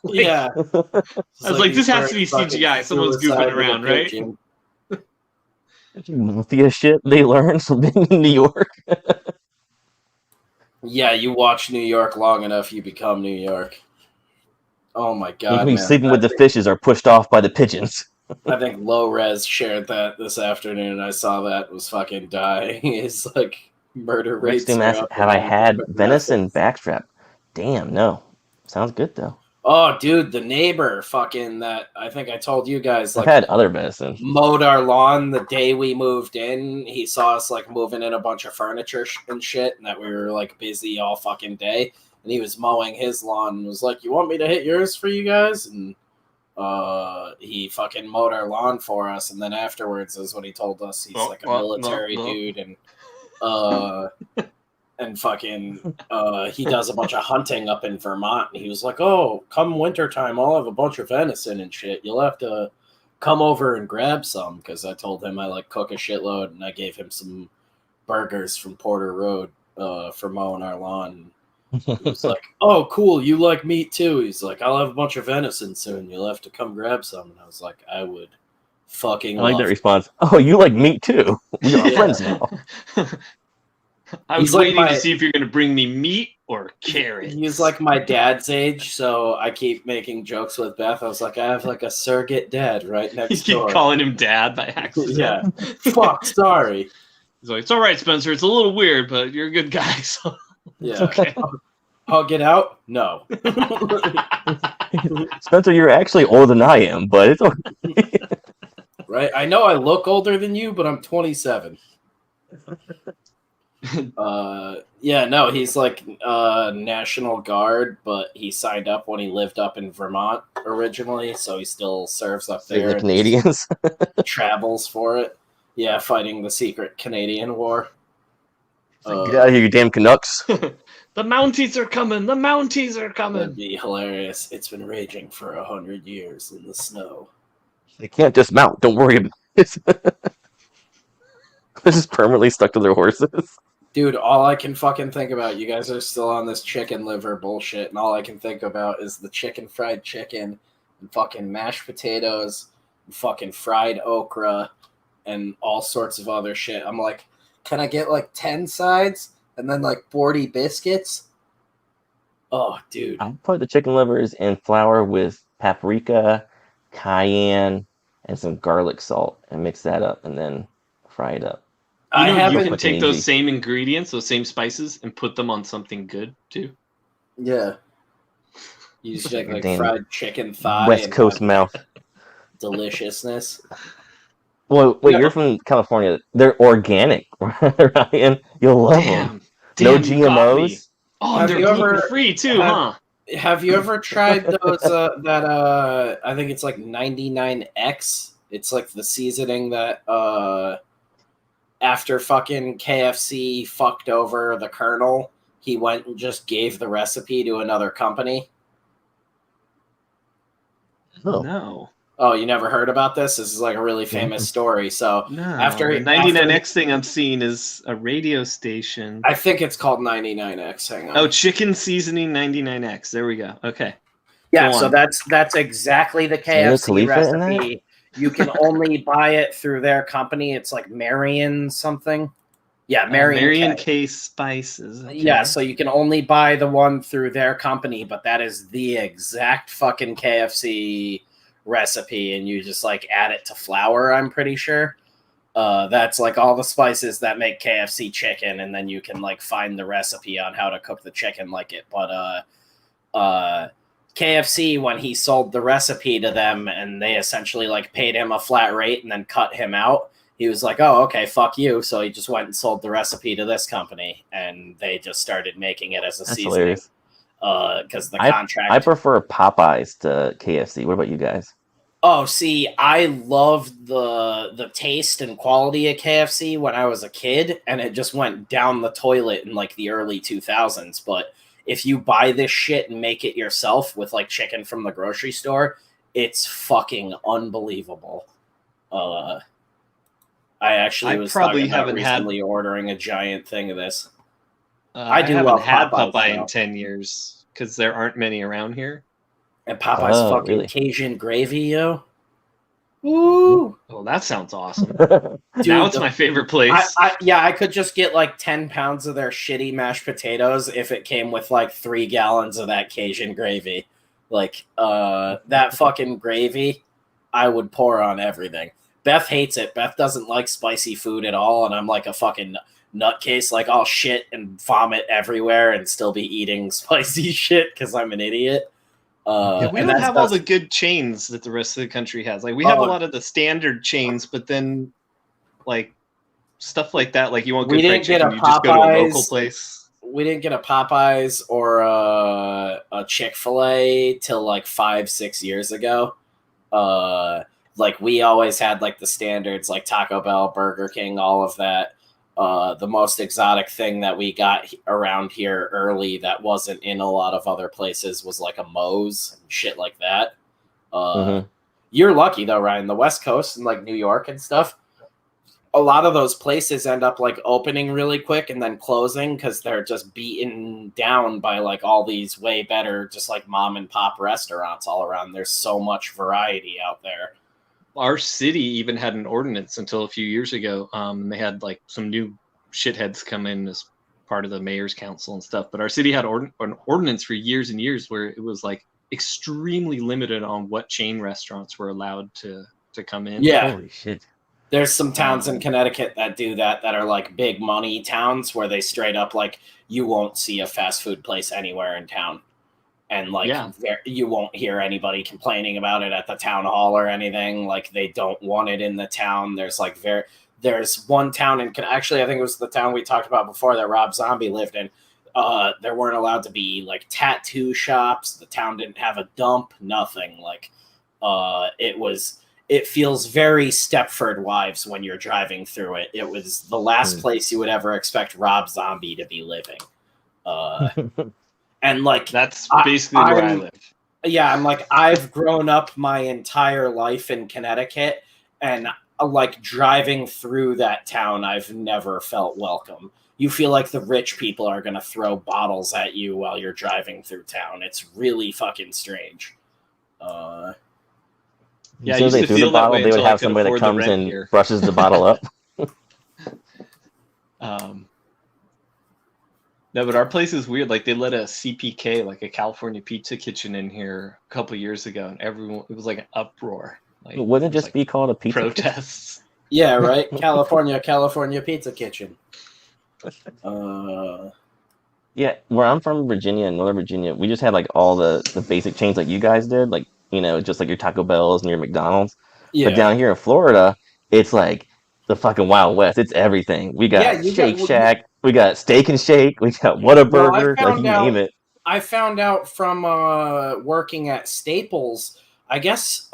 Yeah. I was like, this has to be CGI. Someone's goofing around, right? Mafia shit they learned from being in New York. Yeah, you watch New York long enough, you become New York. Oh my You god, can be man. sleeping with the fishes or pushed off by the pigeons. I think Low Res shared that this afternoon. I saw that, was fucking dying. It's like murder rates. Have I had venison backstrap? Damn, no. Sounds good though. Oh, dude, the neighbor fucking that I think I told you guys I've like had other venison. mowed our lawn the day we moved in. He saw us like moving in a bunch of furniture and shit, and that we were like busy all fucking day. And he was mowing his lawn and was like, "You want me to hit yours for you guys?" And he fucking mowed our lawn for us. And then afterwards is what he told us. He's like a military dude, and fucking he does a bunch of hunting up in Vermont, and he was like, "Oh, come wintertime, I'll have a bunch of venison and shit. You'll have to come over and grab some," because I told him I like cook a shitload, and I gave him some burgers from Porter Road for mowing our lawn. He was like, "Oh, cool, you like meat too?" He's like, "I'll have a bunch of venison soon. You'll have to come grab some." And I was like, "I would fucking I like love that response. Oh, you like meat too? We are friends now. I was like waiting to see if you're going to bring me meat or carrots. He's like my dad's age, so I keep making jokes with Beth. I was like, I have like a surrogate dad right You next keep door. calling him dad by accident. Yeah. Fuck, sorry. He's like, it's all right, Spencer. It's a little weird, but you're a good guy. So Yeah. Okay. Hug it out? No. Spencer, you're actually older than I am, but it's okay. Right? I know I look older than you, but I'm 27. Yeah, no, he's like National Guard, but he signed up when he lived up in Vermont originally, so he still serves up there. The Canadians. Travels for it. Yeah, fighting the secret Canadian War. Get out of here, you damn Canucks. the Mounties are coming. The Mounties are coming. That'd be hilarious. It's been raging for 100 years in the snow. They can't dismount. Don't worry about it. They're just permanently stuck to their horses. Dude, all I can fucking think about, you guys are still on this chicken liver bullshit, and all I can think about is the fried chicken, and fucking mashed potatoes, and fucking fried okra, and all sorts of other shit. I'm like, can I get like 10 sides, and then like 40 biscuits? Oh, dude. I'll put the chicken livers in flour with paprika, cayenne, and some garlic salt, and mix that up, and then fry it up. You haven't can take those same ingredients, those same spices, and put them on something good too. Yeah. You just take like Damn fried chicken thigh. West and Coast mouth. Deliciousness. Well, wait, you're from California. They're organic, Ryan. You'll love them. No GMOs. Oh, and they're gluten-free too, huh? Have you ever tried those, I think it's like 99X? It's like the seasoning that, after fucking KFC fucked over the Colonel, he went and just gave the recipe to another company. Oh. No. Oh, you never heard about this? This is like a really famous story. So No, after the 99X thing I'm seeing is a radio station. I think it's called 99X. Hang on. Oh, chicken seasoning 99X. There we go. Okay. Yeah, Go so on. that's exactly the Mia KFC Khalifa in that? recipe. You can only buy it through their company. It's like Marion something. Yeah, Marion K Spices. Okay. Yeah, so you can only buy the one through their company, but that is the exact fucking KFC recipe, and you just like add it to flour, I'm pretty sure. That's like all the spices that make KFC chicken, and then you can like find the recipe on how to cook the chicken like it. But KFC, when he sold the recipe to them and they essentially like paid him a flat rate and then cut him out, he was like, oh, okay, fuck you. So he just went and sold the recipe to this company, and they just started making it as a That's seasoning. hilarious. Because the contract. I prefer Popeyes to KFC. What about you guys? Oh, see, I loved the taste and quality of KFC when I was a kid, and it just went down the toilet in like the early 2000s. But if you buy this shit and make it yourself with like chicken from the grocery store, it's fucking unbelievable. I actually was probably talking about haven't had- recently ordering a giant thing of this. I do haven't love had Popeyes, Popeye though. in 10 years because there aren't many around here. And Popeye's Oh, fucking really? Cajun gravy, yo. Woo! Oh, that sounds awesome. Dude, Now it's my favorite place. I could just get like 10 pounds of their shitty mashed potatoes if it came with like 3 gallons of that Cajun gravy. Like, that fucking gravy, I would pour on everything. Beth hates it. Beth doesn't like spicy food at all, and I'm like a fucking nutcase. Like, I'll shit and vomit everywhere and still be eating spicy shit because I'm an idiot. Yeah, we and don't that's have all the good chains that the rest of the country has. Like we have a lot of the standard chains, but then like stuff like that, like you want good fried chicken, you just go to a local place. We didn't get a Popeyes or a Chick-fil-A till like 5-6 years ago. Like we always had like the standards, like Taco Bell, Burger King, all of that. The most exotic thing that we got around here early that wasn't in a lot of other places was like a Moe's and shit like that. You're lucky though, Ryan. The West Coast and like New York and stuff, a lot of those places end up like opening really quick and then closing because they're just beaten down by like all these way better just like mom and pop restaurants all around. There's so much variety out there. Our city even had an ordinance until a few years ago. They had like some new shitheads come in as part of the mayor's council and stuff. But our city had an ordinance for years and years where it was like extremely limited on what chain restaurants were allowed to come in. Yeah. Holy shit. There's some towns in Connecticut that do that are like big money towns where they straight up like you won't see a fast food place anywhere in town. And like you won't hear anybody complaining about it at the town hall or anything. Like they don't want it in the town. There's like there's one town in actually I think it was the town we talked about before that Rob Zombie lived in. There weren't allowed to be like tattoo shops. The town didn't have a dump. Nothing. Like it feels very Stepford Wives when you're driving through it. It was the last place you would ever expect Rob Zombie to be living. And like that's basically where I live. Yeah, I'm like I've grown up my entire life in Connecticut, and like driving through that town, I've never felt welcome. You feel like the rich people are gonna throw bottles at you while you're driving through town. It's really fucking strange. Yeah, as soon as they threw the bottle, they would have somebody that comes and brushes the bottle up. No, but our place is weird. Like they let a CPK, like a California Pizza Kitchen, in here a couple years ago, and it was like an uproar. Like, it wouldn't just be called a pizza protests. Yeah, right. California Pizza Kitchen. Yeah, where I'm from, Virginia, Northern Virginia, we just had like all the basic chains like you guys did, like just like your Taco Bells and your McDonald's. Yeah. But down here in Florida, it's like the fucking Wild West. It's everything. We got Shake Shack. We got Steak and Shake. We got Whataburger. Like you name it. I found out from working at Staples, I guess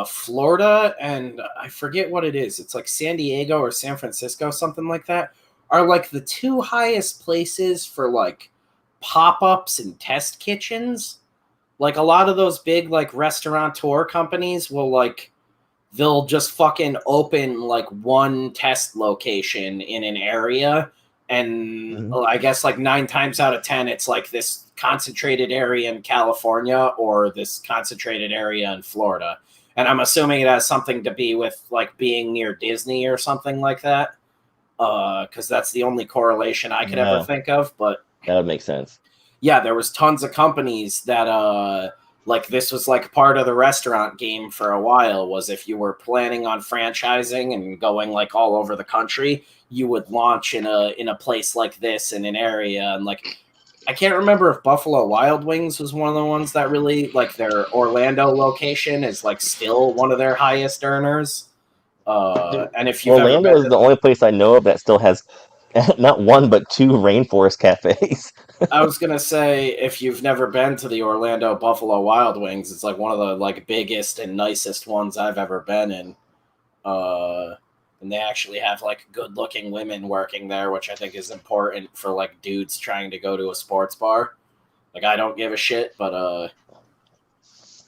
Florida and I forget what it is. It's like San Diego or San Francisco, something like that, are like the 2 highest places for like pop-ups and test kitchens. Like a lot of those big like restaurateur companies will like they'll just fucking open like one test location in an area, and I guess like 9 times out of 10 it's like this concentrated area in California or this concentrated area in Florida. And I'm assuming it has something to be with like being near Disney or something like that, because that's the only correlation I could ever think of. But that would make sense. Yeah, there was tons of companies that like this was like part of the restaurant game for a while, was if you were planning on franchising and going like all over the country, you would launch in a place like this in an area. And like, I can't remember if Buffalo Wild Wings was one of the ones that really, like, their Orlando location is like still one of their highest earners. And if you've Orlando is the only place I know of that still has not one but 2 rainforest cafes. I was gonna say, if you've never been to the Orlando Buffalo Wild Wings, it's like one of the like biggest and nicest ones I've ever been in. And they actually have like good looking women working there, which I think is important for like dudes trying to go to a sports bar. Like, I don't give a shit, but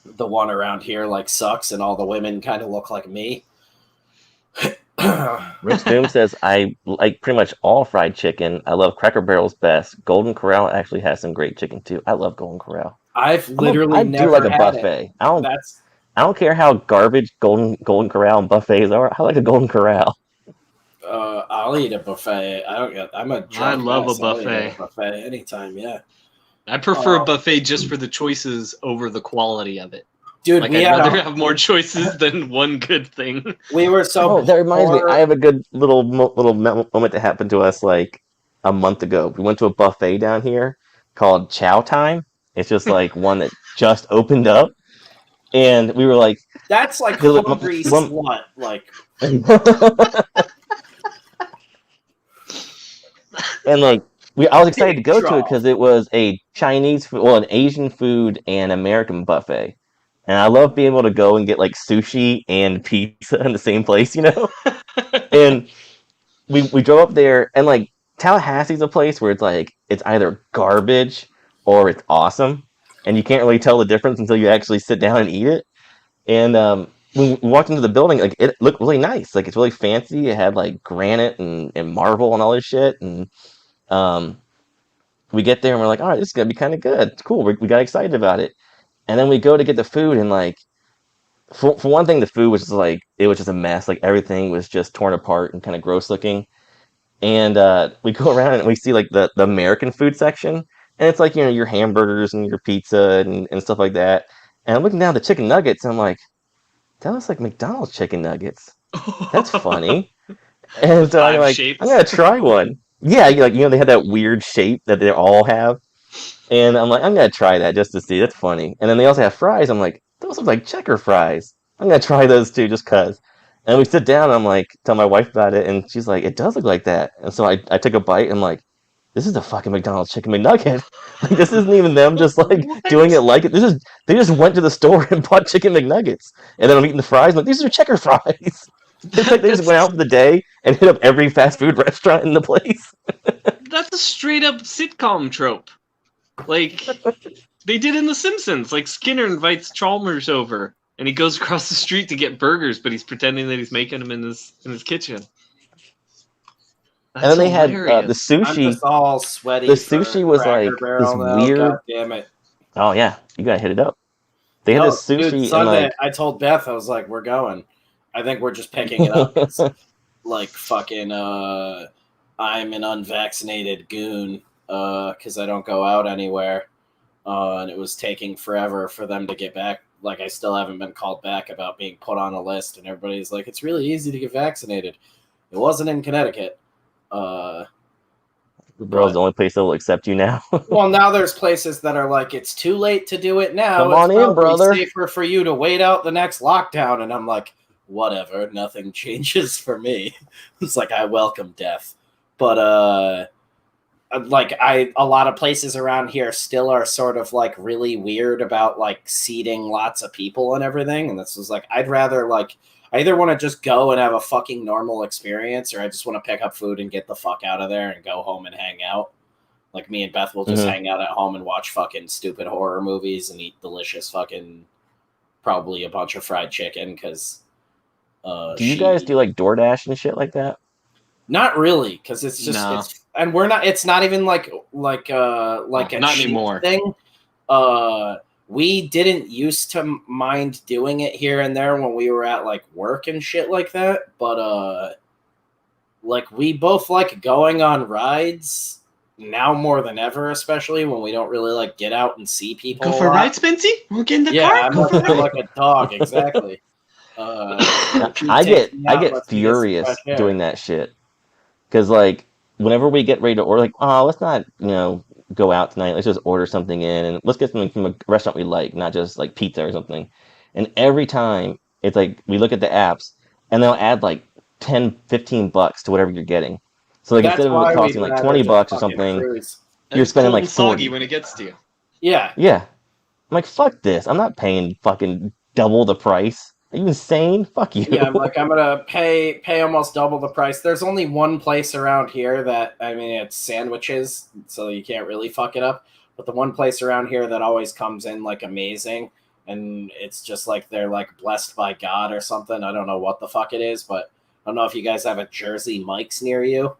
the one around here like sucks, and all the women kind of look like me. Rich Doom says, I like pretty much all fried chicken. I love Cracker Barrel's best. Golden Corral actually has some great chicken too. I love Golden Corral. I've literally I never do like a had buffet. It. I don't care how garbage Golden Corral and buffets are. I like a Golden Corral. I'll eat a buffet. I'm a drunk I love mess. a buffet. I'll eat a buffet anytime. Yeah. I prefer a buffet just for the choices over the quality of it. Dude, like, I'd rather have more choices than one good thing. We were so. That reminds me. I have a good little moment that happened to us like a month ago. We went to a buffet down here called Chow Time. It's just like one that just opened up, and we were like, "That's like hungry slut." Like, and like I was excited to go to it because it was a Chinese, an Asian food and American buffet. And I love being able to go and get like sushi and pizza in the same place, you know? And we drove up there, and like Tallahassee's a place where it's like it's either garbage or it's awesome. And you can't really tell the difference until you actually sit down and eat it. And when we walked into the building, like it looked really nice. Like it's really fancy. It had like granite and marble and all this shit. And we get there and we're like, all right, this is gonna be kind of good. It's cool. We got excited about it. And then we go to get the food, and like, for one thing, the food was just like, it was just a mess. Like everything was just torn apart and kind of gross looking. And we go around and we see like the American food section, and it's like, you know, your hamburgers and your pizza and stuff like that. And I'm looking down at the chicken nuggets, and I'm like, that looks like McDonald's chicken nuggets. That's funny. And so I'm like, I'm gonna try one. Yeah, like, you know, they had that weird shape that they all have. And I'm like, I'm going to try that just to see. That's funny. And then they also have fries. I'm like, those look like checker fries. I'm going to try those too just because. And we sit down and I'm like, tell my wife about it. And she's like, it does look like that. And so I took a bite and I'm like, this is the fucking McDonald's Chicken McNugget. Like, this isn't even them just like doing it like it. They just went to the store and bought Chicken McNuggets. And then I'm eating the fries. I'm like, these are checker fries. It's like they just went out for the day and hit up every fast food restaurant in the place. That's a straight up sitcom trope. Like, they did in The Simpsons. Like, Skinner invites Chalmers over, and he goes across the street to get burgers, but he's pretending that he's making them in his kitchen. That's and then they hilarious. had the sushi. I'm just all sweaty. The sushi was like this weird. God damn it! Oh yeah, you gotta hit it up. They had this sushi. Dude, Sunday, and like, I told Beth, I was like, "We're going." I think we're just picking it up. It's like fucking. I'm an unvaccinated goon. Because I don't go out anywhere, and it was taking forever for them to get back. Like, I still haven't been called back about being put on a list, and everybody's like, it's really easy to get vaccinated. It wasn't in Connecticut. The girl's the only place that will accept you now. Well, now there's places that are like, it's too late to do it now. Come on it's in, brother. Safer for you to wait out the next lockdown, and I'm like, whatever. Nothing changes for me. It's like, I welcome death, but like a lot of places around here still are sort of like really weird about like seating lots of people and everything. And this was like, I'd rather like, I either want to just go and have a fucking normal experience, or I just want to pick up food and get the fuck out of there and go home and hang out. Like, me and Beth will just hang out at home and watch fucking stupid horror movies and eat delicious fucking, probably a bunch of fried chicken, because Do you guys do like DoorDash and shit like that? Not really, because it's just No. and we're not. It's not even like a not cheap anymore. thing. We didn't used to mind doing it here and there when we were at like work and shit like that, but like we both like going on rides now more than ever, especially when we don't really like get out and see people. Go for a ride, Spency? We'll get in the Yeah, car. I'm Go for a ride. like a dog, exactly. I get furious doing that shit because like whenever we get ready to order, like, oh, let's not go out tonight. Let's just order something in and let's get something from a restaurant we like, not just like pizza or something. And every time it's like we look at the apps and they'll add like $10-15 to whatever you're getting. So like instead of it costing like $20 or something, you're spending like $40 when it gets to you. Yeah. Yeah. I'm like, fuck this. I'm not paying fucking double the price. Are you insane? Fuck you. Yeah, I'm like, I'm gonna pay almost double the price. There's only one place around here that, I mean, it's sandwiches, so you can't really fuck it up. But the one place around here that always comes in like amazing, and it's just like they're like blessed by God or something. I don't know what the fuck it is, but I don't know if you guys have a Jersey Mike's near you.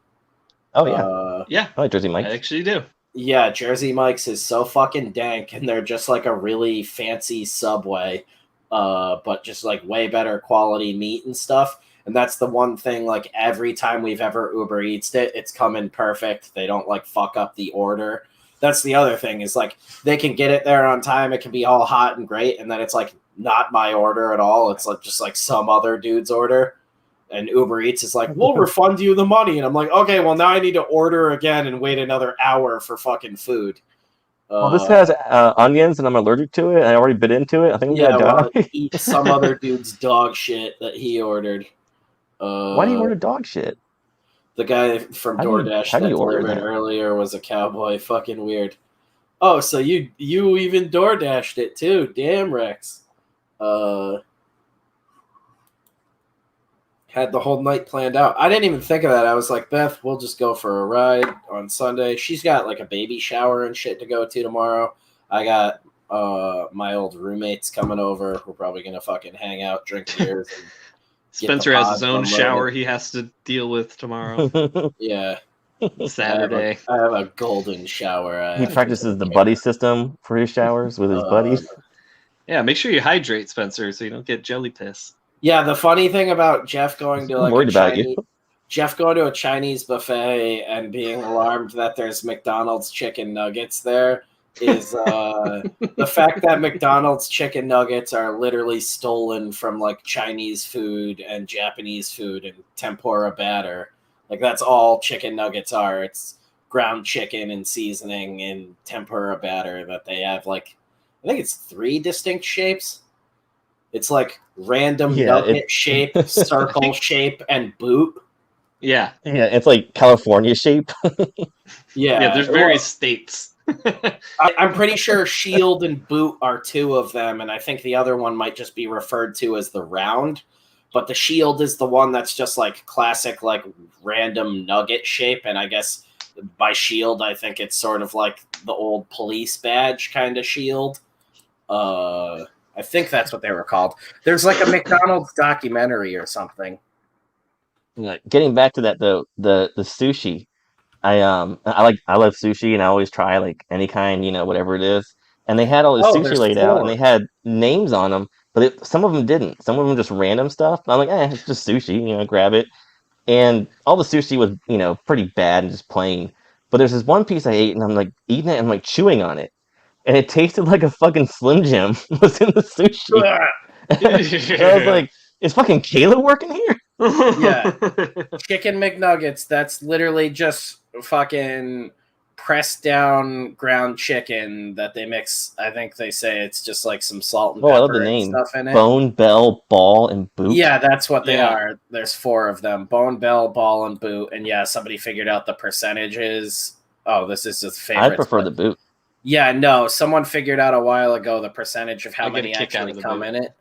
Oh yeah, yeah, I like Jersey Mike's. I actually do. Yeah, Jersey Mike's is so fucking dank, and they're just like a really fancy Subway. But just like way better quality meat and stuff. And that's the one thing, like every time we've ever Uber Eats'd it, it's coming perfect. They don't like fuck up the order. That's the other thing is like they can get it there on time. It can be all hot and great. And then it's like not my order at all. It's like just like some other dude's order. And Uber Eats is like, we'll refund you the money. And I'm like, okay, well now I need to order again and wait another hour for fucking food. Well, this has onions, and I'm allergic to it. I already bit into it. I think I'm gonna die. Eat some other dude's dog shit that he ordered. Why do you order dog shit? The guy from DoorDash that delivered earlier was a cowboy. Fucking weird. Oh, so you even DoorDashed it too? Damn, Rex. Had the whole night planned out. I didn't even think of that. I was like, Beth, we'll just go for a ride on Sunday. She's got like a baby shower and shit to go to tomorrow. I got my old roommates coming over. We're probably gonna fucking hang out, drink beers. And Spencer has his own shower he has to deal with tomorrow. Yeah. Saturday. I have a golden shower. He practices the buddy system for his showers with his buddies. Yeah, make sure you hydrate, Spencer, so you don't get jelly piss. Yeah, the funny thing about Jeff going to Jeff going to a Chinese buffet and being alarmed that there's McDonald's chicken nuggets there is the fact that McDonald's chicken nuggets are literally stolen from like Chinese food and Japanese food and tempura batter. Like that's all chicken nuggets are. It's ground chicken and seasoning and tempura batter that they have like, I think it's 3 distinct shapes. It's like random nugget shape, circle shape, and boot. Yeah. Yeah, it's like California shape. Yeah, there's various states. I'm pretty sure shield and boot are 2 of them, and I think the other one might just be referred to as the round. But the shield is the one that's just like classic, like random nugget shape, and I guess by shield, I think it's sort of like the old police badge kind of shield. I think that's what they were called. There's like a McDonald's documentary or something. Getting back to that though, the sushi. I love sushi and I always try like any kind, whatever it is. And they had all this sushi laid out and they had names on them, but some of them didn't. Some of them just random stuff. I'm like, it's just sushi, grab it. And all the sushi was, pretty bad and just plain. But there's this one piece I ate and I'm like eating it and I'm like chewing on it. And it tasted like a fucking Slim Jim was in the sushi. And I was like, is fucking Kayla working here? Yeah. Chicken McNuggets, that's literally just fucking pressed down ground chicken that they mix. I think they say it's just like some salt and pepper I love the name. Stuff in it. Bone, bell, ball, and boot. Yeah, that's what they are. There's 4 of them. Bone, bell, ball, and boot. And yeah, somebody figured out the percentages. Oh, this is his favorite. I prefer the boot. Yeah, no, someone figured out a while ago the percentage of how many actually come in it.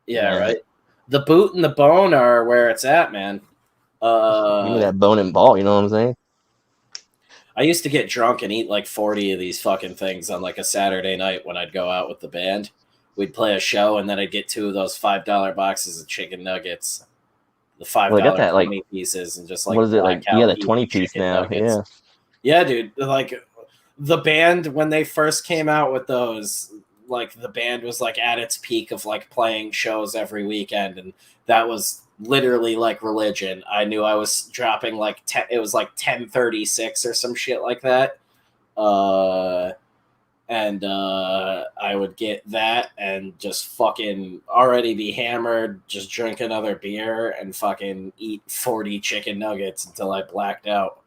Yeah, right. The boot and the bone are where it's at, man. Give me that bone and ball, you know what I'm saying? I used to get drunk and eat like 40 of these fucking things on like a Saturday night when I'd go out with the band. we'd play a show, and then I'd get 2 of those $5 boxes of chicken nuggets, the $5 Well, I got that, like, 20 pieces, and just like what is it, like? Yeah, the eat 20 piece chicken now. nuggets. Yeah, dude. Like the band, when they first came out with those, like the band was like at its peak of like playing shows every weekend, and that was literally like religion. I knew I was dropping like it was like 10:36 or some shit like that. And I would get that and just fucking already be hammered, just drink another beer and fucking eat 40 chicken nuggets until I blacked out.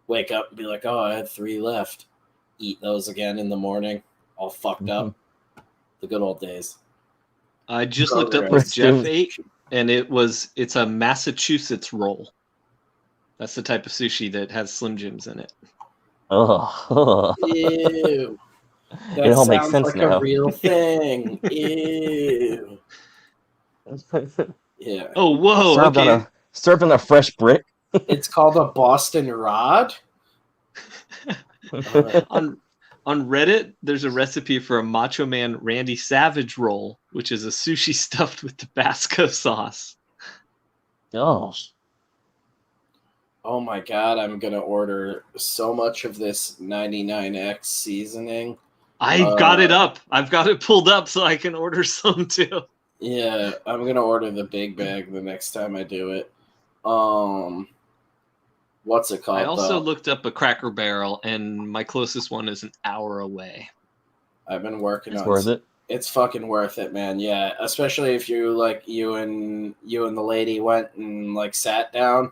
Wake up and be like, oh, I had 3 left. Eat those again in the morning, all fucked up. The good old days. I just looked up what Jeff ate, and it's a Massachusetts roll. That's the type of sushi that has Slim Jims in it. Oh, Ew. That it all sounds makes sense like now. a real thing. Ew. Yeah. Oh, whoa. Okay. Served on a fresh brick. It's called a Boston Rod. On Reddit, there's a recipe for a Macho Man Randy Savage roll, which is a sushi stuffed with Tabasco sauce. Oh. Oh my god, I'm gonna order so much of this 99X seasoning. I've got it up. I've got it pulled up so I can order some too. Yeah, I'm gonna order the big bag the next time I do it. What's it called? I also looked up a Cracker Barrel, and my closest one is an hour away. I've been working on. Worth it? It's fucking worth it, man. Yeah, especially if you like you and the lady went and like sat down.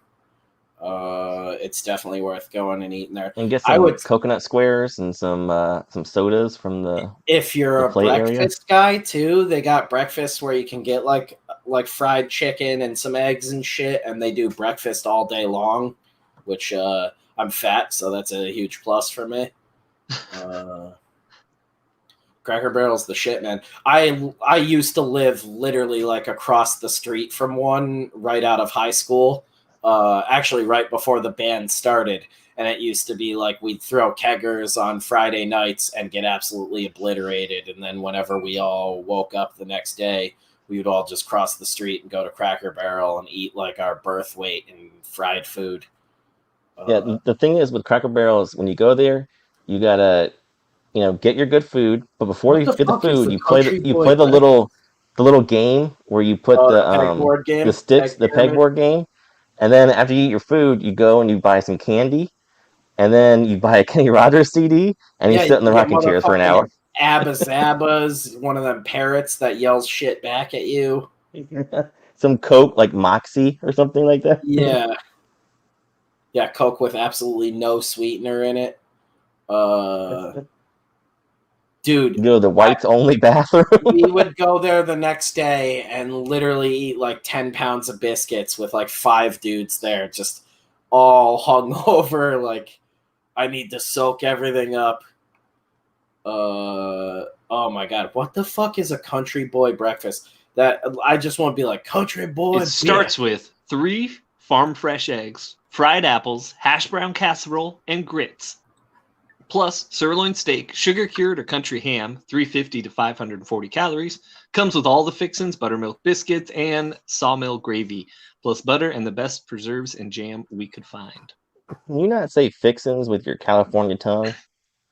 It's definitely worth going and eating there. And get some coconut squares and some sodas from the. If you're a breakfast guy too, they got breakfast where you can get like fried chicken and some eggs and shit, and they do breakfast all day long. Which I'm fat, so that's a huge plus for me. Cracker Barrel's the shit, man. I used to live literally like across the street from one right out of high school. Actually, right before the band started, and it used to be like we'd throw keggers on Friday nights and get absolutely obliterated, and then whenever we all woke up the next day, we would all just cross the street and go to Cracker Barrel and eat like our birth weight in fried food. Yeah, the thing is with Cracker Barrel is when you go there, you gotta, get your good food. But before you get the food, you play the little game where you put the sticks, the pegboard game, and then after you eat your food, you go and you buy some candy, and then you buy a Kenny Rogers CD, and you sit in the rocking chairs for an hour. Abba Zabba's one of them parrots that yells shit back at you. Some Coke, like Moxie or something like that. Yeah. Yeah, Coke with absolutely no sweetener in it. Dude. You go to the whites only bathroom. We would go there the next day and literally eat like 10 pounds of biscuits with like 5 dudes there, just all hung over. Like, I need to soak everything up. Oh my god, what the fuck is a country boy breakfast? That I just want to be like country boy. It starts with 3 farm fresh eggs, fried apples, hash brown casserole, and grits. Plus sirloin steak, sugar cured or country ham, 350 to 540 calories. Comes with all the fixins, buttermilk biscuits, and sawmill gravy, plus butter and the best preserves and jam we could find. Can you not say fixins with your California tongue?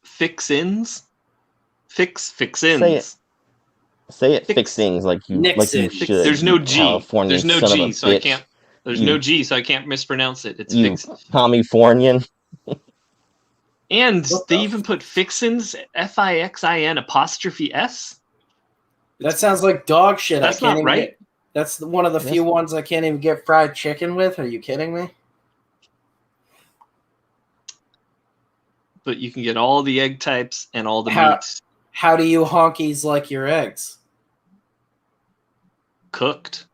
Fixins? Fixins. Say it fixings like you should. There's no G. California There's no son G, of a so bitch. I can't. There's no G, so I can't mispronounce it. It's you fixins. Californian. And they even put fixins, FIXIN''S. That sounds like dog shit. That's not right. That's one of the few ones I can't even get fried chicken with. Are you kidding me? But you can get all the egg types and all the meats. How do you honkies like your eggs? Cooked.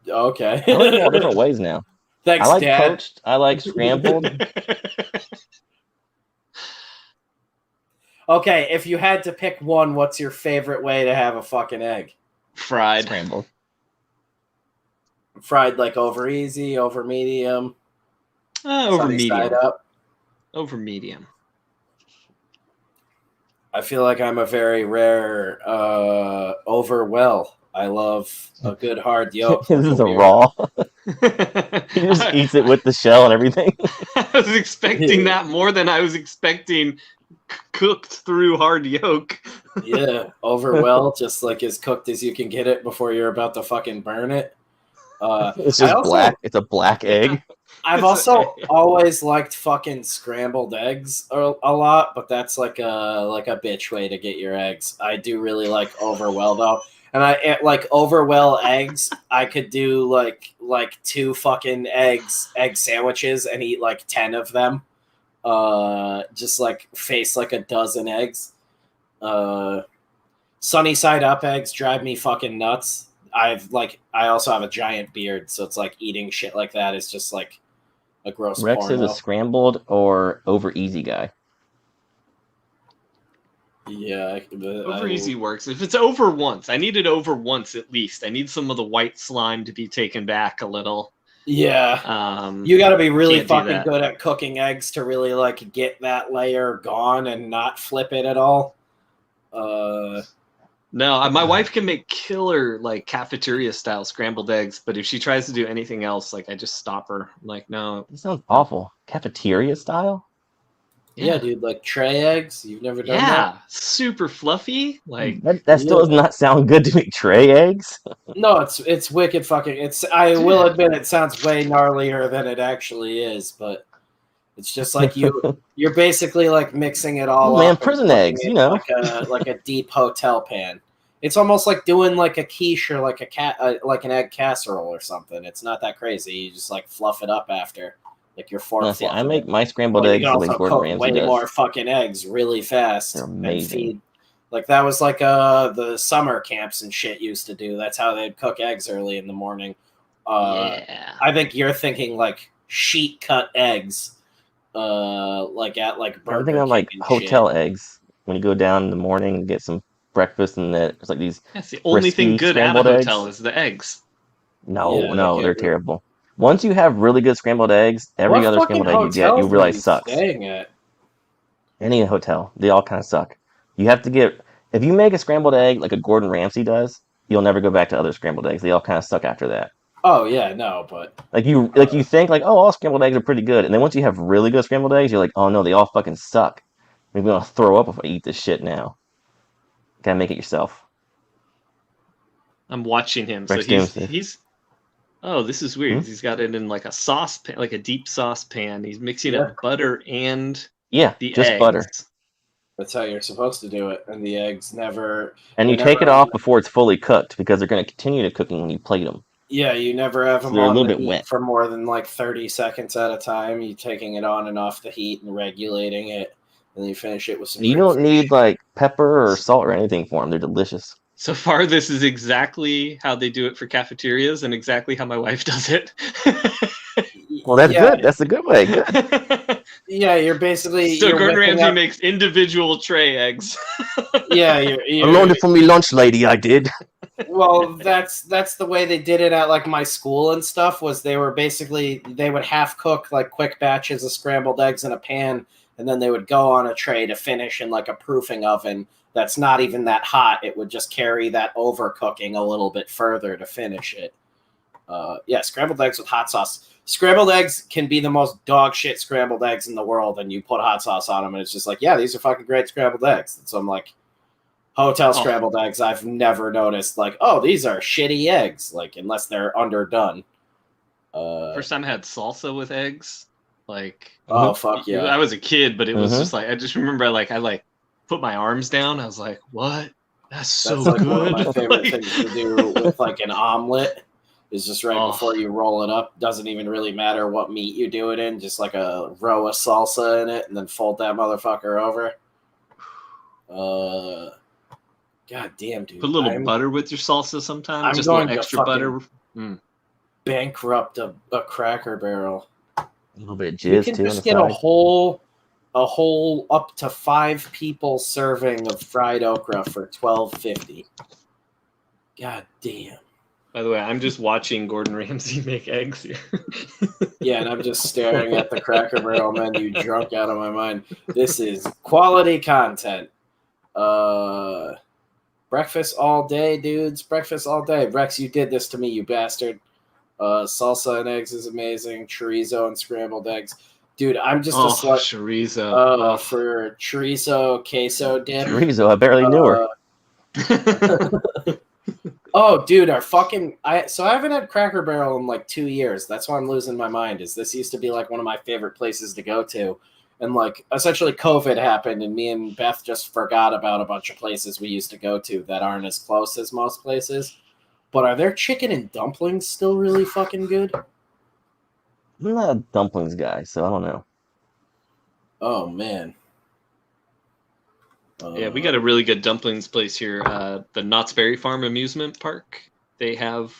Okay. I like all different ways now. Thanks, I like Dad. poached. I like scrambled. Okay, if you had to pick one, what's your favorite way to have a fucking egg? Fried. Scrambled. Fried like over easy, over medium? Over Sunny medium. side up? Over medium. I feel like I'm a very rare overwell. I love a good hard yolk. This is a weirdo. raw. He just eats it with the shell and everything. I was expecting that more than I was expecting cooked through hard yolk. Yeah, overwell, just like as cooked as you can get it before you're about to fucking burn it. It's just black. It's a black egg. I've also always liked fucking scrambled eggs a lot, but that's like a bitch way to get your eggs. I do really like overwell though, and I like overwell eggs. I could do like 2 fucking egg sandwiches and eat like 10 of them. Just like face like a dozen eggs. Sunny side up eggs drive me fucking nuts. I also have a giant beard, so it's like eating shit like that is just like a gross Rex porno. is a scrambled or over easy guy. Yeah, over easy works. If it's over once, I need it over once at least. I need some of the white slime to be taken back a little. Yeah, you got to be really fucking good good at cooking eggs to really like get that layer gone and not flip it at all. No, my wife can make killer like cafeteria style scrambled eggs, but if she tries to do anything else, like I just stop her. I'm like, no. This sounds awful. Cafeteria style? Yeah, dude, like tray eggs. You've never done that? Yeah, super fluffy. Like that still does not sound good to me. Tray eggs? No, it's wicked fucking. I will admit it sounds way gnarlier than it actually is, but it's just like you're basically like mixing it all up. Man, prison eggs, you know, like a deep hotel pan. It's almost like doing like a quiche or like like an egg casserole or something. It's not that crazy. You just like fluff it up after, like your fork. See, I make my scrambled eggs the way Gordon Ramsay does. Way more fucking eggs really fast. They're amazing. Like that was like the summer camps and shit used to do. That's how they'd cook eggs early in the morning. Yeah. I think you're thinking like sheet cut eggs, like at like Burger I'm thinking like hotel eggs when you go down in the morning and get some breakfast, and there's like these. That's the only thing good at a hotel is the eggs. No, they're terrible. Once you have really good scrambled eggs, every other scrambled egg you get, you realize sucks. Any hotel, they all kind of suck. You have to get, if you make a scrambled egg like a Gordon Ramsay does, you'll never go back to other scrambled eggs. They all kind of suck after that. Oh yeah, no, but you think like, oh, all scrambled eggs are pretty good, and then once you have really good scrambled eggs, you're like, oh no, they all fucking suck. Maybe I'm gonna throw up if I eat this shit now. Gotta make it yourself. I'm watching him, so he's. Oh, this is weird. He's got it in like a saucepan, like a deep saucepan. He's mixing up butter and the just eggs. Butter. That's how you're supposed to do it, and the eggs never. And you take it off before it's fully cooked because they're going to continue to cooking when you plate them. Yeah, you never have them on a little bit wet for more than like 30 seconds at a time. You taking it on and off the heat and regulating it, and then you finish it with some. You don't need like pepper or salt or anything for them. They're delicious. So far, this is exactly how they do it for cafeterias, and exactly how my wife does it. Well, that's good. That's a good way. Good. Yeah, you're basically. So Gordon Ramsay makes individual tray eggs. Yeah, I learned it from me lunch lady. I did. Well, that's the way they did it at like my school and stuff. Was they would half cook like quick batches of scrambled eggs in a pan, and then they would go on a tray to finish in like a proofing oven. That's not even that hot. It would just carry that overcooking a little bit further to finish it. Scrambled eggs with hot sauce. Scrambled eggs can be the most dog shit scrambled eggs in the world, and you put hot sauce on them, and it's just like, yeah, these are fucking great scrambled eggs. And so I'm like, hotel scrambled eggs, I've never noticed, like, oh, these are shitty eggs, like, unless they're underdone. First time I had salsa with eggs, like, oh, fuck yeah. I was a kid, but it was just like, I just remember, like, I put my arms down. I was like, what? That's so like good. One of my favorite things to do with like an omelet is just before you roll it up. Doesn't even really matter what meat you do it in. Just like a row of salsa in it, and then fold that motherfucker over. God damn, dude. Put a little butter with your salsa sometimes. I'm just going a little extra butter. Bankrupt a Cracker Barrel. A little bit of jizz you can too. Just get a whole up to 5 people serving of fried okra for $12.50. God damn. By the way, I'm just watching Gordon Ramsay make eggs here. Yeah, and I'm just staring at the Cracker Barrel menu, drunk out of my mind. This is quality content. Breakfast all day, dudes. Breakfast all day. Rex, you did this to me, you bastard. Salsa and eggs is amazing. Chorizo and scrambled eggs. Dude, I'm just a slut chorizo. for chorizo queso dip. Chorizo, I barely knew her. Oh, dude, I haven't had Cracker Barrel in like 2 years. That's why I'm losing my mind. Is this used to be like one of my favorite places to go to, and like essentially COVID happened, and me and Beth just forgot about a bunch of places we used to go to that aren't as close as most places. But are their chicken and dumplings still really fucking good? I'm not a dumplings guy, so I don't know. Oh man. Yeah, we got a really good dumplings place here. The Knott's Berry Farm Amusement Park. They have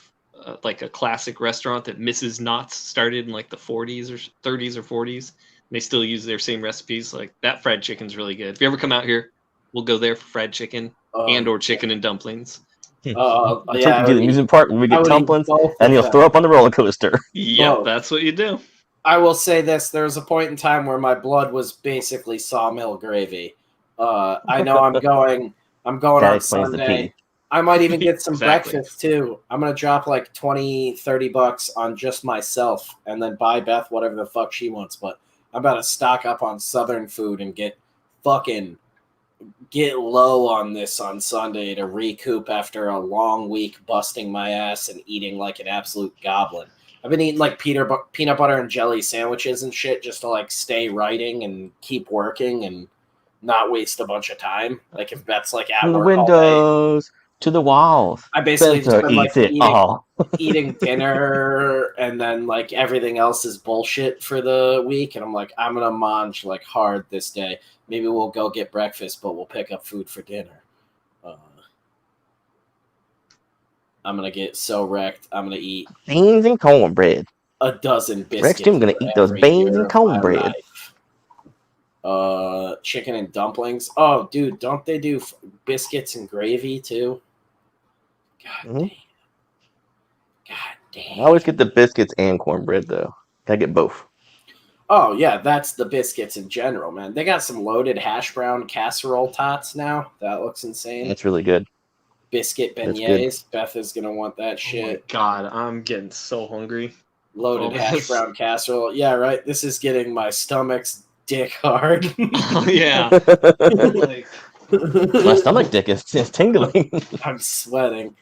like a classic restaurant that Mrs. Knott's started in like the 40s or 30s or 40s. They still use their same recipes. Like that fried chicken's really good. If you ever come out here, we'll go there for fried chicken or chicken and dumplings. Take you to the amusement park and we get dumplings, and you'll throw up on the roller coaster. Yep, that's what you do. I will say this: there was a point in time where my blood was basically sawmill gravy. I know I'm going on Sunday. I might even get some breakfast too. I'm going to drop like $20-$30 on just myself and then buy Beth whatever the fuck she wants. But I'm about to stock up on Southern food and get low on this on Sunday to recoup after a long week busting my ass and eating like an absolute goblin. I've been eating like peanut butter and jelly sandwiches and shit just to like stay writing and keep working and not waste a bunch of time. Like if Beth's like at From the work windows all day, to the walls. I basically just been like eating dinner and then like everything else is bullshit for the week. And I'm like, I'm gonna munch like hard this day. Maybe we'll go get breakfast, but we'll pick up food for dinner. I'm gonna get so wrecked. I'm gonna eat beans and cornbread. A dozen biscuits. Rex, I'm gonna eat those beans and cornbread. Chicken and dumplings. Oh, dude, don't they do biscuits and gravy too? God damn. God damn. I always get the biscuits and cornbread though. I get both. Oh yeah, that's the biscuits in general, man. They got some loaded hash brown casserole tots now. That looks insane. That's really good. Biscuit beignets. Beth is gonna want that shit. Oh my God, I'm getting so hungry. Loaded hash brown casserole. Yeah, right. This is getting my stomach's dick hard. Oh yeah. My stomach dick is tingling. I'm sweating.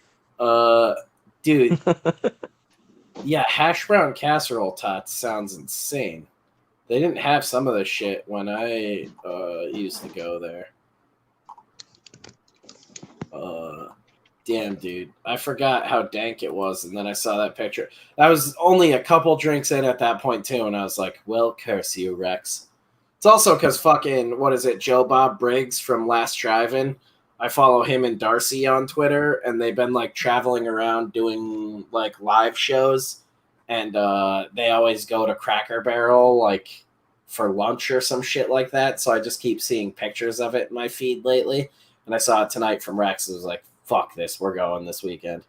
Dude. Yeah, hash brown casserole tots sounds insane. They didn't have some of this shit when I used to go there. Damn, dude. I forgot how dank it was, and then I saw that picture. I was only a couple drinks in at that point, too, and I was like, well, curse you, Rex. It's also because fucking, what is it, Joe Bob Briggs from Last Drive-In? I follow him and Darcy on Twitter, and they've been, like, traveling around doing, like, live shows, and they always go to Cracker Barrel, like, for lunch or some shit like that, so I just keep seeing pictures of it in my feed lately, and I saw it tonight from Rex. It was like, fuck this, we're going this weekend.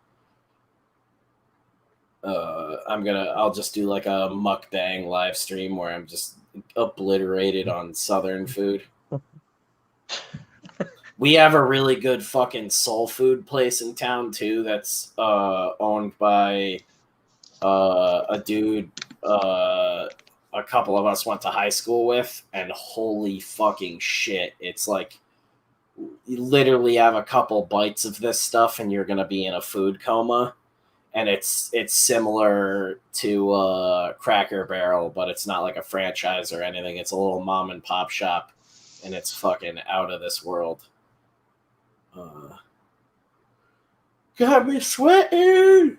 I'll just do, like, a mukbang live stream where I'm just obliterated on Southern food. We have a really good fucking soul food place in town too that's owned by a dude a couple of us went to high school with, and holy fucking shit, it's like you literally have a couple bites of this stuff and you're gonna be in a food coma. And it's similar to Cracker Barrel, but it's not like a franchise or anything. It's a little mom and pop shop, and it's fucking out of this world. Got me sweating.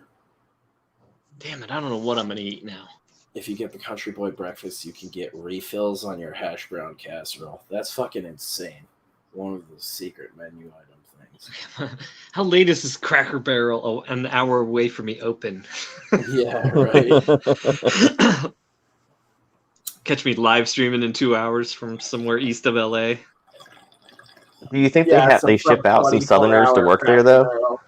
Damn it, I don't know what I'm going to eat now. If you get the Country Boy breakfast, you can get refills on your hash brown casserole. That's fucking insane. One of the secret menu items. How late is this Cracker Barrel? Oh, an hour away from me open. Yeah, right. Catch me live streaming in 2 hours from somewhere east of LA. Do you think they ship out some Southerners to work there though?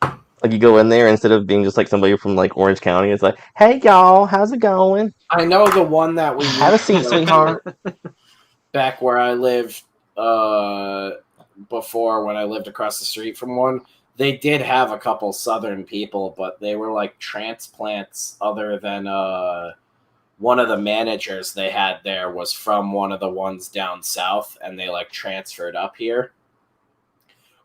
Like you go in there instead of being just like somebody from like Orange County, it's like, hey y'all, how's it going? I know the one that we have a seat, sweetheart. Back where I lived, before when I lived across the street from one. They did have a couple Southern people, but they were like transplants other than one of the managers they had there was from one of the ones down south, and they like transferred up here.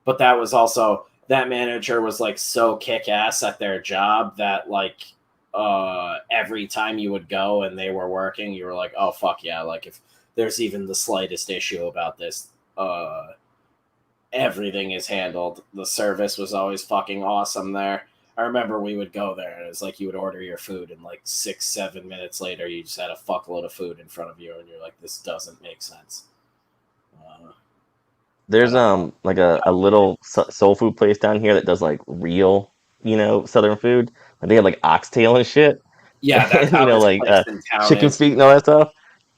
But that was also, that manager was like so kick-ass at their job that like every time you would go and they were working, you were like, oh fuck yeah, like if there's even the slightest issue about this, everything is handled. The service was always fucking awesome there. I remember we would go there and it was like you would order your food and like 6-7 minutes later you just had a fuckload of food in front of you and you're like, this doesn't make sense. There's like a little soul food place down here that does like real, Southern food. And they have like oxtail and shit. Yeah, that's how this place in town chicken is. feet and all that stuff.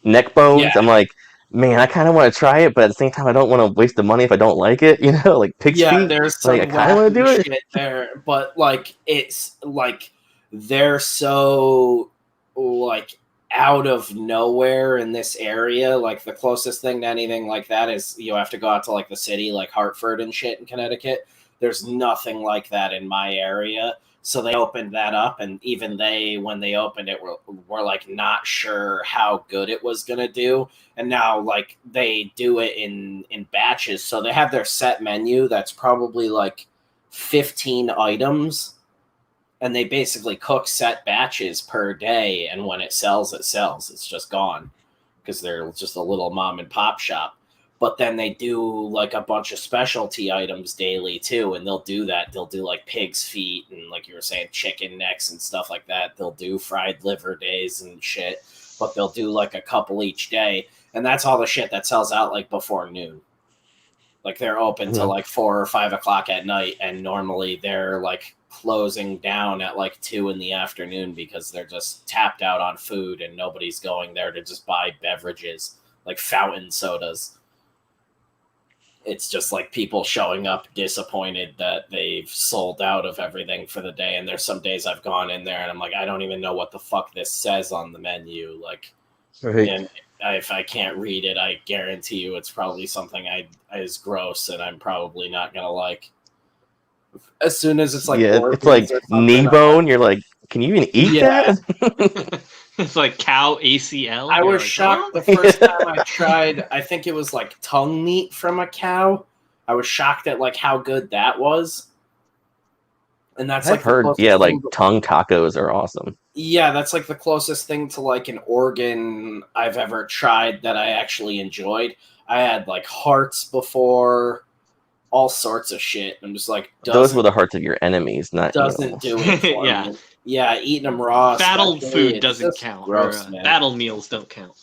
Neck bones. Yeah. I'm like, man, I kind of want to try it, but at the same time, I don't want to waste the money if I don't like it. Like pig's feet. Yeah, there's some like, I kind of want to do it. shit there, but like it's like they're so like out of nowhere in this area. Like the closest thing to anything like that is you have to go out to like the city, like Hartford and shit in Connecticut. There's nothing like that in my area. So they opened that up, and even when they opened it, were like not sure how good it was gonna do. And now like they do it in batches. So they have their set menu that's probably like 15 items, and they basically cook set batches per day. And when it sells, it sells. It's just gone because they're just a little mom and pop shop. But then they do like a bunch of specialty items daily too, and they'll do that. They'll do like pig's feet and like you were saying, chicken necks and stuff like that. They'll do fried liver days and shit, but they'll do like a couple each day, and that's all the shit that sells out like before noon. Like they're open till like 4 or 5 o'clock at night, and normally they're like closing down at like 2 in the afternoon because they're just tapped out on food and nobody's going there to just buy beverages like fountain sodas. It's just like people showing up disappointed that they've sold out of everything for the day. And there's some days I've gone in there and I'm like, I don't even know what the fuck this says on the menu. Like, and if I can't read it, I guarantee you it's probably something is gross and I'm probably not going to like. As soon as it's like, it's like knee bone. You're like, can you even eat that? It's like cow ACL. I was shocked the first time I tried. I think it was like tongue meat from a cow. I was shocked at like how good that was. And that's I've heard, like tongue tacos are awesome. Yeah, that's like the closest thing to like an organ I've ever tried that I actually enjoyed. I had like hearts before, all sorts of shit. I'm just like, those were the hearts of your enemies, not doesn't do it for me. Yeah, eating them raw. Battle food doesn't count. Gross, battle meals don't count.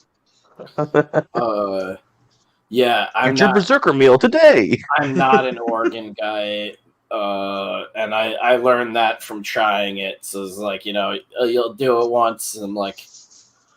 Yeah, I'm your berserker meal today. I'm not an organ guy, and I learned that from trying it. So it's like, you'll do it once, and like,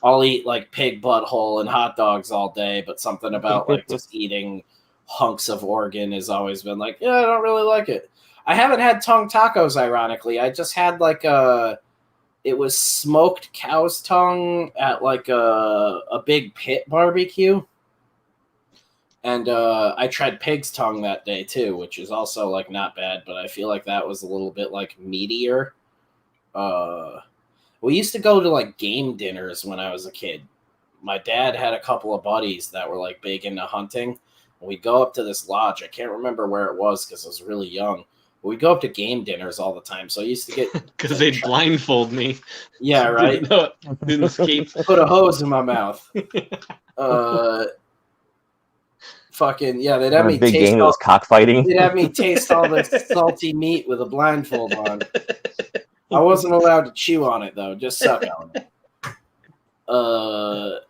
I'll eat like pig butthole and hot dogs all day, but something about like just eating hunks of organ has always been like, yeah, I don't really like it. I haven't had tongue tacos, ironically. I just had like it was smoked cow's tongue at like a big pit barbecue. And I tried pig's tongue that day too, which is also like not bad, but I feel like that was a little bit like meatier. We used to go to like game dinners when I was a kid. My dad had a couple of buddies that were like big into hunting. We'd go up to this lodge. I can't remember where it was because I was really young. We'd go up to game dinners all the time. So I used to get... Because they'd blindfold me. Yeah, right? Didn't escape. Put a hose in my mouth. Fucking, yeah, they'd have me big taste game was cockfighting. They'd have me taste all this salty meat with a blindfold on. I wasn't allowed to chew on it, though. Just suck on it.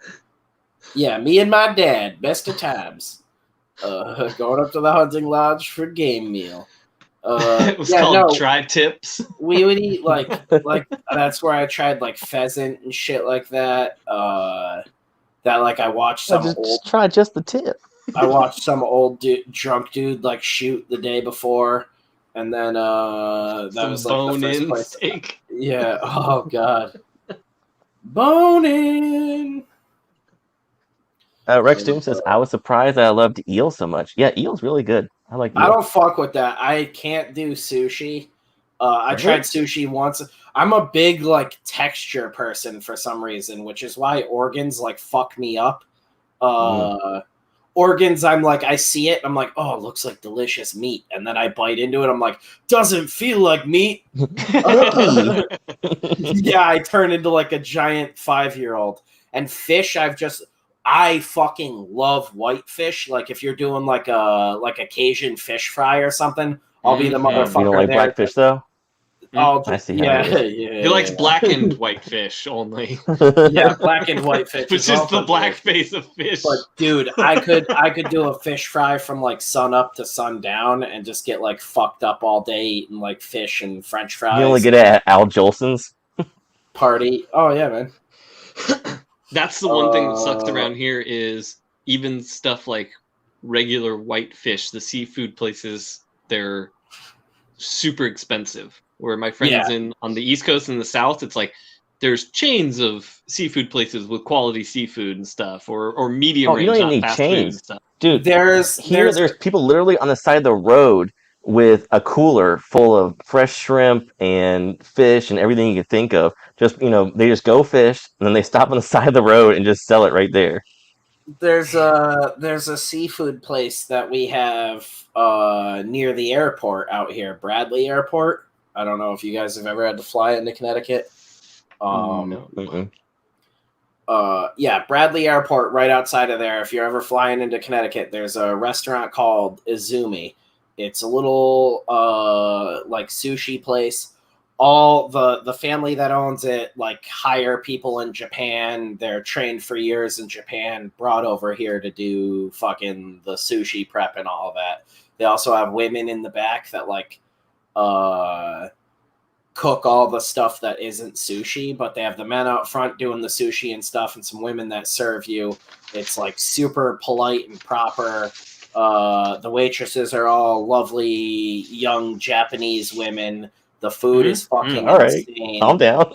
Yeah, me and my dad, best of times. Going up to the hunting lodge for game meal. It was called tri-tips. We would eat like that's where I tried like pheasant and shit like that. That like I watched some try just the tip. I watched some old drunk dude like shoot the day before, and then that was like the first place. Steak. Yeah. Oh god. Bone in. Rex Doom says, I was surprised that I loved eel so much. Yeah, eel's really good. I like eel. I don't fuck with that. I can't do sushi. I tried sushi once. I'm a big like texture person for some reason, which is why organs like fuck me up. Organs, I'm like, I see it, I'm like, oh, it looks like delicious meat, and then I bite into it, I'm like, doesn't feel like meat. Yeah, I turn into like a giant 5-year-old. And fish, I fucking love whitefish. Like if you're doing like a Cajun fish fry or something, I'll be the motherfucker. You don't like there. blackfish though? I see. Yeah. He likes blackened whitefish only. Yeah, blackened whitefish. Which is the black face of fish. But dude, I could do a fish fry from like sun up to sundown and just get like fucked up all day eating like fish and French fries. You only get it at Al Jolson's party. Oh yeah, man. That's the one thing that sucks around here is even stuff like regular whitefish, the seafood places, they're super expensive. Where my friends on the East Coast and the South, it's like there's chains of seafood places with quality seafood and stuff, or medium range. You don't even need chains, stuff. Dude. There's people literally on the side of the road with a cooler full of fresh shrimp and fish and everything you can think of. Just they just go fish and then they stop on the side of the road and just sell it right there. There's a seafood place that we have near the airport out here, Bradley Airport. I don't know if you guys have ever had to fly into Connecticut. No. Yeah, Bradley Airport, right outside of there. If you're ever flying into Connecticut, there's a restaurant called Izumi. It's a little like sushi place. All the family that owns it like hire people in Japan. They're trained for years in Japan, brought over here to do fucking the sushi prep and all of that. They also have women in the back that like cook all the stuff that isn't sushi, but they have the men out front doing the sushi and stuff, and some women that serve you. It's like super polite and proper. The waitresses are all lovely young Japanese women. The food is fucking insane. Calm down.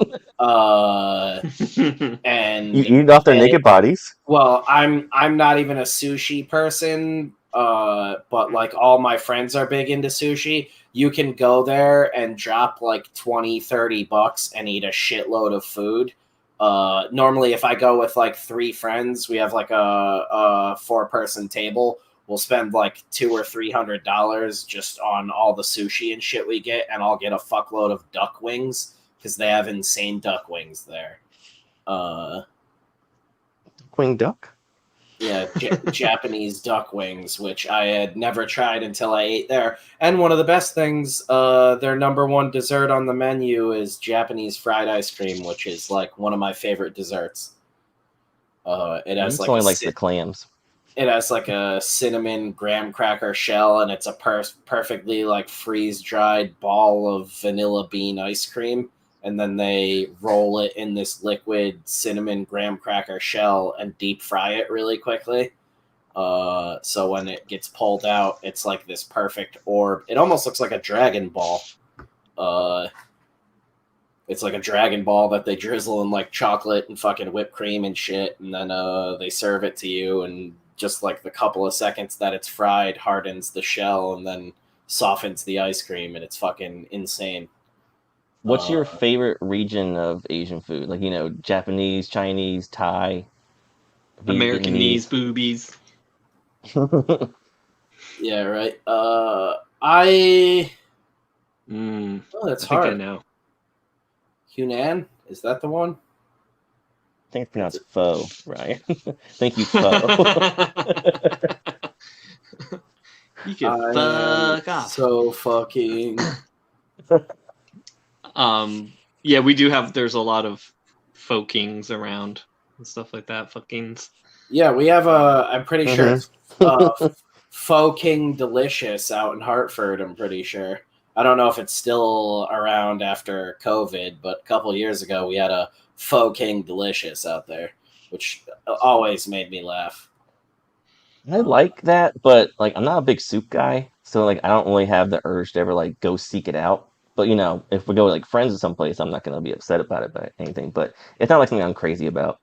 And you eat off their naked bodies. Well, I'm not even a sushi person, but like all my friends are big into sushi. You can go there and drop like $20-$30 and eat a shitload of food. Normally, if I go with like 3 friends, we have like a 4-person table. We'll spend like $200 or $300 just on all the sushi and shit we get, and I'll get a fuckload of duck wings because they have insane duck wings there. Wing duck? Yeah, Japanese duck wings, which I had never tried until I ate there. And one of the best things, their number one dessert on the menu is Japanese fried ice cream, which is like one of my favorite desserts. It has like only likes the clams. It has like a cinnamon graham cracker shell, and it's a perfectly like freeze-dried ball of vanilla bean ice cream. And then they roll it in this liquid cinnamon graham cracker shell and deep fry it really quickly. So when it gets pulled out, it's like this perfect orb. It almost looks like a Dragon Ball. It's like a Dragon Ball that they drizzle in like chocolate and fucking whipped cream and shit. And then they serve it to you, and just like the couple of seconds that it's fried hardens the shell and then softens the ice cream, and it's fucking insane. What's your favorite region of Asian food? Like, Japanese, Chinese, Thai, Americanese boobies. Yeah, right. Oh, that's hard. I think I know. Hunan? Is that the one? I think it's pronounced pho, right? Thank you, pho. You can fuck off. So fucking... Yeah, we do have. There's a lot of folkeings around and stuff like that. Fuckings. Yeah, we have I'm pretty sure Faux King Delicious out in Hartford. I'm pretty sure. I don't know if it's still around after COVID, but a couple years ago we had a Faux King Delicious out there, which always made me laugh. I like that, but like I'm not a big soup guy, so like I don't really have the urge to ever like go seek it out. But if we go with like friends or someplace, I'm not gonna be upset about it by anything. But it's not like something I'm crazy about.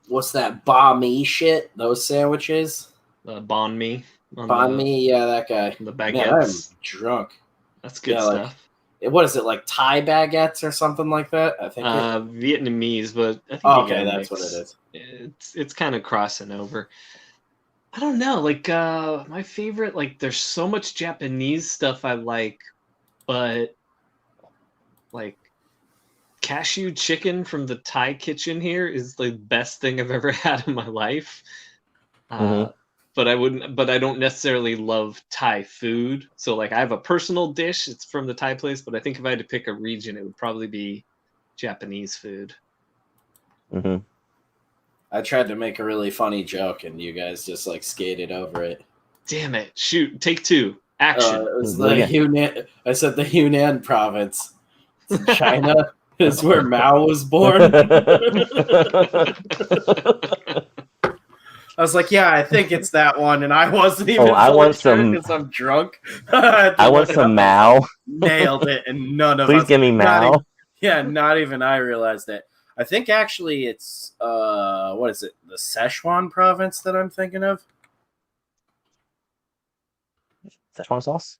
what's that banh mi shit? Those sandwiches. Banh mi. Banh mi, yeah, that guy. The Man, I'm baguettes. drunk. That's good Yeah, stuff. What is it, like Thai baguettes or something like that? I think. Vietnamese, but I think you Okay, get a that's mix. what it is. It's kind of crossing over. I don't know, like my favorite, like there's so much Japanese stuff I like, but like cashew chicken from the Thai kitchen here is the best thing I've ever had in my life. But I don't necessarily love Thai food. So like I have a personal dish, it's from the Thai place, but I think if I had to pick a region, it would probably be Japanese food. I tried to make a really funny joke, and you guys just like skated over it. Damn it! Shoot, take two, action. It was the Yunnan. I said the Yunnan province, China, is where Mao was born. I was like, yeah, I think it's that one, and I wasn't even. I want some because I'm drunk. I want some Mao. Nailed it, and none of Please us. give me Mao. Not even I realized it. I think actually it's what is it? The Sichuan province that I'm thinking of. Szechuan sauce.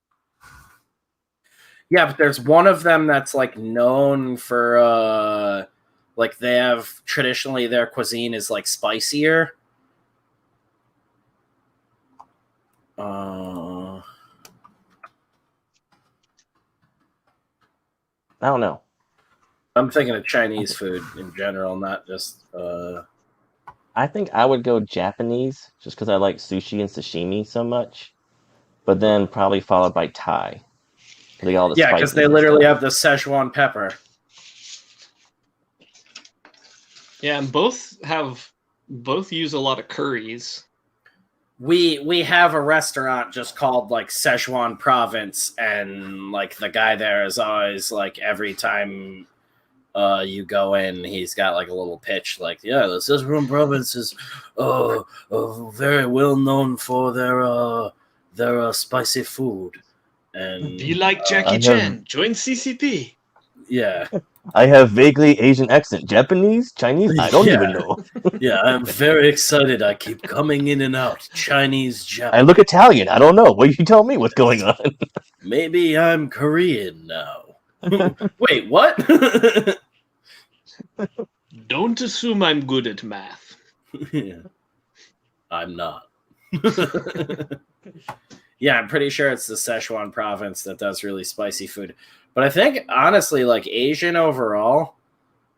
Yeah, but there's one of them that's like known for like they have traditionally their cuisine is like spicier. I don't know. I'm thinking of Chinese food in general, not just. I think I would go Japanese just because I like sushi and sashimi so much, but then probably followed by Thai. They got all the because they literally have the Szechuan pepper. Yeah, and both use a lot of curries. We have a restaurant just called like Szechuan Province, and like the guy there is always like every time you go in, he's got like a little pitch like, yeah, the Szechuan Province is very well known for their spicy food. And be like Jackie Chan, join CCP. Yeah. I have vaguely Asian accent. Japanese? Chinese? I don't even know. Yeah, I'm very excited. I keep coming in and out. Chinese, Japanese. I look Italian. I don't know. What you tell me what's going on? Maybe I'm Korean now. Wait, what? Don't assume I'm good at math. Yeah. I'm not. Yeah, I'm pretty sure it's the Sichuan province that does really spicy food. But I think, honestly, like Asian overall,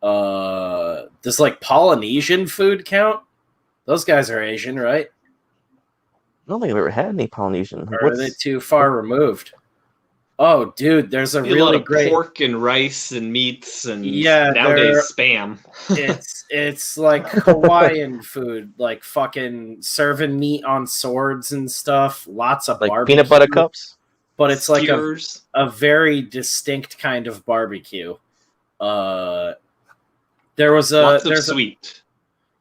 does like Polynesian food count? Those guys are Asian, right? I don't think I've ever had any Polynesian. Or are they too far removed? Oh, dude, there's a really great pork and rice and meats and nowadays spam. It's like Hawaiian food, like fucking serving meat on swords and stuff. Lots of like barbecue. Peanut butter cups. But it's skewers. like a very distinct kind of barbecue. There was there's sweet.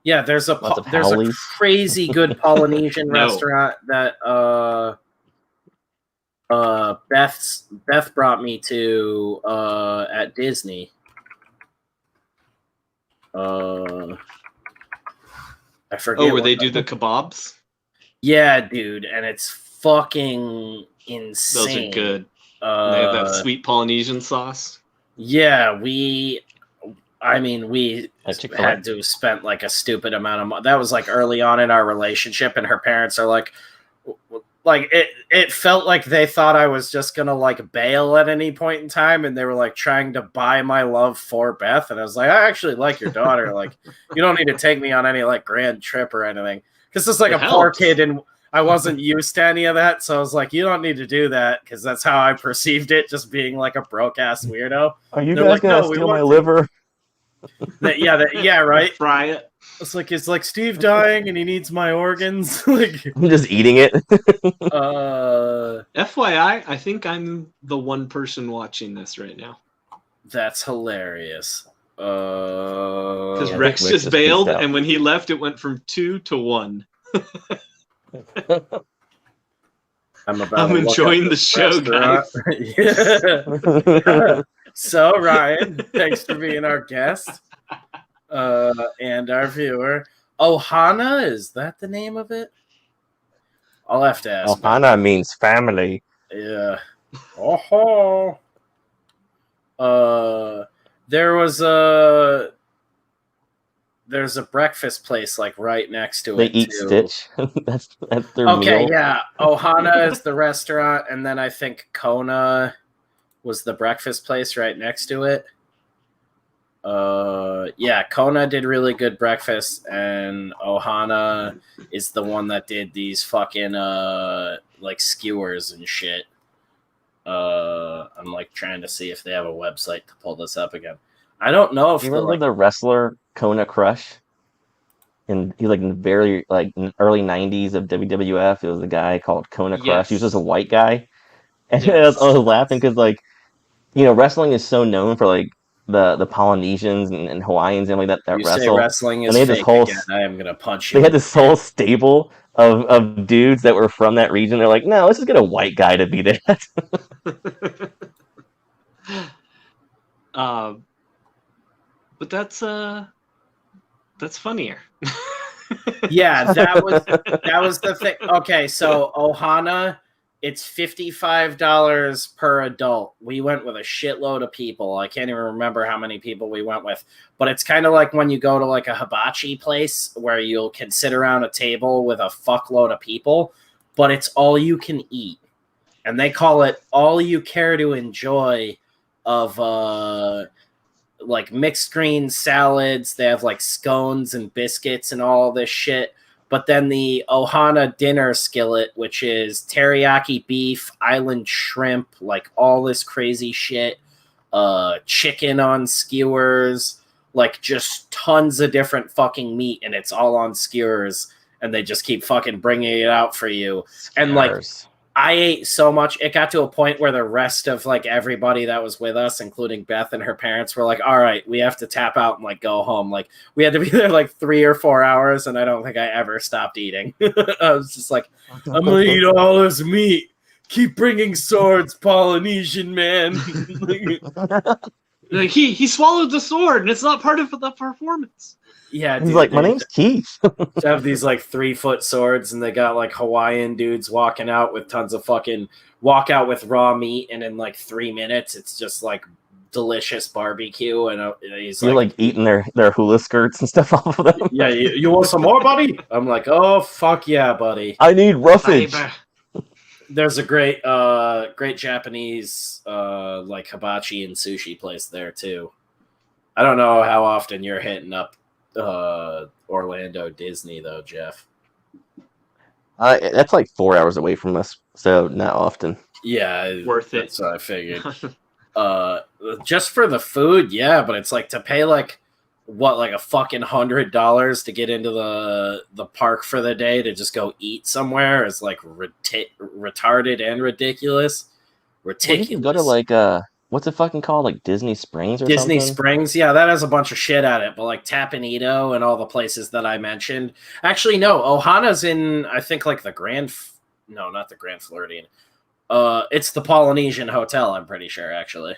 There's a crazy good Polynesian restaurant that Beth brought me to at Disney. I forget. Oh, where they do the kebabs? Yeah, dude, and it's fucking insane. Those are good. They have that sweet Polynesian sauce. Yeah, we had to have spent like a stupid amount of money. That was like early on in our relationship, and her parents are like it felt like they thought I was just gonna like bail at any point in time, and they were like trying to buy my love for Beth, and I was like, I actually like your daughter. Like, you don't need to take me on any like grand trip or anything, because it's like poor kid, and I wasn't used to any of that, so I was like, you don't need to do that, because that's how I perceived it, just being like a broke ass weirdo. Are you guys gonna steal my liver? Yeah, right. Fry it. It's like Steve dying and he needs my organs. Like, I'm just eating it. FYI, I think I'm the one person watching this right now. That's hilarious. Because Rex just bailed, and when he left, it went from 2 to 1. I'm enjoying the show, guys. Yeah. So, Ryan, thanks for being our guest and our viewer. Ohana, is that the name of it? I'll have to ask. Ohana means family. Yeah. Oh. There's a breakfast place like right next to They it. eat too. Stitch. that's their Okay, meal. yeah. Ohana is the restaurant, and then I think Kona was the breakfast place right next to it. Yeah, Kona did really good breakfast, and Ohana is the one that did these fucking like skewers and shit. I'm like trying to see if they have a website to pull this up again. I don't know if You remember the wrestler Kona Crush? And he like in the very like early '90s of WWF. It was a guy called Kona Crush. He was just a white guy, and Yes. I was laughing because like wrestling is so known for like the Polynesians and Hawaiians and like that you say wrestle. wrestling And is they had this fake whole again, I am gonna punch you. they had this whole stable of dudes that were from that region. They're like, no, let's just get a white guy to be there. But that's funnier. Yeah, that was the thing. Okay, so Ohana, it's $55 per adult. We went with a shitload of people. I can't even remember how many people we went with, but it's kind of like when you go to like a hibachi place where you can sit around a table with a fuckload of people, but it's all you can eat, and they call it all you care to enjoy of like mixed green salads. They have like scones and biscuits and all this shit. But then the Ohana dinner skillet, which is teriyaki beef, island shrimp, like all this crazy shit, chicken on skewers, like just tons of different fucking meat, and it's all on skewers, and they just keep fucking bringing it out for you. And like, I ate so much, it got to a point where the rest of like everybody that was with us, including Beth and her parents, were like, all right, we have to tap out and like go home. Like we had to be there like 3 or 4 hours, and I don't think I ever stopped eating. I was just like, I'm gonna eat all this meat. Keep bringing swords, Polynesian man. Like he swallowed the sword, and it's not part of the performance. Yeah, he's dude, like, my name's Keith. They have these like 3-foot swords, and they got like Hawaiian dudes walking out with tons of fucking walk out with raw meat, and in like 3 minutes, it's just like delicious barbecue. And he's You're like eating their hula skirts and stuff off of them. Yeah, you want some more, buddy? I'm like, oh fuck yeah, buddy. I need roughage. There's a great Japanese like hibachi and sushi place there too. I don't know how often you're hitting up Orlando Disney though, Jeff. That's like 4 hours away from us, so not often. Yeah, worth it. That's what I figured. Just for the food, yeah, but it's like to pay like what, like a fucking $100 to get into the park for the day to just go eat somewhere is like retarded and ridiculous. Ridiculous. You can go to like what's it fucking called? Like Disney Springs or Disney something? Springs, yeah, that has a bunch of shit at it. But like Tapanito and all the places that I mentioned, actually, no, Ohana's in, I think, like the not the Grand Floridian. It's the Polynesian Hotel, I'm pretty sure, actually.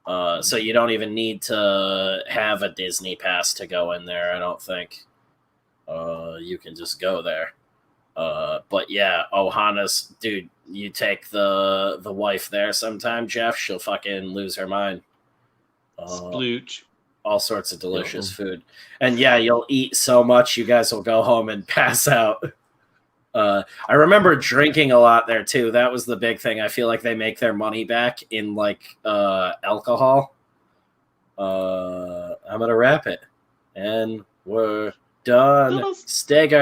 So you don't even need to have a Disney pass to go in there, I don't think. You can just go there. But yeah, Ohana's, dude, you take the wife there sometime, Jeff, she'll fucking lose her mind. Splooch. All sorts of delicious food. And yeah, you'll eat so much, you guys will go home and pass out. I remember drinking a lot there too. That was the big thing. I feel like they make their money back in like alcohol. I'm gonna wrap it. And we're done. Stay, guys.